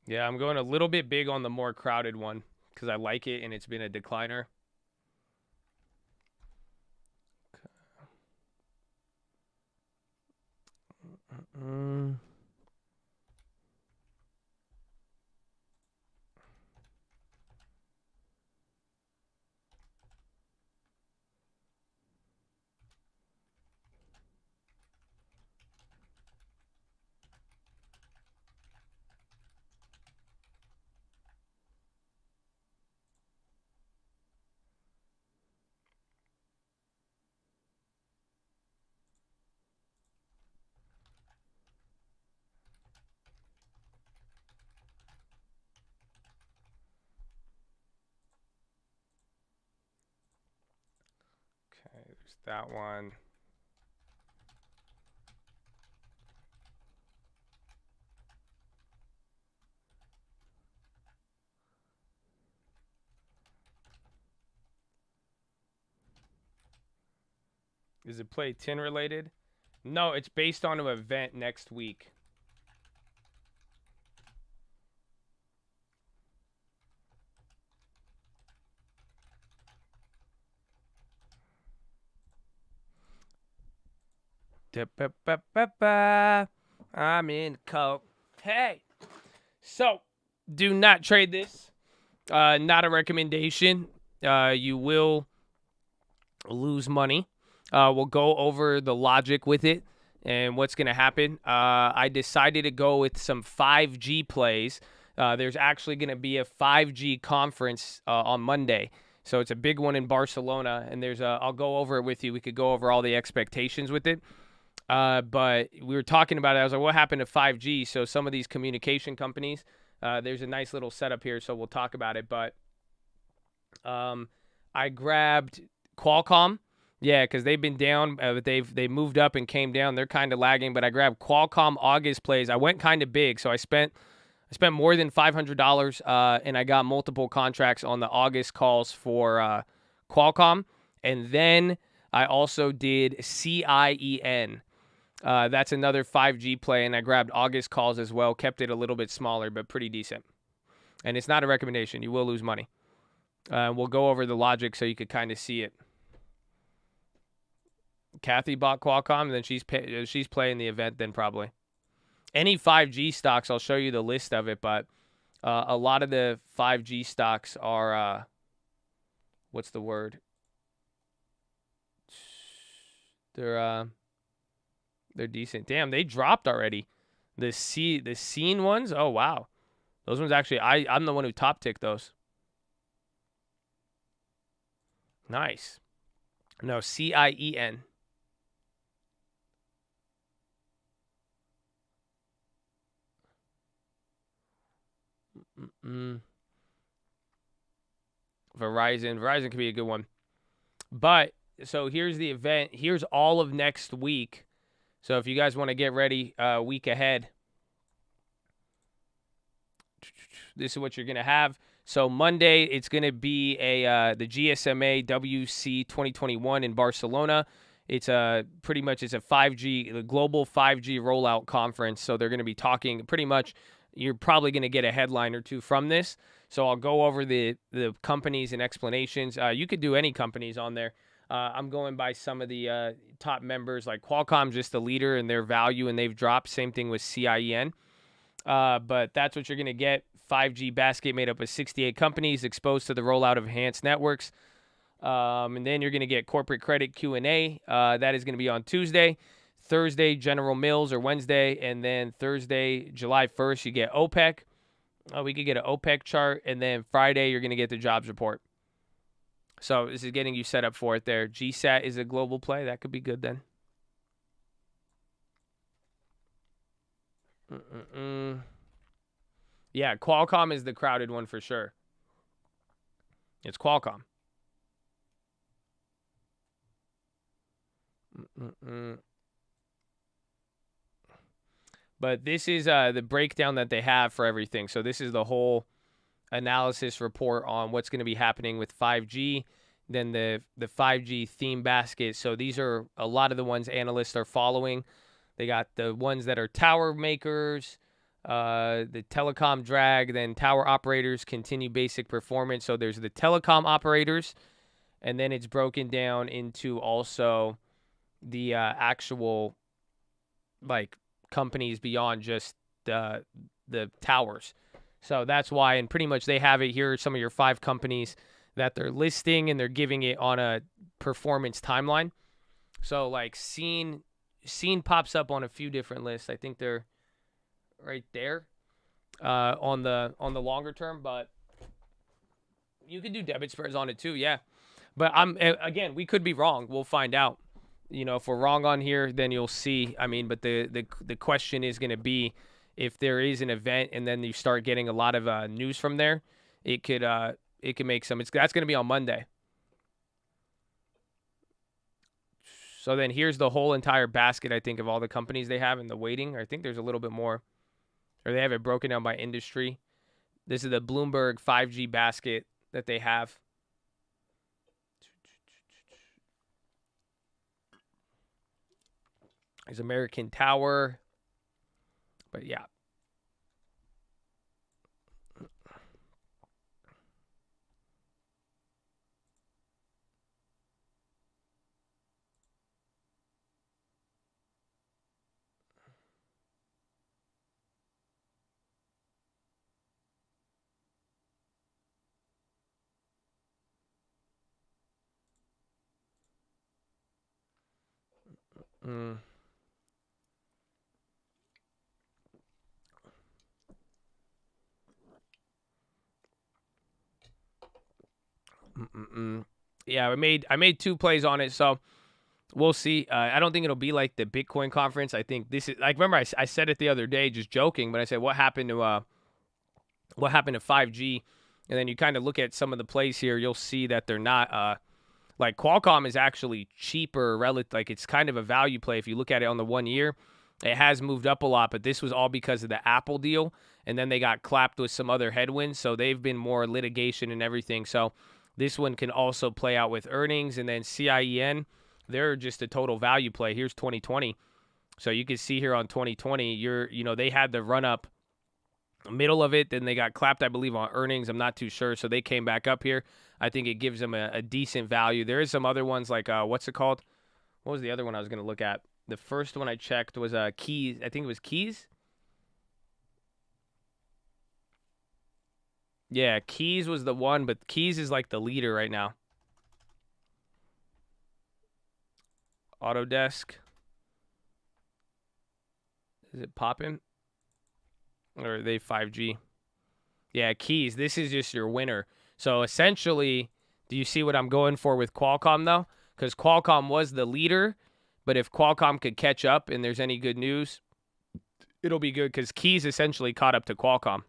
Yeah, I'm going a little bit big on the more crowded one because I like it and it's been a decliner. Okay, there's that one. Is it play 10 related? No, it's based on an event next week. I'm in coke. Hey. So, do not trade this. Not a recommendation. You will lose money. We'll go over the logic with it and what's going to happen. I decided to go with some 5G plays. There's actually going to be a 5G conference on Monday. So it's a big one in Barcelona, and I'll go over it with you. We could go over all the expectations with it. But we were talking about it. I was like, what happened to 5G? So some of these communication companies, there's a nice little setup here, so we'll talk about it. But I grabbed Qualcomm. Yeah, because they've been down, but they moved up and came down. They're kind of lagging, but I grabbed Qualcomm August plays. I went kind of big, so I spent more than $500, and I got multiple contracts on the August calls for Qualcomm. And then I also did CIEN. That's another 5G play, and I grabbed August calls as well. Kept it a little bit smaller, but pretty decent. And it's not a recommendation. You will lose money. We'll go over the logic so you could kind of see it. Kathy bought Qualcomm, and then she's playing the event then probably. Any 5G stocks, I'll show you the list of it, but a lot of the 5G stocks are, what's the word? They're decent. Damn, they dropped already. The scene ones, oh wow. Those ones actually, I'm the one who top ticked those. Nice. No, CIEN. Verizon could be a good one. But, so here's the event. Here's all of next week. So if you guys want to get ready a week ahead, this is what you're going to have. So Monday, it's going to be the GSMA WC 2021 in Barcelona. It's pretty much it's a 5G, the global 5G rollout conference. So they're going to be talking pretty much. You're probably going to get a headline or two from this. So I'll go over the companies and explanations. You could do any companies on there. I'm going by some of the top members, like Qualcomm, just the leader in their value, and they've dropped. Same thing with CIEN. But that's what you're going to get. 5G basket made up of 68 companies exposed to the rollout of enhanced networks. And then you're going to get corporate credit Q&A. That is going to be on Tuesday. Thursday, General Mills, or Wednesday. And then Thursday, July 1st, you get OPEC. We could get an OPEC chart. And then Friday, you're going to get the jobs report. So this is getting you set up for it there. GSAT is a global play. That could be good then. Yeah, Qualcomm is the crowded one for sure. It's Qualcomm. But this is the breakdown that they have for everything. So this is the whole analysis report on what's going to be happening with 5G, then the 5G theme basket. So these are a lot of the ones analysts are following. They got the ones that are tower makers, the telecom drag, then tower operators continue basic performance. So there's the telecom operators, and then it's broken down into also the actual like companies beyond just the towers. So that's why, and pretty much they have it here are some of your 5 companies that they're listing, and they're giving it on a performance timeline. So like Scene pops up on a few different lists. I think they're right there on the longer term, but you could do debit spreads on it too, yeah. But again, we could be wrong. We'll find out. You know, if we're wrong on here, then you'll see. I mean, but the question is going to be, if there is an event and then you start getting a lot of news from there, it could make some. That's going to be on Monday. So then here's the whole entire basket, I think, of all the companies they have and the weighting. I think there's a little bit more, or they have it broken down by industry. This is the Bloomberg 5G basket that they have. There's American Tower. But yeah. Mm. Yeah, I made 2 plays on it, so we'll see. I don't think it'll be like the Bitcoin conference. I think this is like, remember I said it the other day, just joking, but I said what happened to 5G, and then you kind of look at some of the plays here, you'll see that they're not like Qualcomm is actually cheaper relative. Like it's kind of a value play if you look at it on the 1 year. It has moved up a lot, but this was all because of the Apple deal, and then they got clapped with some other headwinds, so they've been more litigation and everything. So this one can also play out with earnings, and then CIEN, they're just a total value play. Here's 2020. So you can see here on 2020, they had the run up middle of it, then they got clapped, I believe, on earnings. I'm not too sure. So they came back up here. I think it gives them a decent value. There is some other ones like, what's it called? What was the other one I was going to look at? The first one I checked was Keys. I think it was Keys. Yeah, Keys was the one, but Keys is like the leader right now. Autodesk. Is it popping? Or are they 5G? Yeah, Keys. This is just your winner. So essentially, do you see what I'm going for with Qualcomm though? Because Qualcomm was the leader, but if Qualcomm could catch up and there's any good news, it'll be good because Keys essentially caught up to Qualcomm.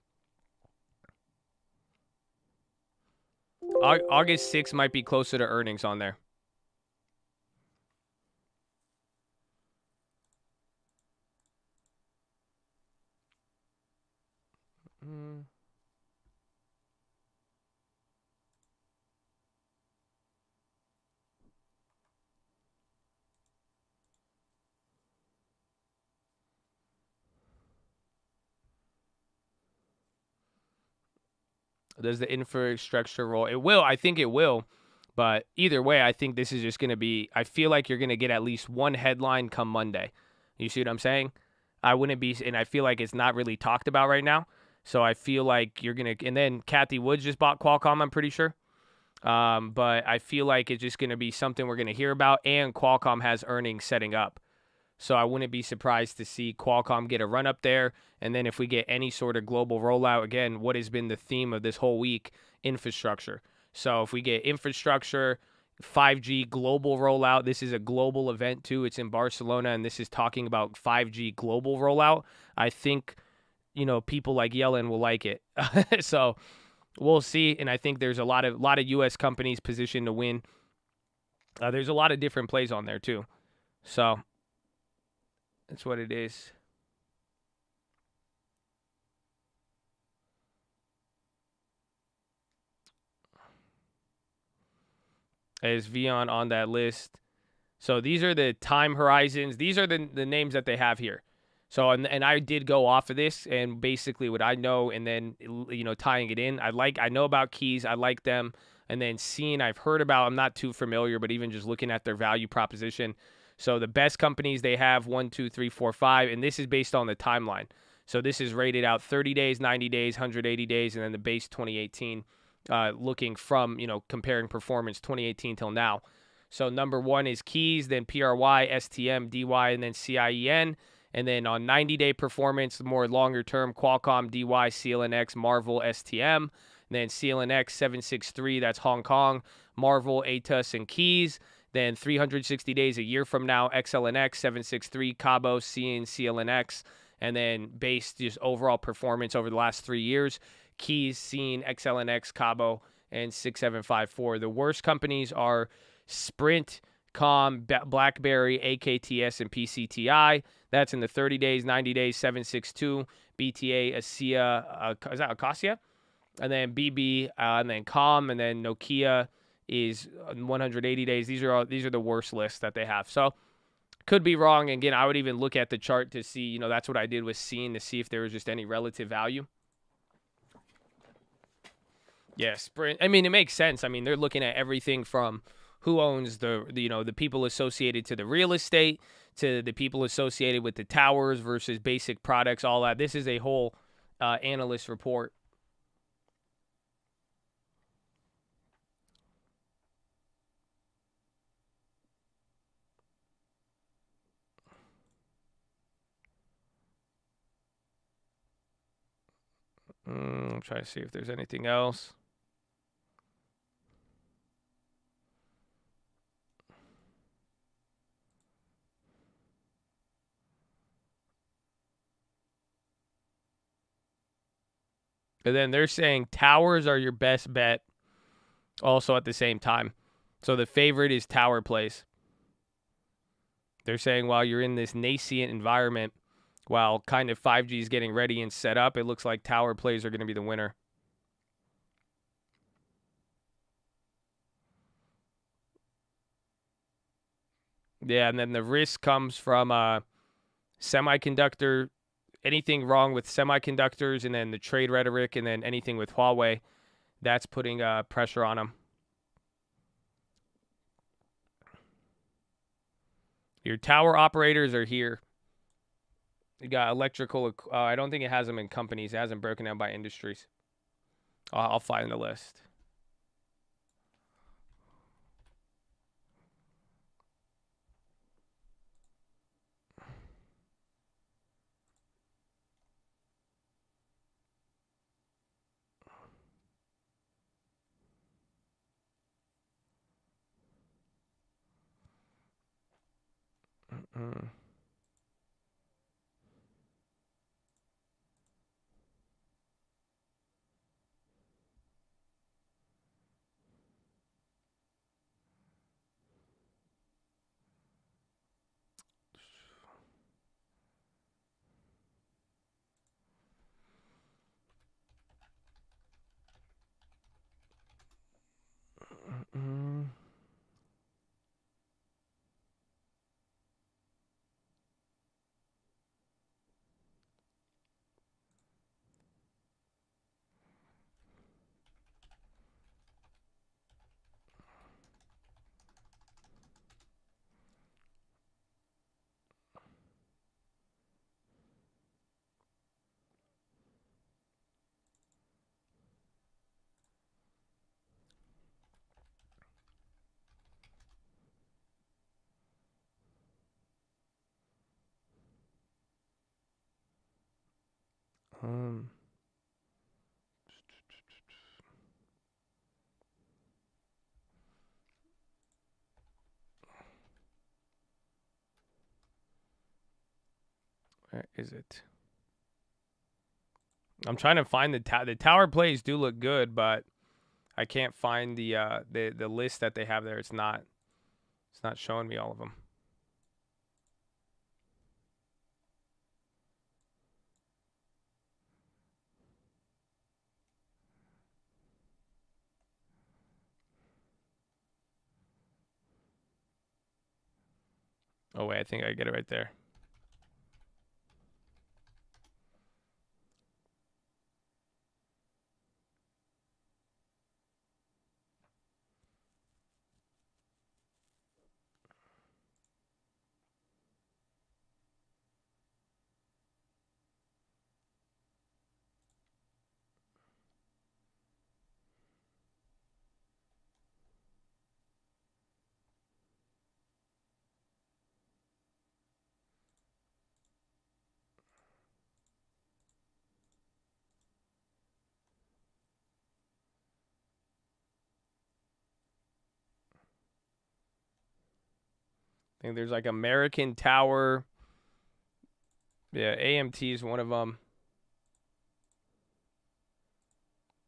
August 6th might be closer to earnings on there. Does the infrastructure roll? It will. I think it will. But either way, I think this is just going to be, I feel like you're going to get at least one headline come Monday. You see what I'm saying? I wouldn't be, and I feel like it's not really talked about right now. So I feel like you're going to, and then Kathy Woods just bought Qualcomm, I'm pretty sure. But I feel like it's just going to be something we're going to hear about, and Qualcomm has earnings setting up. So I wouldn't be surprised to see Qualcomm get a run up there. And then if we get any sort of global rollout, again, what has been the theme of this whole week? Infrastructure. So if we get infrastructure, 5G global rollout, this is a global event too. It's in Barcelona, and this is talking about 5G global rollout. I think, people like Yellen will like it. So we'll see. And I think there's a lot of U.S. companies positioned to win. There's a lot of different plays on there too. So that's what it is. Is Vion on that list? So these are the time horizons. These are the names that they have here. So, and I did go off of this, and basically what I know, and then, tying it in, I know about Keys. I like them. And then I've heard about, I'm not too familiar, but even just looking at their value proposition. So the best companies they have, 1, 2, 3, 4, 5, and this is based on the timeline. So this is rated out 30 days, 90 days, 180 days, and then the base 2018, looking from, comparing performance 2018 till now. So number 1 is Keys, then PRY, STM, DY, and then CIEN. And then on 90-day performance, more longer term, Qualcomm, DY, CLNX, Marvel, STM. And then CLNX 763, that's Hong Kong, Marvel, ATUS, and Keys. Then 360 days a year from now, XLNX 763, Cabo, CLNX. And then based just overall performance over the last 3 years, Keys, XLNX, Cabo, and 6754. The worst companies are Sprint, BlackBerry, AKTS, and PCTI. That's in the 30 days, 90 days, 762, BTA, ASEA, is that Acacia? And then BB, and then COM, and then Nokia is 180 days. These are the worst lists that they have. So Could be wrong. Again, I would even look at the chart to see, you know, that's what I did with seeing to see if there was just any relative value. Yeah, Sprint. I mean, it makes sense. I mean, they're looking at everything from who owns the you know, the people associated to the real estate to the people associated with the towers versus basic products, all that. This is a whole analyst report. I'm trying to see if there's anything else. And then they're saying towers are your best bet also at the same time. So the favorite is tower plays. They're saying while you're in this nascent environment, while kind of 5G is getting ready and set up, it looks like tower plays are going to be the winner. Yeah, and then the risk comes from semiconductor, anything wrong with semiconductors, and then the trade rhetoric, and then anything with Huawei, that's putting pressure on them. Your tower operators are here. You got electrical. I don't think it has them in companies. It hasn't broken down by industries. I'll find the list. Where is it? I'm trying to find the tower plays do look good, but I can't find the list that they have there. It's not showing me all of them. Oh wait, I think I get it right there. I think there's like American Tower. Yeah, AMT is one of them.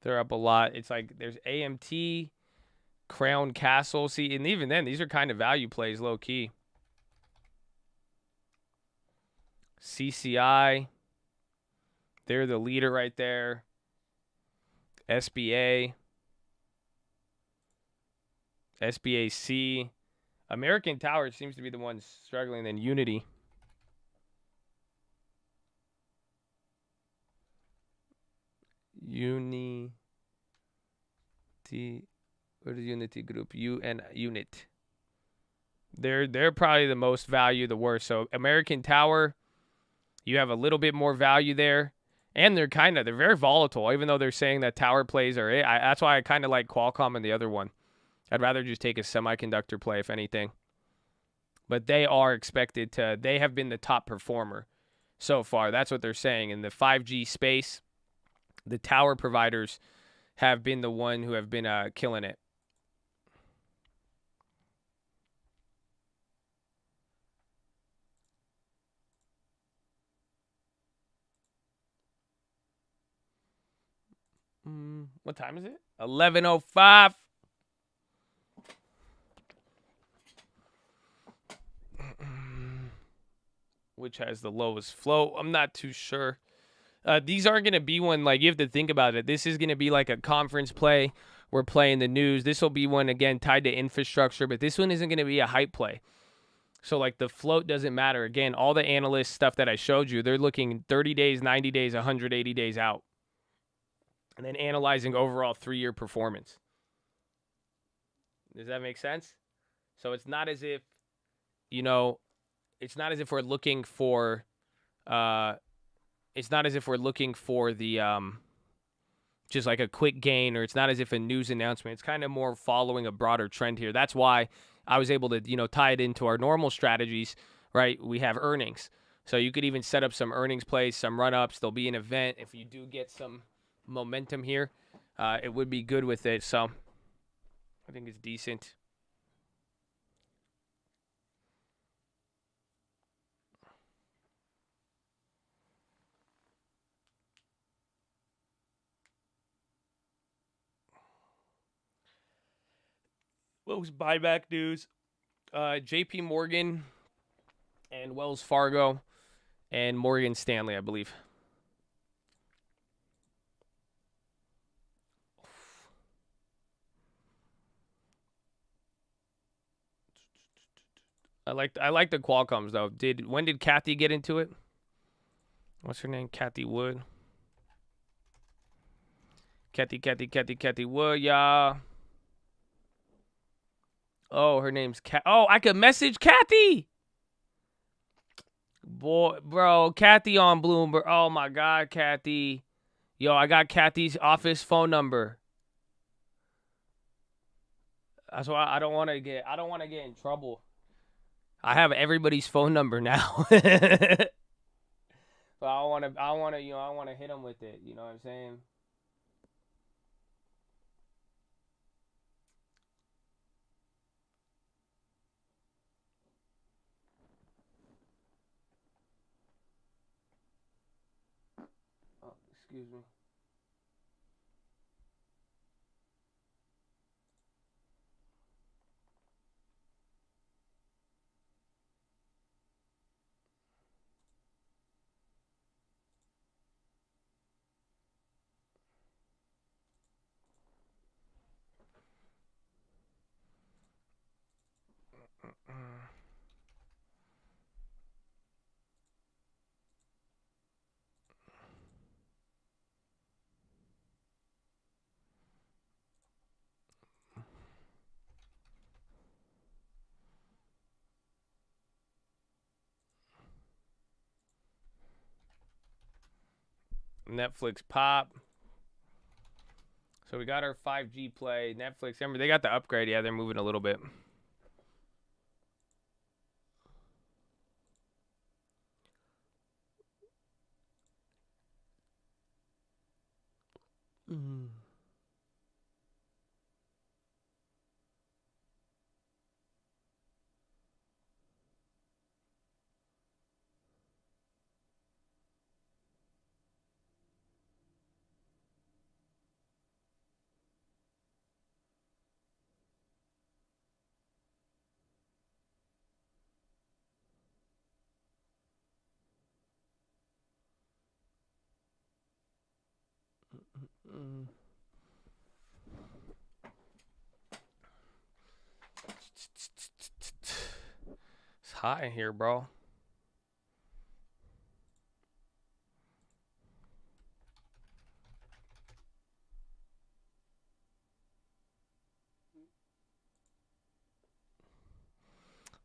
They're up a lot. It's like there's AMT, Crown Castle. See, and even then, these are kind of value plays, low key. CCI. They're the leader right there. SBA. SBAC. American Tower seems to be the one struggling. Then Unity. Unity. What is Unity Group? Unit. They're probably the most value, the worst. So American Tower, you have a little bit more value there. And they're very volatile, even though they're saying that tower plays are it. That's why I kind of like Qualcomm and the other one. I'd rather just take a semiconductor play, if anything. But they have been the top performer so far. That's what they're saying. In the 5G space, the tower providers have been the one who have been killing it. What time is it? 11:05. Which has the lowest flow? I'm not too sure. These aren't going to be one, like, you have to think about it. This is going to be like a conference play. We're playing the news. This will be one, again, tied to infrastructure, but this one isn't going to be a hype play. So, like, the float doesn't matter. Again, all the analyst stuff that I showed you, they're looking 30 days, 90 days, 180 days out. And then analyzing overall 3-year performance. Does that make sense? So it's not as if, it's not as if we're looking for, the, just like a quick gain, or it's not as if a news announcement. It's kind of more following a broader trend here. That's why I was able to, tie it into our normal strategies, right? We have earnings. So you could even set up some earnings plays, some run-ups. There'll be an event. If you do get some momentum here, it would be good with it. So I think it's decent. What was buyback news? JP Morgan and Wells Fargo and Morgan Stanley, I believe. I like the Qualcomms though. When did Kathy get into it? What's her name? Kathy Wood. Kathy Wood, y'all. Oh, her name's Kat. Oh, I could message Kathy. Boy, bro, Kathy on Bloomberg. Oh my God, Kathy. Yo, I got Kathy's office phone number. That's why I don't want to get in trouble. I have everybody's phone number now. But I want to hit them with it. You know what I'm saying? Oh, excuse me. Netflix pop. So we got our 5G play. Netflix, remember, they got the upgrade. Yeah, they're moving a little bit. hot in here, bro.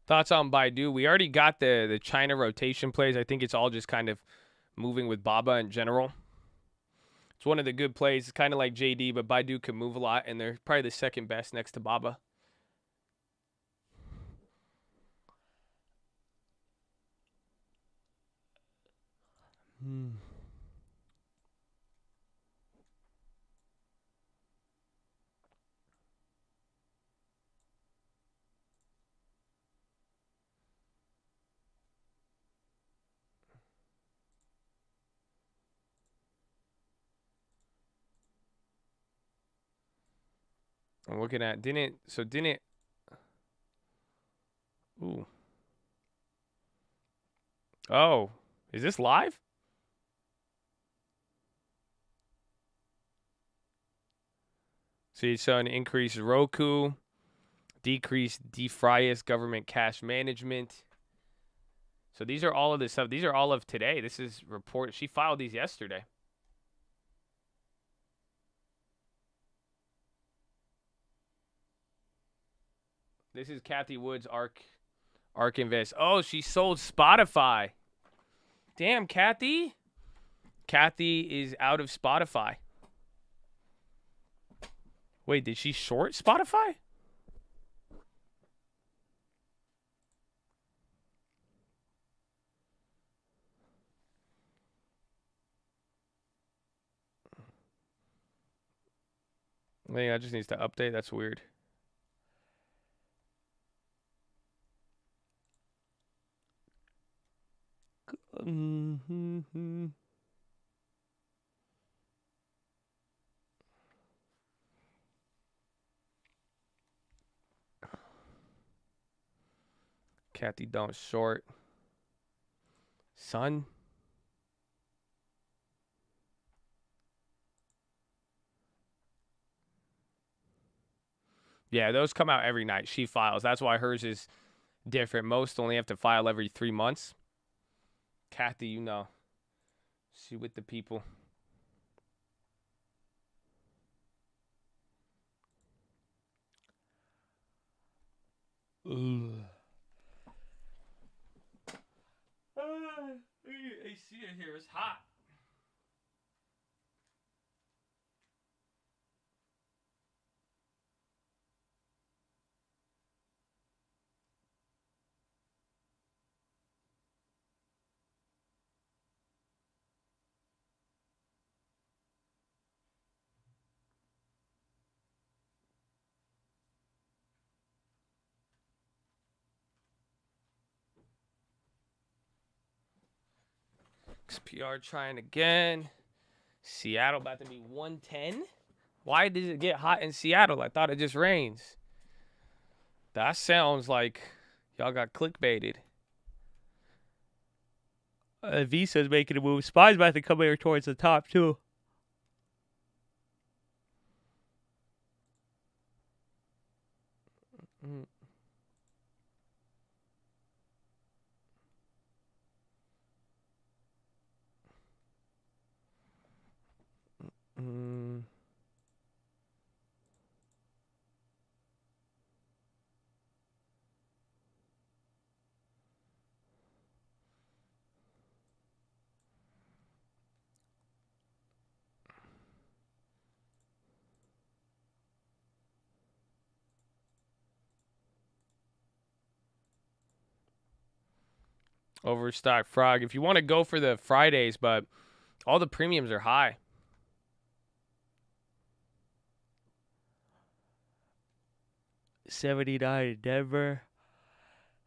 Thoughts on Baidu? We already got the China rotation plays. I think it's all just kind of moving with Baba in general. It's one of the good plays. It's kind of like JD, but Baidu can move a lot, and they're probably the second best next to Baba. I'm looking at ooh. Oh, is this live? So you saw an increase Roku, decrease Defrius government cash management. So these are all of this stuff. These are all of today. This is report. She filed these yesterday. This is Kathy Wood's ARK Invest. Oh, she sold Spotify. Damn, Kathy. Kathy is out of Spotify. Wait, did she short Spotify? I think that just needs to update. That's weird. Kathy don't short. Son. Yeah, those come out every night. She files. That's why hers is different. Most only have to file every 3 months. Kathy, you know. She with the people. Ugh. AC in here. It's hot. XPR trying again. Seattle about to be 110. Why did it get hot in Seattle? I thought it just rains. That sounds like y'all got clickbaited. Visa's making a move. SPY's about to come here towards the top, too. Overstock frog. If you want to go for the Fridays, but all the premiums are high. $79 in Denver.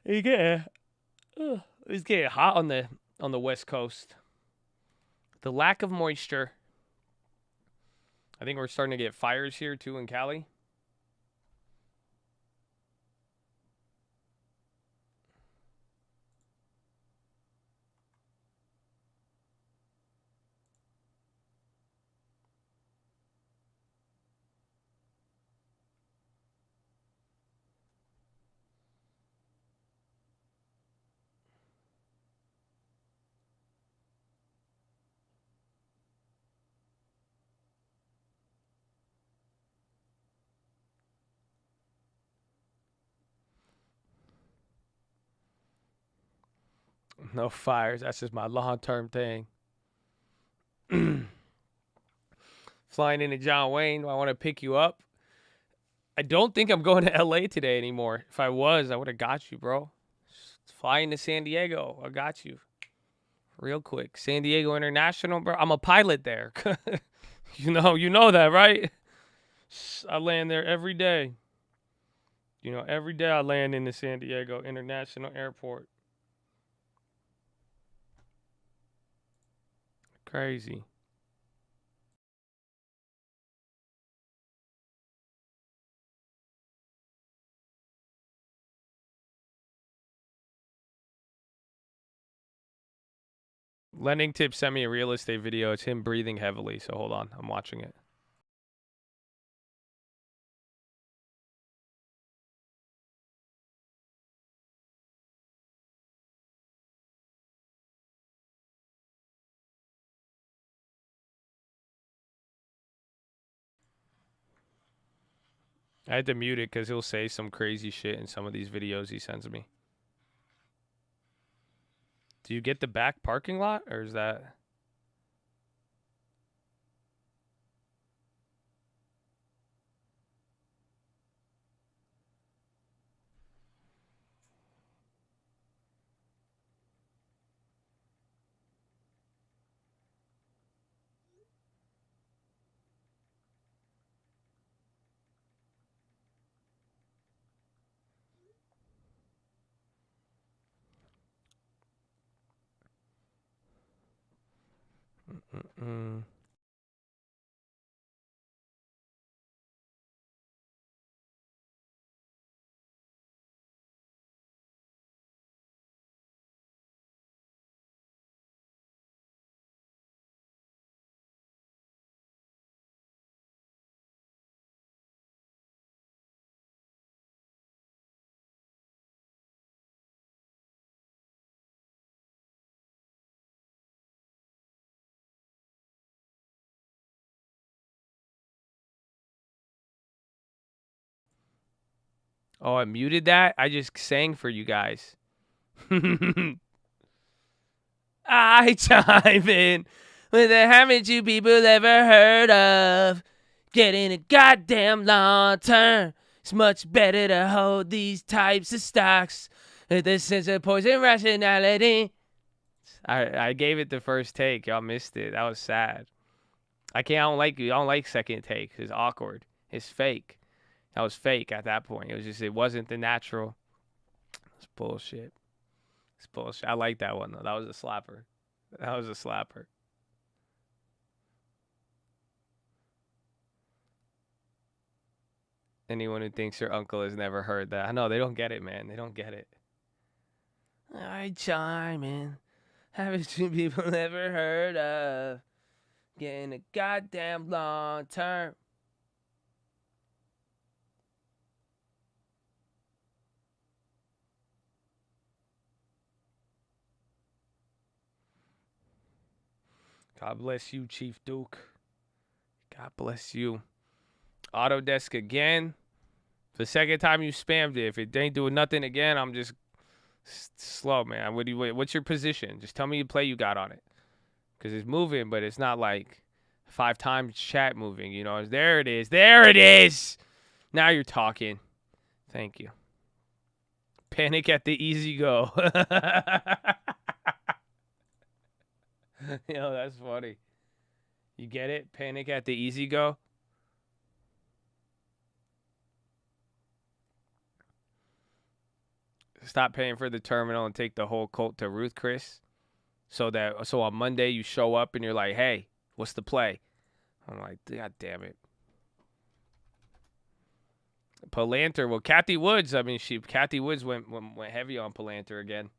It's getting hot on the West Coast. The lack of moisture. I think we're starting to get fires here too in Cali. No fires. That's just my long-term thing. Flying into John Wayne. Do I want to pick you up? I don't think I'm going to LA today anymore. If I was, I would have got you, bro. Flying to San Diego. I got you. Real quick. San Diego International, bro. I'm a pilot there. You know that, right? I land there every day. Every day I land in the San Diego International Airport. Crazy. Lending Tip sent me a real estate video. It's him breathing heavily. So hold on. I'm watching it. I had to mute it because he'll say some crazy shit in some of these videos he sends me. Do you get the back parking lot, or is that... Oh, I muted that? I just sang for you guys. I chime in with the haven't you people ever heard of getting a goddamn long term. It's much better to hold these types of stocks with a sense of poison rationality. I gave it the first take. Y'all missed it. That was sad. I don't like second takes. It's awkward. It's fake. That was fake at that point. It wasn't the natural. It's bullshit. It's bullshit. I like that one, though. That was a slapper. That was a slapper. Anyone who thinks your uncle has never heard that. I know, they don't get it, man. They don't get it. I chime in. Haven't you people ever heard of getting a goddamn long term? God bless you, Chief Duke. God bless you. Autodesk again. The second time you spammed it. If it ain't doing nothing again, I'm just slow, man. What's your position? Just tell me the play you got on it. Because it's moving, but it's not like 5 times chat moving. There it is. There it is. Now you're talking. Thank you. Panic at the easy go. That's funny. You get it? Panic at the easy go. Stop paying for the terminal and take the whole cult to Ruth Chris. So on Monday you show up and you're like, hey, what's the play? I'm like, God damn it. Palantir. Well, Kathy Woods. Kathy Woods went heavy on Palantir again.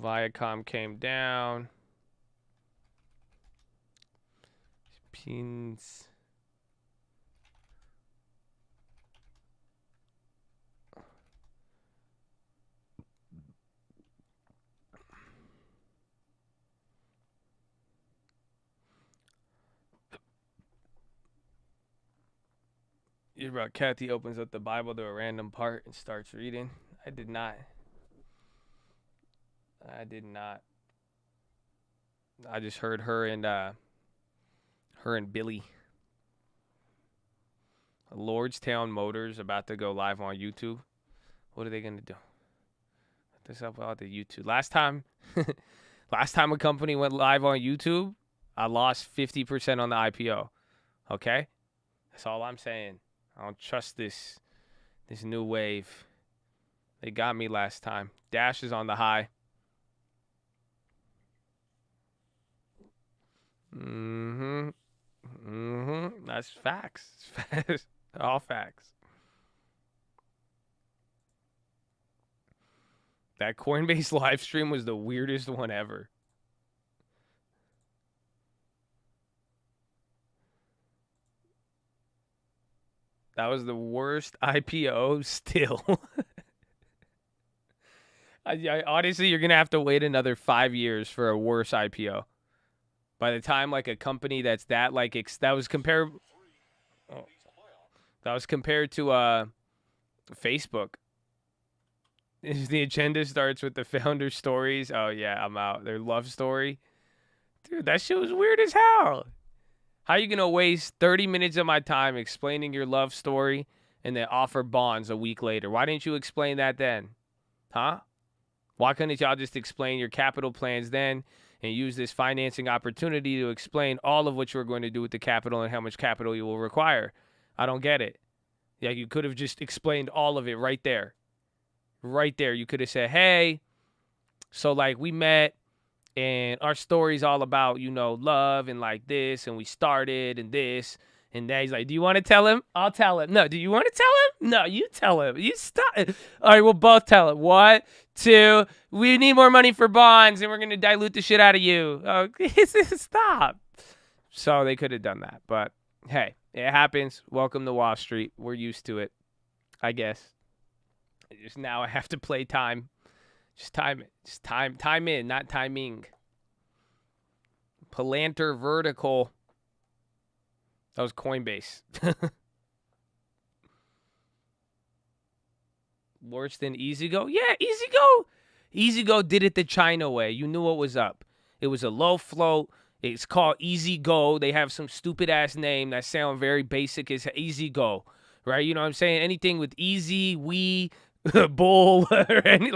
Viacom came down. Philippines. You're about Kathy opens up the Bible to a random part and starts reading. I did not. I just heard her and Billy. Lordstown Motors about to go live on YouTube. What are they gonna do? Put this up on the YouTube. Last time a company went live on YouTube, I lost 50% on the IPO. Okay? That's all I'm saying. I don't trust this new wave. They got me last time. Dash is on the high. That's facts. All facts. That Coinbase live stream was the weirdest one ever. That was the worst IPO still. Honestly, you're going to have to wait another 5 years for a worse IPO. By the time like a company that's that like that was compared to Facebook. The agenda starts with the founder stories. Oh yeah, I'm out. Their love story. Dude, that shit was weird as hell. How you going to waste 30 minutes of my time explaining your love story and then offer bonds a week later? Why didn't you explain that then? Huh? Why couldn't y'all just explain your capital plans then and use this financing opportunity to explain all of what you're going to do with the capital and how much capital you will require? I don't get it. Yeah, you could have just explained all of it right there. Right there. You could have said, hey, so like we met. And our story's all about, love and like this. And we started and this and that. He's like, do you want to tell him? I'll tell him. No, do you want to tell him? No, you tell him. You stop. All right, we'll both tell him. 1, 2, we need more money for bonds and we're going to dilute the shit out of you. Stop. So they could have done that. But hey, it happens. Welcome to Wall Street. We're used to it, I guess. Just now I have to play time. Just time it. Just time in, not timing. Palantir Vertical. That was Coinbase. Worse than EasyGo? Yeah, EasyGo. EasyGo did it the China way. You knew what was up. It was a low float. It's called EasyGo. They have some stupid ass name that sound very basic as EasyGo, right? You know what I'm saying? Anything with easy, bull, or any,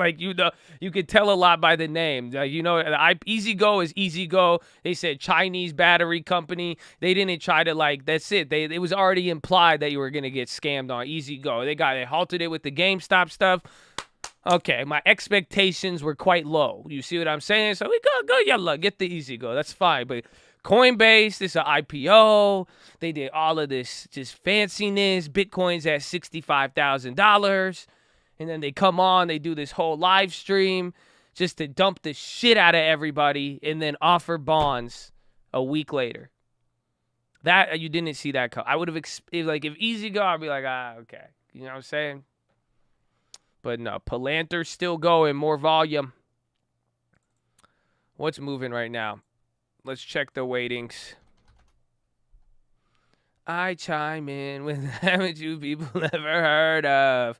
you could tell a lot by the name. EasyGo is EasyGo. They said Chinese battery company. They didn't try to that's it. It was already implied that you were gonna get scammed on EasyGo. They halted it with the GameStop stuff. Okay, my expectations were quite low. You see what I'm saying? So we go, yalla, get the EasyGo. That's fine, but Coinbase, this is an IPO. They did all of this just fanciness. Bitcoin's at $65,000. And then they come on, they do this whole live stream just to dump the shit out of everybody and then offer bonds a week later. That, you didn't see that come. I would have, if EasyGo, I'd be like, okay. You know what I'm saying? But no, Palantir's still going, more volume. What's moving right now? Let's check the weightings. I chime in with haven't you people ever heard of?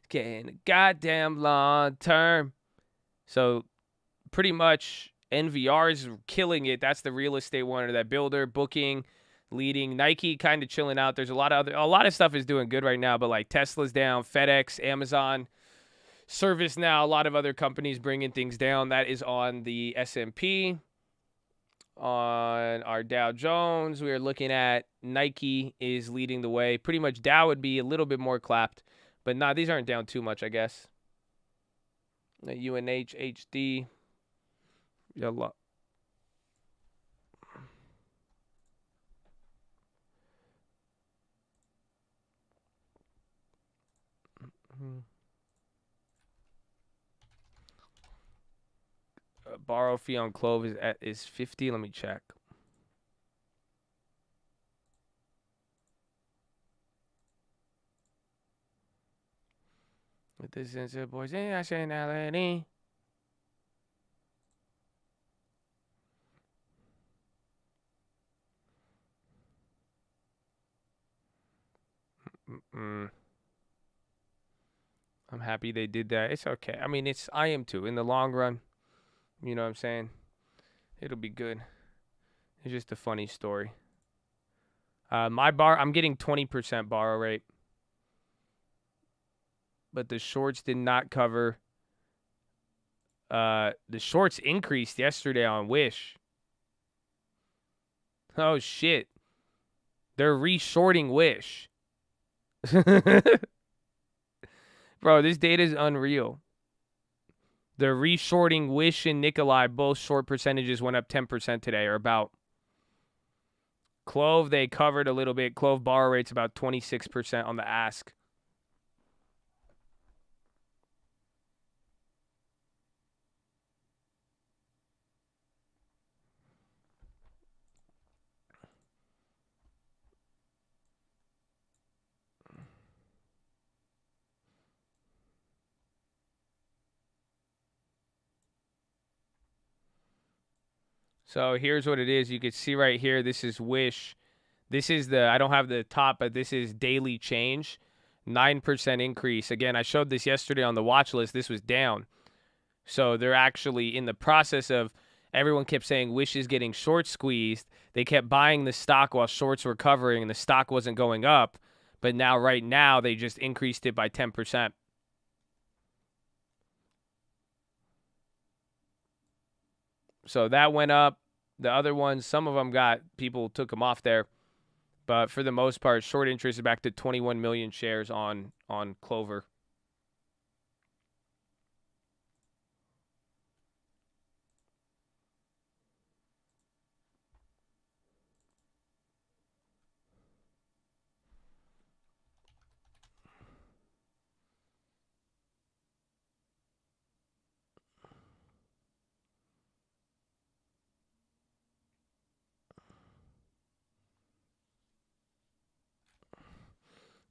Getting a goddamn long term. So pretty much NVR is killing it. That's the real estate one, or that builder, booking, leading. Nike kind of chilling out. There's a lot of stuff is doing good right now, but like Tesla's down, FedEx, Amazon, ServiceNow, a lot of other companies bringing things down. That is on the S&P. On our Dow Jones, we are looking at Nike is leading the way. Pretty much Dow would be a little bit more clapped. But nah, these aren't down too much, I guess. UNH, HD. Yalla. Borrow fee on Clove is 50. Let me check. With the sense of boys in nationality. I'm happy they did that. It's okay. I mean, I am too. In the long run, you know what I'm saying? It'll be good. It's just a funny story. I'm getting 20% borrow rate. But the shorts did not cover. The shorts increased yesterday on Wish. Oh, shit. They're re-shorting Wish. Bro, this data is unreal. They're re-shorting Wish and Nikolai. Both short percentages went up 10% today, or about. Clove, they covered a little bit. Clove borrow rate's about 26% on the ask. So here's what it is. You can see right here, this is Wish. This is I don't have the top, but this is daily change. 9% increase. Again, I showed this yesterday on the watch list. This was down. So they're actually in the process of, everyone kept saying Wish is getting short squeezed. They kept buying the stock while shorts were covering and the stock wasn't going up. But now, right now, they just increased it by 10%. So that went up. The other ones, some of them people took them off there. But for the most part, short interest is back to 21 million shares on Clover.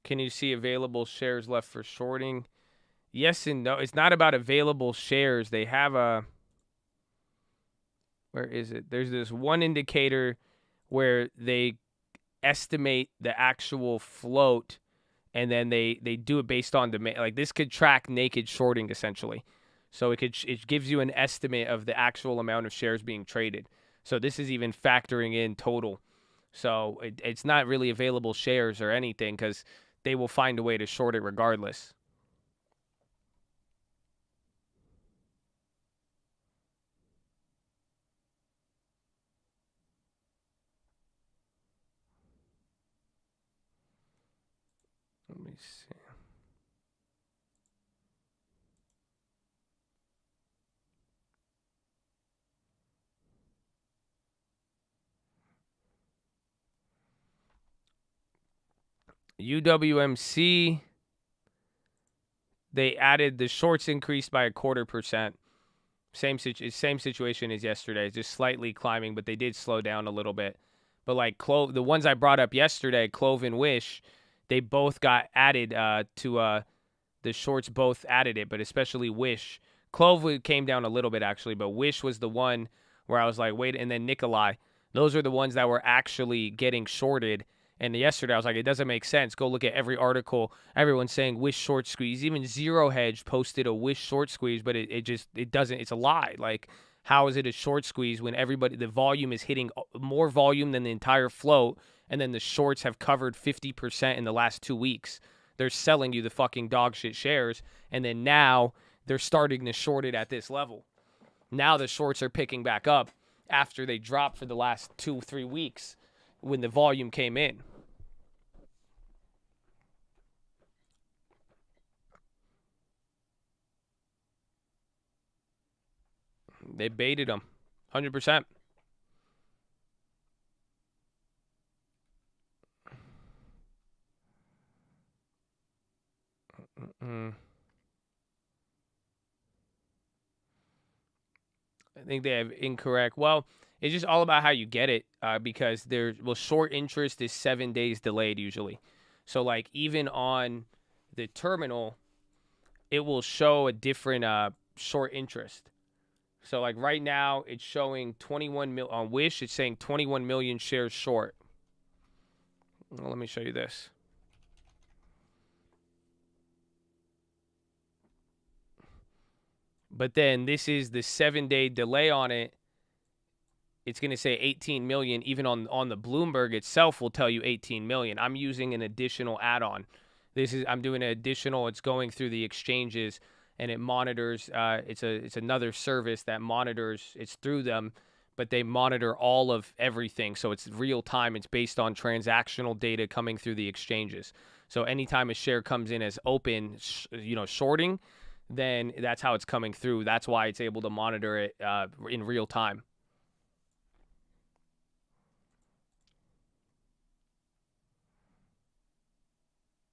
Can you see available shares left for shorting? Yes and no. It's not about available shares. They have where is it? There's this one indicator where they estimate the actual float, and then they do it based on demand. Like, this could track naked shorting, essentially. So it gives you an estimate of the actual amount of shares being traded. So this is even factoring in total. So it's not really available shares or anything, because they will find a way to short it regardless. Let me see. UWMC, they added the shorts increased by 0.25%. Same situation as yesterday, just slightly climbing, but they did slow down a little bit. But like the ones I brought up yesterday, Clove and Wish, they both got added to the shorts. Both added it, but especially Wish. Clove came down a little bit actually, but Wish was the one where I was like, wait. And then Nikolai, those are the ones that were actually getting shorted. And yesterday I was like, it doesn't make sense. Go look at every article. Everyone's saying Wish short squeeze. Even Zero Hedge posted a Wish short squeeze, but it doesn't. It's a lie. Like, how is it a short squeeze when the volume is hitting more volume than the entire float, and then the shorts have covered 50% in the last 2 weeks? They're selling you the fucking dog shit shares, and then now they're starting to short it at this level. Now the shorts are picking back up after they dropped for the last 2-3 weeks when the volume came in. They baited them 100%. I think they have incorrect. Well, it's just all about how you get it, because short interest is 7 days delayed usually. So like, even on the terminal, it will show a different short interest. So like right now, it's showing 21 mil on Wish. It's saying 21 million shares short. Well, let me show you this. But then this is the 7-day delay on it. It's going to say 18 million. Even on the Bloomberg itself will tell you 18 million. I'm using an additional add-on. I'm doing an additional. It's going through the exchanges and it monitors. It's another service that monitors. It's through them, but they monitor all of everything. So it's real time. It's based on transactional data coming through the exchanges. So anytime a share comes in as open, shorting, then that's how it's coming through. That's why it's able to monitor it in real time.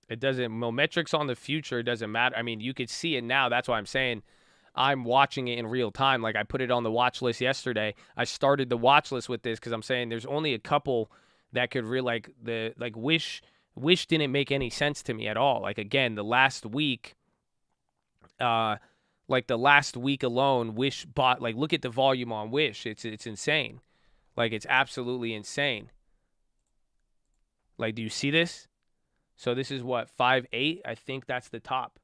It doesn't, metrics on the future doesn't matter. I mean, you could see it now. That's why I'm saying I'm watching it in real time. Like I put it on the watch list yesterday. I started the watch list with this because I'm saying there's only a couple that could really Wish didn't make any sense to me at all. Like again, the last week, alone, Wish bought, like, look at the volume on Wish. It's insane. Like, it's absolutely insane. Like, do you see this? So this is what, 5.8? I think that's the top.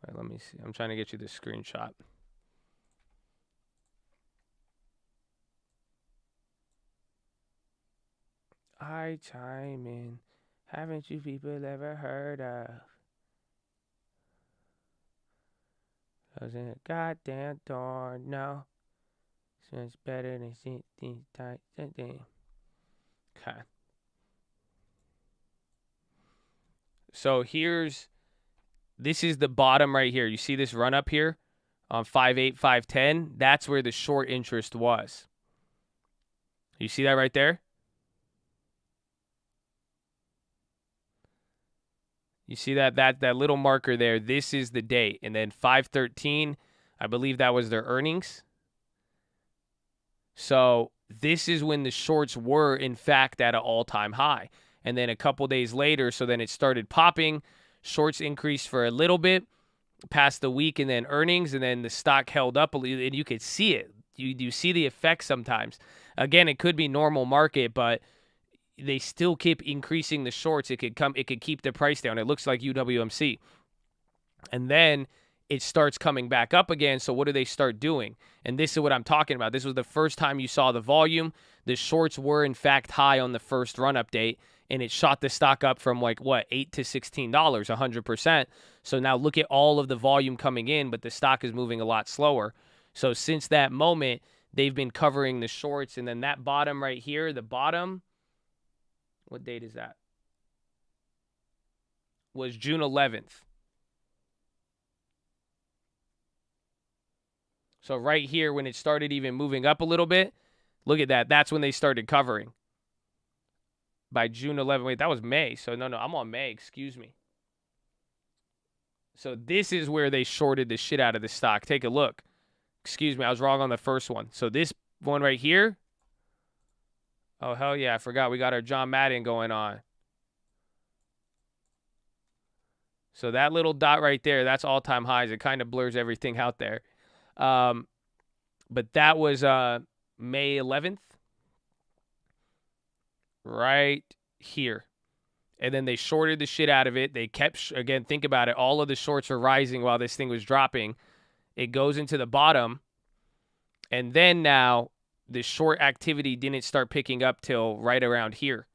All right, let me see. I'm trying to get you the screenshot. I chime in. Haven't you people ever heard of? Closing a goddamn door. No. Sounds better than things tight. Okay. So this is the bottom right here. You see this run up here on 5.8, 5.10? That's where the short interest was. You see that right there? You see that little marker there? This is the date. And then 5/13, I believe that was their earnings. So this is when the shorts were, in fact, at an all-time high. And then a couple days later, so then it started popping. Shorts increased for a little bit past the week and then earnings, and then the stock held up a little, and you could see it. You see the effect sometimes. Again, it could be normal market, but they still keep increasing the shorts. It could keep the price down. It looks like UWMC. And then it starts coming back up again. So what do they start doing? And this is what I'm talking about. This was the first time you saw the volume. The shorts were, in fact, high on the first run-up date, and it shot the stock up from $8 to $16, 100%. So now look at all of the volume coming in, but the stock is moving a lot slower. So since that moment, they've been covering the shorts. And then that bottom right here, the bottom, what date is that? Was June 11th. So right here, when it started even moving up a little bit, look at that. That's when they started covering. By June 11th. Wait, that was May. So no, I'm on May. Excuse me. So this is where they shorted the shit out of the stock. Take a look. Excuse me, I was wrong on the first one. So this one right here. Oh, hell yeah, I forgot. We got our John Madden going on. So that little dot right there, that's all-time highs. It kind of blurs everything out there. But that was May 11th. Right here. And then they shorted the shit out of it. They kept, again, think about it. All of the shorts were rising while this thing was dropping. It goes into the bottom. And then now the short activity didn't start picking up till right around here.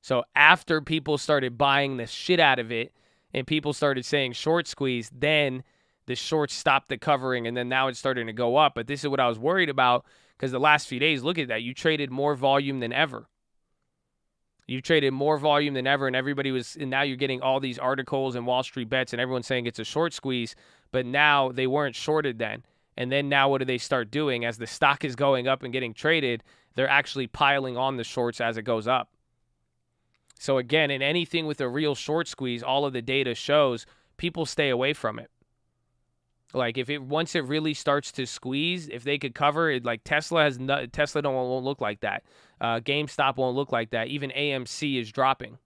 So after people started buying the shit out of it and people started saying short squeeze, then the shorts stopped the covering, and then now it's starting to go up. But this is what I was worried about, because the last few days, look at that. You traded more volume than ever. You traded more volume than ever, and and now you're getting all these articles and Wall Street bets, and everyone's saying it's a short squeeze, but now they weren't shorted then. And then now what do they start doing? As the stock is going up and getting traded, they're actually piling on the shorts as it goes up. So again, in anything with a real short squeeze, all of the data shows people stay away from it. Like once it really starts to squeeze, if they could cover it, like Tesla won't look like that. GameStop won't look like that. Even AMC is dropping.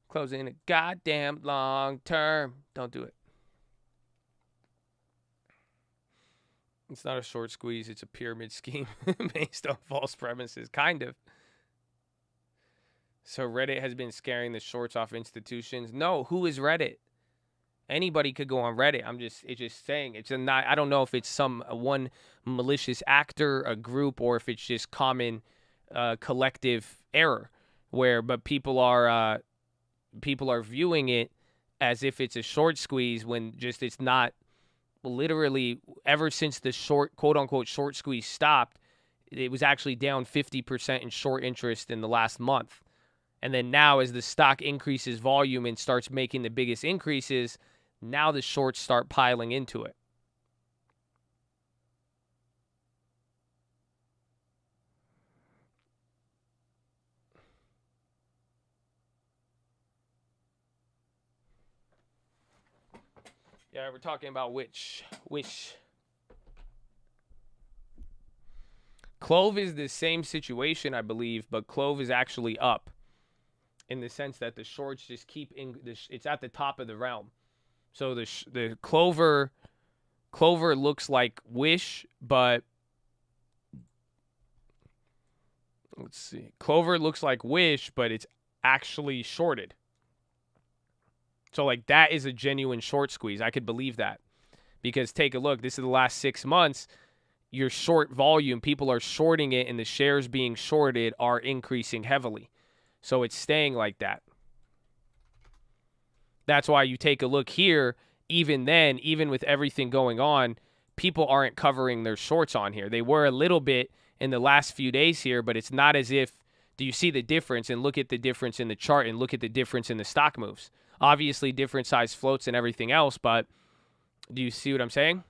Closing a goddamn long term. Don't do it. It's not a short squeeze. It's a pyramid scheme based on false premises, kind of. So Reddit has been scaring the shorts off institutions. No, who is Reddit? Anybody could go on Reddit. It's just saying. I don't know if it's one malicious actor, a group, or if it's just common collective error. But people are viewing it as if it's a short squeeze when just it's not. Literally, ever since the quote unquote short squeeze stopped, it was actually down 50% in short interest in the last month. And then now, as the stock increases volume and starts making the biggest increases, now the shorts start piling into it. Yeah, we're talking about which. Clove is the same situation, I believe, but Clove is actually up in the sense that the shorts just keep it's at the top of the realm. So the Clover looks like Wish, but let's see. Clover looks like Wish, but it's actually shorted. So, like, that is a genuine short squeeze. I could believe that. Because take a look. This is the last 6 months. Your short volume, people are shorting it, and the shares being shorted are increasing heavily. So, it's staying like that. That's why you take a look here. Even then, even with everything going on, people aren't covering their shorts on here. They were a little bit in the last few days here, but it's not as if, do you see the difference? And look at the difference in the chart and look at the difference in the stock moves. Obviously, different size floats and everything else, but do you see what I'm saying?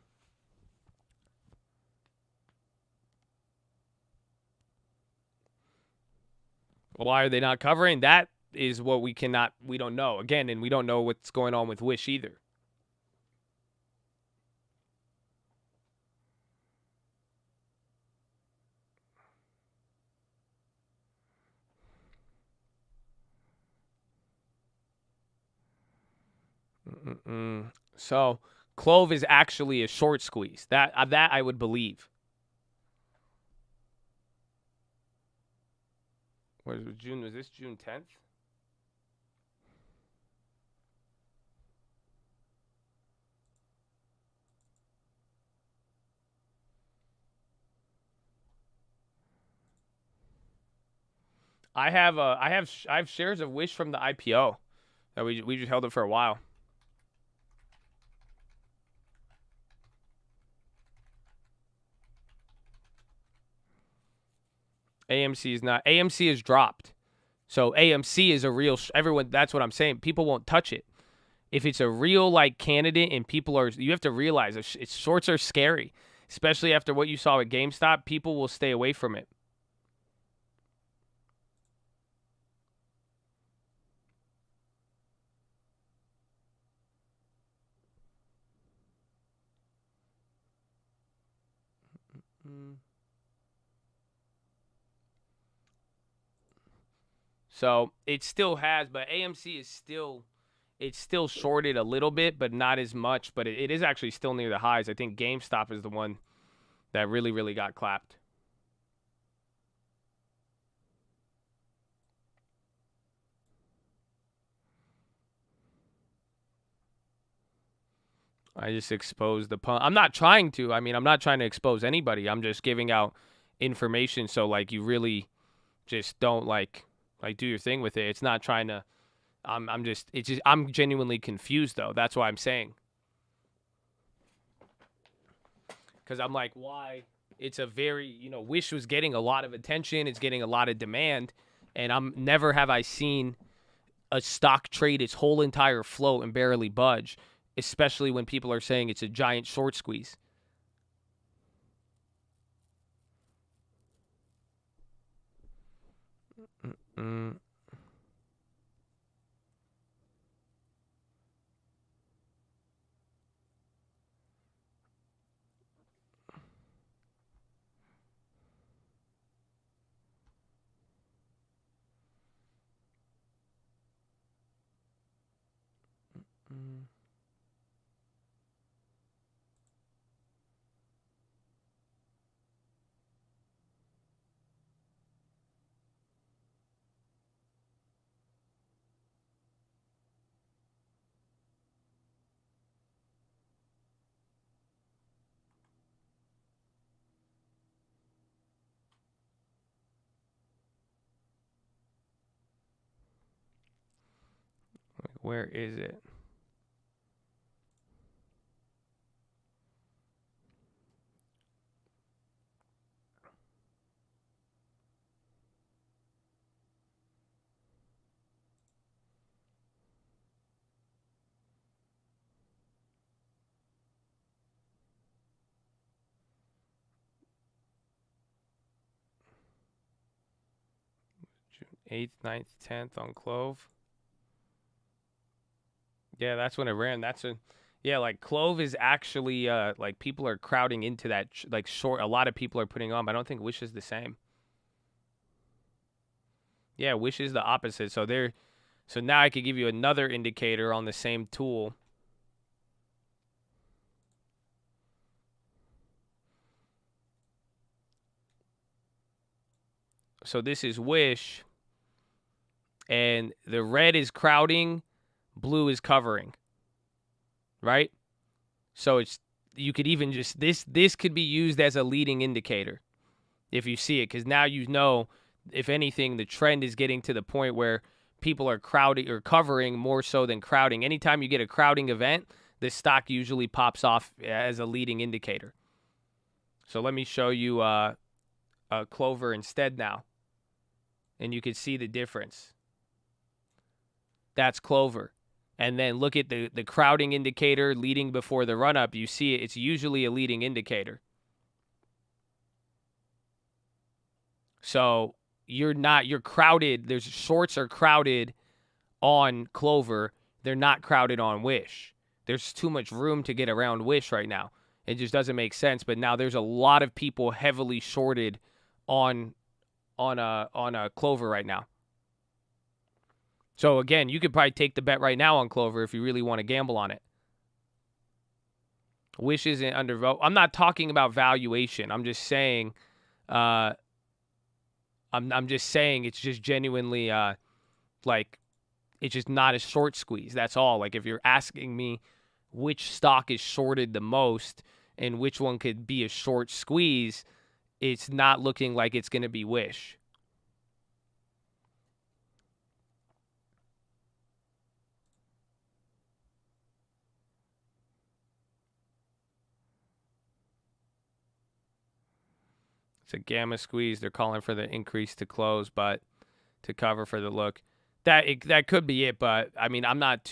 Why are they not covering? That is what we don't know. Again, and we don't know what's going on with Wish either. So Clove is actually a short squeeze. That I would believe. Was this June 10th? I have shares of Wish from the IPO. That we just held it for a while. AMC is dropped. So AMC is a real everyone, that's what I'm saying. People won't touch it. If it's a real like candidate and you have to realize shorts are scary, especially after what you saw at GameStop. People will stay away from it. So it still has, but AMC is still shorted a little bit, but not as much. But it is actually still near the highs. I think GameStop is the one that really, really got clapped. I just exposed the pump. I'm not trying to. I'm not trying to expose anybody. I'm just giving out information so like you really just don't like do your thing with it. It's not trying to. I'm genuinely confused though. That's why I'm saying. Because I'm like, why? It's a very Wish was getting a lot of attention. It's getting a lot of demand, and never have I seen a stock trade its whole entire float and barely budge. Especially when people are saying it's a giant short squeeze. Mm. Mm. Where is it? June 8th, 9th, 10th on Clove. Yeah, that's when it ran. Yeah, like Clove is actually like people are crowding into that like short. A lot of people are putting on. But I don't think Wish is the same. Yeah, Wish is the opposite. So now I could give you another indicator on the same tool. So this is Wish, and the red is crowding, blue is covering, right? So you could even just this could be used as a leading indicator if you see it, because now you know, if anything, the trend is getting to the point where people are crowding or covering more so than crowding. Anytime you get a crowding event, the stock usually pops off as a leading indicator. So let me show you Clover instead now, and you can see the difference. That's Clover. And then look at the crowding indicator leading before the run-up. You see it. It's usually a leading indicator. So you're crowded. There's shorts are crowded on Clover. They're not crowded on Wish. There's too much room to get around Wish right now. It just doesn't make sense. But now there's a lot of people heavily shorted on a Clover right now. So again, you could probably take the bet right now on Clover if you really want to gamble on it. Wish isn't undervote. I'm not talking about valuation. I'm just saying, I'm just saying it's just genuinely like it's just not a short squeeze. That's all. Like if you're asking me which stock is shorted the most and which one could be a short squeeze, it's not looking like it's going to be Wish. It's a gamma squeeze. They're calling for the increase to close, but to cover for the look. That could be it, but I mean, I'm not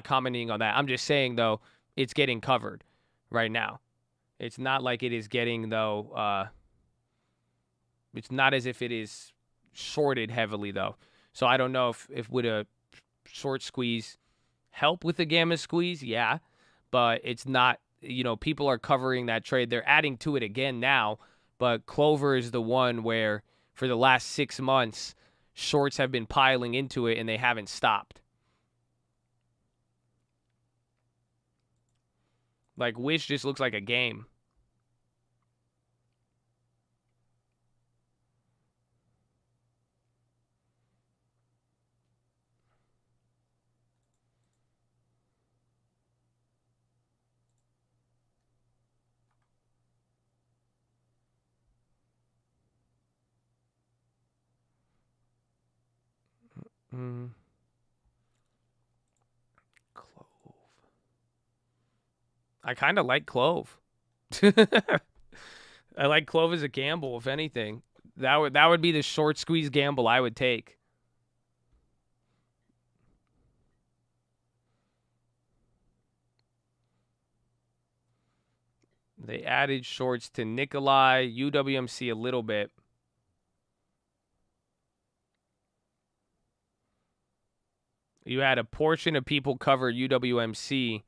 commenting on that. I'm just saying though, it's getting covered right now. It's not like it is getting though. It's not as if it is shorted heavily though. So I don't know if would a short squeeze help with the gamma squeeze? Yeah, but it's not. You know, people are covering that trade. They're adding to it again now. But Clover is the one where for the last 6 months, shorts have been piling into it and they haven't stopped. Like Wish just looks like a game. Clove. I kind of like Clove. I like Clove as a gamble, if anything. That would be the short squeeze gamble I would take. They added shorts to Nikolai, UWMC a little bit. You had a portion of people cover UWMC,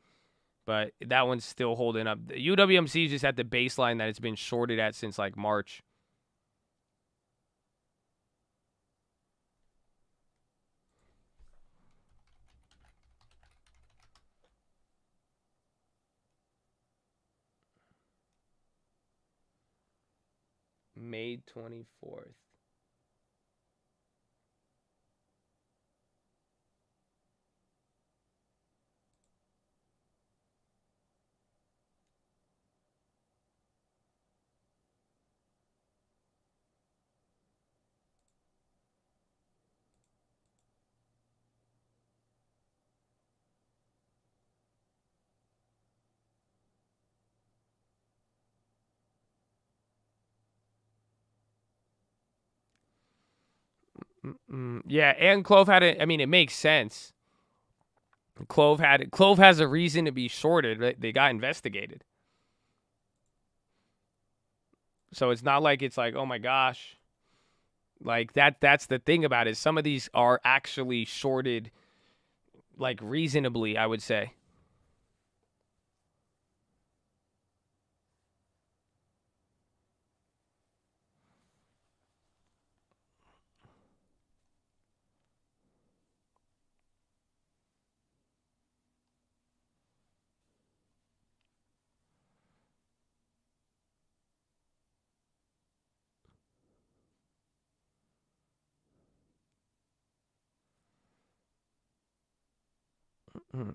but that one's still holding up. The UWMC is just at the baseline that it's been shorted at since like March. May 24th. Yeah, and Clove had it. I mean, it makes sense. Clove has a reason to be shorted. Right? They got investigated. So it's not like it's like, oh my gosh. Like that's the thing about it. Some of these are actually shorted like reasonably, I would say.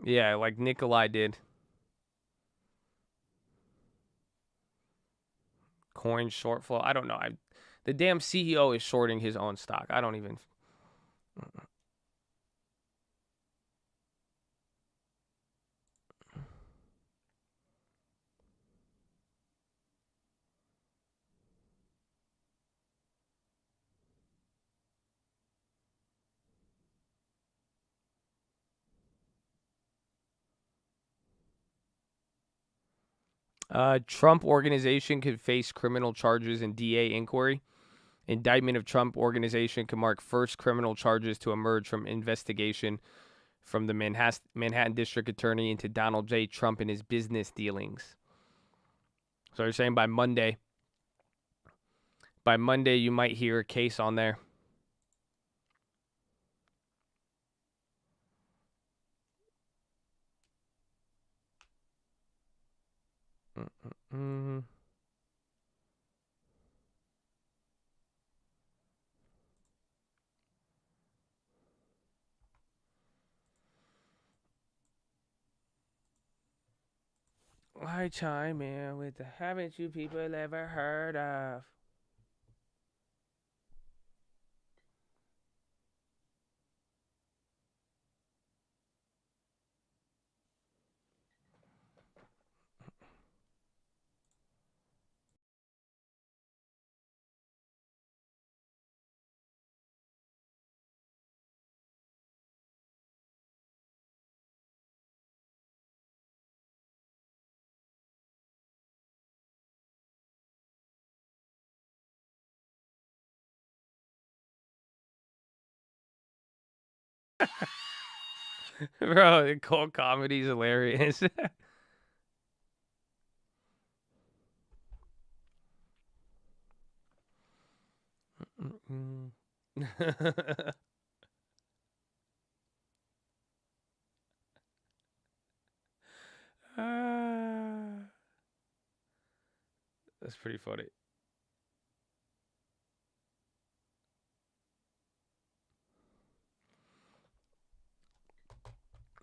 Yeah, like Nikolai did. Coin shortfall. I don't know. The damn CEO is shorting his own stock. I don't even. Trump organization could face criminal charges in DA inquiry. Indictment of Trump organization could mark first criminal charges to emerge from investigation from the Manhattan District Attorney into Donald J. Trump and his business dealings. So you're saying by Monday you might hear a case on there. Mm-hmm. Why chime in with the haven't you people ever heard of? Bro, the cold comedy is hilarious. That's pretty funny.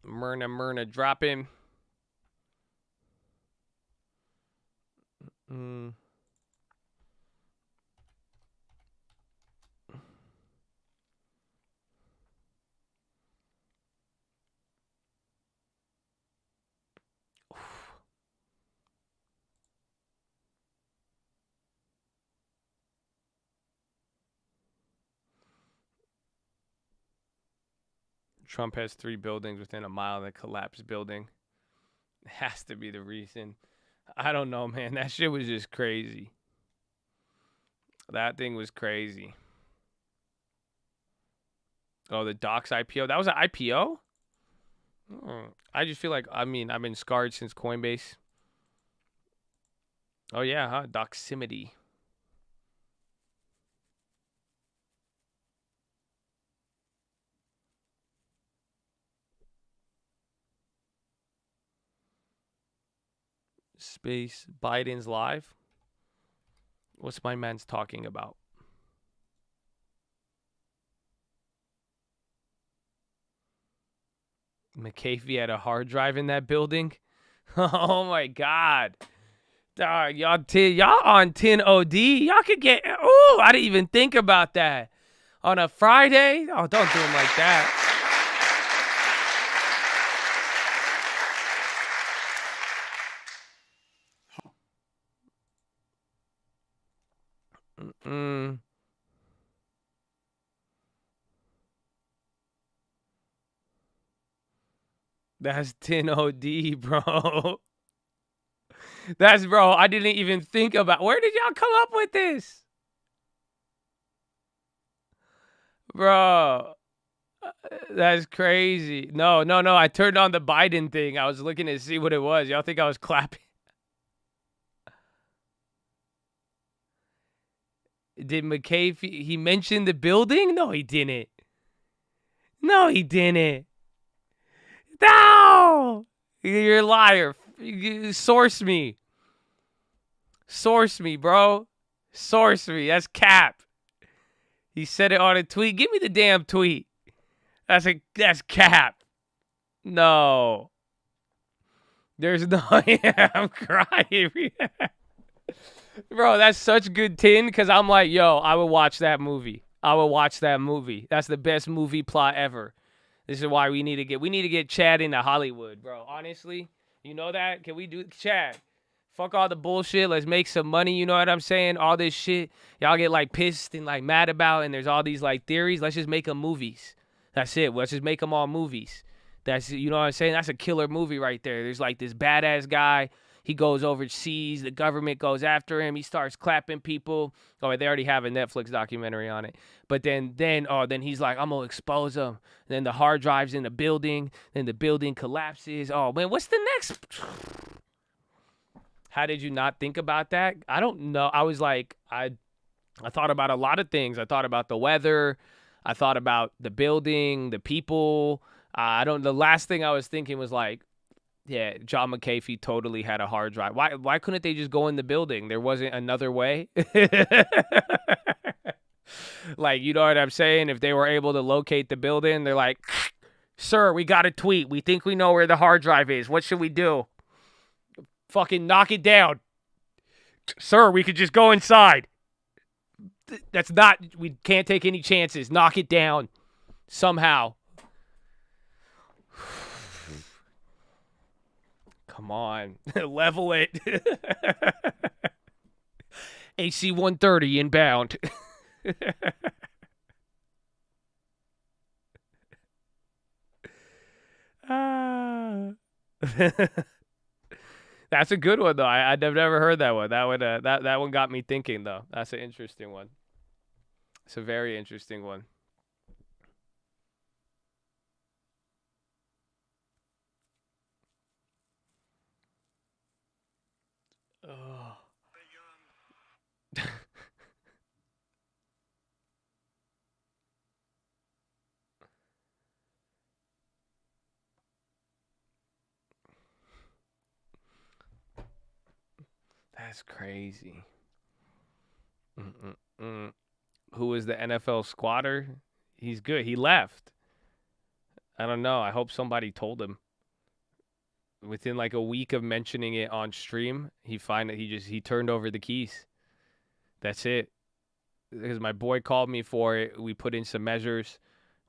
Myrna dropping. Trump has 3 buildings within a mile of the collapsed building. It has to be the reason. I don't know, man. That shit was just crazy. That thing was crazy. Oh, the Docs IPO. That was an IPO? I just feel like, I mean, I've been scarred since Coinbase. Oh, yeah, huh? Doximity. Space. Biden's live. What's my man's talking about? McAfee had a hard drive in that building. Oh my God. Dog, y'all on 10 OD. Y'all could get, oh, I didn't even think about that. On a Friday? Oh, don't do them like that. That's 10 OD, bro. That's, bro, I didn't even think about, where did y'all come up with this? Bro, that's crazy. No, I turned on the Biden thing. I was looking to see what it was. Y'all think I was clapping? Did McAfee, he mentioned the building? No, he didn't. No, he didn't. No! You're a liar. Source me. Source me, bro. Source me. That's cap. He said it on a tweet. Give me the damn tweet. That's cap. No. There's no. Yeah, I'm crying. Bro, that's such good tin because I'm like, yo, I would watch that movie. That's the best movie plot ever. This is why we need to get Chad into Hollywood, bro. Honestly, you know that? Can we do Chad? Fuck all the bullshit. Let's make some money. You know what I'm saying? All this shit y'all get like pissed and like mad about, and there's all these like theories. Let's just make them movies. That's it. Let's just make them all movies. That's, you know what I'm saying? That's a killer movie right there. There's like this badass guy. He goes overseas. The government goes after him. He starts clapping people. Oh, they already have a Netflix documentary on it. But then he's like, I'm gonna expose them. Then the hard drive's in the building. Then the building collapses. Oh man, what's the next? How did you not think about that? I don't know. I was like, I thought about a lot of things. I thought about the weather. I thought about the building, the people. The last thing I was thinking was like, yeah, John McAfee totally had a hard drive. Why couldn't they just go in the building? There wasn't another way. Like, you know what I'm saying? If they were able to locate the building, they're like, sir, we got a tweet. We think we know where the hard drive is. What should we do? Fucking knock it down. Sir, we could just go inside. We can't take any chances. Knock it down. Somehow. Come on. Level it. AC 130 inbound. That's a good one though. I've never heard that one. That one got me thinking though. That's an interesting one. It's a very interesting one. Oh. That's crazy. Who is the NFL squatter? He's good. He left. I don't know. I hope somebody told him. Within like a week of mentioning it on stream, he turned over the keys. That's it. Because my boy called me for it. We put in some measures.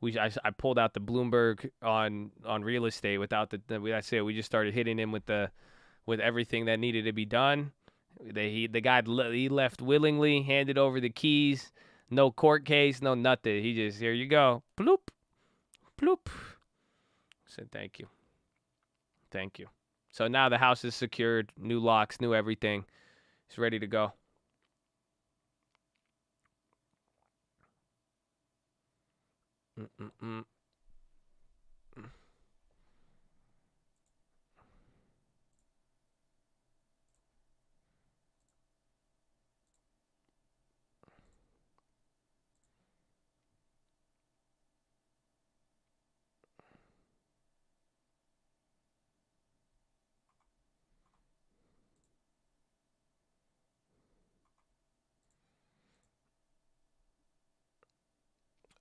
I pulled out the Bloomberg on real estate without that's it. We just started hitting him with everything that needed to be done. The guy he left willingly, handed over the keys. No court case, no nothing. He just, here you go. Bloop. Bloop. I said, thank you. Thank you. So now the house is secured, new locks, new everything. It's ready to go.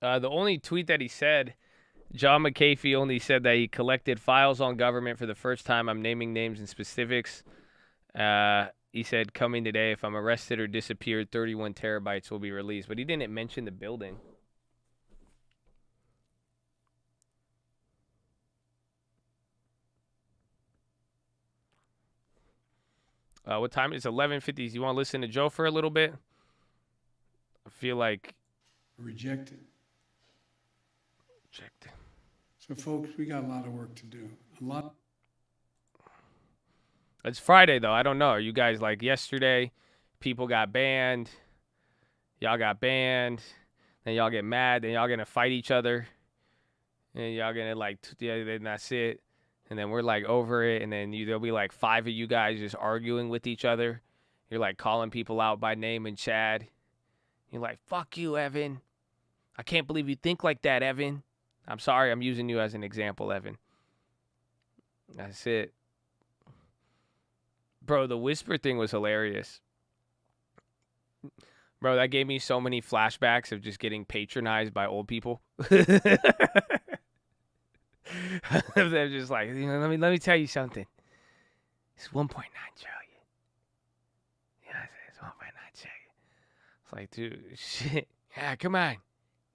The only tweet that he said, John McAfee only said that he collected files on government for the first time. I'm naming names and specifics. He said, coming today, if I'm arrested or disappeared, 31 terabytes will be released. But he didn't mention the building. What time? It's 11:50. You want to listen to Joe for a little bit? I feel like... Rejected. Rejected. So, folks, we got a lot of work to do. A lot. It's Friday, though. I don't know. Are you guys like yesterday? People got banned. Y'all got banned. Then y'all get mad. Then y'all going to fight each other. And y'all going to like, yeah, then that's it. And then we're like over it. And then there'll be like 5 of you guys just arguing with each other. You're like calling people out by name and Chad. You're like, fuck you, Evan. I can't believe you think like that, Evan. I'm sorry. I'm using you as an example, Evan. That's it. Bro, the whisper thing was hilarious. Bro, that gave me so many flashbacks of just getting patronized by old people. They're just like, you know, let me tell you something. It's 1.9 trillion. Yeah, it's 1.9 trillion. It's like, dude, shit. Yeah, come on.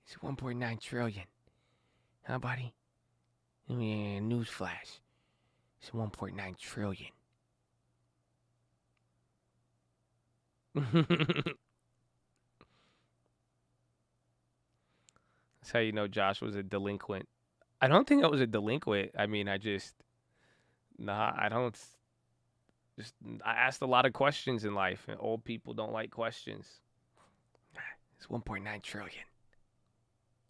It's 1.9 trillion. Huh, buddy? Yeah, newsflash. It's 1.9 trillion. That's how you know Josh was a delinquent. I don't think I was a delinquent. I mean, I don't. I asked a lot of questions in life, and old people don't like questions. It's 1.9 trillion.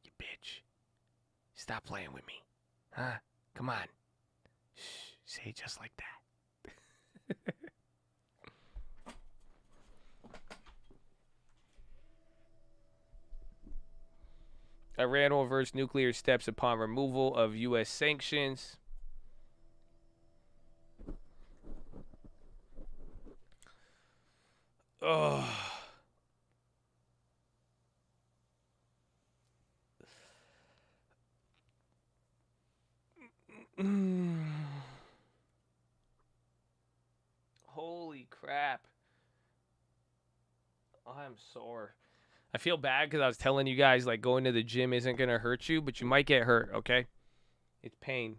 You bitch. Stop playing with me. Huh? Come on. Shh, say it just like that. Iran will reverse nuclear steps upon removal of U.S. sanctions. Oh. Holy crap. I'm sore. I feel bad because I was telling you guys, like, going to the gym isn't going to hurt you, but you might get hurt, okay? It's pain.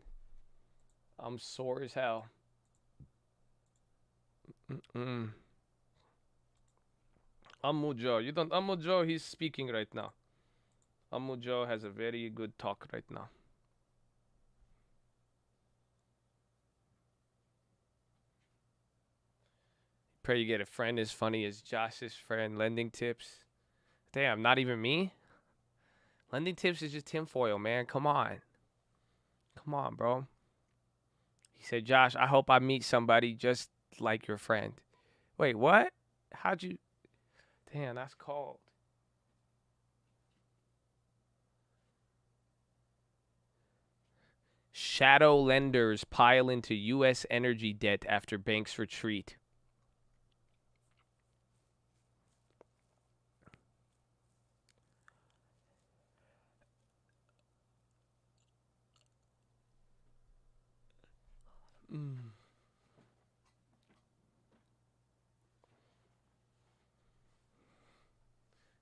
I'm sore as hell. Amu Joe. You don't... Amu Joe, he's speaking right now. Amu Joe has a very good talk right now. Pray you get a friend as funny as Josh's friend. Lending tips. Damn, not even me? Lending tips is just tinfoil, man. Come on. Come on, bro. He said, Josh, I hope I meet somebody just like your friend. Wait, what? How'd you... Damn, that's cold. Shadow lenders pile into U.S. energy debt after banks retreat.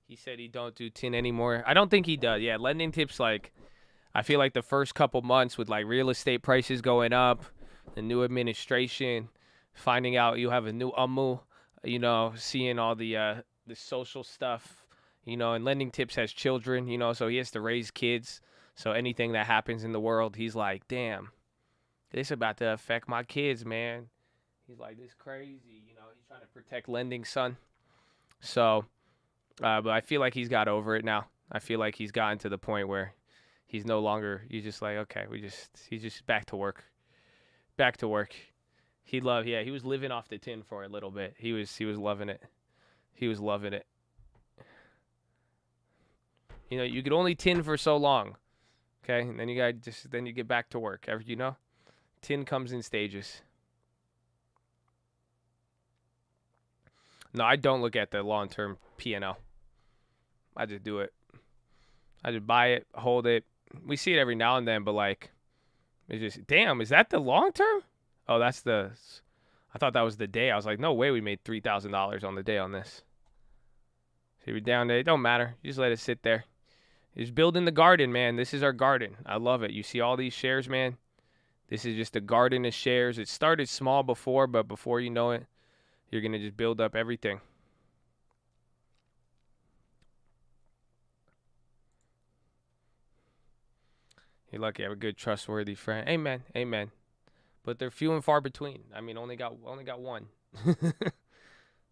He said he don't do tin anymore. I don't think he does. Yeah, lending tips, like, I feel like the first couple months with, like, real estate prices going up, the new administration, finding out you have a new Amu, you know, seeing all the social stuff, you know, and lending tips has children, you know, so he has to raise kids. So anything that happens in the world, he's like, damn, this about to affect my kids, man. He's like, this crazy, you know, he's trying to protect lending, son. So... but I feel like he's got over it now. I feel like he's gotten to the point where he's no longer, he's just like, okay, he's just back to work. Back to work. He was living off the tin for a little bit. He was loving it. He was loving it. You know, you could only tin for so long. Okay? And then you get back to work. You know? Tin comes in stages. No, I don't look at the long-term P&L. I just do it. I just buy it, hold it. We see it every now and then, but like, it's just, damn, is that the long term? Oh, that's the, I thought that was the day. I was like, no way we made $3,000 on the day on this. See, we're down there. It don't matter. You just let it sit there. Just building the garden, man. This is our garden. I love it. You see all these shares, man? This is just a garden of shares. It started small before, but before you know it, you're going to just build up everything. You're lucky I have a good, trustworthy friend. Amen. Amen. But they're few and far between. I mean, only got one.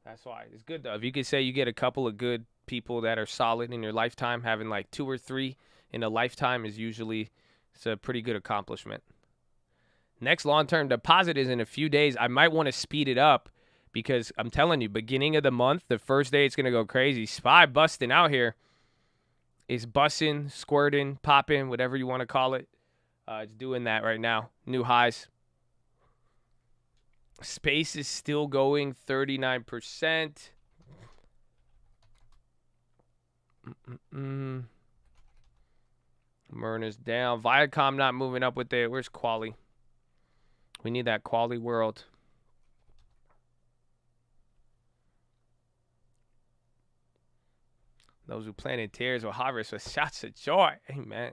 That's why. It's good, though. If you could say you get a couple of good people that are solid in your lifetime, having like 2 or 3 in a lifetime is usually, it's a pretty good accomplishment. Next long-term deposit is in a few days. I might want to speed it up because I'm telling you, beginning of the month, the first day it's going to go crazy. SPY busting out here. It's busting, squirting, popping, whatever you want to call it. It's doing that right now. New highs. Space is still going 39%. Myrna's down. Viacom not moving up with it. Where's Quali? We need that Quali world. Those who planted tears will harvest with shots of joy. Amen.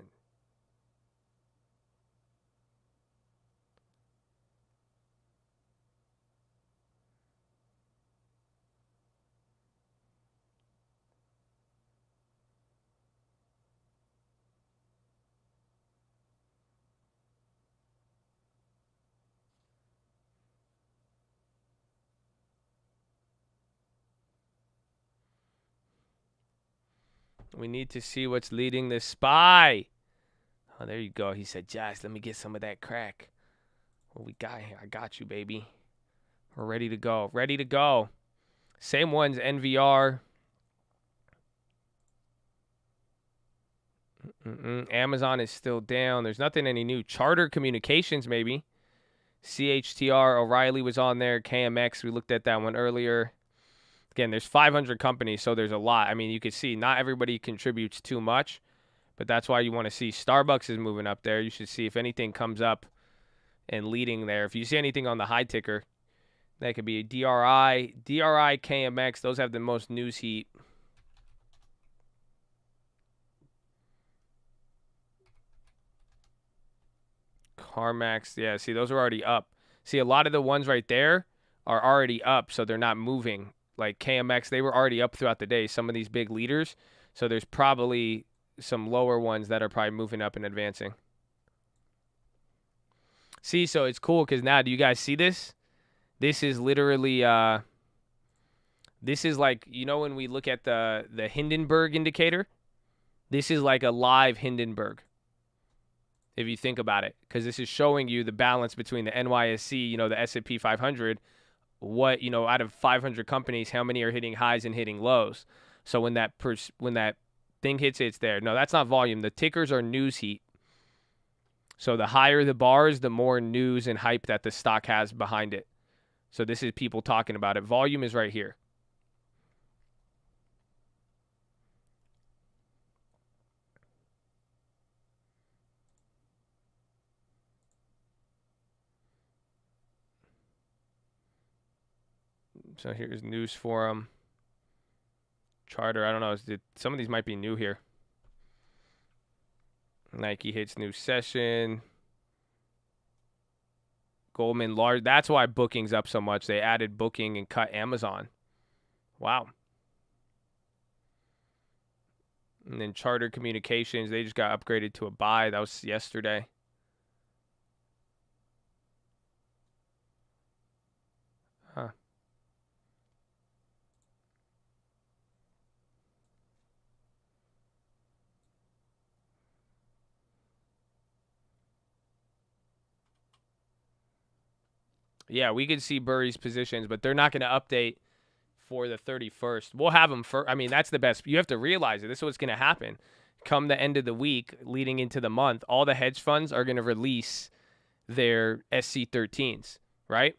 We need to see what's leading the SPY. Oh, there you go. He said, Jazz, let me get some of that crack. What we got here? I got you, baby. We're ready to go. Ready to go. Same ones, NVR. Amazon is still down. There's nothing any new. Charter Communications, maybe. CHTR, O'Reilly was on there. KMX, we looked at that one earlier. Again, there's 500 companies, so there's a lot. I mean, you can see not everybody contributes too much, but that's why you want to see Starbucks is moving up there. You should see if anything comes up and leading there. If you see anything on the high ticker, that could be a DRI, KMX. Those have the most news heat. CarMax, yeah, see, those are already up. See, a lot of the ones right there are already up, so they're not moving. Like KMX, they were already up throughout the day, some of these big leaders. So there's probably some lower ones that are probably moving up and advancing. See, so it's cool because now, do you guys see this? This is literally, this is like, you know, when we look at the Hindenburg indicator, this is like a live Hindenburg, if you think about it, because this is showing you the balance between the NYSE, you know, the S&P 500, what, you know, out of 500 companies, how many are hitting highs and hitting lows. So when that thing hits it, it's there. No, that's not volume. The tickers are news heat. So the higher the bars, the more news and hype that the stock has behind it. So this is people talking about it. Volume is right here. So here's news forum. Charter, I don't know. Some of these might be new here. Nike hits new session. Goldman large. That's why booking's up so much. They added booking and cut Amazon. Wow. And then Charter Communications, they just got upgraded to a buy. That was yesterday. Huh. Yeah, we could see Burry's positions, but they're not going to update for the 31st. We'll have them for, I mean, that's the best. You have to realize it. This is what's going to happen. Come the end of the week, leading into the month, all the hedge funds are going to release their SC13s, right?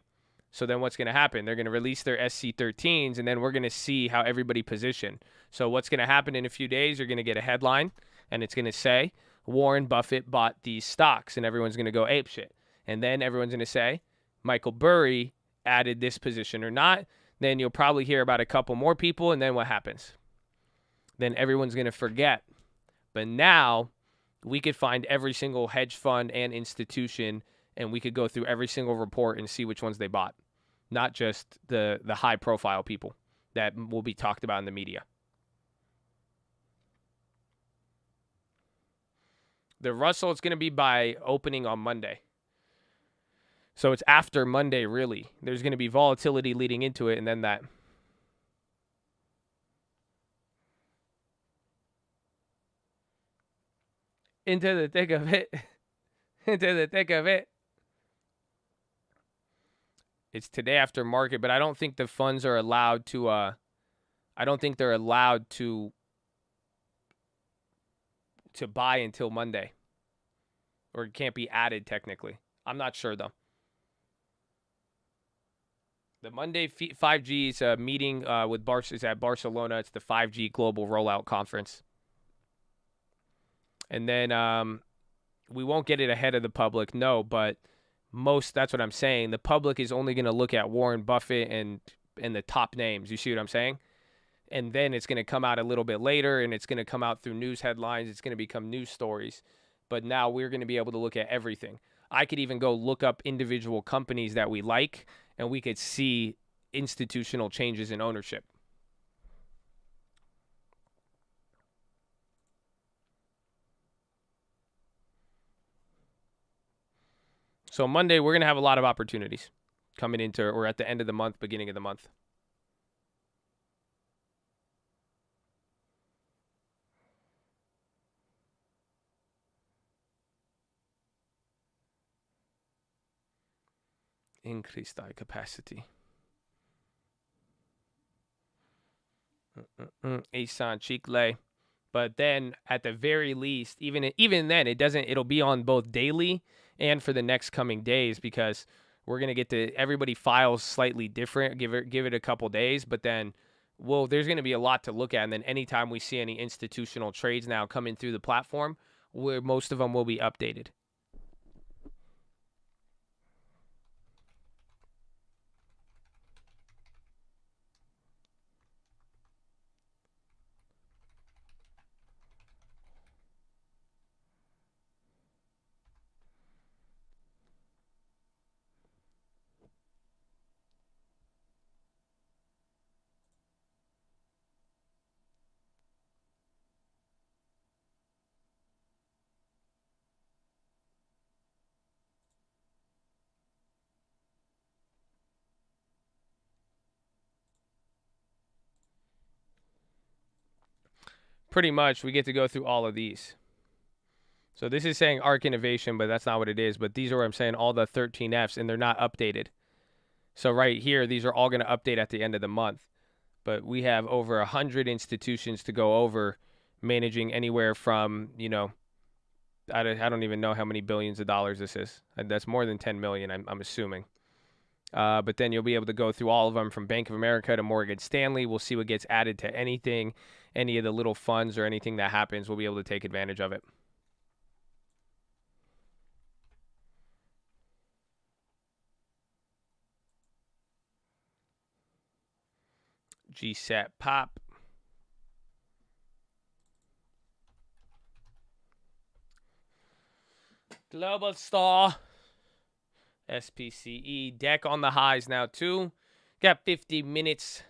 So then what's going to happen? They're going to release their SC13s, and then we're going to see how everybody positioned. So what's going to happen in a few days, you're going to get a headline, and it's going to say Warren Buffett bought these stocks, and everyone's going to go apeshit. And then everyone's going to say Michael Burry added this position or not. Then you'll probably hear about a couple more people, and then what happens? Then everyone's going to forget. But now we could find every single hedge fund and institution, and we could go through every single report and see which ones they bought, not just the high-profile people that will be talked about in the media. The Russell is going to be by opening on Monday. So it's after Monday, really. There's going to be volatility leading into it, and then that. Into the thick of it. Into the thick of it. It's today after market, but I don't think the funds are allowed to, I don't think they're allowed to buy until Monday. Or it can't be added technically. I'm not sure though. The Monday 5G is a meeting is at Barcelona. It's the 5G Global Rollout Conference. And then we won't get it ahead of the public, no, but that's what I'm saying. The public is only going to look at Warren Buffett and the top names. You see what I'm saying? And then it's going to come out a little bit later, and it's going to come out through news headlines. It's going to become news stories. But now we're going to be able to look at everything. I could even go look up individual companies that we like, and we could see institutional changes in ownership. So Monday, we're going to have a lot of opportunities coming into, or at the end of the month, beginning of the month. Increase die capacity. Asan Chikle. But then at the very least, even then, it'll be on both daily and for the next coming days, because we're going to get to, everybody files slightly different. Give it a couple days, but then there's going to be a lot to look at. And then anytime we see any institutional trades now coming through the platform, where most of them will be updated. Pretty much, we get to go through all of these. So this is saying ARC Innovation, but that's not what it is. But these are what I'm saying, all the 13 Fs, and they're not updated. So right here, these are all going to update at the end of the month. But we have over 100 institutions to go over, managing anywhere from, I don't even know how many billions of dollars this is. That's more than 10 million, I'm assuming. But then you'll be able to go through all of them, from Bank of America to Morgan Stanley. We'll see what gets added to anything, any of the little funds or anything that happens. We'll be able to take advantage of it. GSAT pop. Global Star. SPCE. Deck on the highs now too. Got 50 minutes.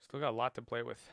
Still got a lot to play with.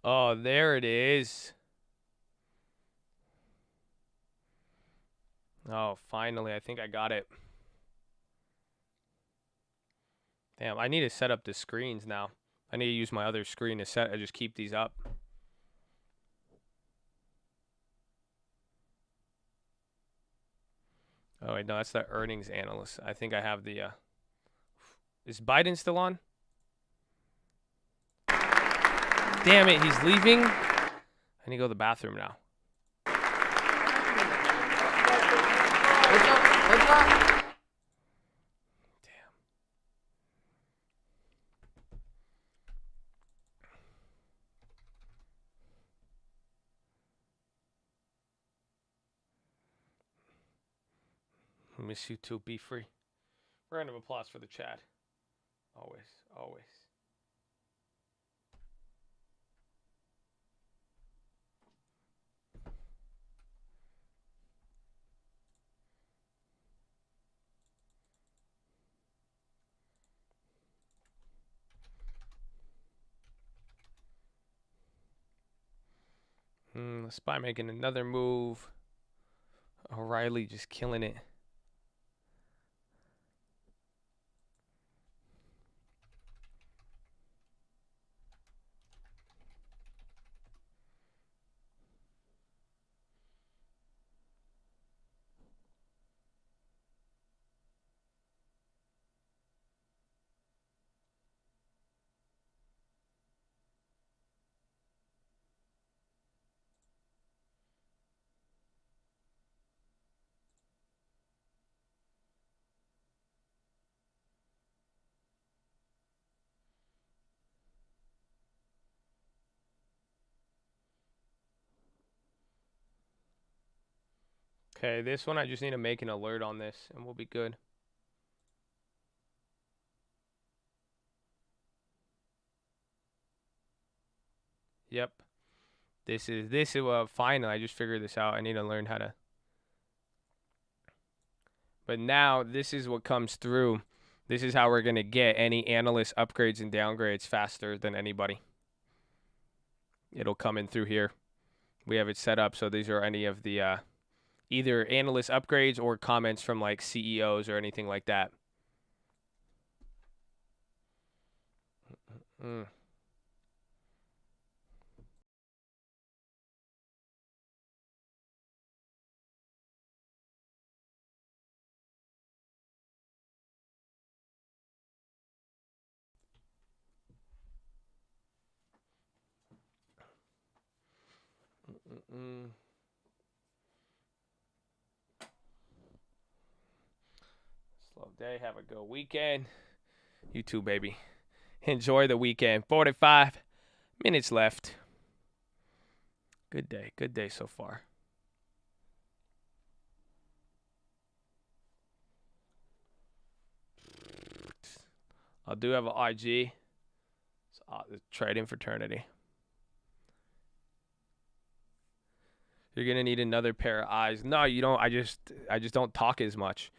Oh, there it is. Oh, finally, I think I got it. Damn, I need to set up the screens now. I need to use my other screen to set. I just keep these up. Oh, wait, no, that's the earnings analyst. I think I have the, is Biden still on? Damn it, he's leaving. I need to go to the bathroom now. Damn. I miss you too. Be free. Round of applause for the chat. Always, always. SPY making another move. O'Reilly just killing it. Okay, this one I just need to make an alert on this and we'll be good. Yep. This is finally I just figured this out. I need to learn how to. But now this is what comes through. This is how we're going to get any analyst upgrades and downgrades faster than anybody. It'll come in through here. We have it set up so these are any of the either analyst upgrades or comments from like CEOs or anything like that. Slow day. Have a good weekend. You too, baby. Enjoy the weekend. 45 minutes left. Good day. Good day so far. I do have an IG. It's the trading fraternity. You're gonna need another pair of eyes. No, you don't. I just don't talk as much.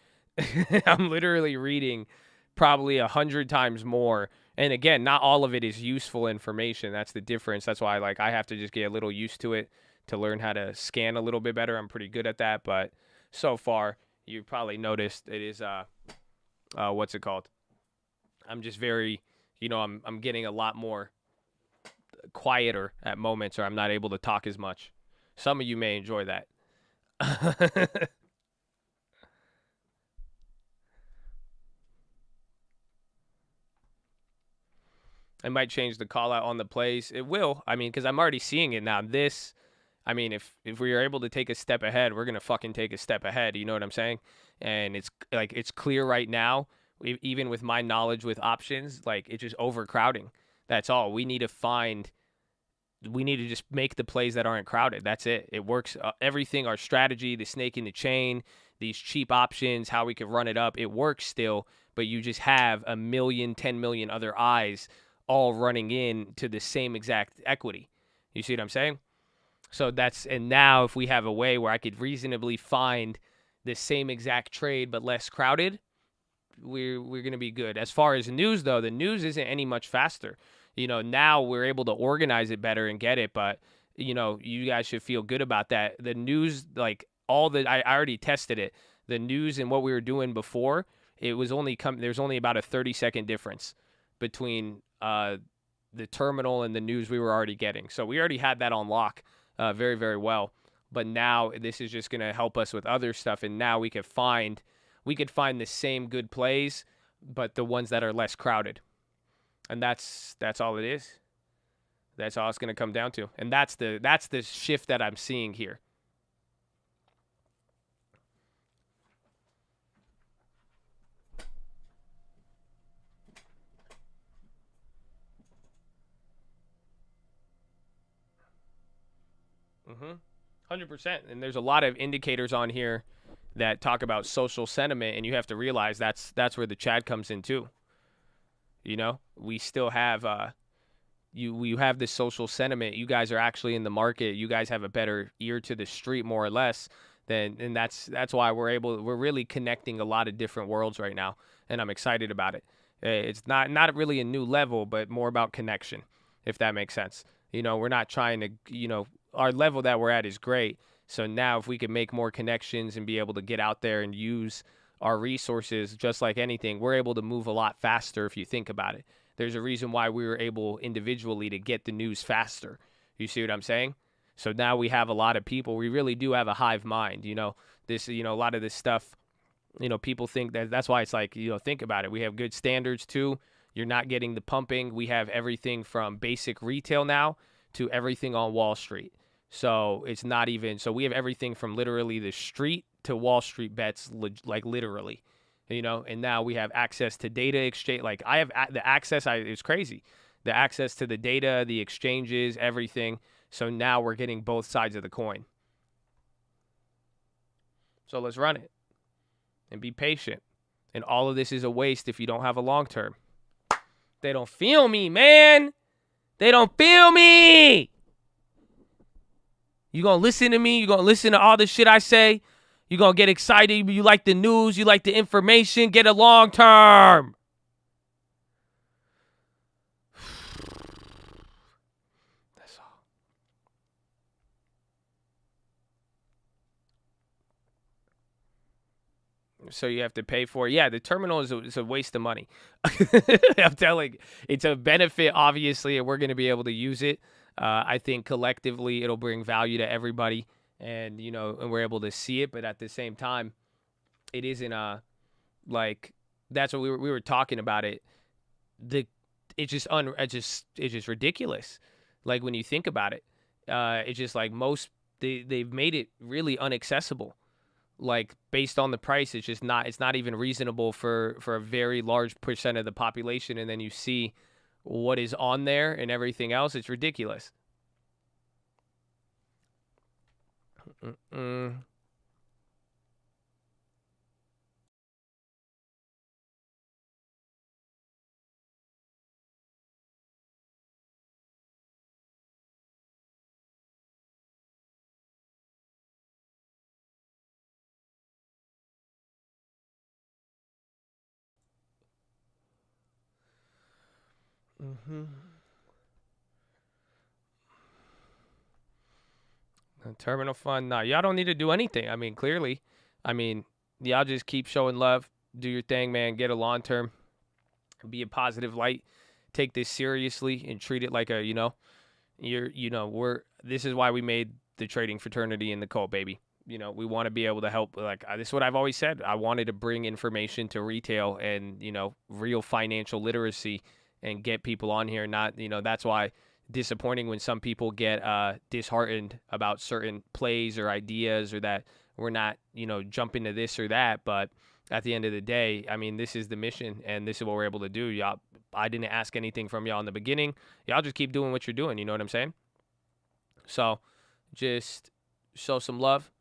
I'm literally reading probably 100 times more. And again, not all of it is useful information. That's the difference. That's why like I have to just get a little used to it to learn how to scan a little bit better. I'm pretty good at that, but so far you probably noticed it is what's it called? I'm just very, I'm getting a lot more quieter at moments, or I'm not able to talk as much. Some of you may enjoy that. I might change the call out on the plays. It will. I mean, because I'm already seeing it now. This, I mean, if we are able to take a step ahead, we're gonna fucking take a step ahead. You know what I'm saying? And it's like it's clear right now, even with my knowledge with options, like it's just overcrowding. That's all. We need to just make the plays that aren't crowded. That's it. It works. Everything, our strategy, the snake in the chain, these cheap options, how we could run it up, it works still. But you just have 1 million, 10 million other eyes all running in to the same exact equity. You see what I'm saying? So and now if we have a way where I could reasonably find the same exact trade but less crowded, we're going to be good. As far as news though, the news isn't any much faster. Now we're able to organize it better and get it, but you guys should feel good about that. The news, like I already tested it. The news and what we were doing before, it was there's only about a 30-second difference between the terminal and the news we were already getting. So we already had that on lock very, very well. But now this is just going to help us with other stuff. And now we could find the same good plays, but the ones that are less crowded. And that's all it is. That's all it's going to come down to. And that's the shift that I'm seeing here. Mm-hmm. 100%. And there's a lot of indicators on here that talk about social sentiment, and you have to realize that's where the Chad comes in too. We still have you have this social sentiment. You guys are actually in the market. You guys have a better ear to the street, more or less. And that's why we're really connecting a lot of different worlds right now, and I'm excited about it. It's not really a new level, but more about connection, if that makes sense. We're not trying to, our level that we're at is great. So now if we can make more connections and be able to get out there and use our resources, just like anything, we're able to move a lot faster if you think about it. There's a reason why we were able individually to get the news faster. You see what I'm saying? So now we have a lot of people. We really do have a hive mind. A lot of this stuff, people think that's why it's like, think about it. We have good standards too. You're not getting the pumping. We have everything from basic retail now to everything on Wall Street. So it's not even, so we have everything from literally the street to Wall Street bets, like literally, and now we have access to data exchange. Like I have the access, it's crazy. The access to the data, the exchanges, everything. So now we're getting both sides of the coin. So let's run it and be patient. And all of this is a waste if you don't have a long term. They don't feel me, man. They don't feel me. You gonna listen to me? You gonna listen to all the shit I say? You gonna get excited? You like the news? You like the information? Get a long term. That's all. So you have to pay for it. Yeah, the terminal is a waste of money. I'm telling you, it's a benefit, obviously, and we're going to be able to use it. I think collectively it'll bring value to everybody, and and we're able to see it. But at the same time, it isn't like that's what we were talking about it. It's just ridiculous. Like when you think about it, it's just like they've made it really inaccessible. Like based on the price, it's not even reasonable for a very large percent of the population. And then you see what is on there and everything else. It's ridiculous. Terminal fund. Nah, y'all don't need to do anything. I mean, clearly. I mean, y'all just keep showing love. Do your thing, man. Get a long term. Be a positive light. Take this seriously and treat it like a, this is why we made the trading fraternity in the cult, baby. We want to be able to help. Like, this is what I've always said. I wanted to bring information to retail and, real financial literacy and get people on here. Not, that's why disappointing when some people get disheartened about certain plays or ideas, or that we're not, jumping to this or that. But at the end of the day, I mean, this is the mission, and this is what we're able to do. Y'all, I didn't ask anything from y'all in the beginning. Y'all just keep doing what you're doing. You know what I'm saying? So just show some love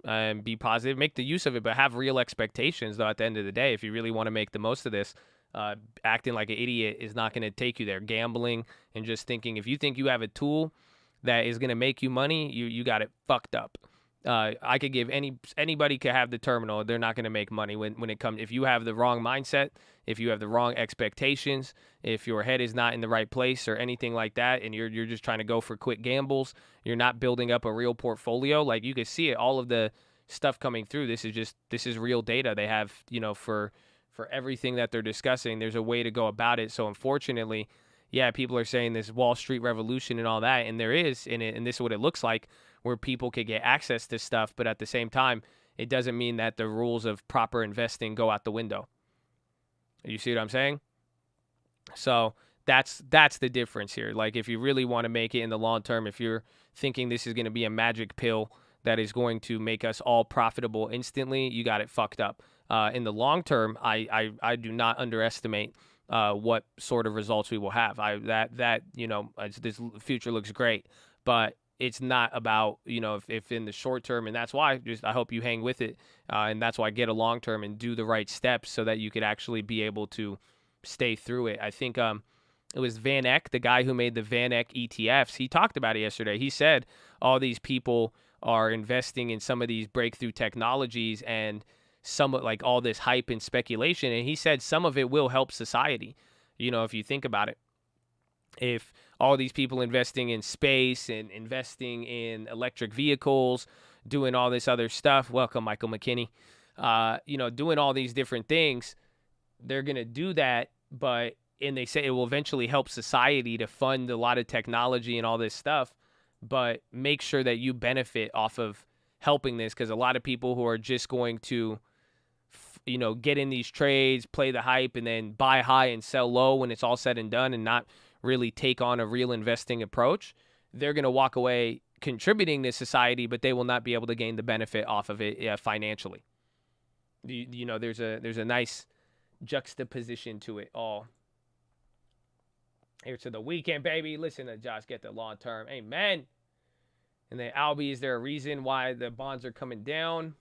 and be positive. Make the use of it, but have real expectations, though, at the end of the day. If you really want to make the most of this, acting like an idiot is not going to take you there. Gambling and just thinking, if you think you have a tool that is going to make you money, you got it fucked up. I could give anybody could have the terminal. They're not going to make money when it comes. If you have the wrong mindset, if you have the wrong expectations, if your head is not in the right place or anything like that, and you're just trying to go for quick gambles, you're not building up a real portfolio. Like, you can see it, all of the stuff coming through. This is real data. They have, for everything that they're discussing, there's a way to go about it. So unfortunately, yeah, people are saying this Wall Street revolution and all that, and there is in it, and this is what it looks like, where people could get access to stuff, but at the same time, it doesn't mean that the rules of proper investing go out the window. You see what I'm saying? So that's the difference here. Like, if you really want to make it in the long term, if you're thinking this is going to be a magic pill that is going to make us all profitable instantly, you got it fucked up. In the long term, I do not underestimate what sort of results we will have. This future looks great, but it's not about, if in the short term, and that's why I hope you hang with it. And that's why get a long term and do the right steps so that you could actually be able to stay through it. I think it was Van Eck, the guy who made the Van Eck ETFs. He talked about it yesterday. He said all these people are investing in some of these breakthrough technologies and somewhat like all this hype and speculation. And he said some of it will help society. If you think about it, if all these people investing in space and investing in electric vehicles, doing all this other stuff, welcome Michael McKinney, doing all these different things, they're going to do that. And they say it will eventually help society to fund a lot of technology and all this stuff, but make sure that you benefit off of helping this, because a lot of people who are just going to get in these trades, play the hype, and then buy high and sell low when it's all said and done, and not really take on a real investing approach, they're going to walk away contributing to society, but they will not be able to gain the benefit off of it financially. There's a nice juxtaposition to it all. Here to the weekend, baby. Listen to Josh get the long term. Amen. And then Albie, is there a reason why the bonds are coming down?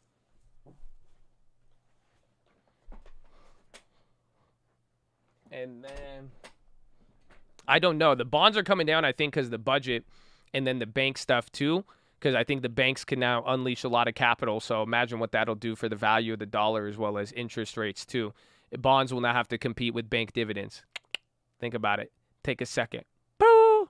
And then I don't know. The bonds are coming down, I think, because the budget and then the bank stuff too, because I think the banks can now unleash a lot of capital. So imagine what that'll do for the value of the dollar as well as interest rates too. Bonds will now have to compete with bank dividends. Think about it. Take a second. Boo!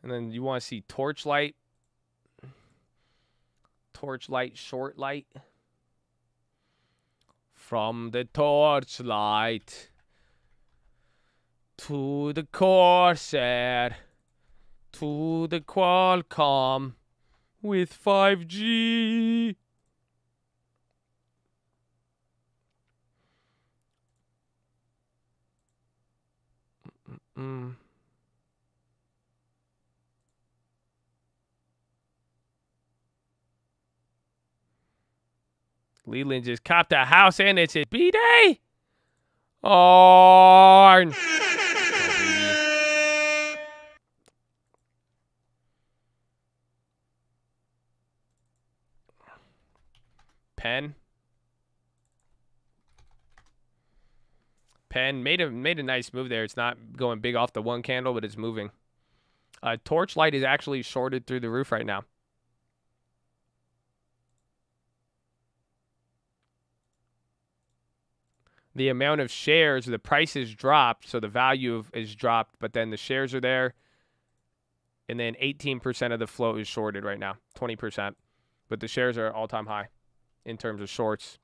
And then you want to see torchlight, short light. From the torchlight to the Corsair to the Qualcomm with 5G. Leland just copped a house and it's his B-Day. Oh, Penn made a nice move there. It's not going big off the one candle, but it's moving. Torchlight is actually shorted through the roof right now. the amount of shares, the price is dropped, so the value is dropped, but then the shares are there. And then 18% of the float is shorted right now, 20%. But the shares are all-time high in terms of shorts.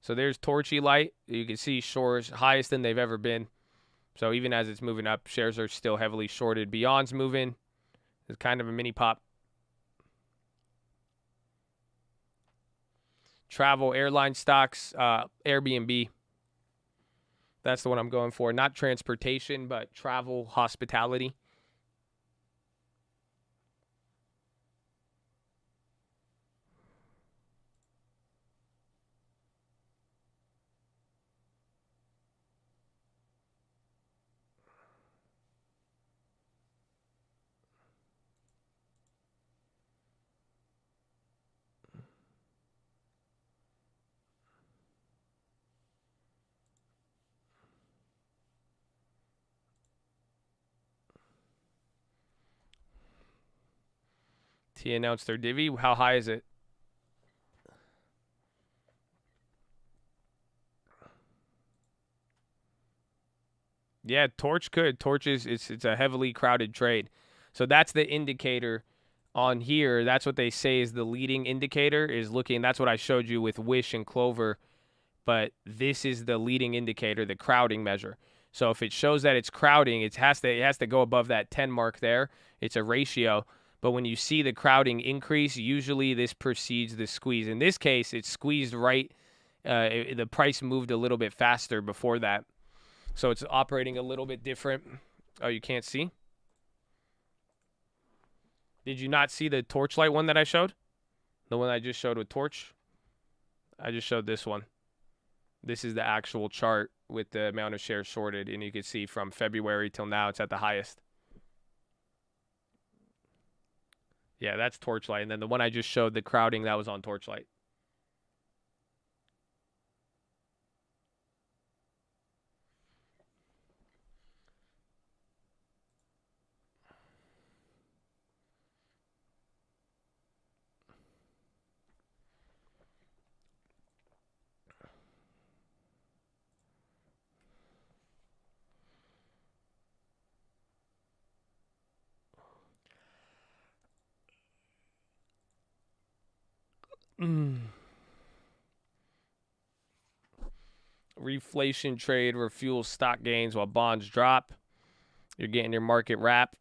So there's Torchy Light. You can see shorts highest than they've ever been. So even as it's moving up, shares are still heavily shorted. Beyond's moving. It's kind of a mini pop. Travel, airline stocks, Airbnb. That's the one I'm going for. Not transportation, but travel, hospitality. T announced their divvy. How high is it? Yeah, Torch could. Torch is it's a heavily crowded trade. So that's the indicator on here. That's what they say is the leading indicator is looking. That's what I showed you with Wish and Clover. But this is the leading indicator, the crowding measure. So if it shows that it's crowding, it has to go above that 10 mark there. It's a ratio. But when you see the crowding increase, usually this precedes the squeeze. In this case, it's squeezed right. The price moved a little bit faster before that. So it's operating a little bit different. Oh, you can't see? Did you not see the Torchlight one that I showed? The one I just showed with Torch? I just showed this one. This is the actual chart with the amount of shares shorted. And you can see from February till now, it's at the highest. Yeah, that's Torchlight. And then the one I just showed, the crowding, that was on Torchlight. Reflation trade refuels stock gains while bonds drop. You're getting your market wrap.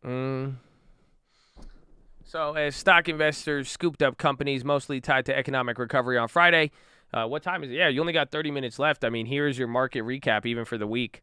So as stock investors scooped up companies mostly tied to economic recovery on Friday. What time is it? Yeah, you only got 30 minutes left. I mean, here's your market recap even for the week.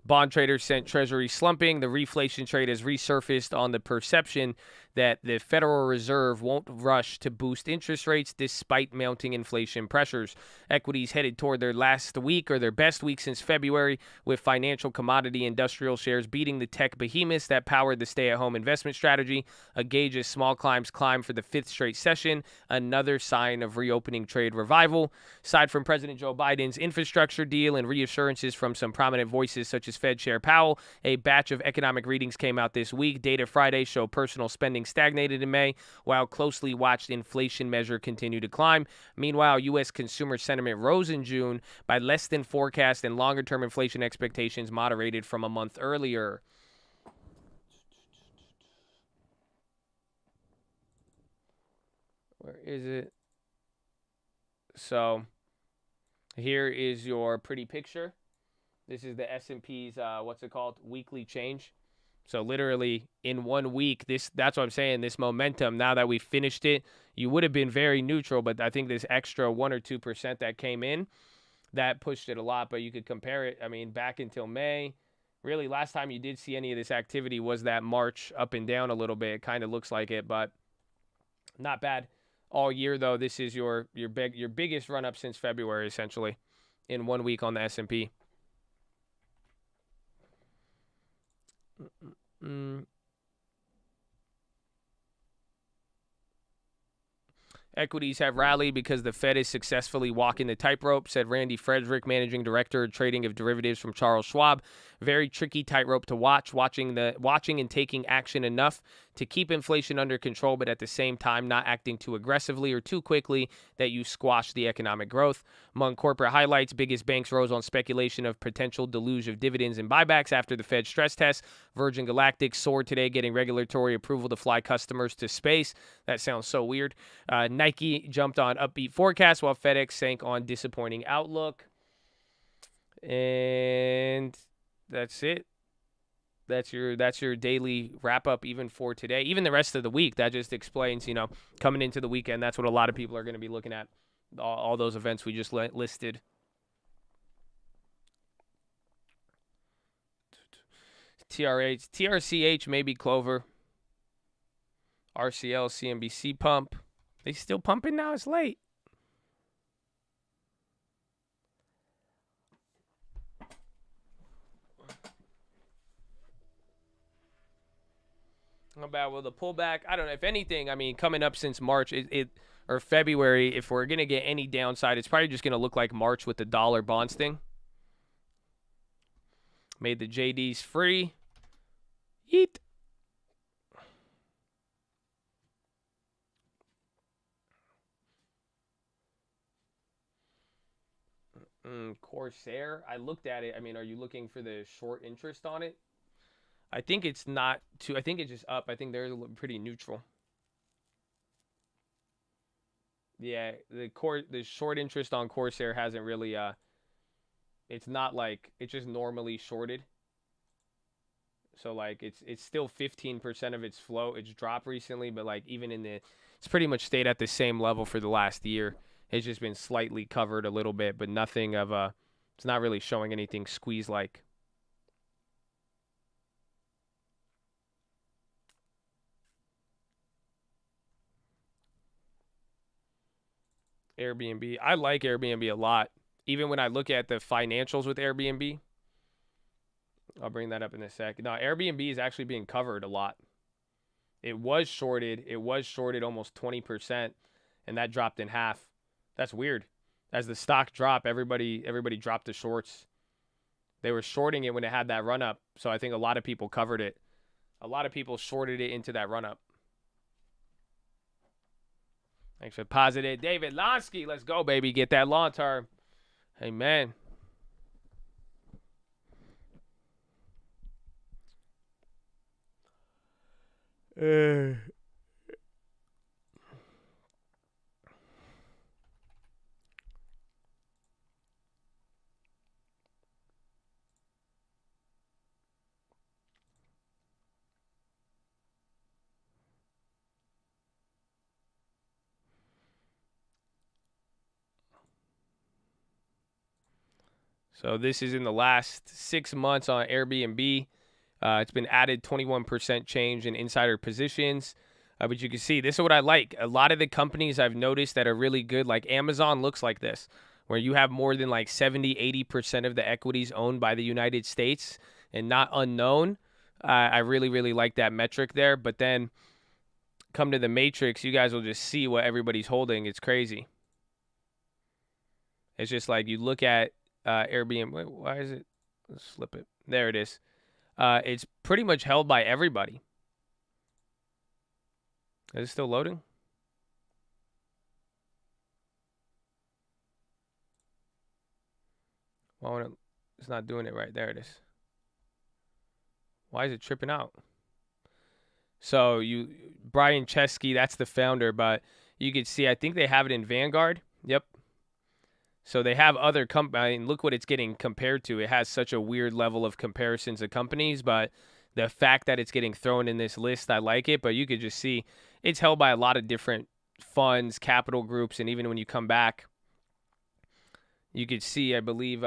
Bond traders sent Treasury slumping. The reflation trade has resurfaced on the perception that the Federal Reserve won't rush to boost interest rates despite mounting inflation pressures. Equities headed toward their last week or their best week since February, with financial commodity industrial shares beating the tech behemoths that powered the stay-at-home investment strategy. A gauge as small climbs climb for the fifth straight session, another sign of reopening trade revival. Aside from President Joe Biden's infrastructure deal and reassurances from some prominent voices such as Fed Chair Powell, a batch of economic readings came out this week. Data Friday show personal spending stagnated in May, while closely watched inflation measure continued to climb. Meanwhile, U.S. consumer sentiment rose in June by less than forecast, and longer-term inflation expectations moderated from a month earlier. Where is it? So here is your pretty picture. This is the S&P's, weekly change. So literally in 1 week, that's what I'm saying, this momentum, now that we finished it, you would have been very neutral, but I think this extra 1 or 2% that came in, that pushed it a lot. But you could compare it, I mean, back until May. Really, last time you did see any of this activity was that March up and down a little bit. It kind of looks like it, but not bad. All year, though, this is your biggest run-up since February, essentially, in 1 week on the S&P. Equities have rallied because the Fed is successfully walking the tightrope, said Randy Frederick, managing director of trading of derivatives from Charles Schwab. Very tricky tightrope to watch, watching and taking action enough to keep inflation under control, but at the same time not acting too aggressively or too quickly that you squash the economic growth. Among corporate highlights, biggest banks rose on speculation of potential deluge of dividends and buybacks after the Fed stress test. Virgin Galactic soared today, getting regulatory approval to fly customers to space. That sounds so weird. Nike jumped on upbeat forecast, while FedEx sank on disappointing outlook. And that's it. That's your daily wrap up, even for today, even the rest of the week. That just explains, coming into the weekend, that's what a lot of people are going to be looking at. All those events we just listed. TRCH, maybe Clover. RCL, CNBC pump. They still pumping now? It's late. How about the pullback? I don't know. If anything, coming up since March or February, if we're going to get any downside, it's probably just going to look like March with the dollar bonds thing. Made the JDs free. Yeet. Corsair. I looked at it. Are you looking for the short interest on it? I think it's not too. I think it's just up. I think they're pretty neutral. Yeah, the short interest on Corsair hasn't really. It's not like it's just normally shorted. So it's still 15% of its flow. It's dropped recently, but even it's pretty much stayed at the same level for the last year. It's just been slightly covered a little bit, but nothing of it's not really showing anything squeeze like. Airbnb. I like Airbnb a lot. Even when I look at the financials with Airbnb, I'll bring that up in a sec. No, Airbnb is actually being covered a lot. It was shorted. It was shorted almost 20%, and that dropped in half. That's weird. As the stock dropped, everybody dropped the shorts. They were shorting it when it had that run up, so I think a lot of people covered it. A lot of people shorted it into that run up. Thanks for positive. David Lonsky, let's go, baby. Get that long term. Amen. So this is in the last 6 months on Airbnb. It's been added 21% change in insider positions. But you can see, this is what I like. A lot of the companies I've noticed that are really good, like Amazon looks like this, where you have more than 70, 80% of the equities owned by the United States and not unknown. I really, really like that metric there. But then come to the matrix, you guys will just see what everybody's holding. It's crazy. It's just like you look at Airbnb. Wait, why is it? Let's flip it. There it is. It's pretty much held by everybody. Is it still loading? Well, it's not doing it right. There it is. Why is it tripping out? So Brian Chesky, that's the founder, but you can see, I think they have it in Vanguard. Yep. So they have other companies. Look what it's getting compared to. It has such a weird level of comparisons of companies, but the fact that it's getting thrown in this list, I like it. But you could just see it's held by a lot of different funds, capital groups, and even when you come back, you could see, I believe,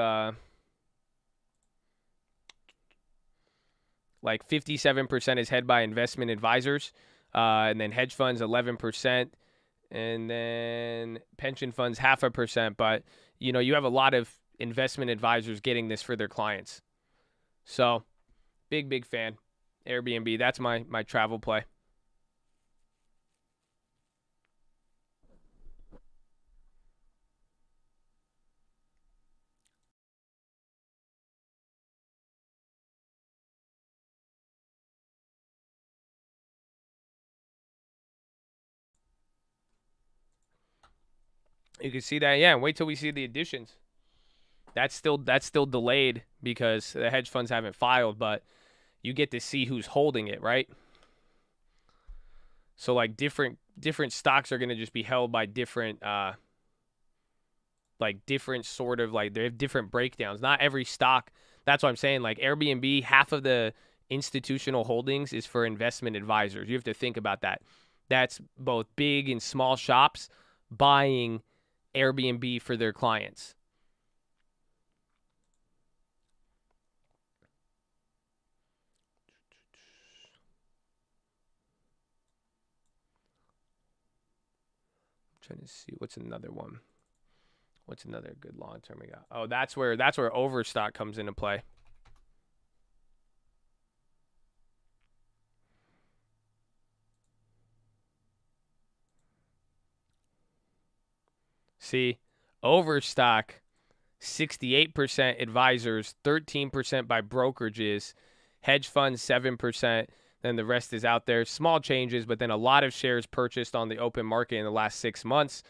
57% is held by investment advisors, and then hedge funds 11%, and then pension funds 0.5%. But you have a lot of investment advisors getting this for their clients. So, big fan. Airbnb, that's my travel play. You can see that, yeah. And wait till we see the additions. That's still delayed because the hedge funds haven't filed, but you get to see who's holding it, right? So like different stocks are going to just be held by different different sort of like they have different breakdowns. Not every stock. That's what I'm saying. Like Airbnb, half of the institutional holdings is for investment advisors. You have to think about that. That's both big and small shops buying Airbnb for their clients. Trying to see what's another one. What's another good long term we got? Oh, that's where overstock comes into play. See, overstock, 68% advisors, 13% by brokerages, hedge funds 7%. Then the rest is out there. Small changes, but then a lot of shares purchased on the open market in the last 6 months.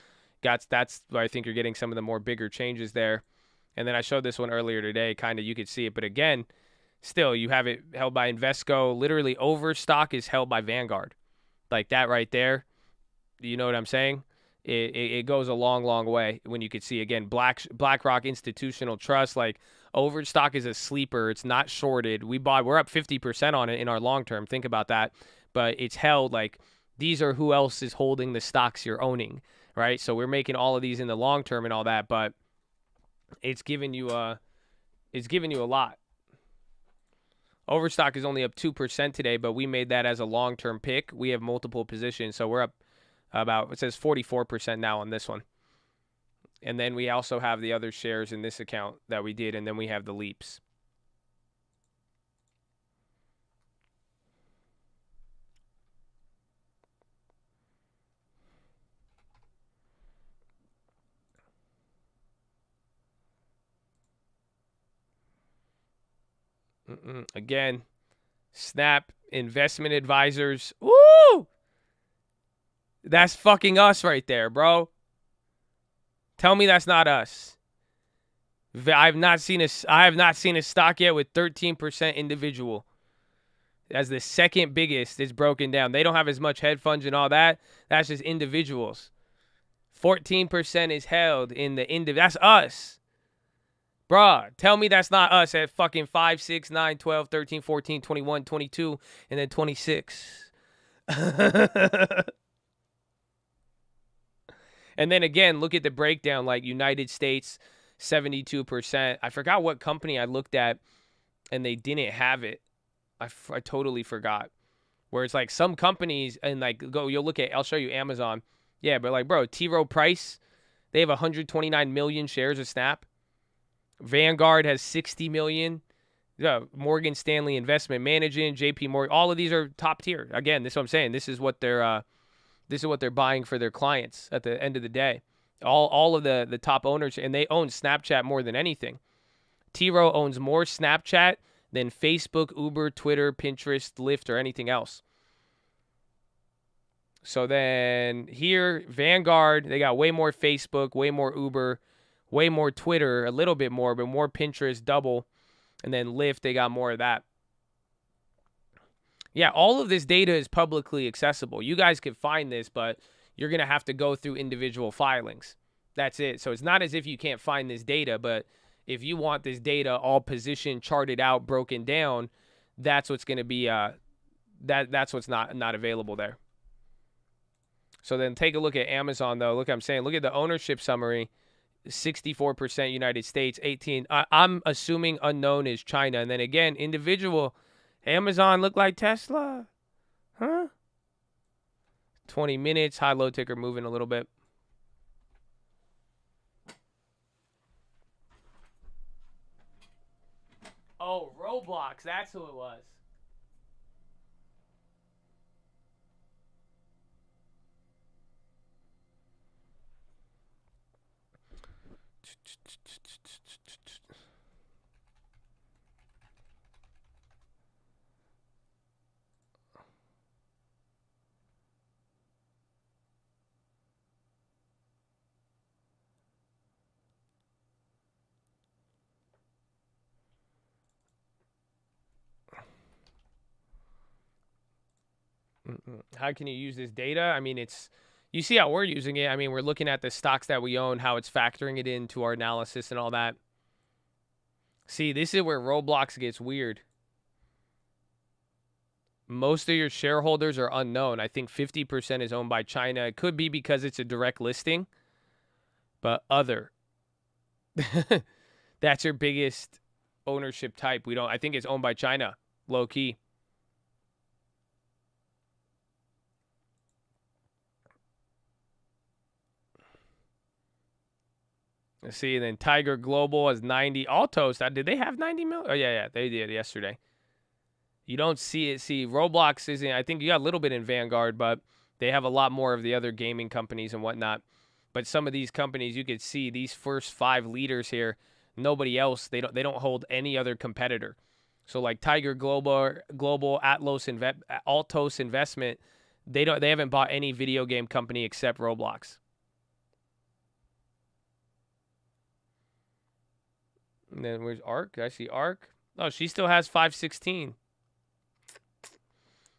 That's why I think you're getting some of the more bigger changes there. And then I showed this one earlier today. Kind of you could see it. But again, still, you have it held by Invesco. Literally, overstock is held by Vanguard. Like that right there. You know what I'm saying? It goes a long, long way when you could see, again, BlackRock Institutional Trust, like overstock is a sleeper. It's not shorted. We're up 50% on it in our long term. Think about that. But it's held like these are who else is holding the stocks you're owning, right? So we're making all of these in the long term and all that, but it's giving you a lot. Overstock is only up 2% today, but we made that as a long-term pick. We have multiple positions, so we're up about, it says 44% now on this one. And then we also have the other shares in this account that we did, and then we have the leaps. Again, Snap Investment Advisors. Woo! That's fucking us right there, bro. Tell me that's not us. I have not seen a stock yet with 13% individual. As the second biggest, it's broken down. They don't have as much hedge funds and all that. That's just individuals. 14% is held in the that's us. Bruh, tell me that's not us at fucking 5, 6, 9, 12, 13, 14, 21, 22, and then 26. And then again, look at the breakdown, like United States, 72%. I forgot what company I looked at, and they didn't have it. I totally forgot. Where it's like some companies, and like you'll look at, I'll show you Amazon. Yeah, but like, bro, T. Rowe Price, they have 129 million shares of Snap. Vanguard has 60 million. Morgan Stanley Investment Management, JP Morgan, all of these are top tier. Again, this is what I'm saying. This is what they're buying for their clients at the end of the day. All of the top owners, and they own Snapchat more than anything. T. Rowe owns more Snapchat than Facebook, Uber, Twitter, Pinterest, Lyft, or anything else. So then here, Vanguard, they got way more Facebook, way more Uber, way more Twitter, a little bit more, but more Pinterest, double. And then Lyft, they got more of that. Yeah, all of this data is publicly accessible. You guys can find this, but you're going to have to go through individual filings. That's it. So it's not as if you can't find this data, but if you want this data all positioned, charted out, broken down, that's what's going to be that's what's not available there. So then take a look at Amazon, though. Look, I'm saying, look at the ownership summary. 64% United States, 18. I'm assuming unknown is China. And then again, individual. Amazon look like Tesla. Huh? 20 minutes. High-low ticker moving a little bit. Oh, Roblox. That's who it was. How can you use this data? I mean, you see how we're using it. I mean, we're looking at the stocks that we own, how it's factoring it into our analysis and all that. See, this is where Roblox gets weird. Most of your shareholders are unknown. I think 50% is owned by China. It could be because it's a direct listing, but other. That's your biggest ownership type. I think it's owned by China, low key. Let's see, and then Tiger Global has 90. Altos, did they have 90 mil? Oh, yeah, they did yesterday. You don't see it. See, Roblox isn't, I think you got a little bit in Vanguard, but they have a lot more of the other gaming companies and whatnot. But some of these companies, you could see these first 5 leaders here, nobody else, they don't hold any other competitor. So like Tiger Global, Altos Investment, they haven't bought any video game company except Roblox. And then where's ARK? I see ARK. Oh, she still has 516.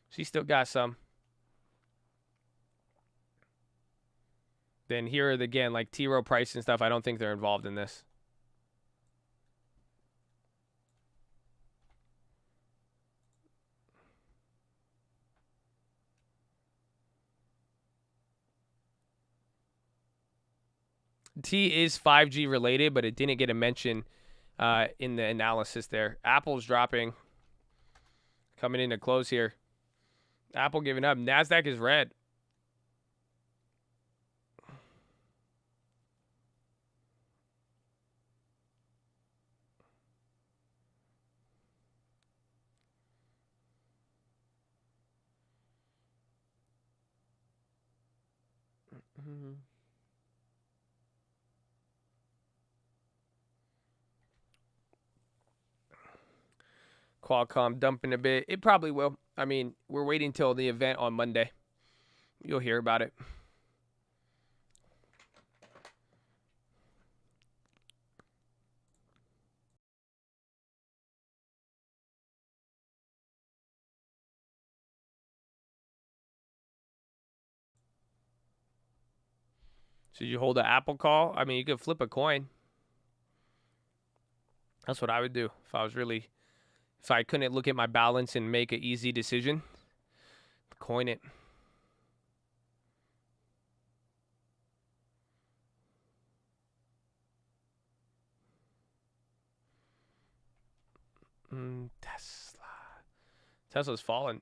She still got some. Then here again, like T. Rowe Price and stuff, I don't think they're involved in this. T is 5G related, but it didn't get a mention in the analysis there. Apple's dropping. Coming into close here. Apple giving up. NASDAQ is red. Qualcomm dumping a bit. It probably will. I mean, we're waiting till the event on Monday. You'll hear about it. So you hold an Apple call? I mean, you could flip a coin. That's what I would do if I couldn't look at my balance and make an easy decision. Coin it. Tesla's fallen.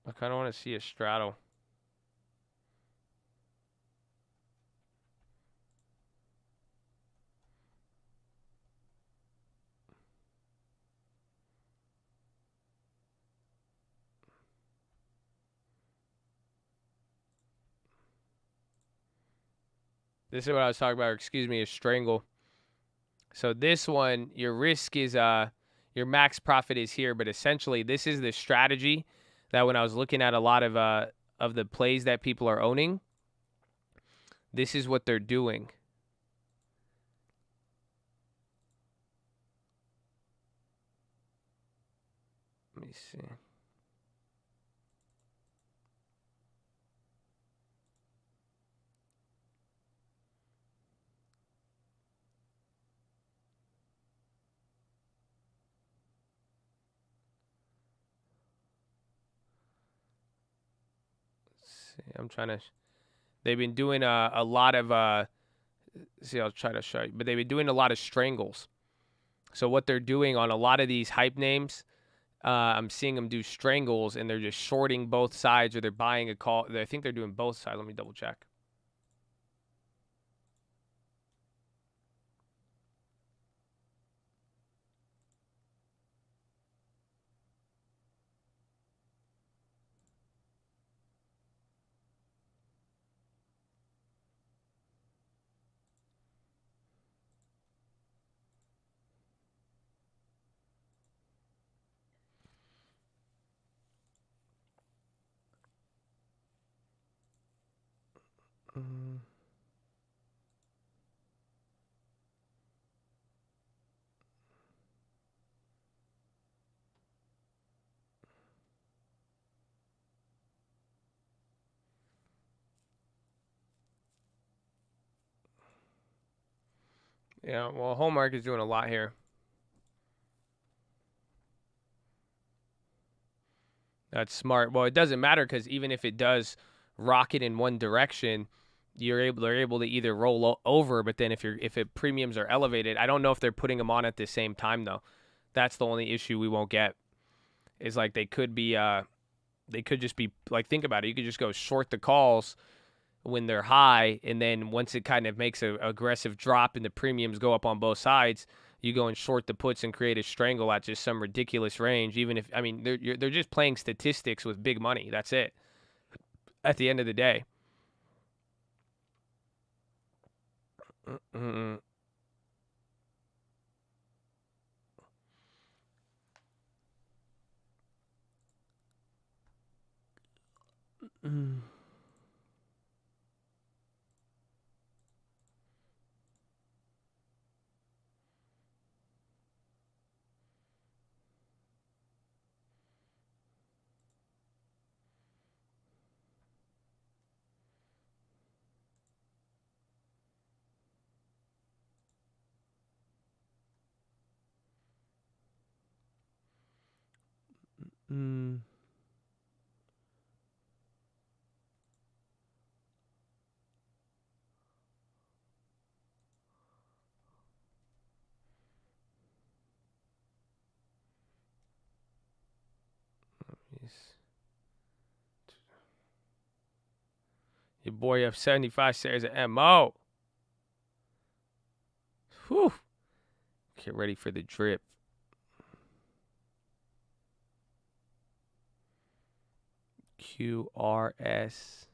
I kind of want to see a straddle. This is what I was talking about, a strangle. So this one, your risk is, your max profit is here, but essentially this is the strategy that when I was looking at a lot of the plays that people are owning, this is what they're doing. Let me see. I'm trying to. They've been doing a lot of. See, I'll try to show you, but they've been doing a lot of strangles. So what they're doing on a lot of these hype names, I'm seeing them do strangles, and they're just shorting both sides, or they're buying a call. I think they're doing both sides. Let me double check. Yeah, well, whole market's doing a lot here. That's smart. Well, it doesn't matter because even if it does rocket in one direction, they're able to either roll over. But then if it premiums are elevated, I don't know if they're putting them on at the same time though. That's the only issue we won't get. Is like they could just be like, think about it. You could just go short the calls when they're high, and then once it kind of makes an aggressive drop and the premiums go up on both sides, you go and short the puts and create a strangle at just some ridiculous range. Even if, I mean, they're just playing statistics with big money. That's it. At the end of the day. Your boy have 75 shares of MO. Whew. Get ready for the drip. QRS.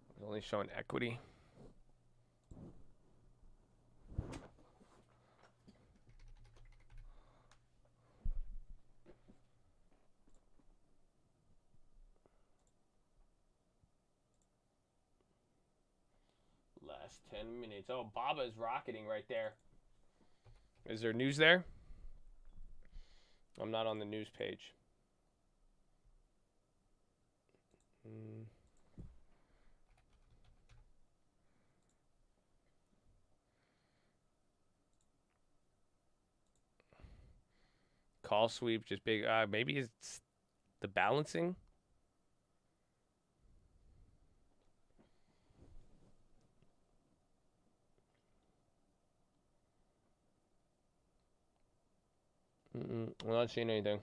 It's only showing equity. Last 10 minutes. Oh, Baba's rocketing right there. Is there news there? I'm not on the news page. Call sweep, just big. Maybe it's the balancing. I'm not seeing anything.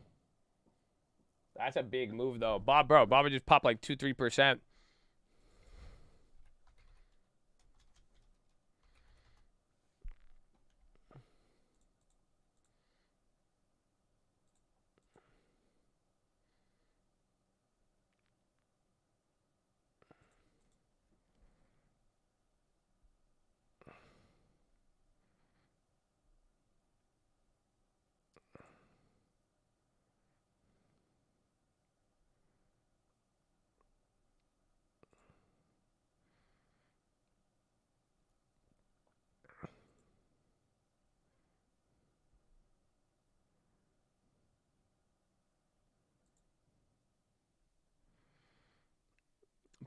That's a big move, though. Bob just popped like 2-3%.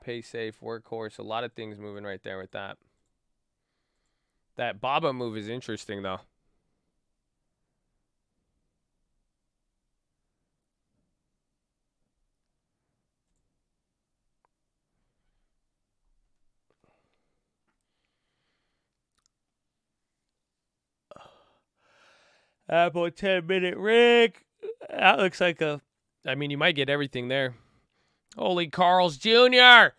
Pay safe, workhorse, a lot of things moving right there with that. That Baba move is interesting, though. Apple 10-minute rig. That looks like a... I mean, you might get everything there. Holy Carl's Jr.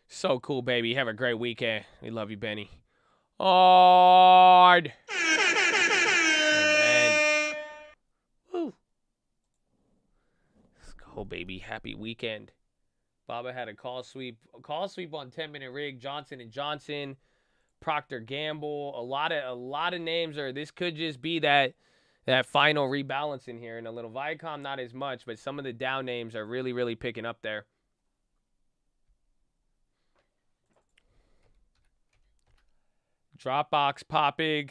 So cool, baby. Have a great weekend. We love you, Benny. Hard. Amen. Woo. Let's go, baby. Happy weekend. Baba had a call sweep on 10-minute rig. Johnson & Johnson. Procter Gamble, a lot of names are. This could just be that final rebalancing here, and a little Viacom, not as much, but some of the Dow names are really picking up there. Dropbox popping.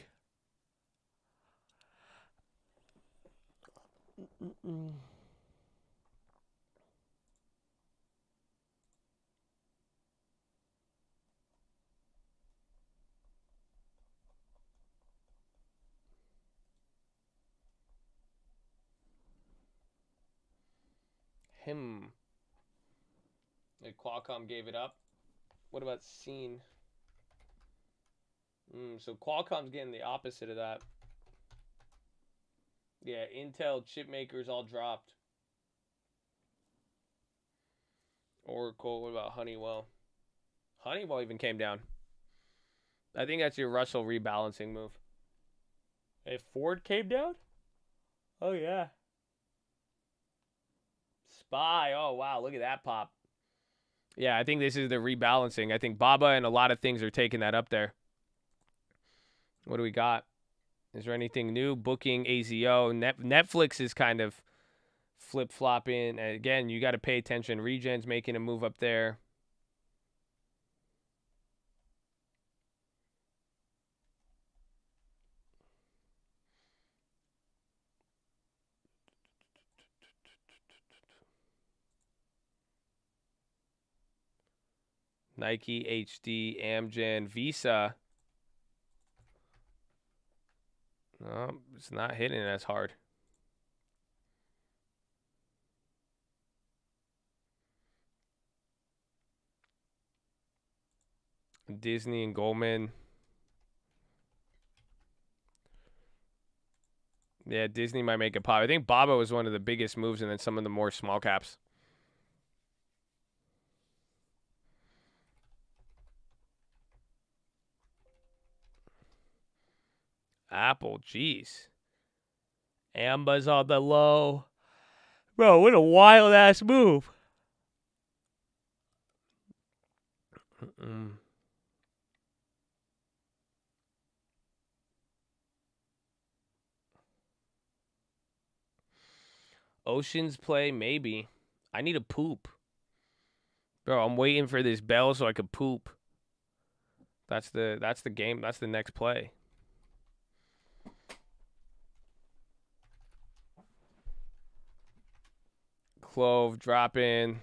Qualcomm gave it up. What about Scene? So Qualcomm's getting the opposite of that. Yeah, Intel chip makers all dropped. Oracle, what about Honeywell? Honeywell even came down. I think that's your Russell rebalancing move. Hey, Ford came down? Oh, yeah. SPY. Oh, wow. Look at that pop. Yeah, I think this is the rebalancing. I think Baba and a lot of things are taking that up there. What do we got? Is there anything new? Booking, AZO. Netflix is kind of flip-flopping. And again, you got to pay attention. Regen's making a move up there. Nike, HD, Amgen, Visa. No, it's not hitting as hard. Disney and Goldman. Yeah, Disney might make a pop. I think Baba was one of the biggest moves, and then some of the more small caps. Apple, jeez. Amba's on the low. Bro, what a wild-ass move. Oceans play, maybe. I need a poop. Bro, I'm waiting for this bell so I could poop. That's the game. That's the next play. Clove dropping.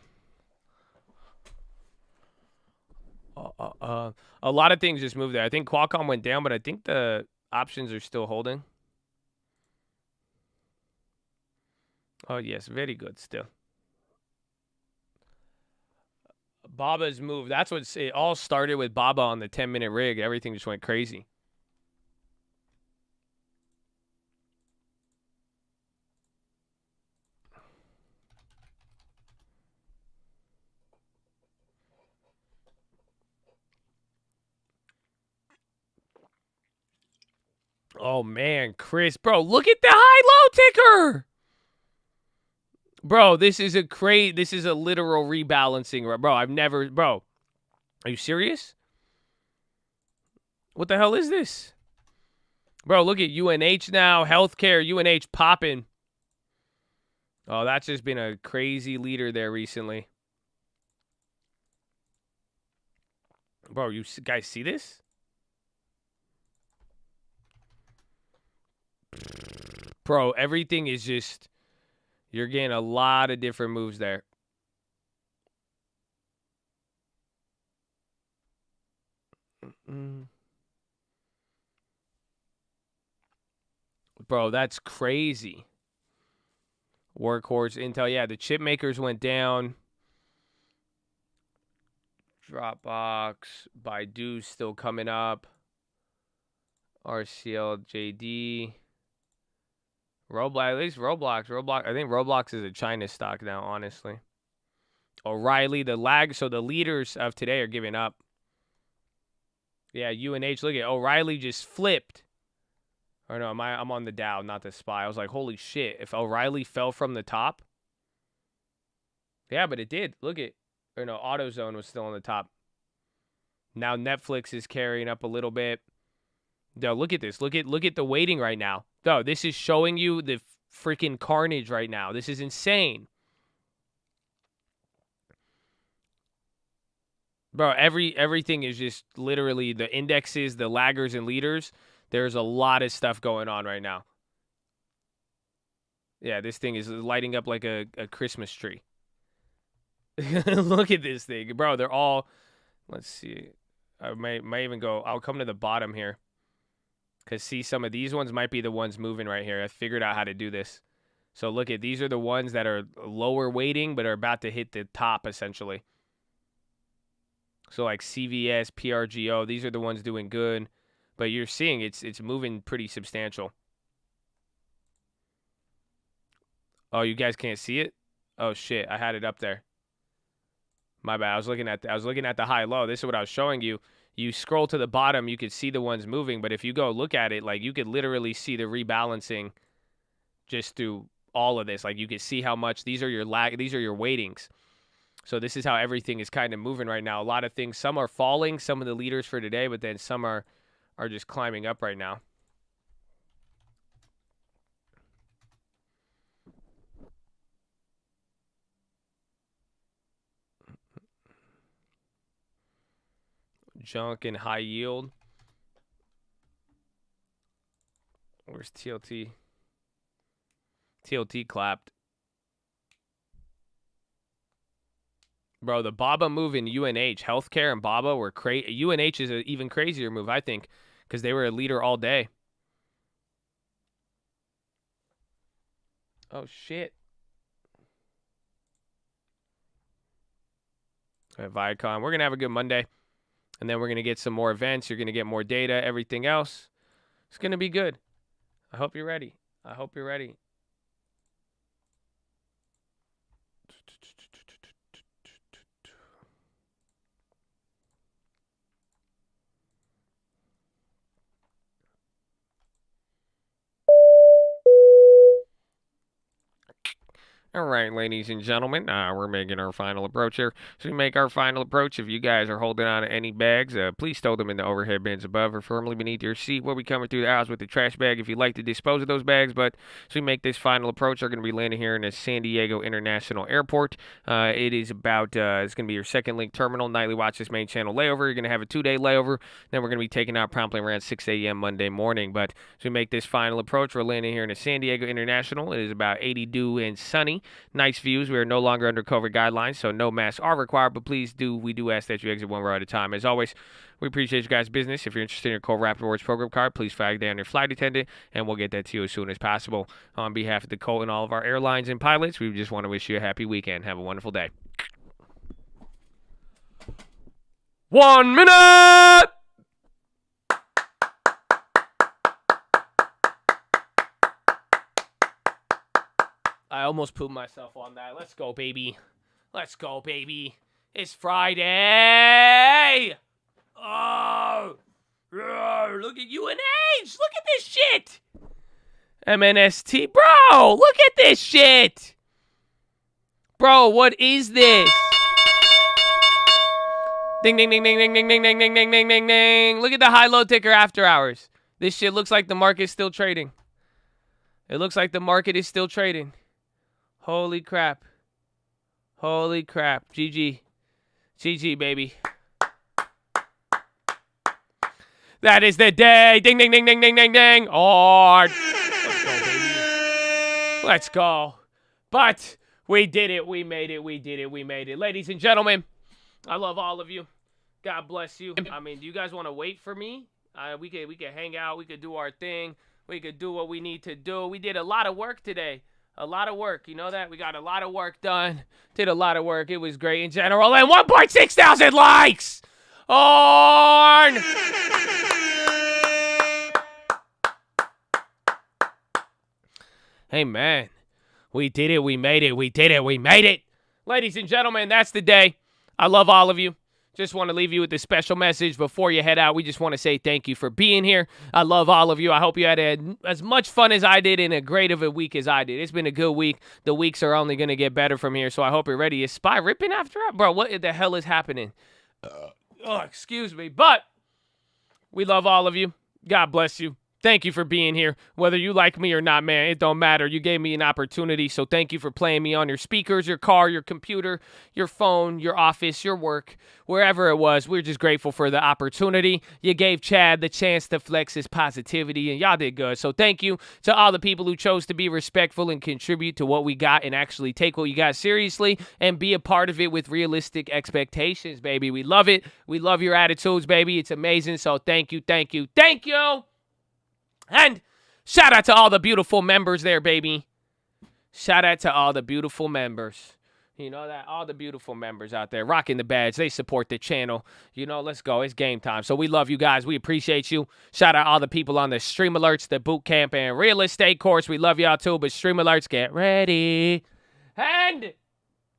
A lot of things just moved there. I think Qualcomm went down, but I think the options are still holding. Oh, yes. Very good still. Baba's move. That's what it all started with. Baba on the 10-minute rig. Everything just went crazy. Oh, man, Chris. Bro, look at the high-low ticker. Bro, this is a literal rebalancing. Bro, I've never... Bro, are you serious? What the hell is this? Bro, look at UNH now. Healthcare, UNH popping. Oh, that's just been a crazy leader there recently. Bro, you guys see this? Bro, everything is just... You're getting a lot of different moves there. Bro, that's crazy. Workhorse, Intel. Yeah, the chip makers went down. Dropbox, Baidu still coming up. RCL, JD. Roblox, at least Roblox. I think Roblox is a China stock now, honestly. O'Reilly, the lag. So the leaders of today are giving up. Yeah, UNH. Look at O'Reilly just flipped. Or no, I'm on the Dow, not the SPY. I was like, holy shit! If O'Reilly fell from the top. Yeah, but it did. Look at. Or no, AutoZone was still on the top. Now Netflix is carrying up a little bit. Yo, look at this. Look at the weighting right now. Yo, this is showing you the freaking carnage right now. This is insane. Bro, everything is just literally the indexes, the laggers and leaders. There's a lot of stuff going on right now. Yeah, this thing is lighting up like a Christmas tree. Look at this thing. Bro, they're all, let's see. I may even go, I'll come to the bottom here. Because see, some of these ones might be the ones moving right here. I figured out how to do this. So look at, these are the ones that are lower weighting, but are about to hit the top, essentially. So like CVS, PRGO, these are the ones doing good. But you're seeing it's moving pretty substantial. Oh, you guys can't see it? Oh shit, I had it up there. My bad. I was looking at the high low. This is what I was showing you. You scroll to the bottom, you could see the ones moving, but if you go look at it, like you could literally see the rebalancing just through all of this. Like you could see how much these are your weightings. So this is how everything is kind of moving right now. A lot of things, some are falling, some of the leaders for today, but then some are just climbing up right now. Junk and high yield. Where's TLT? TLT clapped. Bro, the BABA move in UNH, healthcare and BABA were crazy. UNH is an even crazier move, I think, because they were a leader all day. Oh, shit. All right, Viacom. We're going to have a good Monday. And then we're going to get some more events. You're going to get more data, everything else. It's going to be good. I hope you're ready. I hope you're ready. All right, ladies and gentlemen, we're making our final approach here. So we make our final approach. If you guys are holding on to any bags, please stow them in the overhead bins above or firmly beneath your seat. We'll be coming through the aisles with the trash bag if you'd like to dispose of those bags. But as we make this final approach, we're going to be landing here in the San Diego International Airport. It is about, it's going to be your second link terminal, nightly Watchlist main channel layover. You're going to have a 2-day layover. Then we're going to be taking out promptly around 6 a.m. Monday morning. But as we make this final approach, we're landing here in the San Diego International. It is about 80 dew and sunny. Nice views. We are no longer under COVID guidelines, so no masks are required, but we do ask that you exit one row at a time. As always, we appreciate you guys' business. If you're interested in your Cold Rapid Rewards program card, please flag down your flight attendant, and we'll get that to you as soon as possible. On behalf of the Colt and all of our airlines and pilots, we just want to wish you a happy weekend. Have a wonderful day. 1 minute! I almost pooped myself on that. Let's go, baby. Let's go, baby. It's Friday. Oh, look at UNH. Look at this shit. MNST, bro. Look at this shit. Bro, what is this? Ding, ding, ding, ding, ding, ding, ding, ding, ding, ding, ding, ding, ding. Look at the high-low ticker after hours. This shit looks like the market's still trading. It looks like the market is still trading. Holy crap. Holy crap. GG. GG, baby. That is the day. Ding, ding, ding, ding, ding, ding, ding. Let's go, baby. Let's go. But we did it. We made it. We did it. We made it. Ladies and gentlemen, I love all of you. God bless you. I mean, do you guys want to wait for me? We could hang out. We could do our thing. We could do what we need to do. We did a lot of work today. A lot of work, you know that? We got a lot of work done. Did a lot of work. It was great in general. And 1.6 thousand likes! On! Hey, man. We did it. We made it. We did it. We made it. Ladies and gentlemen, that's the day. I love all of you. Just want to leave you with this special message before you head out. We just want to say thank you for being here. I love all of you. I hope you had as much fun as I did and as great of a week as I did. It's been a good week. The weeks are only going to get better from here, so I hope you're ready. Is SPY ripping after? Bro, what the hell is happening? excuse me. But we love all of you. God bless you. Thank you for being here. Whether you like me or not, man, it don't matter. You gave me an opportunity, so thank you for playing me on your speakers, your car, your computer, your phone, your office, your work, wherever it was. We're just grateful for the opportunity. You gave Chad the chance to flex his positivity, and y'all did good. So thank you to all the people who chose to be respectful and contribute to what we got and actually take what you got seriously and be a part of it with realistic expectations, baby. We love it. We love your attitudes, baby. It's amazing. So thank you, thank you, thank you. And shout out to all the beautiful members there, baby. Shout out to all the beautiful members. You know that? All the beautiful members out there rocking the badge. They support the channel. You know, let's go. It's game time. So we love you guys. We appreciate you. Shout out all the people on the Stream Alerts, the boot camp, and real estate course. We love y'all too, but Stream Alerts, get ready. And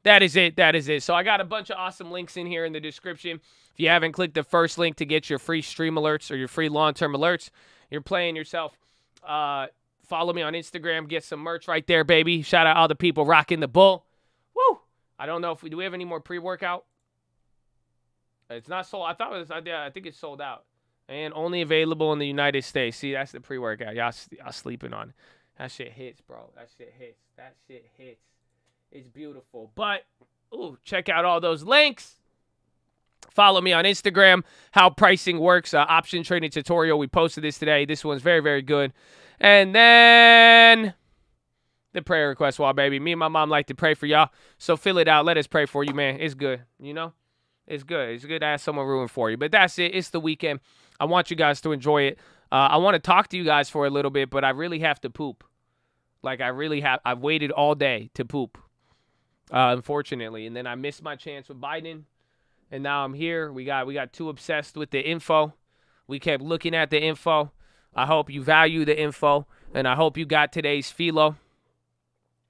that is it. That is it. So I got a bunch of awesome links in here in the description. If you haven't clicked the first link to get your free Stream Alerts or your free long-term alerts, you're playing yourself. Follow me on Instagram. Get some merch right there, baby. Shout out all the people rocking the bull. Woo! I don't know if do we have any more pre-workout? It's not sold. I thought it was. I think it's sold out. And only available in the United States. See, that's the pre-workout. Y'all sleeping on it. That shit hits, bro. That shit hits. That shit hits. It's beautiful. But, check out all those links. Follow me on Instagram, how pricing works, option trading tutorial. We posted this today. This one's very, very good. And then the prayer request wall, baby. Me and my mom like to pray for y'all. So fill it out. Let us pray for you, man. It's good. You know, it's good. It's good to have someone rooting for you. But that's it. It's the weekend. I want you guys to enjoy it. I want to talk to you guys for a little bit, but I really have to poop. Like I really have. I've waited all day to poop, unfortunately. And then I missed my chance with Biden. And now I'm here. We got too obsessed with the info. We kept looking at the info. I hope you value the info. And I hope you got today's PHILO.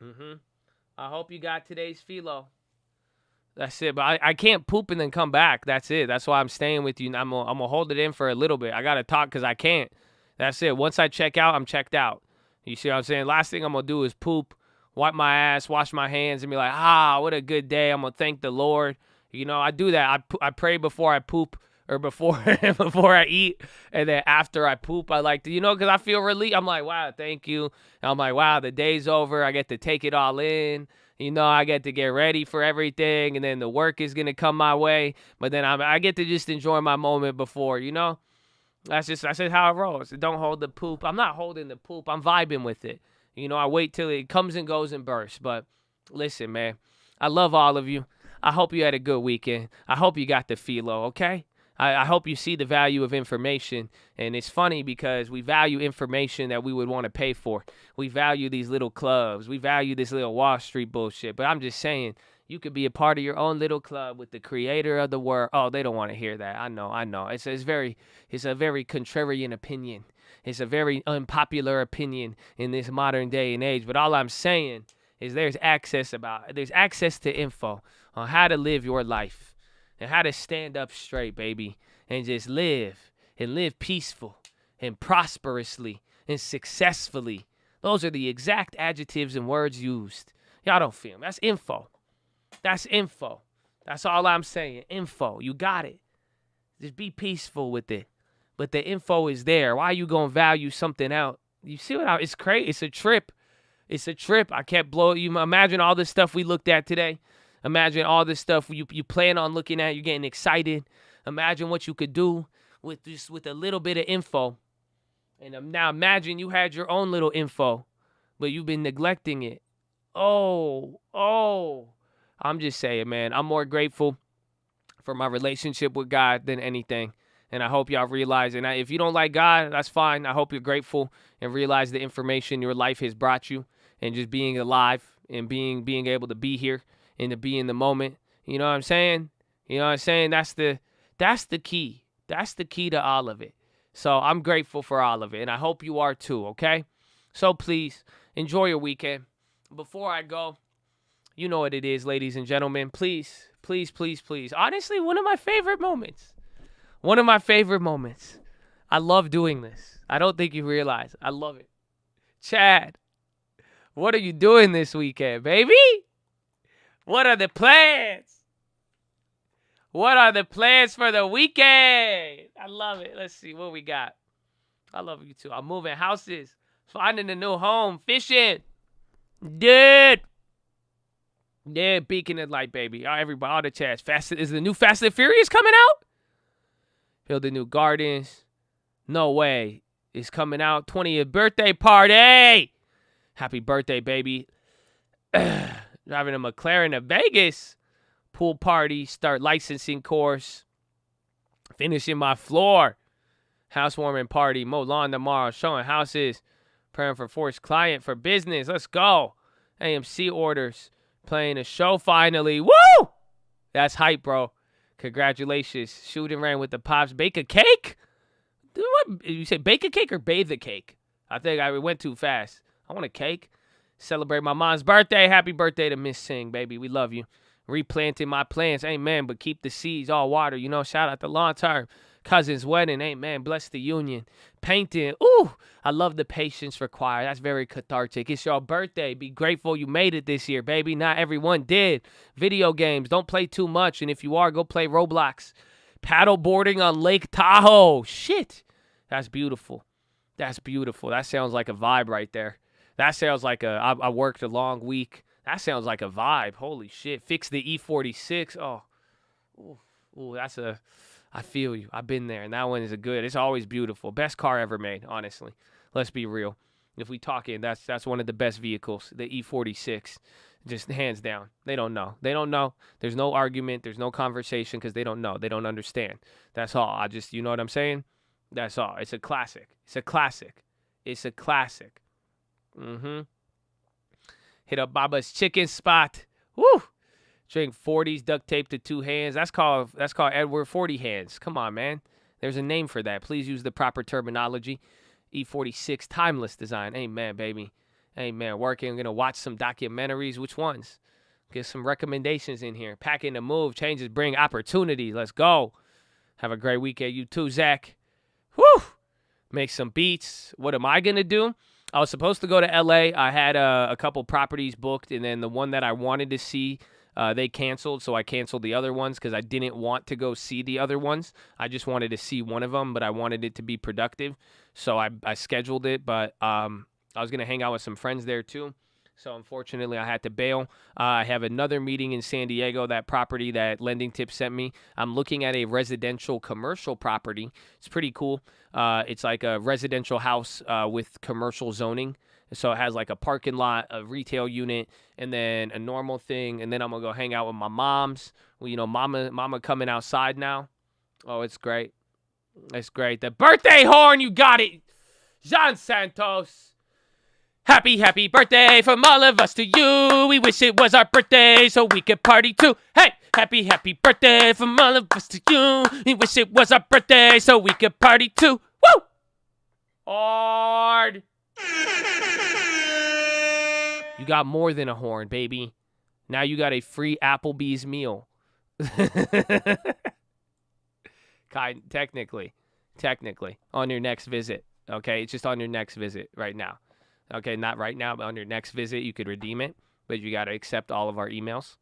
I hope you got today's PHILO. That's it. But I can't poop and then come back. That's it. That's why I'm staying with you. I'm gonna hold it in for a little bit. I got to talk because I can't. That's it. Once I check out, I'm checked out. You see what I'm saying? Last thing I'm going to do is poop, wipe my ass, wash my hands, and be like, what a good day. I'm going to thank the Lord. You know, I do that. I pray before I poop or before I eat. And then after I poop, I like to, because I feel relief. I'm like, wow, thank you. And I'm like, wow, the day's over. I get to take it all in. I get to get ready for everything. And then the work is going to come my way. But then I get to just enjoy my moment before, That's just how it rolls. Don't hold the poop. I'm not holding the poop. I'm vibing with it. I wait till it comes and goes and bursts. But listen, man, I love all of you. I hope you had a good weekend. I hope you got the PHILO, okay? I hope you see the value of information. And it's funny because we value information that we would want to pay for. We value these little clubs. We value this little Wall Street bullshit. But I'm just saying, you could be a part of your own little club with the creator of the world. Oh, they don't want to hear that. I know. It's a very contrarian opinion. It's a very unpopular opinion in this modern day and age. But all I'm saying is there's access to info on how to live your life and how to stand up straight, baby, and just live peaceful and prosperously and successfully. Those are the exact adjectives and words used. Y'all don't feel me. That's info. That's info. That's all I'm saying. Info. You got it. Just be peaceful with it. But the info is there. Why are you going to value something out? You see it's crazy. It's a trip. It's a trip. I can't blow you. Imagine all the stuff we looked at today. Imagine all the stuff you plan on looking at. You're getting excited. Imagine what you could do with a little bit of info. And now imagine you had your own little info, but you've been neglecting it. I'm just saying, man, I'm more grateful for my relationship with God than anything. And I hope y'all realize, and if you don't like God, that's fine. I hope you're grateful and realize the information your life has brought you and just being alive and being able to be here and to be in the moment. You know what I'm saying? That's the key. That's the key to all of it. So I'm grateful for all of it. And I hope you are too, okay? So please, enjoy your weekend. Before I go, you know what it is, ladies and gentlemen. Please, please, please, please. Honestly, one of my favorite moments. I love doing this. I don't think you realize. I love it. Chad, what are you doing this weekend, baby? What are the plans? What are the plans for the weekend? I love it. Let's see what we got. I love you too. I'm moving houses, finding a new home, fishing. Dude. Yeah, beacon and light, baby. Everybody, all the chats. Is the new Fast and Furious coming out? Building new gardens. No way. It's coming out. 20th birthday party. Happy birthday, baby. Driving a McLaren to Vegas. Pool party. Start licensing course. Finishing my floor. Housewarming party. Mow lawn tomorrow. Showing houses. Praying for forced client for business. Let's go. AMC orders. Playing a show finally. Woo! That's hype, bro. Congratulations. Shooting rain with the pops. Bake a cake? What? You say bake a cake or bathe a cake? I think I went too fast. I want a cake. Celebrate my mom's birthday. Happy birthday to Miss Singh, baby. We love you. Replanting my plants. Amen. But keep the seeds all water. You know, shout out to long term. Cousin's wedding. Amen. Bless the union. Painting. Ooh, I love the patience required. That's very cathartic. It's your birthday. Be grateful you made it this year, baby. Not everyone did. Video games. Don't play too much. And if you are, go play Roblox. Paddle boarding on Lake Tahoe. Shit. That's beautiful. That's beautiful. That sounds like a vibe right there. That sounds like I worked a long week. That sounds like a vibe. Holy shit. Fix the E46. Oh. Ooh, that's a... I feel you. I've been there, and that one is a good. It's always beautiful. Best car ever made, honestly. Let's be real. If we talking, that's one of the best vehicles, the E46. Just hands down. They don't know. They don't know. There's no argument. There's no conversation because they don't know. They don't understand. That's all. You know what I'm saying? That's all. It's a classic. It's a classic. It's a classic. Hit up Baba's chicken spot. Woo! Drink 40s, duct tape to two hands. That's called Edward 40 hands. Come on, man. There's a name for that. Please use the proper terminology. E46 timeless design. Amen, baby. Amen. Working. I'm going to watch some documentaries. Which ones? Get some recommendations in here. Packing the move. Changes bring opportunity. Let's go. Have a great weekend. You too, Zach. Woo! Make some beats. What am I going to do? I was supposed to go to L.A. I had a couple properties booked, and then the one that I wanted to see, they canceled, so I canceled the other ones because I didn't want to go see the other ones. I just wanted to see one of them, but I wanted it to be productive, so I scheduled it, but I was going to hang out with some friends there too, so unfortunately I had to bail. I have another meeting in San Diego, that property that Lending Tip sent me. I'm looking at a residential commercial property. It's pretty cool. It's like a residential house with commercial zoning. So it has like a parking lot, a retail unit, and then a normal thing. And then I'm going to go hang out with my moms. Well, you know, mama coming outside now. Oh, it's great. It's great. The birthday horn, you got it. Jean Santos. Happy birthday from all of us to you. We wish it was our birthday so we could party too. Hey, happy birthday from all of us to you. We wish it was our birthday so we could party too. Woo! Hard. You got more than a horn, baby. Now you got a free Applebee's meal. Technically, on your next visit. Okay, it's just on your next visit right now. Okay, not right now, but on your next visit, you could redeem it. But you got to accept all of our emails.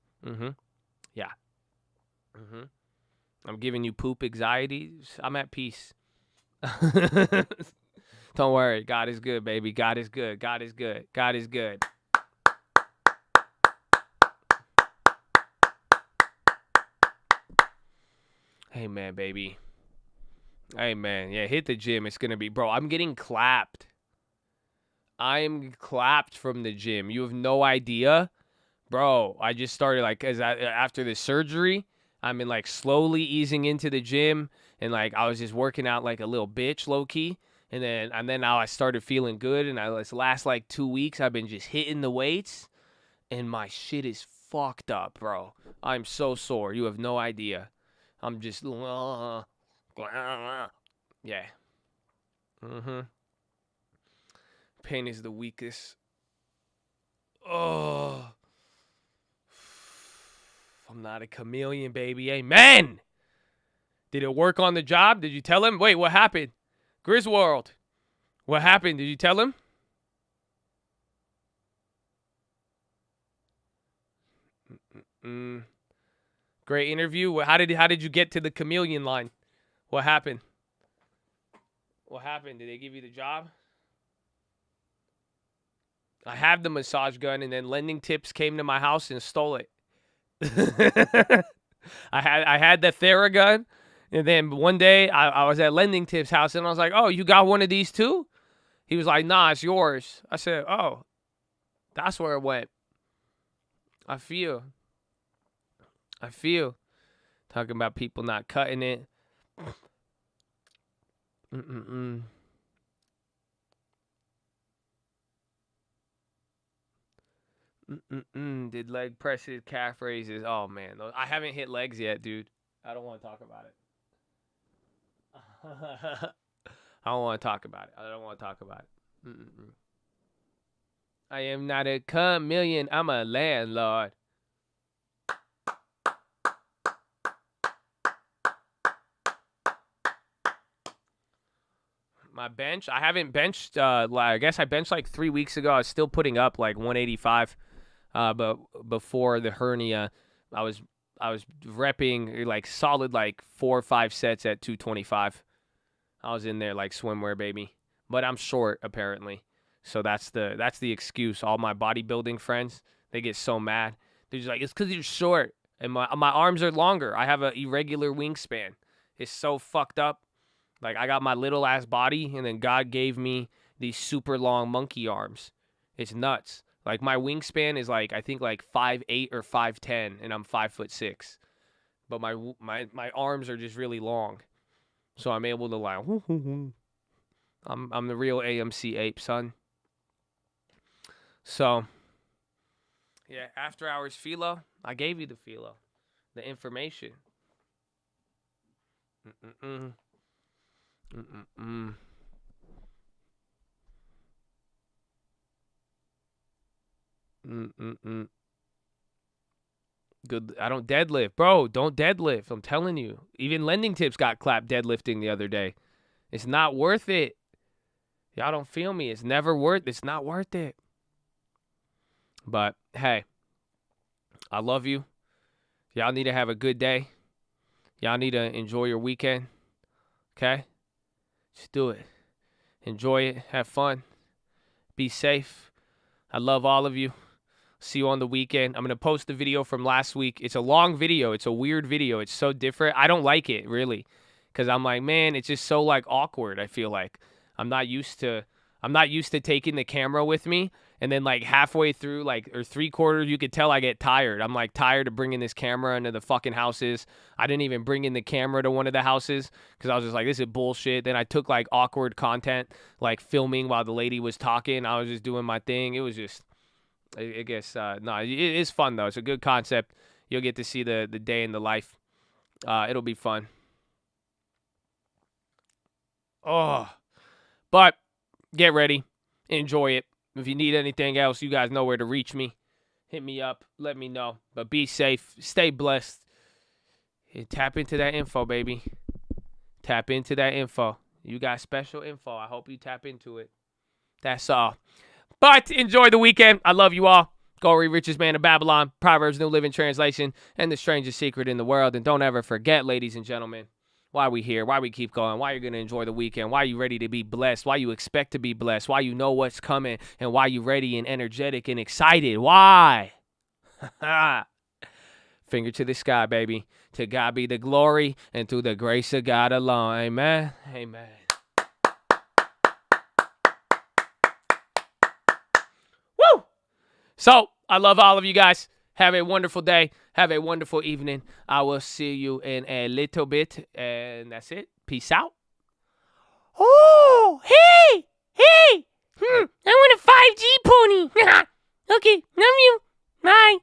Yeah. I'm giving you poop anxiety. I'm at peace. Don't worry. God is good, baby. God is good. God is good. God is good. Amen, baby. Amen. Yeah, hit the gym. It's going to be, bro, I'm getting clapped. I'm clapped from the gym. You have no idea. Bro, I just started, like, after the surgery, I'm in, like, slowly easing into the gym. And, like, I was just working out like a little bitch, low-key. And then now I started feeling good. And this last, like, 2 weeks, I've been just hitting the weights. And my shit is fucked up, bro. I'm so sore. You have no idea. I'm just, yeah. Pain is the weakest. Oh. I'm not a chameleon, baby. Amen. Did it work on the job? Did you tell him? Wait, what happened? Griswold. What happened? Did you tell him? Great interview. How did you get to the chameleon line? What happened? What happened? Did they give you the job? I have the massage gun, and then Lending Tips came to my house and stole it. I had the Theragun, and then one day I was at Lending Tips' house, and I was like, "Oh, you got one of these too?" He was like, "Nah, it's yours." I said, "Oh, that's where it went." I feel. Talking about people not cutting it. Did leg presses, calf raises. Oh, man. I haven't hit legs yet, dude. I don't want to talk about it. I don't want to talk about it. I am not a chameleon. I'm a landlord. My bench, I haven't benched. I guess I benched like 3 weeks ago. I was still putting up like 185. But before the hernia, I was repping like solid like 4 or 5 sets at 225. I was in there like swimwear, baby. But I'm short apparently, so that's the excuse. All my bodybuilding friends, they get so mad. They're just like, it's because you're short, and my arms are longer. I have an irregular wingspan. It's so fucked up. Like, I got my little ass body, and then God gave me these super long monkey arms. It's nuts. Like, my wingspan is like, I think like 5'8" or 5'10", and I'm 5'6". But my arms are just really long, so I'm able to like, I'm the real AMC ape, son. So, yeah, after hours PHILO, I gave you the PHILO, the information. Good. I don't deadlift, bro. Don't deadlift. I'm telling you. Even Lending Tips got clapped deadlifting the other day. It's not worth it. Y'all don't feel me. It's not worth it. But hey, I love you. Y'all need to have a good day. Y'all need to enjoy your weekend. Okay? Just do it. Enjoy it. Have fun. Be safe. I love all of you. See you on the weekend. I'm going to post the video from last week. It's a long video. It's a weird video. It's so different. I don't like it, really, because I'm like, man, it's just so like awkward. I feel like I'm not used to taking the camera with me, and then like halfway through, like, or 3/4, you could tell I get tired. I'm like tired of bringing this camera into the fucking houses. I didn't even bring in the camera to one of the houses because I was just like, this is bullshit. Then I took like awkward content, like filming while the lady was talking. I was just doing my thing. It was just, I guess, no, it is fun though. It's a good concept. You'll get to see the day in the life. It'll be fun. Oh, but get ready. Enjoy it. If you need anything else, you guys know where to reach me. Hit me up. Let me know. But be safe. Stay blessed. And tap into that info, baby. Tap into that info. You got special info. I hope you tap into it. That's all. But enjoy the weekend. I love you all. Go read Richest Man of Babylon, Proverbs New Living Translation, and The Strangest Secret in the World. And don't ever forget, ladies and gentlemen, why we here, why we keep going, why you're going to enjoy the weekend, why you ready to be blessed, why you expect to be blessed, why you know what's coming, and why you ready and energetic and excited. Why? Finger to the sky, baby. To God be the glory, and through the grace of God alone. Amen. Amen. Woo! So, I love all of you guys. Have a wonderful day. Have a wonderful evening. I will see you in a little bit. And that's it. Peace out. Oh, hey. I want a 5G pony. Okay, love you. Bye.